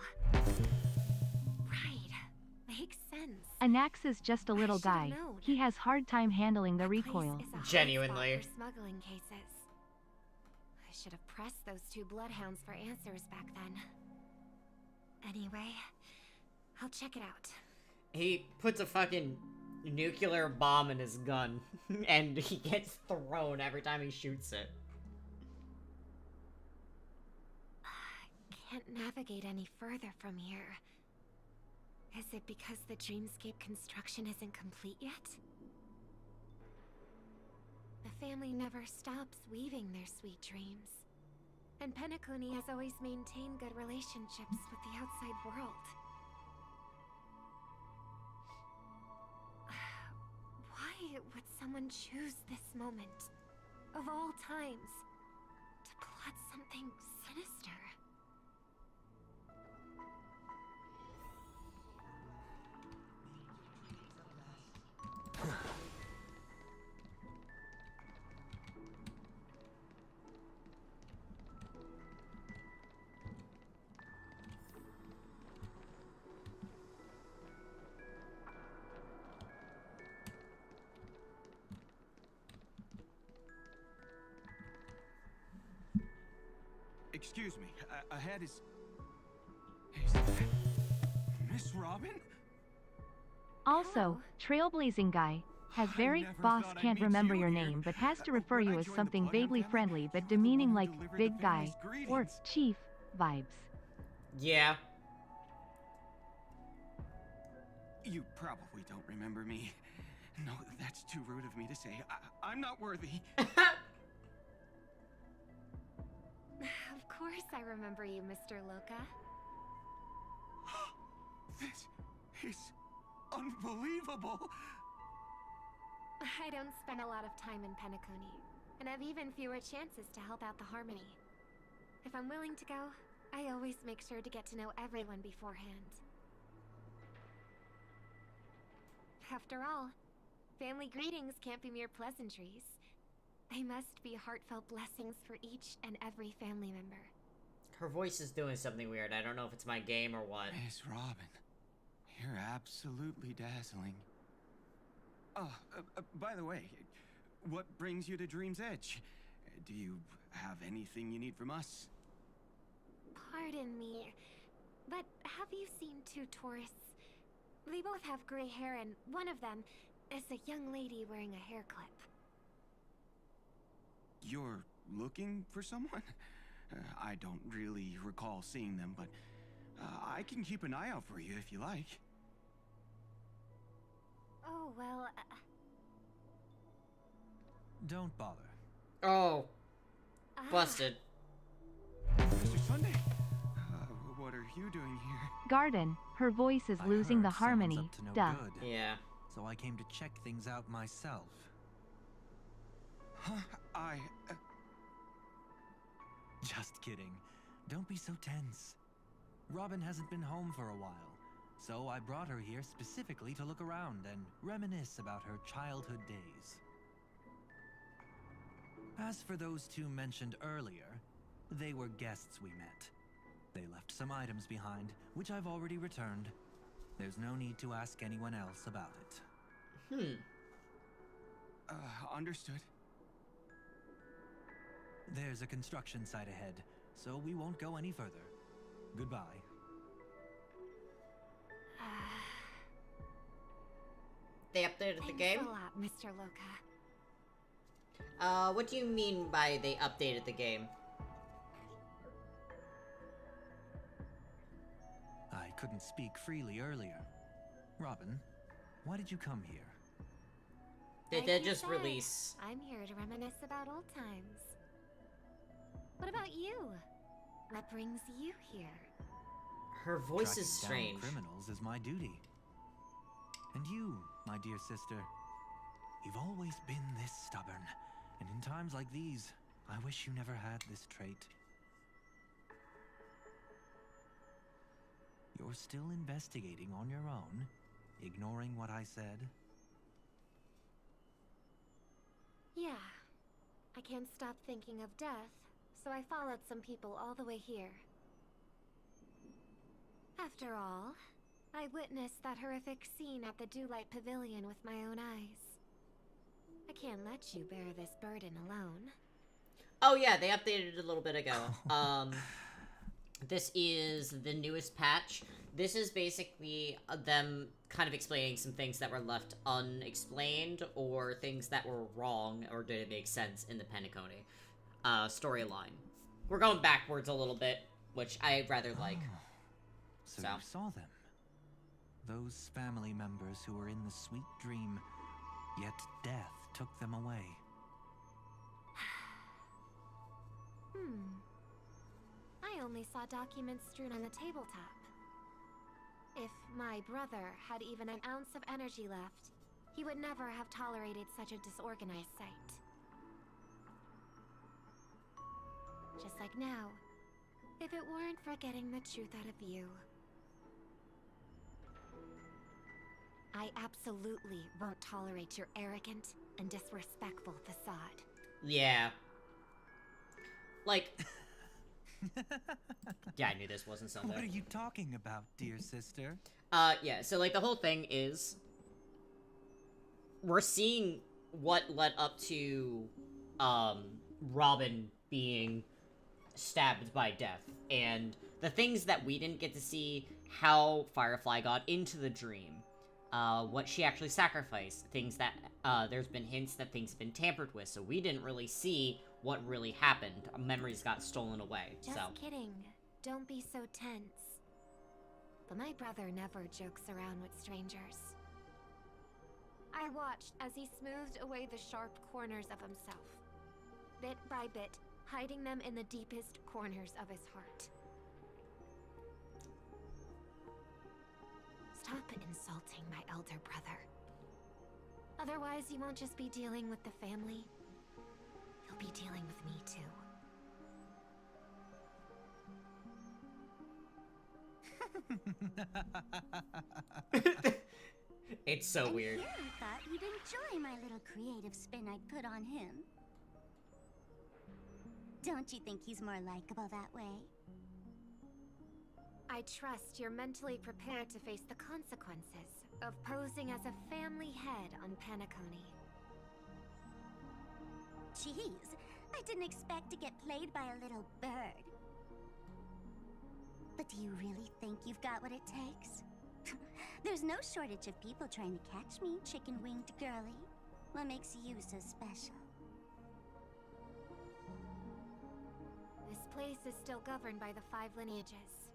Right. Makes sense. Anax is just a little guy. known. He has hard time handling the recoil. Is a hotspot Genuinely. for smuggling cases. I should have pressed those two bloodhounds for answers back then. Anyway, I'll check it out. He puts a fucking nuclear bomb in his gun, and he gets thrown every time he shoots it. Can't navigate any further from here. Is it because the dreamscape construction isn't complete yet? The family never stops weaving their sweet dreams. And Penacony has always maintained good relationships with the outside world. Why would someone choose this moment, of all times, to plot something sinister? Excuse me, ahead is Miss Robin? Also, Trailblazing guy has very boss can't remember your name but has to refer you as something vaguely friendly but demeaning like big guy or chief vibes. Yeah. You probably don't remember me. No, that's too rude of me to say. I'm not worthy. Of course I remember you, Mr. Loka. This is unbelievable. I don't spend a lot of time in Penacony, and have even fewer chances to help out the Harmony. If I'm willing to go, I always make sure to get to know everyone beforehand. After all, family greetings can't be mere pleasantries. They must be heartfelt blessings for each and every family member. Her voice is doing something weird. I don't know if it's my game or what. Miss Robin, you're absolutely dazzling. Oh, by the way, what brings you to Dream's Edge? Do you have anything you need from us? Pardon me, but have you seen two tourists They both have gray hair, and one of them is a young lady wearing a hair clip. You're looking for someone? I don't really recall seeing them, but I can keep an eye out for you if you like. Oh, well, Don't bother. Oh. Busted. Mr. Sunday, what are you doing here? Garden, her voice is losing the Heard someone's harmony. up to no Duh. good. Yeah. So I came to check things out myself. Huh? Just kidding. Don't be so tense. Robin hasn't been home for a while, so I brought her here specifically to look around and reminisce about her childhood days. As for those two mentioned earlier, they were guests we met. They left some items behind, which I've already returned. There's no need to ask anyone else about it. Understood. There's a construction site ahead, so we won't go any further. Goodbye. They updated the game? Thanks a lot, Mr. Loka. What do you mean by they updated the game? I couldn't speak freely earlier. Robin, why did you come here? They Like did you just said, release. I'm here to reminisce about old times. What about you? What brings you here? Her voice is Tracking down strange. criminals is my duty. And you, my dear sister, you've always been this stubborn. And in times like these, I wish you never had this trait. You're still investigating on your own, ignoring what I said? Yeah. I can't stop thinking of death, so I followed some people all the way here. After all, I witnessed that horrific scene at the Dewlight Pavilion with my own eyes. I can't let you bear this burden alone. Oh yeah, they updated it a little bit ago. This is the newest patch. This is basically them kind of explaining some things that were left unexplained, or things that were wrong or didn't make sense in the Penacony storyline. We're going backwards a little bit, which I rather like. So you saw them. Those family members who were in the sweet dream, yet death took them away. I only saw documents strewn on the tabletop. If my brother had even an ounce of energy left, he would never have tolerated such a disorganized sight. Just like now, if it weren't for getting the truth out of you. I absolutely won't tolerate your arrogant and disrespectful facade. Yeah. Like... yeah, I knew this wasn't something. What are you talking about, dear sister? Yeah, so like the whole thing is... we're seeing what led up to, Robin being stabbed by death. And the things that we didn't get to see, how Firefly got into the dream. What she actually sacrificed, things that, there's been hints that things have been tampered with, so we didn't really see what really happened. Our memories got stolen away, Just so. kidding. Don't be so tense. But my brother never jokes around with strangers. I watched as he smoothed away the sharp corners of himself, bit by bit, hiding them in the deepest corners of his heart. Stop insulting my elder brother. Otherwise, you won't just be dealing with the family. You'll be dealing with me too. It's so weird. Here I thought you'd enjoy my little creative spin I'd put on him. Don't you think he's more likable that way? I trust you're mentally prepared to face the consequences of posing as a family head on Penacony. Jeez, I didn't expect to get played by a little bird. But do you really think you've got what it takes? There's no shortage of people trying to catch me, chicken-winged girly. What makes you so special? This place is still governed by the 5 lineages.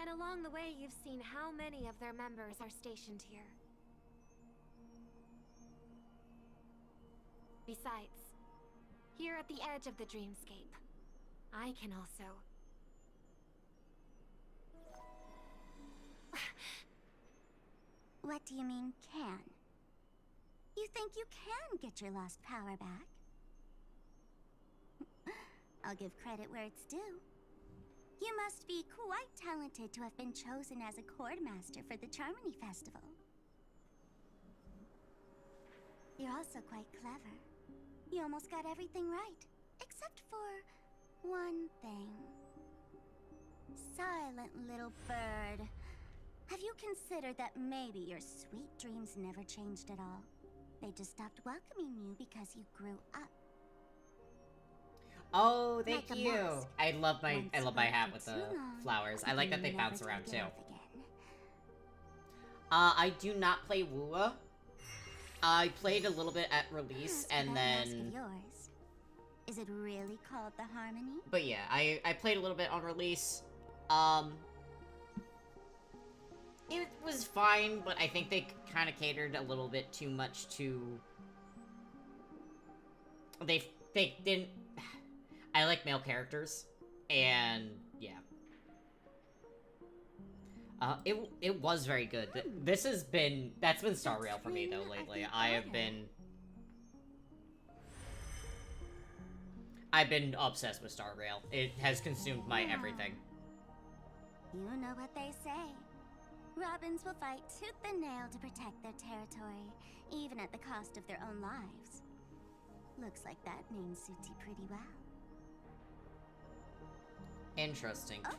And along the way, you've seen how many of their members are stationed here. Besides, here at the edge of the dreamscape, I can also... What do you mean, can? You think you can get your lost power back? I'll give credit where it's due. You must be quite talented to have been chosen as a chord master for the Charmony Festival. You're also quite clever. You almost got everything right, except for one thing. Silent little bird. Have you considered that maybe your sweet dreams never changed at all? They just stopped welcoming you because you grew up. Oh, thank Like a you. mask. I love my hat with for the too long, flowers. I like that they you bounce never around take too. it off again. I do not play Wua. I played a little bit at release As for and that mask then of yours, is it really called the Harmony? but yeah, I played a little bit on release. It was fine, but I think they kind of catered a little bit too much to... They didn't... I like male characters, and yeah. It was very good. This has been... That's been Star Rail for me, though, lately. I've been obsessed with Star Rail. It has consumed my everything. You know what they say. Robins will fight tooth and nail to protect their territory, even at the cost of their own lives. Looks like that name suits you pretty well. Interesting. Oh,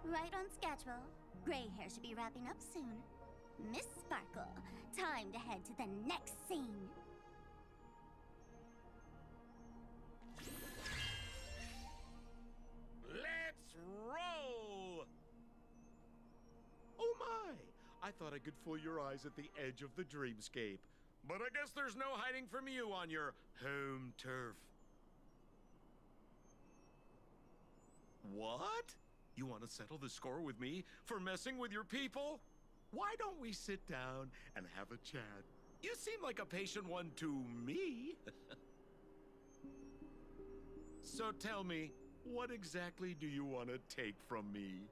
right on schedule. Gray hair should be wrapping up soon. Miss Sparkle, time to head to the next scene. Let's roll! Oh my! I thought I could fool your eyes at the edge of the dreamscape. But I guess there's no hiding from you on your home turf. What? You want to settle the score with me for messing with your people? Why don't we sit down and have a chat? You seem like a patient one to me. So tell me, what exactly do you want to take from me?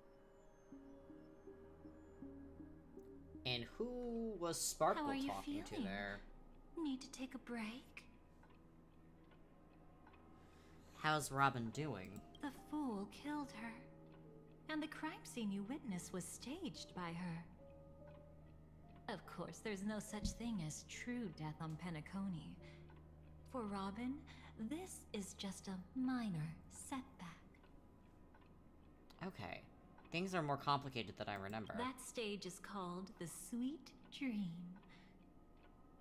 And who was Sparkle How are you talking to feeling? there? Need to take a break? How's Robin doing? The fool killed her. And the crime scene you witnessed was staged by her. Of course, there's no such thing as true death on Penacony. For Robin, this is just a minor setback. Okay. Things are more complicated than I remember. That stage is called the Sweet Dream.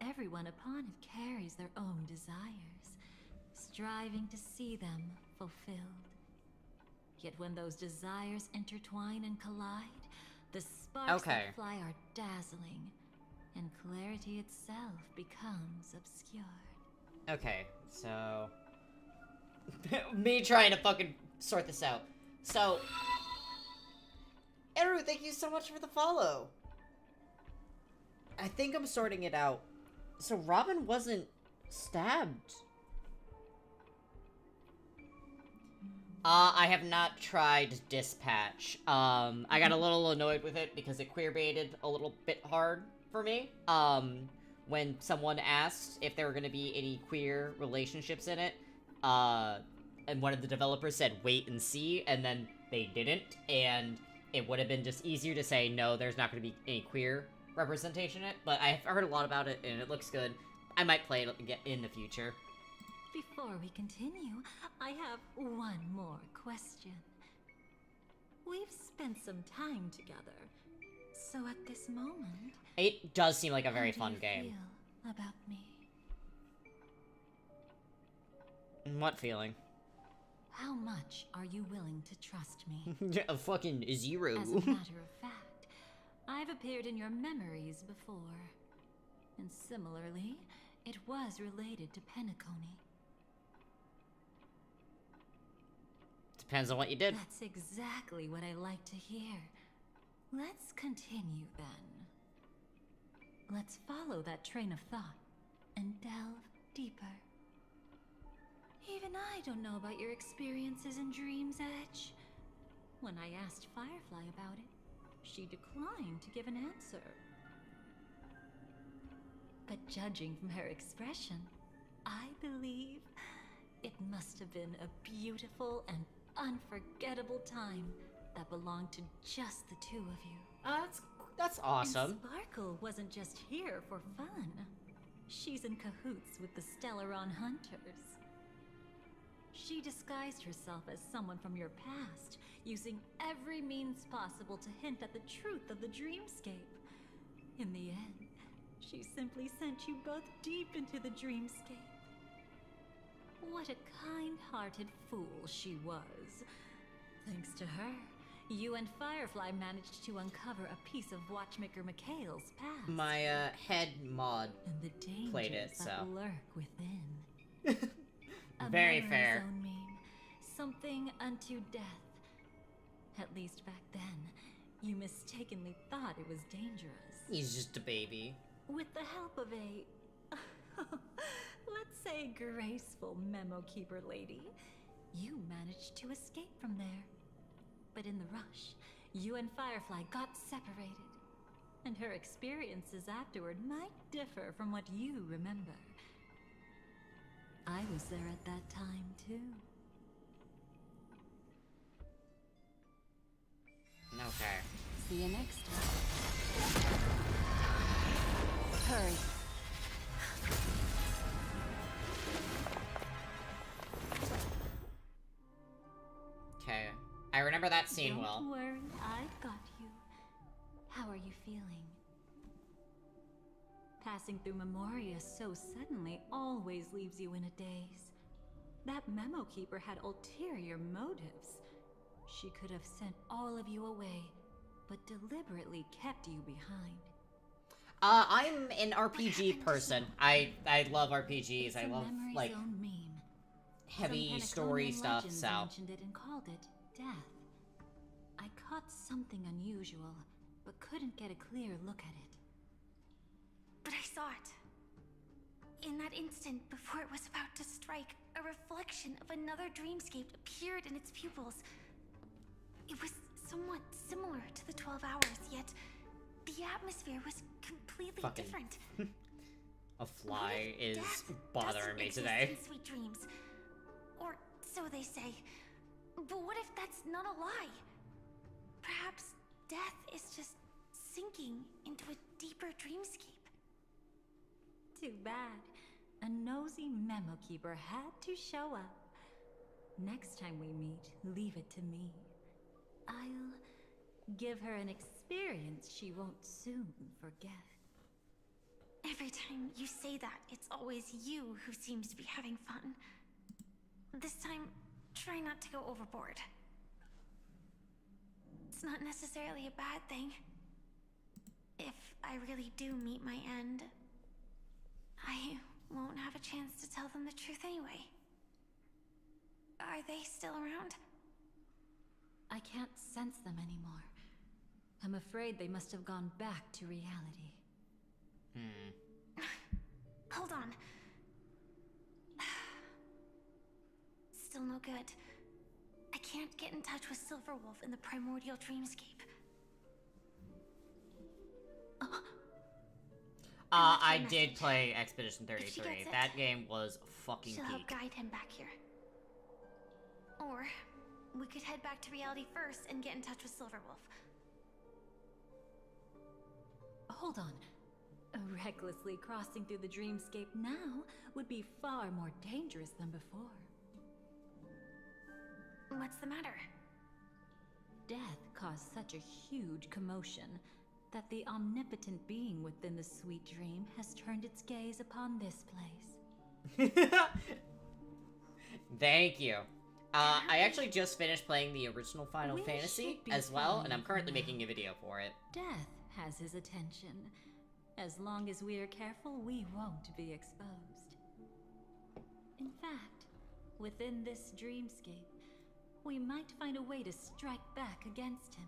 Everyone upon it carries their own desires, striving to see them fulfilled. Yet when those desires intertwine and collide, the sparks that fly are dazzling, and clarity itself becomes obscured. Okay, so... me trying to fucking sort this out. So... Eru, thank you so much for the follow. I think I'm sorting it out. So Robin wasn't stabbed. I have not tried Dispatch. I got a little annoyed with it because it queerbaited a little bit hard for me. When someone asked if there were going to be any queer relationships in it, and one of the developers said wait and see, and then they didn't, and it would have been just easier to say no, there's not going to be any queer representation in it, but I've heard a lot about it and it looks good. I might play it in the future. Before we continue, I have one more question. We've spent some time together, so at this moment... It does seem like a very fun how do game. you feel about me? What feeling? How much are you willing to trust me? A fucking zero. As a matter of fact, I've I've appeared in your memories before. And similarly, it was related to Penacony. Depends on what you did. That's exactly what I like to hear. Let's continue then. Let's follow that train of thought and delve deeper. Even I don't know about your experiences in Dream's Edge. When I asked Firefly about it, she declined to give an answer. But judging from her expression, I believe it must have been a beautiful and unforgettable time that belonged to just the two of you. That's awesome. And Sparkle wasn't just here for fun. She's in cahoots with the Stellaron Hunters. She disguised herself as someone from your past, using every means possible to hint at the truth of the dreamscape. In the end, she simply sent you both deep into the dreamscape. What a kind-hearted fool she was. Thanks to her, you and Firefly managed to uncover a piece of Watchmaker Mikhail's past. My head mod and the dangers played it, so that lurk within. very A fair. memory zone meme, something unto death. At least back then, you mistakenly thought it was dangerous. He's just a baby. With the help of a, let's say, graceful memo keeper lady, you managed to escape from there. But in the rush, you and Firefly got separated, and her experiences afterward might differ from what you remember. I was there at that time, too. Okay. See you next time. Hurry. Okay. I remember that scene Don't well. worry, I've got you. How are you feeling? Passing through Memoria so suddenly always leaves you in a daze. That memo keeper had ulterior motives. She could have sent all of you away, but deliberately kept you behind. I'm an RPG person. I love RPGs. It's I a love memory like zone meme. heavy Some story Penaconian stuff. legends So mentioned it and called it death. I caught something unusual, but couldn't get a clear look at it. But I saw it. In that instant, before it was about to strike, a reflection of another dreamscape appeared in its pupils. It was somewhat similar to the 12 hours, yet the atmosphere was completely Fucking different. a fly is Death bothering doesn't me exist today. in sweet dreams, or so they say. But what if that's not a lie? Perhaps death is just sinking into a deeper dreamscape. Too bad. A nosy memo keeper had to show up. Next time we meet, leave it to me. I'll give her an experience she won't soon forget. Every time you say that, it's always you who seems to be having fun. This time, try not to go overboard. It's not necessarily a bad thing. If I really do meet my end, I won't have a chance to tell them the truth anyway. Are they still around? I can't sense them anymore. I'm afraid they must have gone back to reality. Hold on. Still no good. I can't get in touch with Silverwolf in the primordial dreamscape. I did play Expedition If she 33. gets it, That game was fucking She'll help geek. guide him back here. Or we could head back to reality first and get in touch with Silverwolf. Hold on. Recklessly crossing through the dreamscape now would be far more dangerous than before. What's the matter? Death caused such a huge commotion that the omnipotent being within the sweet dream has turned its gaze upon this place. Thank you. I actually just finished playing the original Final We Fantasy should be as well, and I'm fine currently for now. making a video for it. Death has his attention. As long as we are careful, we won't be exposed. In fact, within this dreamscape, we might find a way to strike back against him.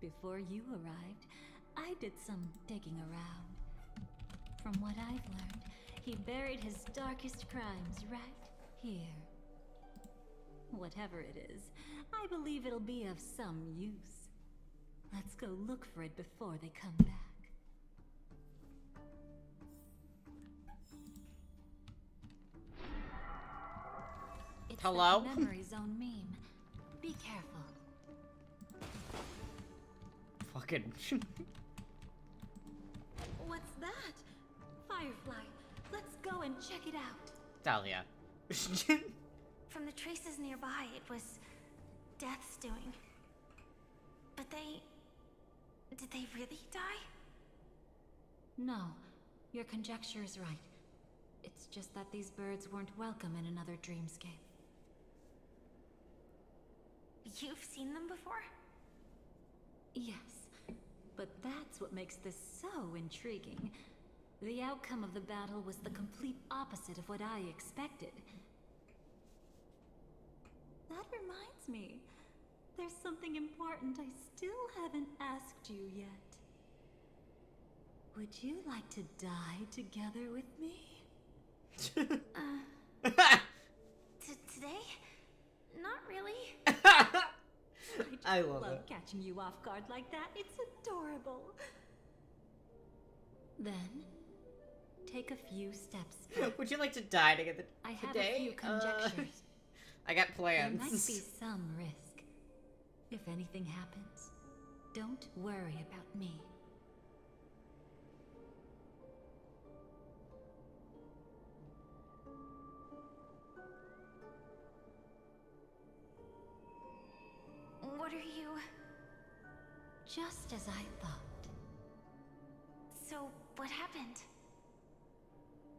Before you arrived, I did some digging around. From what I've learned, he buried his darkest crimes right here. Whatever it is, I believe it'll be of some use. Let's go look for it before they come back. It's Hello? that memory zone meme. Be careful. Fucking. What's that? Firefly. Let's go and check it out. Dahlia. From the traces nearby, it was Death's doing. But did they really die? No, your conjecture is right. It's just that these birds weren't welcome in another dreamscape. You've seen them before? Yes, but that's what makes this so intriguing. The outcome of the battle was the complete opposite of what I expected. That reminds me, there's something important I still haven't asked you yet. Would you like to die together with me? Today? Not really. I love it. Catching you off guard like that. It's adorable. Then, take a few steps back. Would you like to die together I have today? a few conjectures. I got plans. There might be some risk. If anything happens, don't worry about me. What are you... Just as I thought. So, what happened?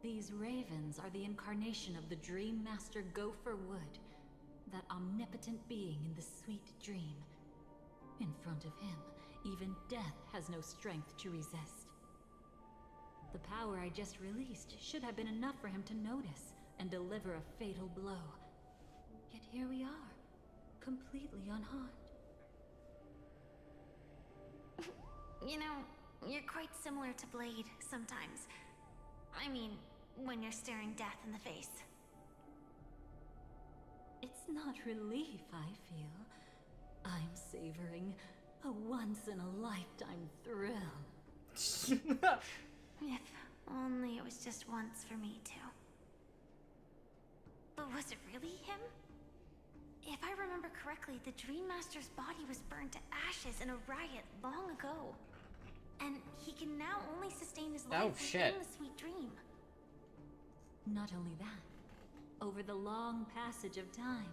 These ravens are the incarnation of the Dream Master Gopher Wood, that omnipotent being in the sweet dream. In front of him, even death has no strength to resist. The power I just released should have been enough for him to notice and deliver a fatal blow. Yet here we are, completely unharmed. You know, you're quite similar to Blade sometimes. I mean, when you're staring death in the face. It's not relief, I feel. I'm savoring a once-in-a-lifetime thrill. If only it was just once for me, too. But was it really him? If I remember correctly, the Dream Master's body was burned to ashes in a riot long ago. And he can now only sustain his life within the sweet dream. Not only that, over the long passage of time,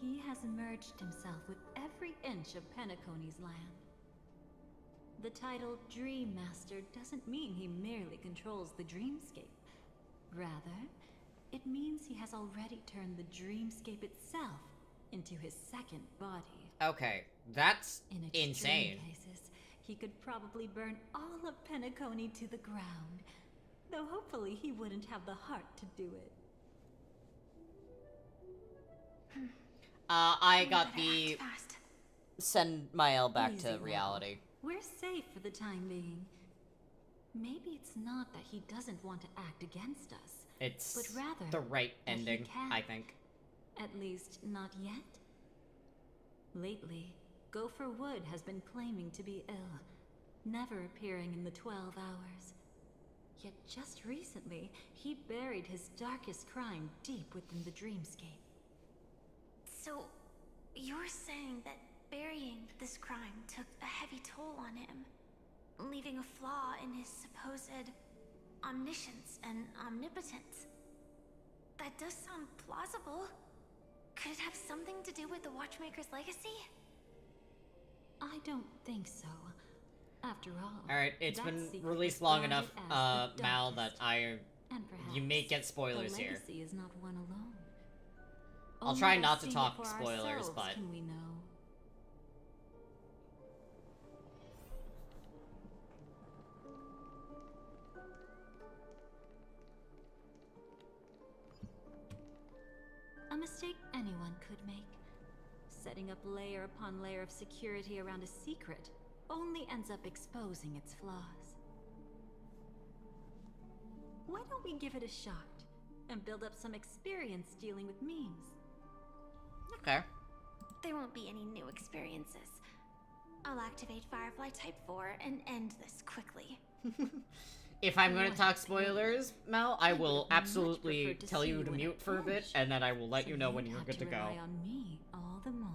he has merged himself with every inch of Penacony's land. The title Dream Master doesn't mean he merely controls the dreamscape. Rather, it means he has already turned the dreamscape itself into his second body. Okay, that's In extreme insane. cases, he could probably burn all of Penacony to the ground, though hopefully he wouldn't have the heart to do it. I got the send Mael back Easy to now. reality. We're safe for the time being. Maybe it's not that he doesn't want to act against us, It's but rather the right that he ending, can't. I think. At least, not yet. Lately, Gopher Wood has been claiming to be ill, never appearing in the 12 hours. Yet just recently, he buried his darkest crime deep within the dreamscape. So, you're saying that burying this crime took a heavy toll on him, leaving a flaw in his supposed omniscience and omnipotence. That does sound plausible. Could it have something to do with the Watchmaker's legacy? I don't think so. After all, Alright, it's that been secret released was long guarded enough, as the Mal, darkest. that And you may perhaps get spoilers the here. legacy is not one alone. I'll Only try by not to seeing it talk for spoilers, ourselves but can we know. mistake anyone could make. Setting up layer upon layer of security around a secret only ends up exposing its flaws. Why don't we give it a shot and build up some experience dealing with memes? Okay. There won't be any new experiences. I'll activate Firefly Type 4 and end this quickly. If I'm going to talk spoilers, Mel, I will absolutely tell you to mute for a bit, and then I will let you know when you're good to go. Rely on me all the more.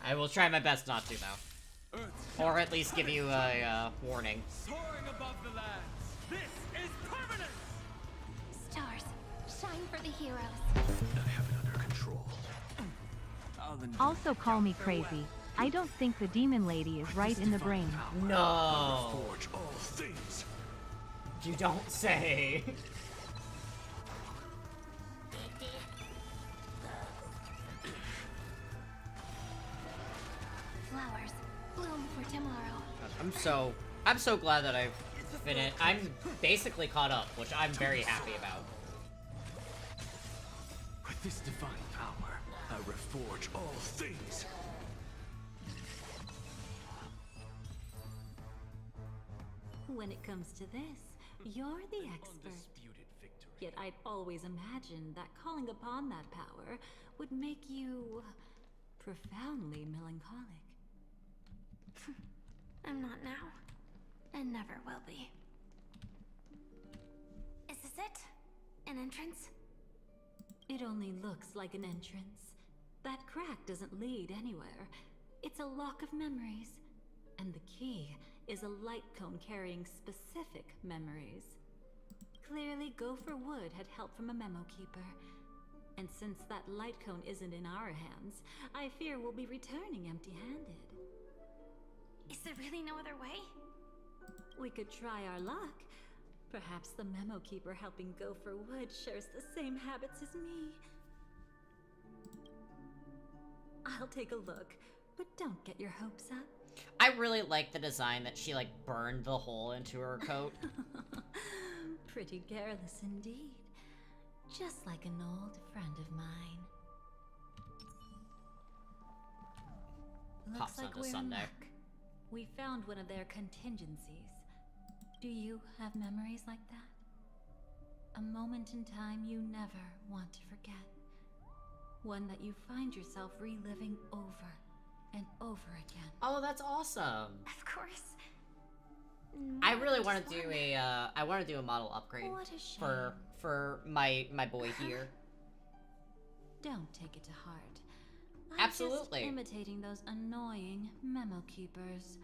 I will try my best not to, though. Or at least give you a warning. Soaring above the lands, this is permanent! Stars, shine for the heroes. I have it under control. Also call me crazy. I don't think the demon lady is right in the brain. No. Forge all things. You don't say. Flowers, bloom for tomorrow. I'm so glad that I've finished. I'm basically caught up, which I'm very happy about. With this divine power, I reforge all things. When it comes to this, you're the expert. Yet I'd always imagined that calling upon that power would make you profoundly melancholic. I'm not now, and never will be. Is this it? An entrance? It only looks like an entrance. That crack doesn't lead anywhere. It's a lock of memories. And the key is a light cone carrying specific memories. Clearly, Gopher Wood had help from a memo keeper. And since that light cone isn't in our hands, I fear we'll be returning empty-handed. Is there really no other way? We could try our luck. Perhaps the memo keeper helping Gopher Wood shares the same habits as me. I'll take a look, but don't get your hopes up. I really like the design that she, like, burned the hole into her coat. Pretty careless indeed. Just like an old friend of mine. Looks Pops like onto we're in Sunday. luck. We found one of their contingencies. Do you have memories like that? A moment in time you never want to forget. One that you find yourself reliving over and over again. Oh, that's awesome. Of course. I really want to do a model upgrade What a shame. for my boy here. Don't take it to heart. Absolutely. I'm just imitating those annoying memo keepers.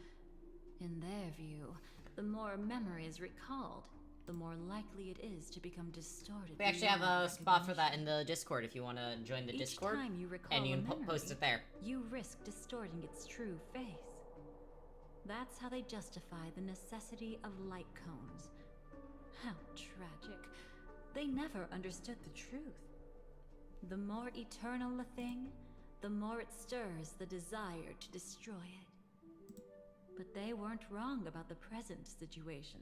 In their view, the more memory is recalled, the more likely it is to become distorted. We actually have beyond a spot for recognition. that in the Discord if you want to join the Each Discord. time you recall And you a can post memory, it there. You risk distorting its true face. That's how they justify the necessity of light cones. How tragic. They never understood the truth. The more eternal a thing, the more it stirs the desire to destroy it. But they weren't wrong about the present situation.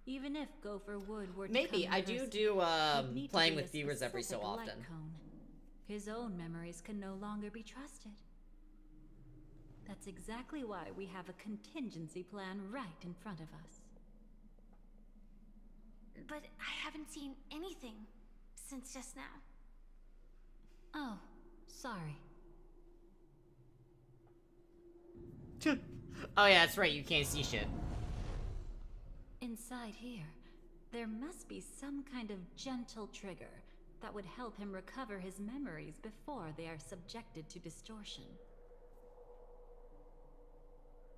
Even if Gopher Wood were to Maybe come I reverse, do he'd need to playing be with a viewers every so specific light often. cone. His own memories can no longer be trusted. That's exactly why we have a contingency plan right in front of us. But I haven't seen anything since just now. Oh, sorry. Oh yeah, that's right, you can't see shit. Inside here, there must be some kind of gentle trigger that would help him recover his memories before they are subjected to distortion.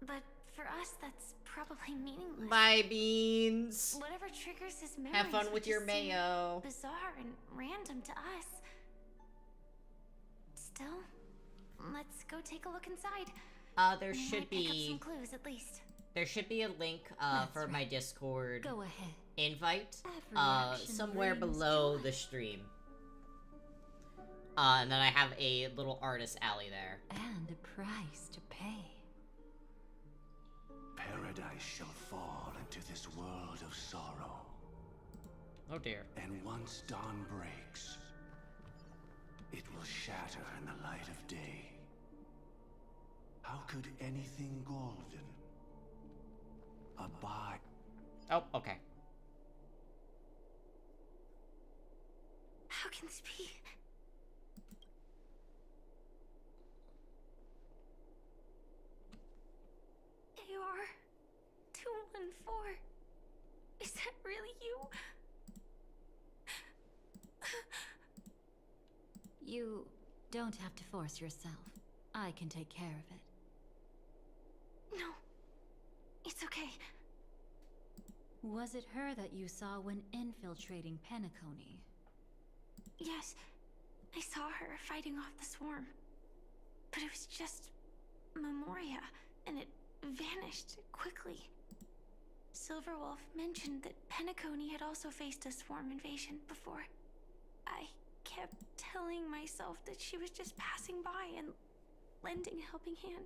But for us, that's probably meaningless. My beans. Whatever triggers his memories Have fun would with your just seem mayo. bizarre and random to us. Still, let's go take a look inside. There We should might pick up be some clues at least. there should be a link That's for my right. Discord Go ahead. invite Every action somewhere brings below joy. the stream. And then I have a little artist alley there. And a price to pay. Paradise shall fall into this world of sorrow. Oh dear. And once dawn breaks, it will shatter in the light of day. How could anything golden abide? Oh, okay. How can this be? AR 214. Is that really you? You don't have to force yourself. I can take care of it. No. It's okay. Was it her that you saw when infiltrating Penacony? Yes. I saw her fighting off the swarm. But it was just Memoria, and it vanished quickly. Silverwolf mentioned that Penacony had also faced a swarm invasion before. I kept telling myself that she was just passing by and lending a helping hand.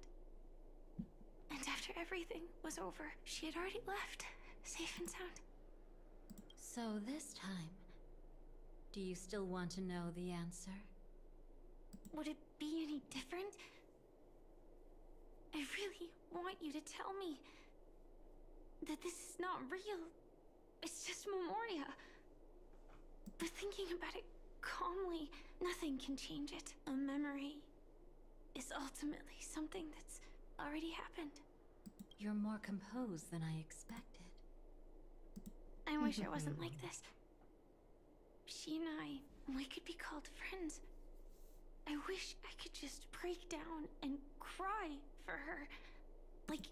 And after everything was over, she had already left, safe and sound. So this time, do you still want to know the answer? Would it be any different? I really want you to tell me that this is not real. It's just Memoria. But thinking about it calmly, nothing can change it. A memory is ultimately something that's already happened. You're more composed than I expected. I wish I wasn't like this. She and we could be called friends. I wish I could just break down and cry for her, like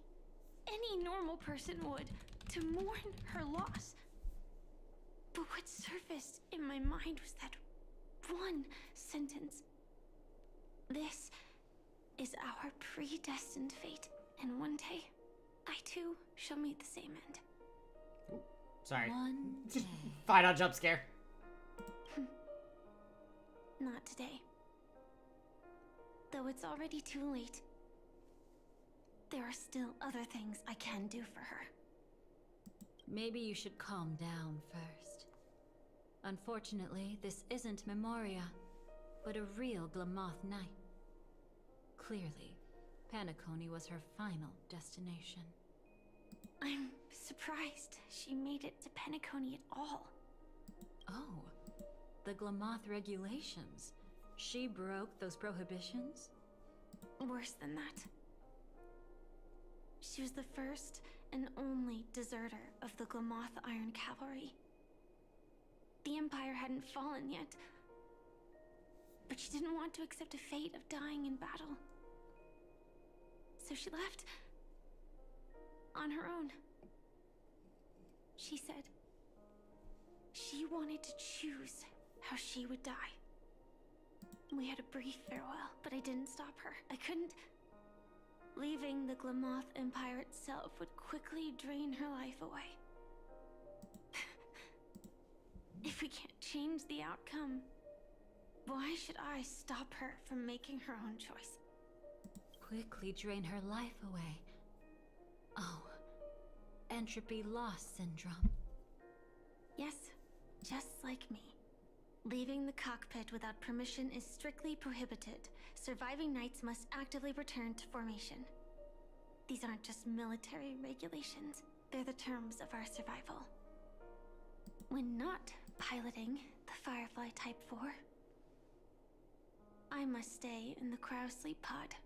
any normal person would, to mourn her loss. But what surfaced in my mind was that one sentence. This is our predestined fate, and one day, I too shall meet the same end. Sorry. One day. Final jump scare. Not today. Though it's already too late, there are still other things I can do for her. Maybe you should calm down first. Unfortunately, this isn't Memoria, but a real Glamoth Knight. Clearly, Penacony was her final destination. I'm surprised she made it to Penacony at all. Oh, the Glamoth regulations. She broke those prohibitions? Worse than that. She was the first and only deserter of the Glamoth Iron Cavalry. The Empire hadn't fallen yet, but she didn't want to accept a fate of dying in battle. So she left on her own. She said she wanted to choose how she would die. We had a brief farewell, but I didn't stop her. I couldn't. Leaving the Glamoth Empire itself would quickly drain her life away. If we can't change the outcome, why should I stop her from making her own choice? Quickly drain her life away. Oh, entropy loss syndrome. Yes, just like me. Leaving the cockpit without permission is strictly prohibited. Surviving knights must actively return to formation. These aren't just military regulations, they're the terms of our survival. When not piloting the Firefly Type 4, I must stay in the cryo sleep pod.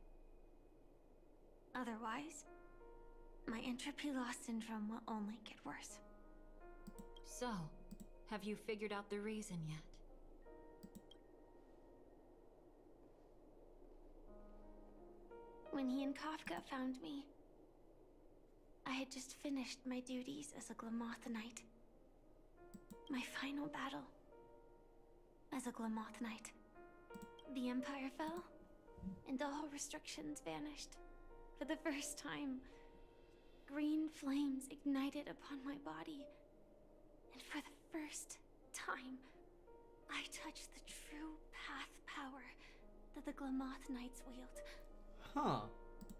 Otherwise, my entropy loss syndrome will only get worse. So, have you figured out the reason yet? When he and Kafka found me, I had just finished my duties as a Glamoth Knight. My final battle as a Glamoth Knight. The Empire fell, and all restrictions vanished. For the first time, green flames ignited upon my body. And for the first time, I touched the true path power that the Glamoth Knights wield. Huh.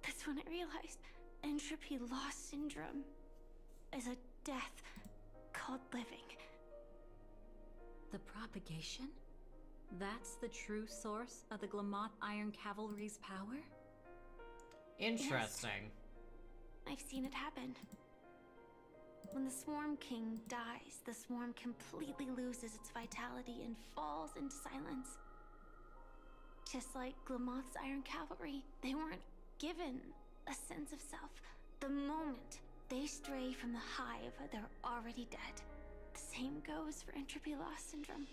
That's when I realized entropy loss syndrome is a death called living. The propagation? That's the true source of the Glamoth Iron Cavalry's power? Interesting. I've seen it happen. When the Swarm King dies, the swarm completely loses its vitality and falls into silence. Just like Glamoth's Iron Cavalry, they weren't given a sense of self. The moment they stray from the hive, they're already dead. The same goes for Entropy Loss Syndrome.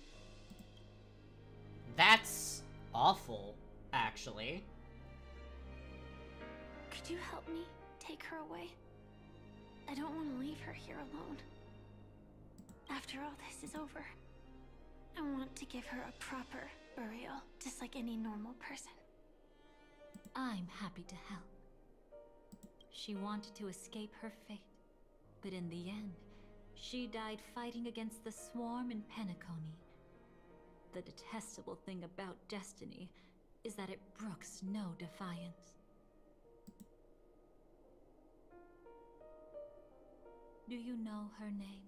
That's awful, actually. Could you help me take her away? I don't want to leave her here alone. After all this is over, I want to give her a proper burial, just like any normal person. I'm happy to help. She wanted to escape her fate, but in the end, she died fighting against the swarm in Penacony. The detestable thing about destiny is that it brooks no defiance. Do you know her name?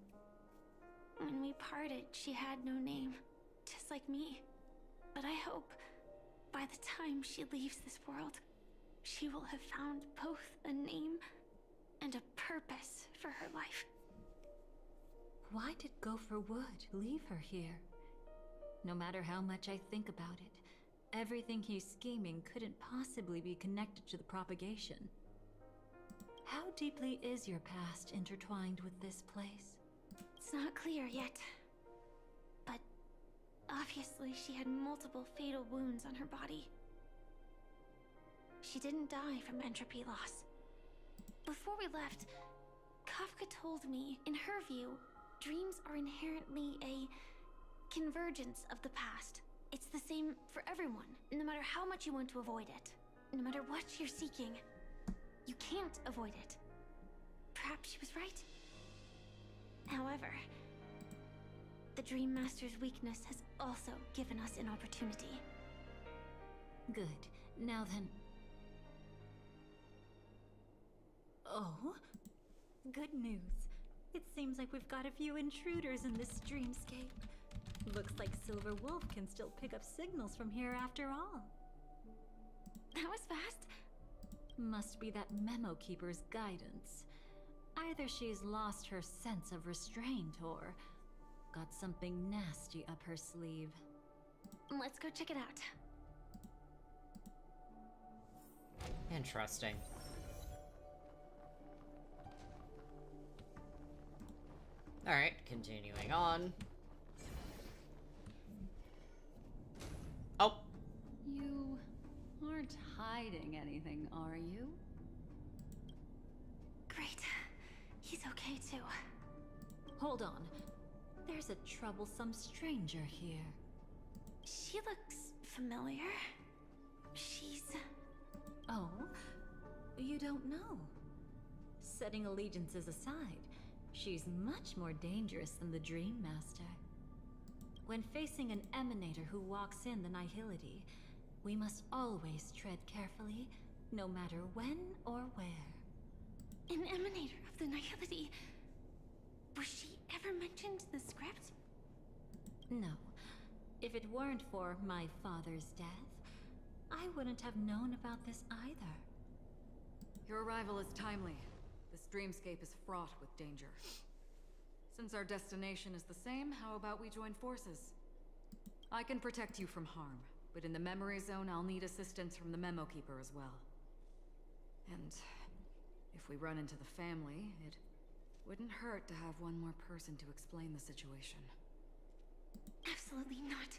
When we parted, she had no name, just like me. But I hope, by the time she leaves this world, she will have found both a name and a purpose for her life. Why did Gopher Wood leave her here? No matter how much I think about it, everything he's scheming couldn't possibly be connected to the propagation. How deeply is your past intertwined with this place? It's not clear yet. But obviously she had multiple fatal wounds on her body. She didn't die from entropy loss. Before we left, Kafka told me, in her view, dreams are inherently a convergence of the past. It's the same for everyone, no matter how much you want to avoid it. No matter what you're seeking, you can't avoid it. Perhaps she was right. However, the Dream Master's weakness has also given us an opportunity. Good. Now then... Oh? Good news. It seems like we've got a few intruders in this dreamscape. Looks like Silver Wolf can still pick up signals from here after all. That was fast. Must be that Memo Keeper's guidance. Either she's lost her sense of restraint or got something nasty up her sleeve. Let's go check it out. Interesting. Alright, continuing on. Oh! You aren't hiding anything, are you? Great. He's okay too. Hold on. There's a troublesome stranger here. She looks familiar. She's... Oh? You don't know? Setting allegiances aside, she's much more dangerous than the Dream Master. When facing an emanator who walks in the Nihility, we must always tread carefully, no matter when or where. An emanator of the Nihility? Was she ever mentioned in the script? No. If it weren't for my father's death, I wouldn't have known about this either. Your arrival is timely. This dreamscape is fraught with danger. Since our destination is the same, how about we join forces? I can protect you from harm, but in the memory zone I'll need assistance from the Memo Keeper as well. And if we run into the family, it wouldn't hurt to have one more person to explain the situation. Absolutely not.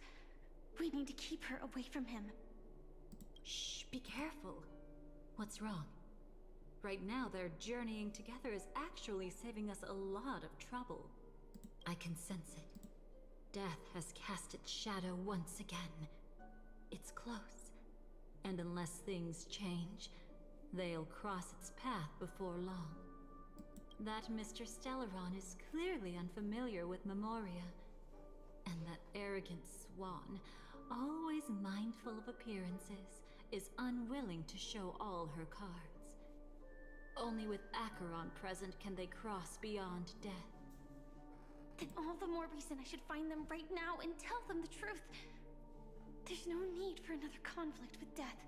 We need to keep her away from him. Shh, be careful. What's wrong? Right now, their journeying together is actually saving us a lot of trouble. I can sense it. Death has cast its shadow once again. It's close. And unless things change, they'll cross its path before long. That Mr. Stellaron is clearly unfamiliar with Memoria. And that arrogant swan, always mindful of appearances, is unwilling to show all her cards. Only with Acheron present can they cross beyond death. then all the more reason I should find them right now and tell them the truth. There's no need for another conflict with death.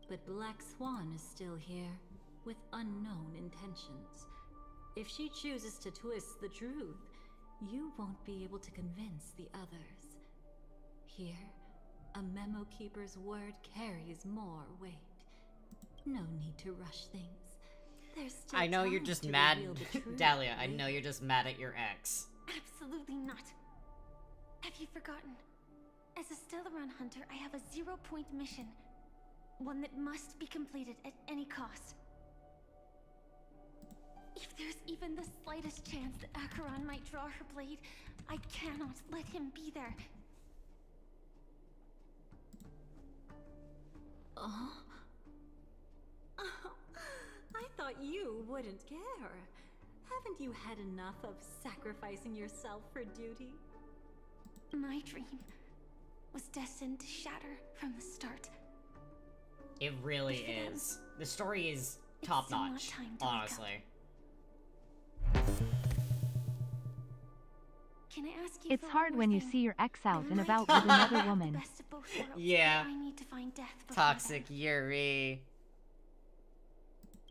But Black Swan is still here, with unknown intentions. If she chooses to twist the truth, you won't be able to convince the others. Here, a Memo Keeper's word carries more weight. No need to rush things. There's still I know you're time just to mad, reveal the truth, Dahlia. I right? know you're just mad at your ex. Absolutely not. Have you forgotten? As a Stellaron hunter, I have a 0-point mission. One that must be completed at any cost. If there's even the slightest chance that Acheron might draw her blade, I cannot let him be there. Oh. I thought you wouldn't care. Haven't you had enough of sacrificing yourself for duty? My dream was destined to shatter from the start. It really is. The story is top notch, honestly. Can I ask you It's for hard one when more you thing? see your ex out and I about might with another have the woman. best of both worlds, but Yeah. I need to find death before Toxic Yuri.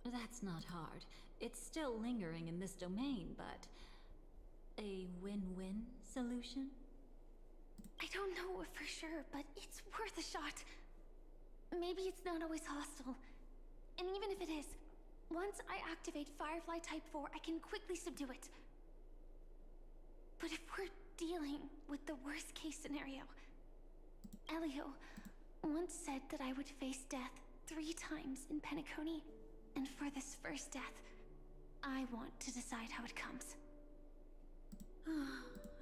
That's not hard. It's still lingering in this domain, but a win-win solution? I don't know for sure, but it's worth a shot. Maybe it's not always hostile. And even if it is, once I activate Firefly Type 4, I can quickly subdue it. But if we're dealing with the worst case scenario, Elio once said that I would face death 3 times in Penacony, and for this first death, I want to decide how it comes.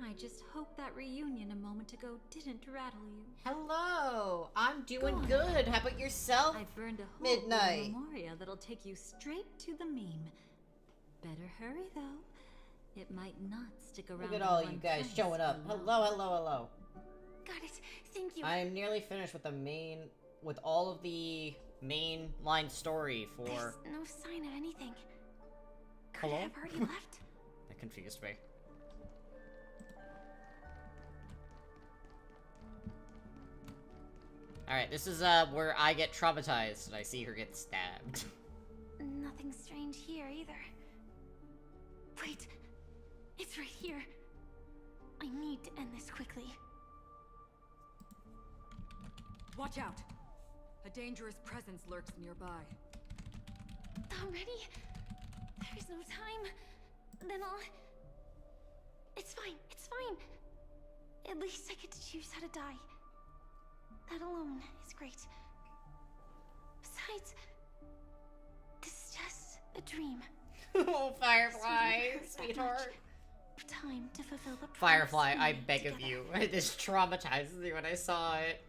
I just hope that reunion a moment ago didn't rattle you. Hello, I'm doing good. How about yourself? I've burned a hole Midnight. in Memoria that'll take you straight to the meme. Better hurry though. It might not stick around. Look at in all one you guys place showing up. for long. Hello, hello, hello. Got it. Thank you. I am nearly finished with with all of the main line story for. There's no sign of anything. Could Hello? I have already left? That confused me. Alright, this is where I get traumatized and I see her get stabbed. Nothing strange here either. Wait, it's right here. I need to end this quickly. Watch out! A dangerous presence lurks nearby. Already? There is no time. Then I'll... It's fine, it's fine. At least I get to choose how to die. That alone is great. Besides, this is just a dream. Oh, Firefly, sweetheart. Time to fulfill the promise Firefly, we I made beg of together. you. This traumatizes me when I saw it.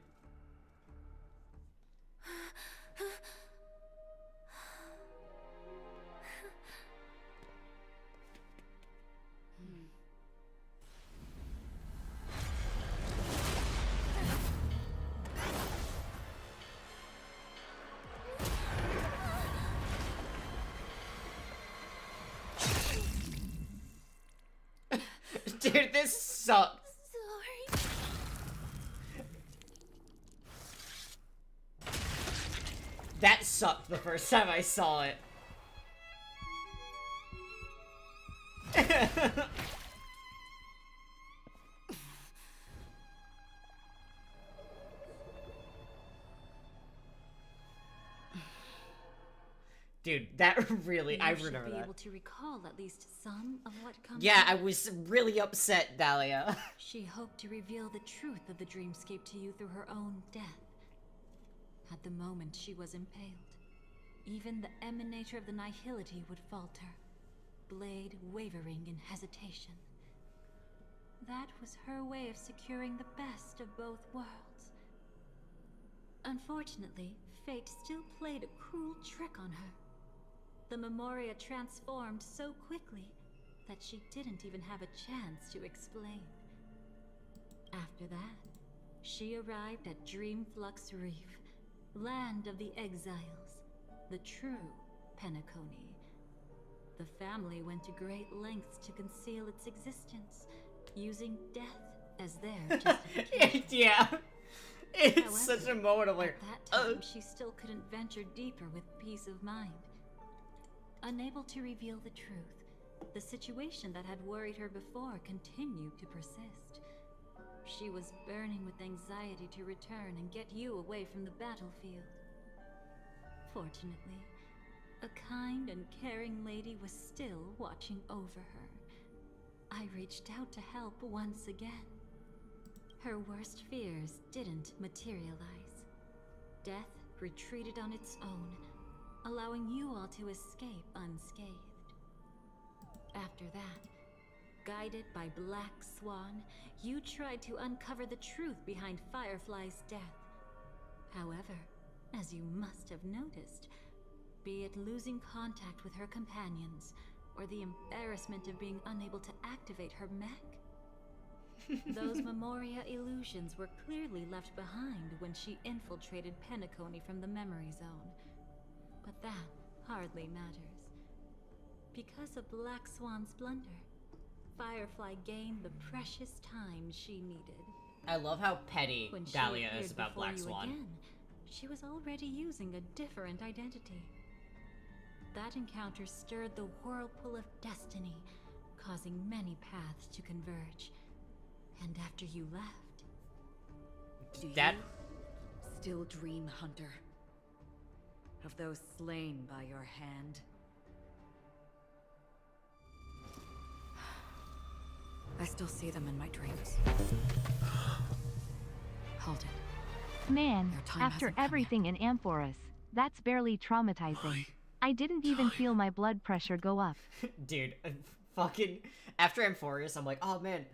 Dude, this sucks. Sorry. That sucked the first time I saw it. Dude, that really, I You should remember be that. able to recall at least some of what comes. Yeah, I next. was really upset, Dahlia. She hoped to reveal the truth of the dreamscape to you through her own death. At the moment she was impaled, even the emanator of the nihility would falter, blade wavering in hesitation. That was her way of securing the best of both worlds. Unfortunately, fate still played a cruel trick on her. The Memoria transformed so quickly that she didn't even have a chance to explain. After that, she arrived at Dreamflux Reef, land of the exiles, the true Penacony. The family went to great lengths to conceal its existence, using death as their justification. Yeah. It's However, such a moment of like, at that time, she still couldn't venture deeper with peace of mind. Unable to reveal the truth, the situation that had worried her before continued to persist. She was burning with anxiety to return and get you away from the battlefield. Fortunately, a kind and caring lady was still watching over her. I reached out to help once again. Her worst fears didn't materialize. Death retreated on its own, allowing you all to escape unscathed. After that, guided by Black Swan, you tried to uncover the truth behind Firefly's death. However, as you must have noticed, be it losing contact with her companions, or the embarrassment of being unable to activate her mech, those Memoria illusions were clearly left behind when she infiltrated Penacony from the memory zone. But that hardly matters. Because of Black Swan's blunder, Firefly gained the precious time she needed. I love how petty When she Dahlia appeared is about before Black you Swan. again, she was already using a different identity. That encounter stirred the whirlpool of destiny, causing many paths to converge. And after you left... Do That- you still dream, Hunter? Of those slain by your hand? I still see them in my dreams. Hold it. Man, Your time after hasn't come everything in Amphoris, that's barely traumatizing. I didn't even feel my blood pressure go up. Dude, fucking... After Amphorius, I'm like, oh man,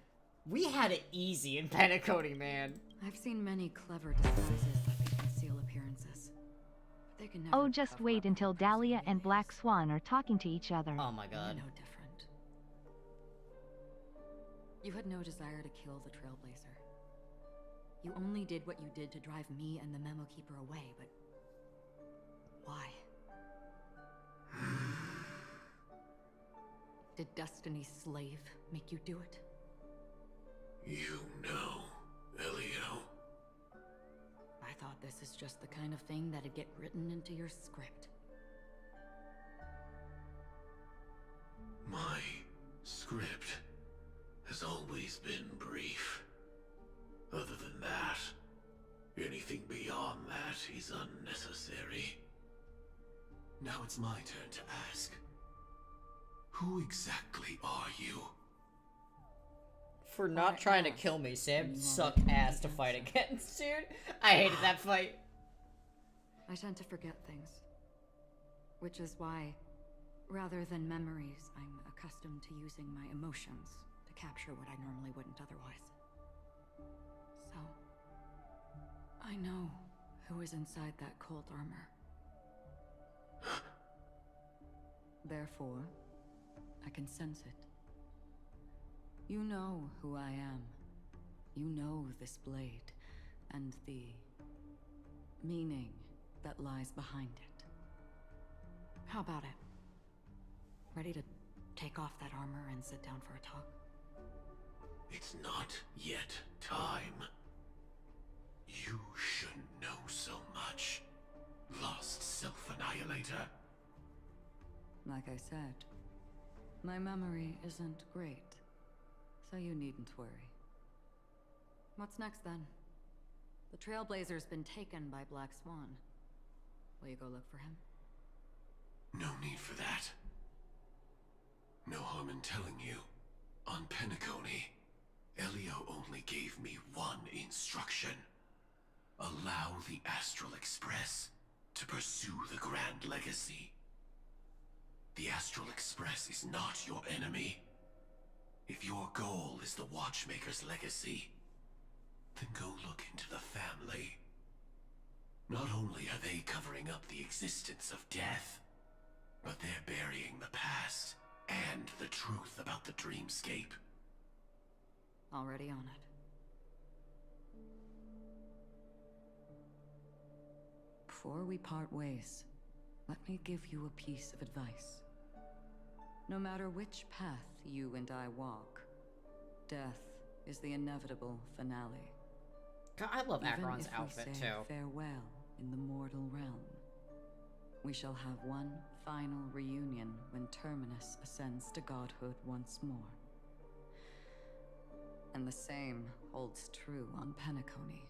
we had it easy in Penacony, man. I've seen many clever disguises that can conceal appearances. But they can never Oh, just cover wait up until the person Dahlia they and is. Black Swan are talking to each other. Oh my god. You're no different. You had no desire to kill the Trailblazer. You only did what you did to drive me and the Memo Keeper away, but... why? Did Destiny's slave make you do it? You know, Elio. I thought this is just the kind of thing that'd get written into your script. My script has always been brief. Other than that, anything beyond that is unnecessary. Now it's my turn to ask. Who exactly are you? For not trying to kill me, Sam sucked ass to fight against, dude. I hated that fight. I tend to forget things. Which is why, rather than memories, I'm accustomed to using my emotions to capture what I normally wouldn't otherwise. So, I know who is inside that cold armor. Therefore, I can sense it. You know who I am. You know this blade, and the meaning that lies behind it. How about it? Ready to take off that armor and sit down for a talk? It's not yet time. You shouldn't know so much. Lost Self-Annihilator. Like I said, my memory isn't great, so you needn't worry. What's next then? The Trailblazer's been taken by Black Swan. Will you go look for him? No need for that. No harm in telling you. On Penacony, Elio only gave me one instruction. Allow the Astral Express to pursue the Grand Legacy. The Astral Express is not your enemy. If your goal is the Watchmaker's legacy, then go look into the family. Not only are they covering up the existence of death, but they're burying the past and the truth about the dreamscape. Already on it. Before we part ways, let me give you a piece of advice. No matter which path you and I walk, death is the inevitable finale. God, I love Even Acheron's if we outfit say too. farewell in the mortal realm, we shall have one final reunion when Terminus ascends to godhood once more. And the same holds true on Penacony.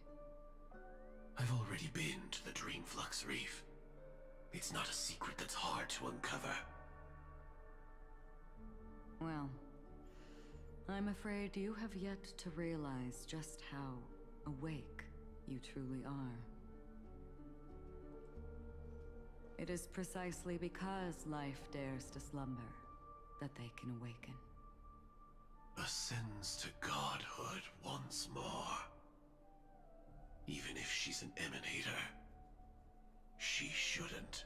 I've already been to the Dreamflux Reef. It's not a secret that's hard to uncover. Well, I'm afraid you have yet to realize just how awake you truly are. It is precisely because life dares to slumber that they can awaken. Ascends to godhood once more. Even if she's an emanator, she shouldn't.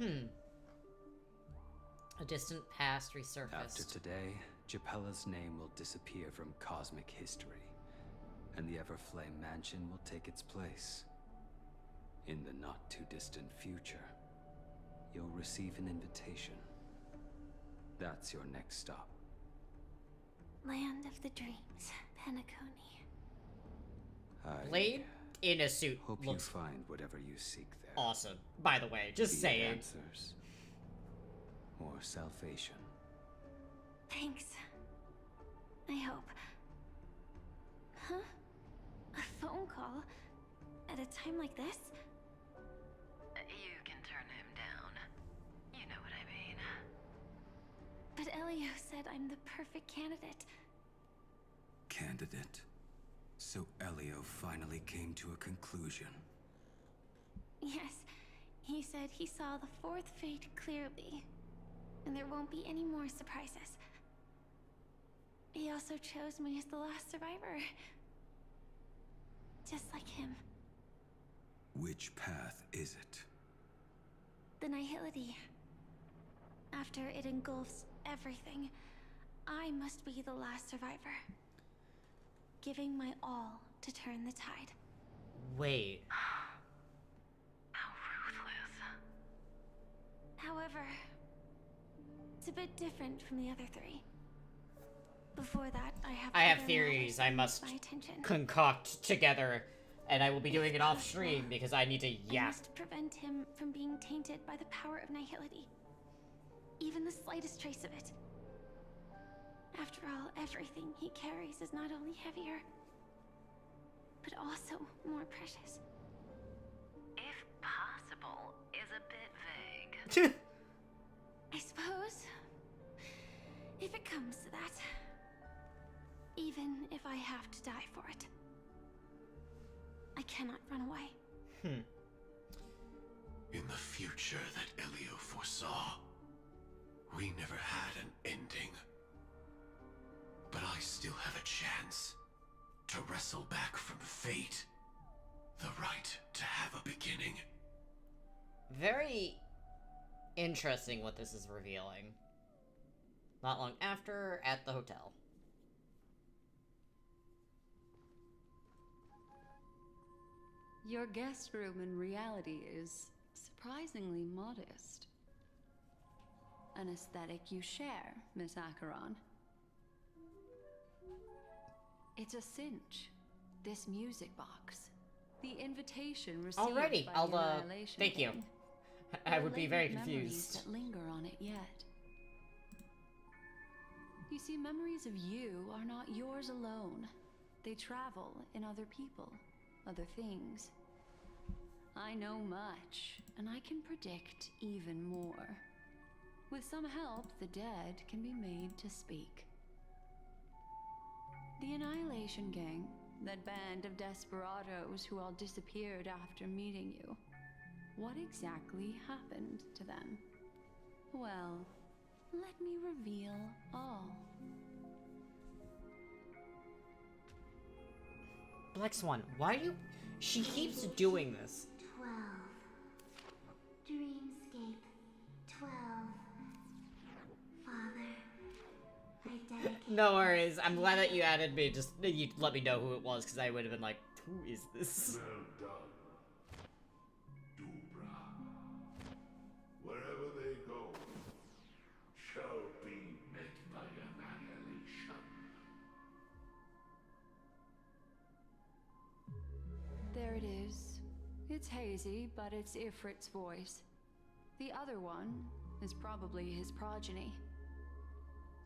A distant past resurfaced. After today, Japella's name will disappear from cosmic history, and the Everflame Mansion will take its place. In the not-too-distant future, you'll receive an invitation. That's your next stop. Land of the Dreams, Penacony. Blade in a suit Hope looks you find whatever you seek there. awesome. By the way, just Be it saying. answers or salvation. Thanks. I hope. Huh? A phone call? At a time like this? You can turn him down. You know what I mean. But Elio said I'm the perfect candidate. Candidate. So Elio finally came to a conclusion. Yes, he said he saw the fourth fate clearly, and there won't be any more surprises. He also chose me as the last survivor. Just like him. Which path is it? The Nihility. After it engulfs everything, I must be the last survivor. Giving my all to turn the tide. Wait. How ruthless. However, it's a bit different from the other three. Before that, I have other theories matters I must my attention. concoct together, and I will be doing it off stream because I need to I yap. must prevent him from being tainted by the power of Nihility. Even the slightest trace of it. After all, everything he carries is not only heavier, but also more precious. If possible is a bit vague. I suppose. If it comes to that. Even if I have to die for it. I cannot run away. In the future that Elio foresaw, we never had an ending. But I still have a chance to wrestle back from fate the right to have a beginning. Very interesting what this is revealing. Not long after, at the hotel. Your guest room in reality is surprisingly modest. An aesthetic you share, Miss Acheron. It's a cinch. This music box. The invitation received Already, by I'll, the Annihilation thank you. Gang. I There would are be very latent memories confused. that linger on it yet. You see, memories of you are not yours alone. They travel in other people, other things. I know much, and I can predict even more. With some help, the dead can be made to speak. The Annihilation Gang, that band of desperados who all disappeared after meeting you. What exactly happened to them? Well, let me reveal all. Black Swan, why do you... She keeps doing this. 12. Dreamscape. 12. Father, I dedicate. No worries, I'm glad that you added me, just you let me know who it was, because I would have been like, who is this? Well done, Dubra. Wherever they go, crazy, but it's Ifrit's voice. The other one is probably his progeny.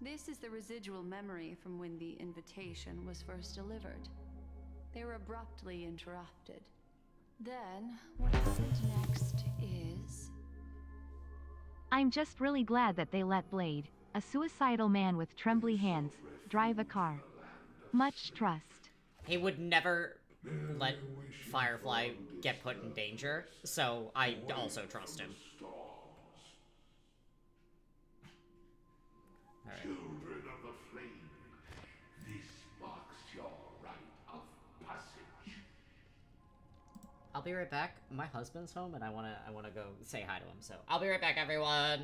This is the residual memory from when the invitation was first delivered. They were abruptly interrupted. Then, what happened next is... I'm just really glad that they let Blade, a suicidal man with trembly hands, drive a car. Much trust. He would never let Firefly get put in danger, so I also trust him. Alright. Children of the flame, this marks your rite of passage. I'll be right back. My husband's home and I wanna go say hi to him, so I'll be right back, everyone.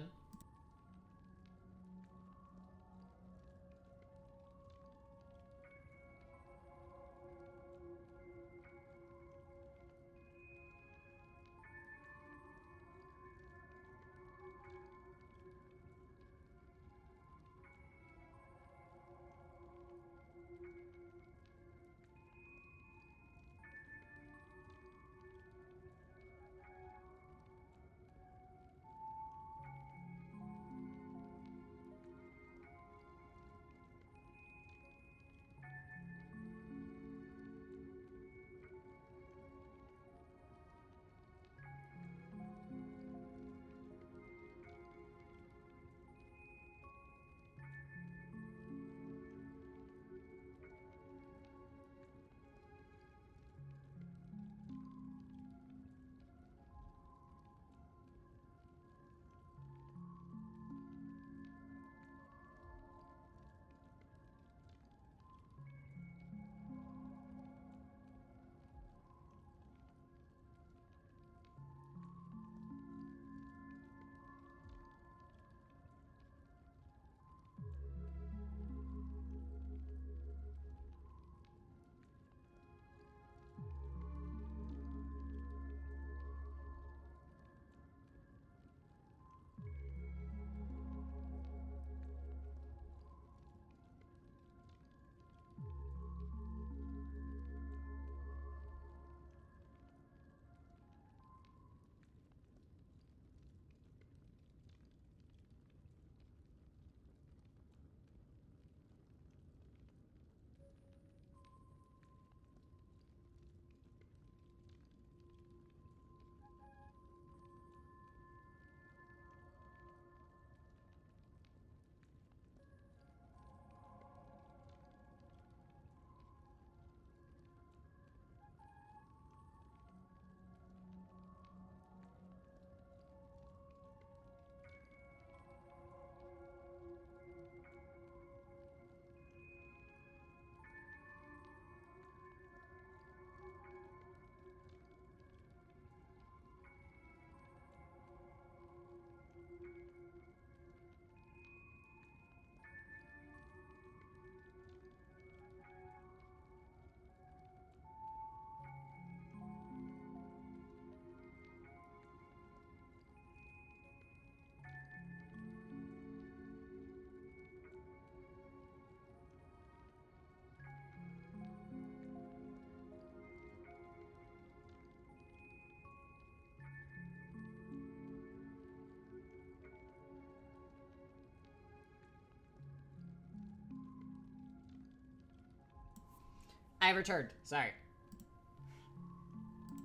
I returned. Sorry.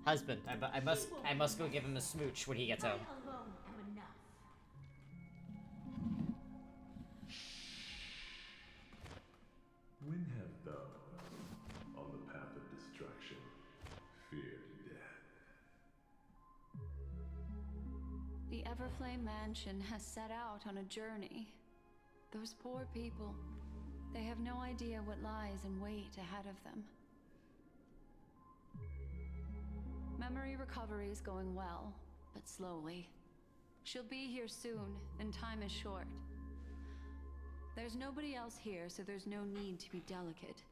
Husband, I must go give him a smooch when he gets home. When have thou, on the path of destruction, feared death? The Everflame Mansion has set out on a journey. Those poor people, they have no idea what lies in wait ahead of them. Memory recovery is going well, but slowly. She'll be here soon, and time is short. There's nobody else here, so there's no need to be delicate.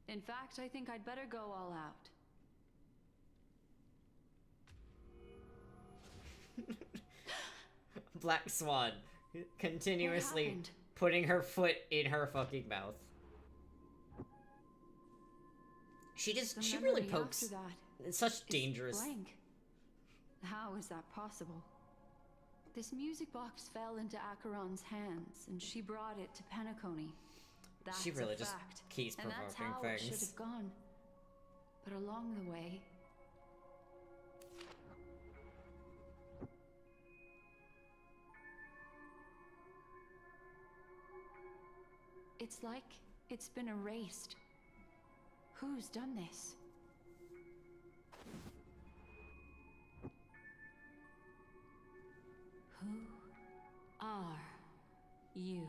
In fact, I think I'd better go all out. Black Swan, continuously putting her foot in her fucking mouth. She really pokes such dangerous How is that possible? This music box fell into Acheron's hands, and she brought it to Penacony. That's She really a just fact. keeps And that's provoking how it should things. have gone. But along the way, it's like it's been erased. Who's done this? Who are you?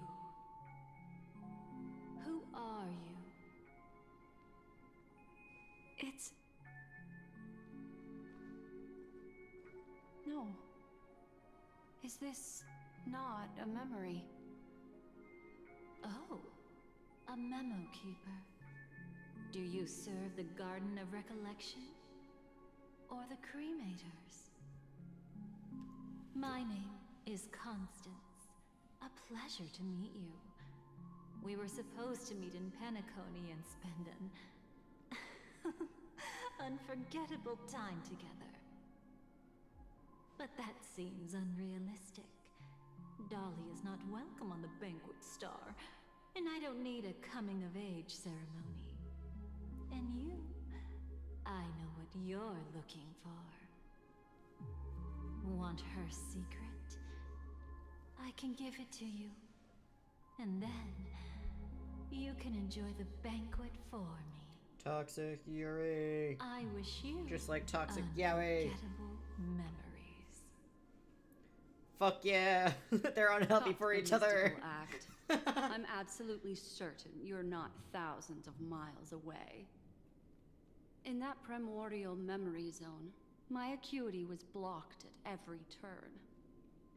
Who are you? It's... No. Is this not a memory? Oh, a memo keeper. Do you serve the Garden of Recollection? Or the Cremators? My name is Constance. A pleasure to meet you. We were supposed to meet in Penacony and spend an unforgettable time together. But that seems unrealistic. Dolly is not welcome on the Banquet Star, and I don't need a coming-of-age ceremony. And you, I know what you're looking for. Want her secret? I can give it to you. And then, you can enjoy the banquet for me. Toxic Yuri. I wish you Just like Toxic Yuri. unforgettable memories. Fuck yeah. They're unhealthy for each other. Mystical act. I'm absolutely certain you're not thousands of miles away. In that primordial memory zone, my acuity was blocked at every turn.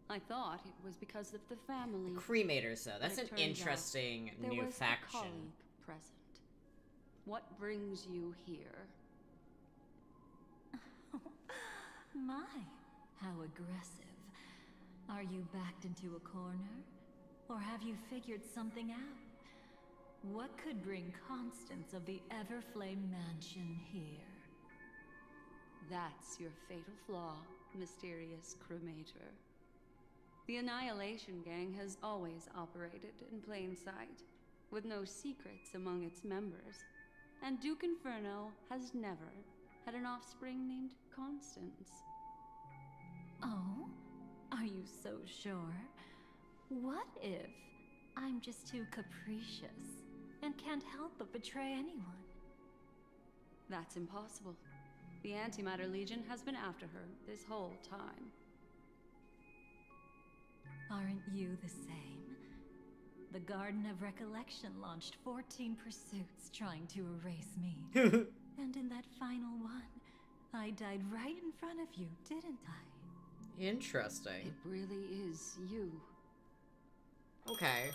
I thought it was because of the family. Cremators, though. but That's it an turns out interesting there new was faction. a colleague present. What brings you here? My, how aggressive. Are you backed into a corner? Or have you figured something out? What could bring Constance of the Everflame Mansion here? That's your fatal flaw, mysterious Cremator. The Annihilation Gang has always operated in plain sight, with no secrets among its members. And Duke Inferno has never had an offspring named Constance. Oh? Are you so sure? What if I'm just too capricious and can't help but betray anyone? That's impossible. The Antimatter Legion has been after her this whole time. Aren't you the same? The Garden of Recollection launched 14 pursuits trying to erase me. And in that final one, I died right in front of you, didn't I? Interesting. It really is you. Okay.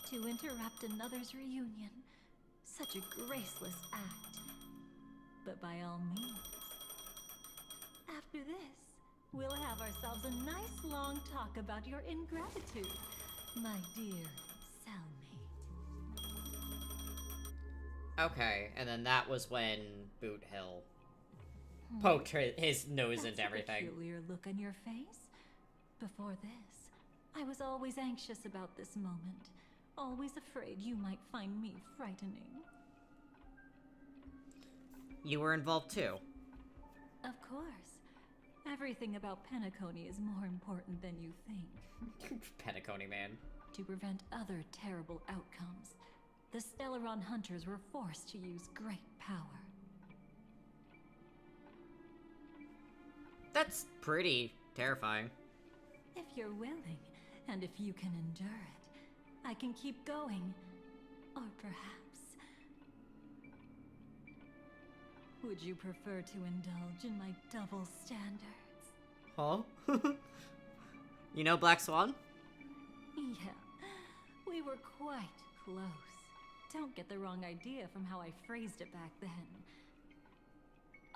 To interrupt another's reunion. Such a graceless act. But by all means. After this, we'll have ourselves a nice long talk about your ingratitude, my dear cellmate. Okay, and then that was when Boot Hill poked his nose into everything. That's a peculiar look on your face. Before this, I was always anxious about this moment. Always afraid you might find me frightening. You were involved too. Of course. Everything about Penacony is more important than you think. Penacony, man. To prevent other terrible outcomes, the Stellaron hunters were forced to use great power. That's pretty terrifying. If you're willing, and if you can endure it, I can keep going. Or perhaps... would you prefer to indulge in my double standards? Huh? You know Black Swan? Yeah, we were quite close. Don't get the wrong idea from how I phrased it back then.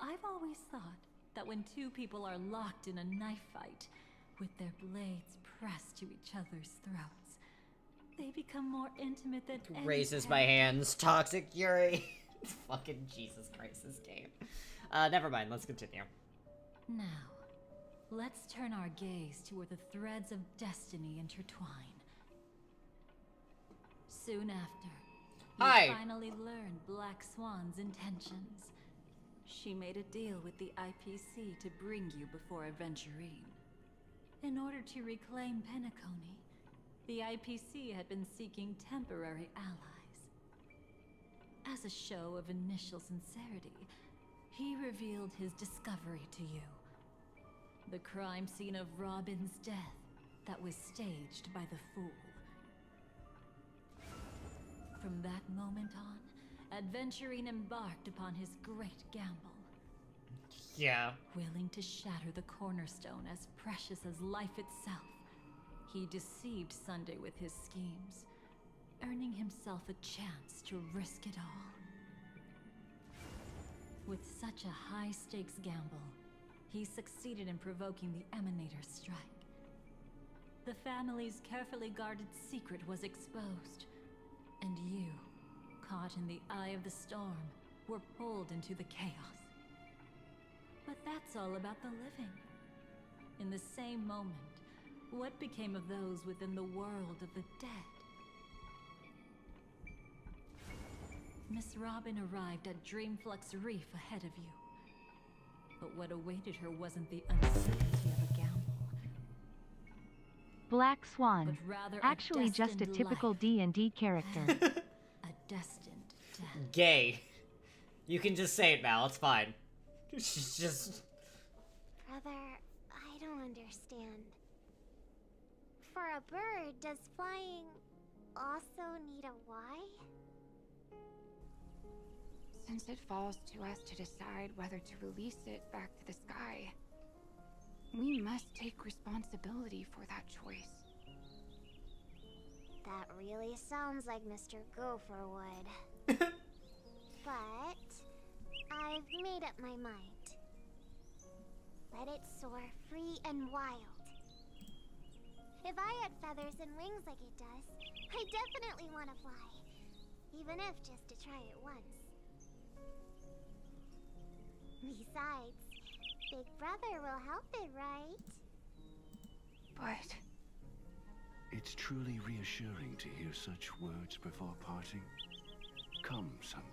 I've always thought that when two people are locked in a knife fight, with their blades pressed to each other's throats, they become more intimate than any Raises my pet. hands. Toxic Yuri. Fucking Jesus Christ, this game. Never mind, let's continue. Now, let's turn our gaze to where the threads of destiny intertwine. Soon after, you finally learn Black Swan's intentions. She made a deal with the IPC to bring you before Aventurine. In order to reclaim Penacony, the IPC had been seeking temporary allies. As a show of initial sincerity, he revealed his discovery to you. The crime scene of Robin's death that was staged by the Fool. From that moment on, Aventurine embarked upon his great gamble. Yeah. Willing to shatter the cornerstone as precious as life itself, he deceived Sunday with his schemes, earning himself a chance to risk it all. With such a high-stakes gamble, he succeeded in provoking the Emanator's strike. The family's carefully guarded secret was exposed, and you, caught in the eye of the storm, were pulled into the chaos. But that's all about the living. In the same moment, what became of those within the world of the dead? Miss Robin arrived at Dreamflux Reef ahead of you. But what awaited her wasn't the uncertainty of a gamble. Black Swan. But rather Actually just a typical D&D character. A destined death. Gay. You can just say it, Val, it's fine. She's just... Brother, I don't understand. For a bird, does flying also need a why? Since it falls to us to decide whether to release it back to the sky, we must take responsibility for that choice. That really sounds like Mr. Gopher would. But I've made up my mind. Let it soar free and wild. If I had feathers and wings like it does, I definitely want to fly. Even if just to try it once. Besides, Big Brother will help it, right? But It's truly reassuring to hear such words before parting. Come, Sunday.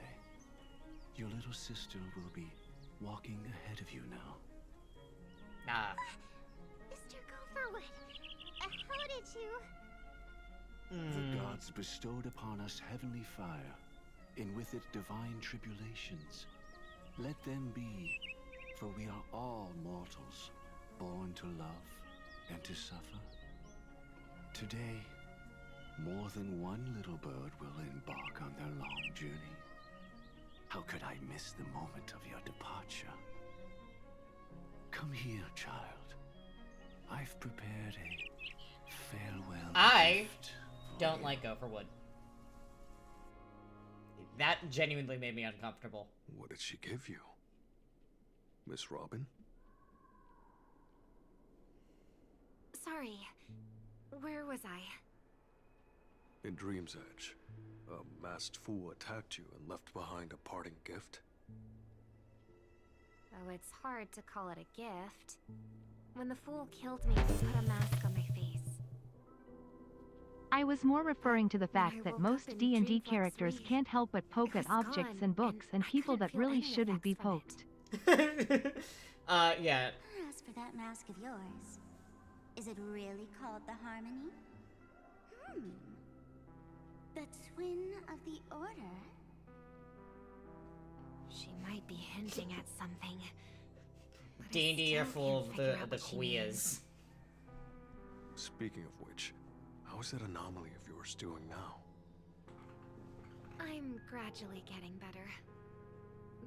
Your little sister will be walking ahead of you now. Nah. Mr. Gopherwood, how did you... The gods bestowed upon us heavenly fire, and with it divine tribulations. Let them be, for we are all mortals, born to love and to suffer. Today, more than one little bird will embark on their long journey. How could I miss the moment of your departure? Come here, child. I've prepared a farewell gift. Don't like Gopherwood. That genuinely made me uncomfortable. What did she give you? Miss Robin? Sorry. Where was I? In Dream's Edge, a masked fool attacked you and left behind a parting gift. Oh, it's hard to call it a gift. When the fool killed me, he put a mask on my face. I was more referring to the fact that most D&D characters can't help but poke at objects and books and people that really shouldn't be poked. Yeah. As for that mask of yours, is it really called the Harmony? The twin of the Order? She might be hinting at something. D&D are full of the queers. Speaking of which, how is that anomaly of yours doing now? I'm gradually getting better.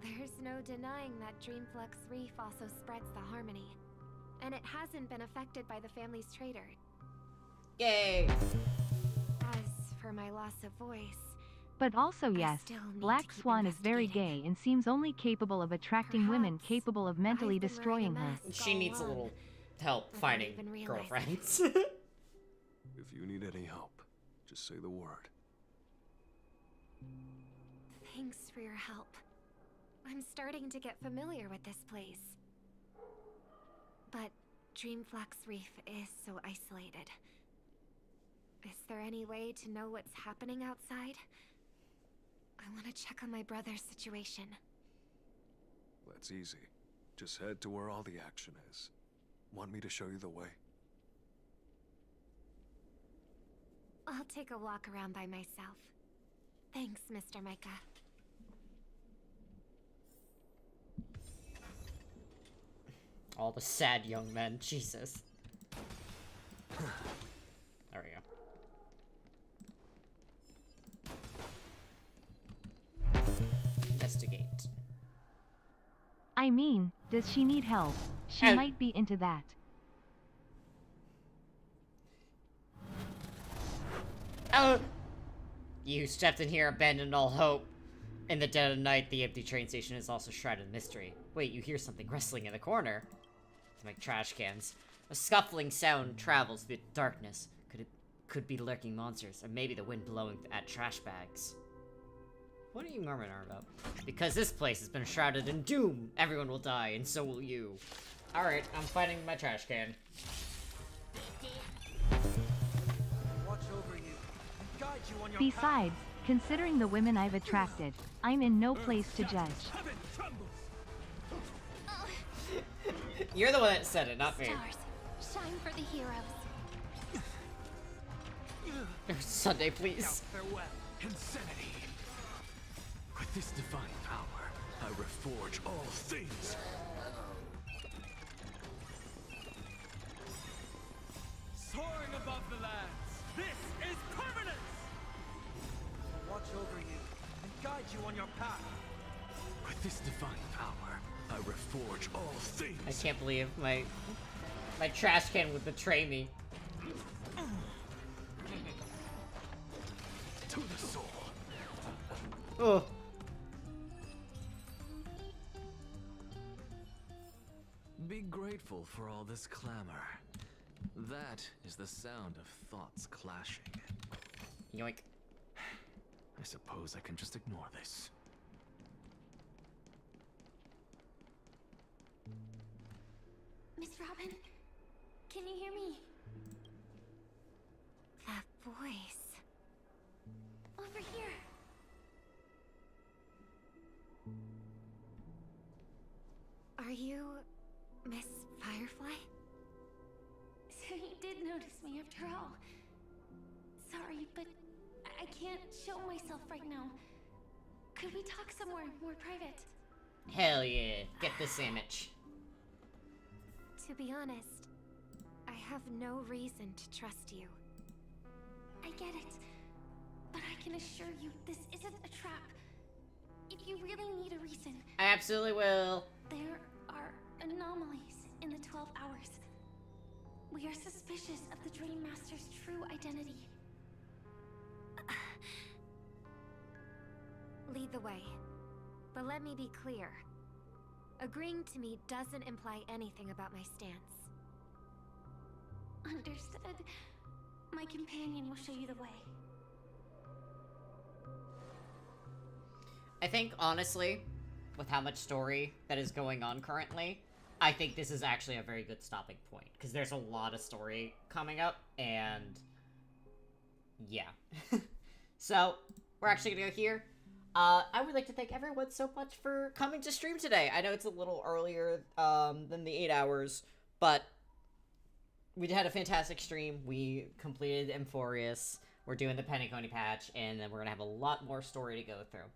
There's no denying that Dreamflux Reef also spreads the Harmony. And it hasn't been affected by the family's traitor. Yay! As for my loss of voice... But also yes, Black Swan is very gay and seems only capable of attracting women capable of mentally destroying her. She needs a little help finding girlfriends. If you need any help, just say the word. Thanks for your help. I'm starting to get familiar with this place. But Dreamflux Reef is so isolated. Is there any way to know what's happening outside? I want to check on my brother's situation. That's easy. Just head to where all the action is. Want me to show you the way? I'll take a walk around by myself. Thanks, Mr. Micah. All the sad young men, Jesus. There we go. Investigate. I mean, does she need help? She might be into that. Oh! You stepped in here, abandoned all hope. In the dead of night, the empty train station is also shrouded in mystery. Wait, you hear something rustling in the corner? It's my trash cans. A scuffling sound travels through the darkness. Could be lurking monsters, or maybe the wind blowing at trash bags. What are you murmuring about? Because this place has been shrouded in doom. Everyone will die, and so will you. Alright, I'm finding my trash can. Watch over you and guide you on your Besides, considering the women I've attracted, I'm in no place to judge. You're the one that said it, not me. Stars, shine for the heroes. Sunday, please. Farewell, insanity. With this divine power, I reforge all things. Soaring above the lands, this is permanence! Watch over you and guide you on your path. With this divine power, I reforge all things. I can't believe my trash can would betray me. To the soul. Oh. Be grateful for all this clamor. That is the sound of thoughts clashing. Yoink. I suppose I can just ignore this. Miss Robin, can you hear me? That voice. Over here. Are you Miss Firefly? So you did notice me after all. Sorry, but I can't show myself right now. Could we talk somewhere more private? Hell yeah. Get the sandwich. To be honest, I have no reason to trust you. I get it. But I can assure you this isn't a trap. If you really need a reason... I absolutely will. There are anomalies in the 12 hours. We are suspicious of the Dream Master's true identity. Lead the way. But let me be clear. Agreeing to me doesn't imply anything about my stance. Understood. My companion will show you the way. I think, honestly, with how much story that is going on currently, I think this is actually a very good stopping point. Because there's a lot of story coming up, and... yeah. So, we're actually gonna go here. I would like to thank everyone so much for coming to stream today. I know it's a little earlier than the 8 hours, but we had a fantastic stream. We completed Emphorius. We're doing the Penacony patch, and then we're gonna have a lot more story to go through.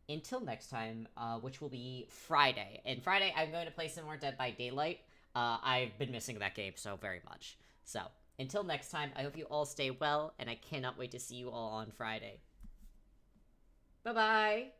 Until next time, which will be Friday. And Friday, I'm going to play some more Dead by Daylight. I've been missing that game so very much. So, until next time, I hope you all stay well, and I cannot wait to see you all on Friday. Bye-bye!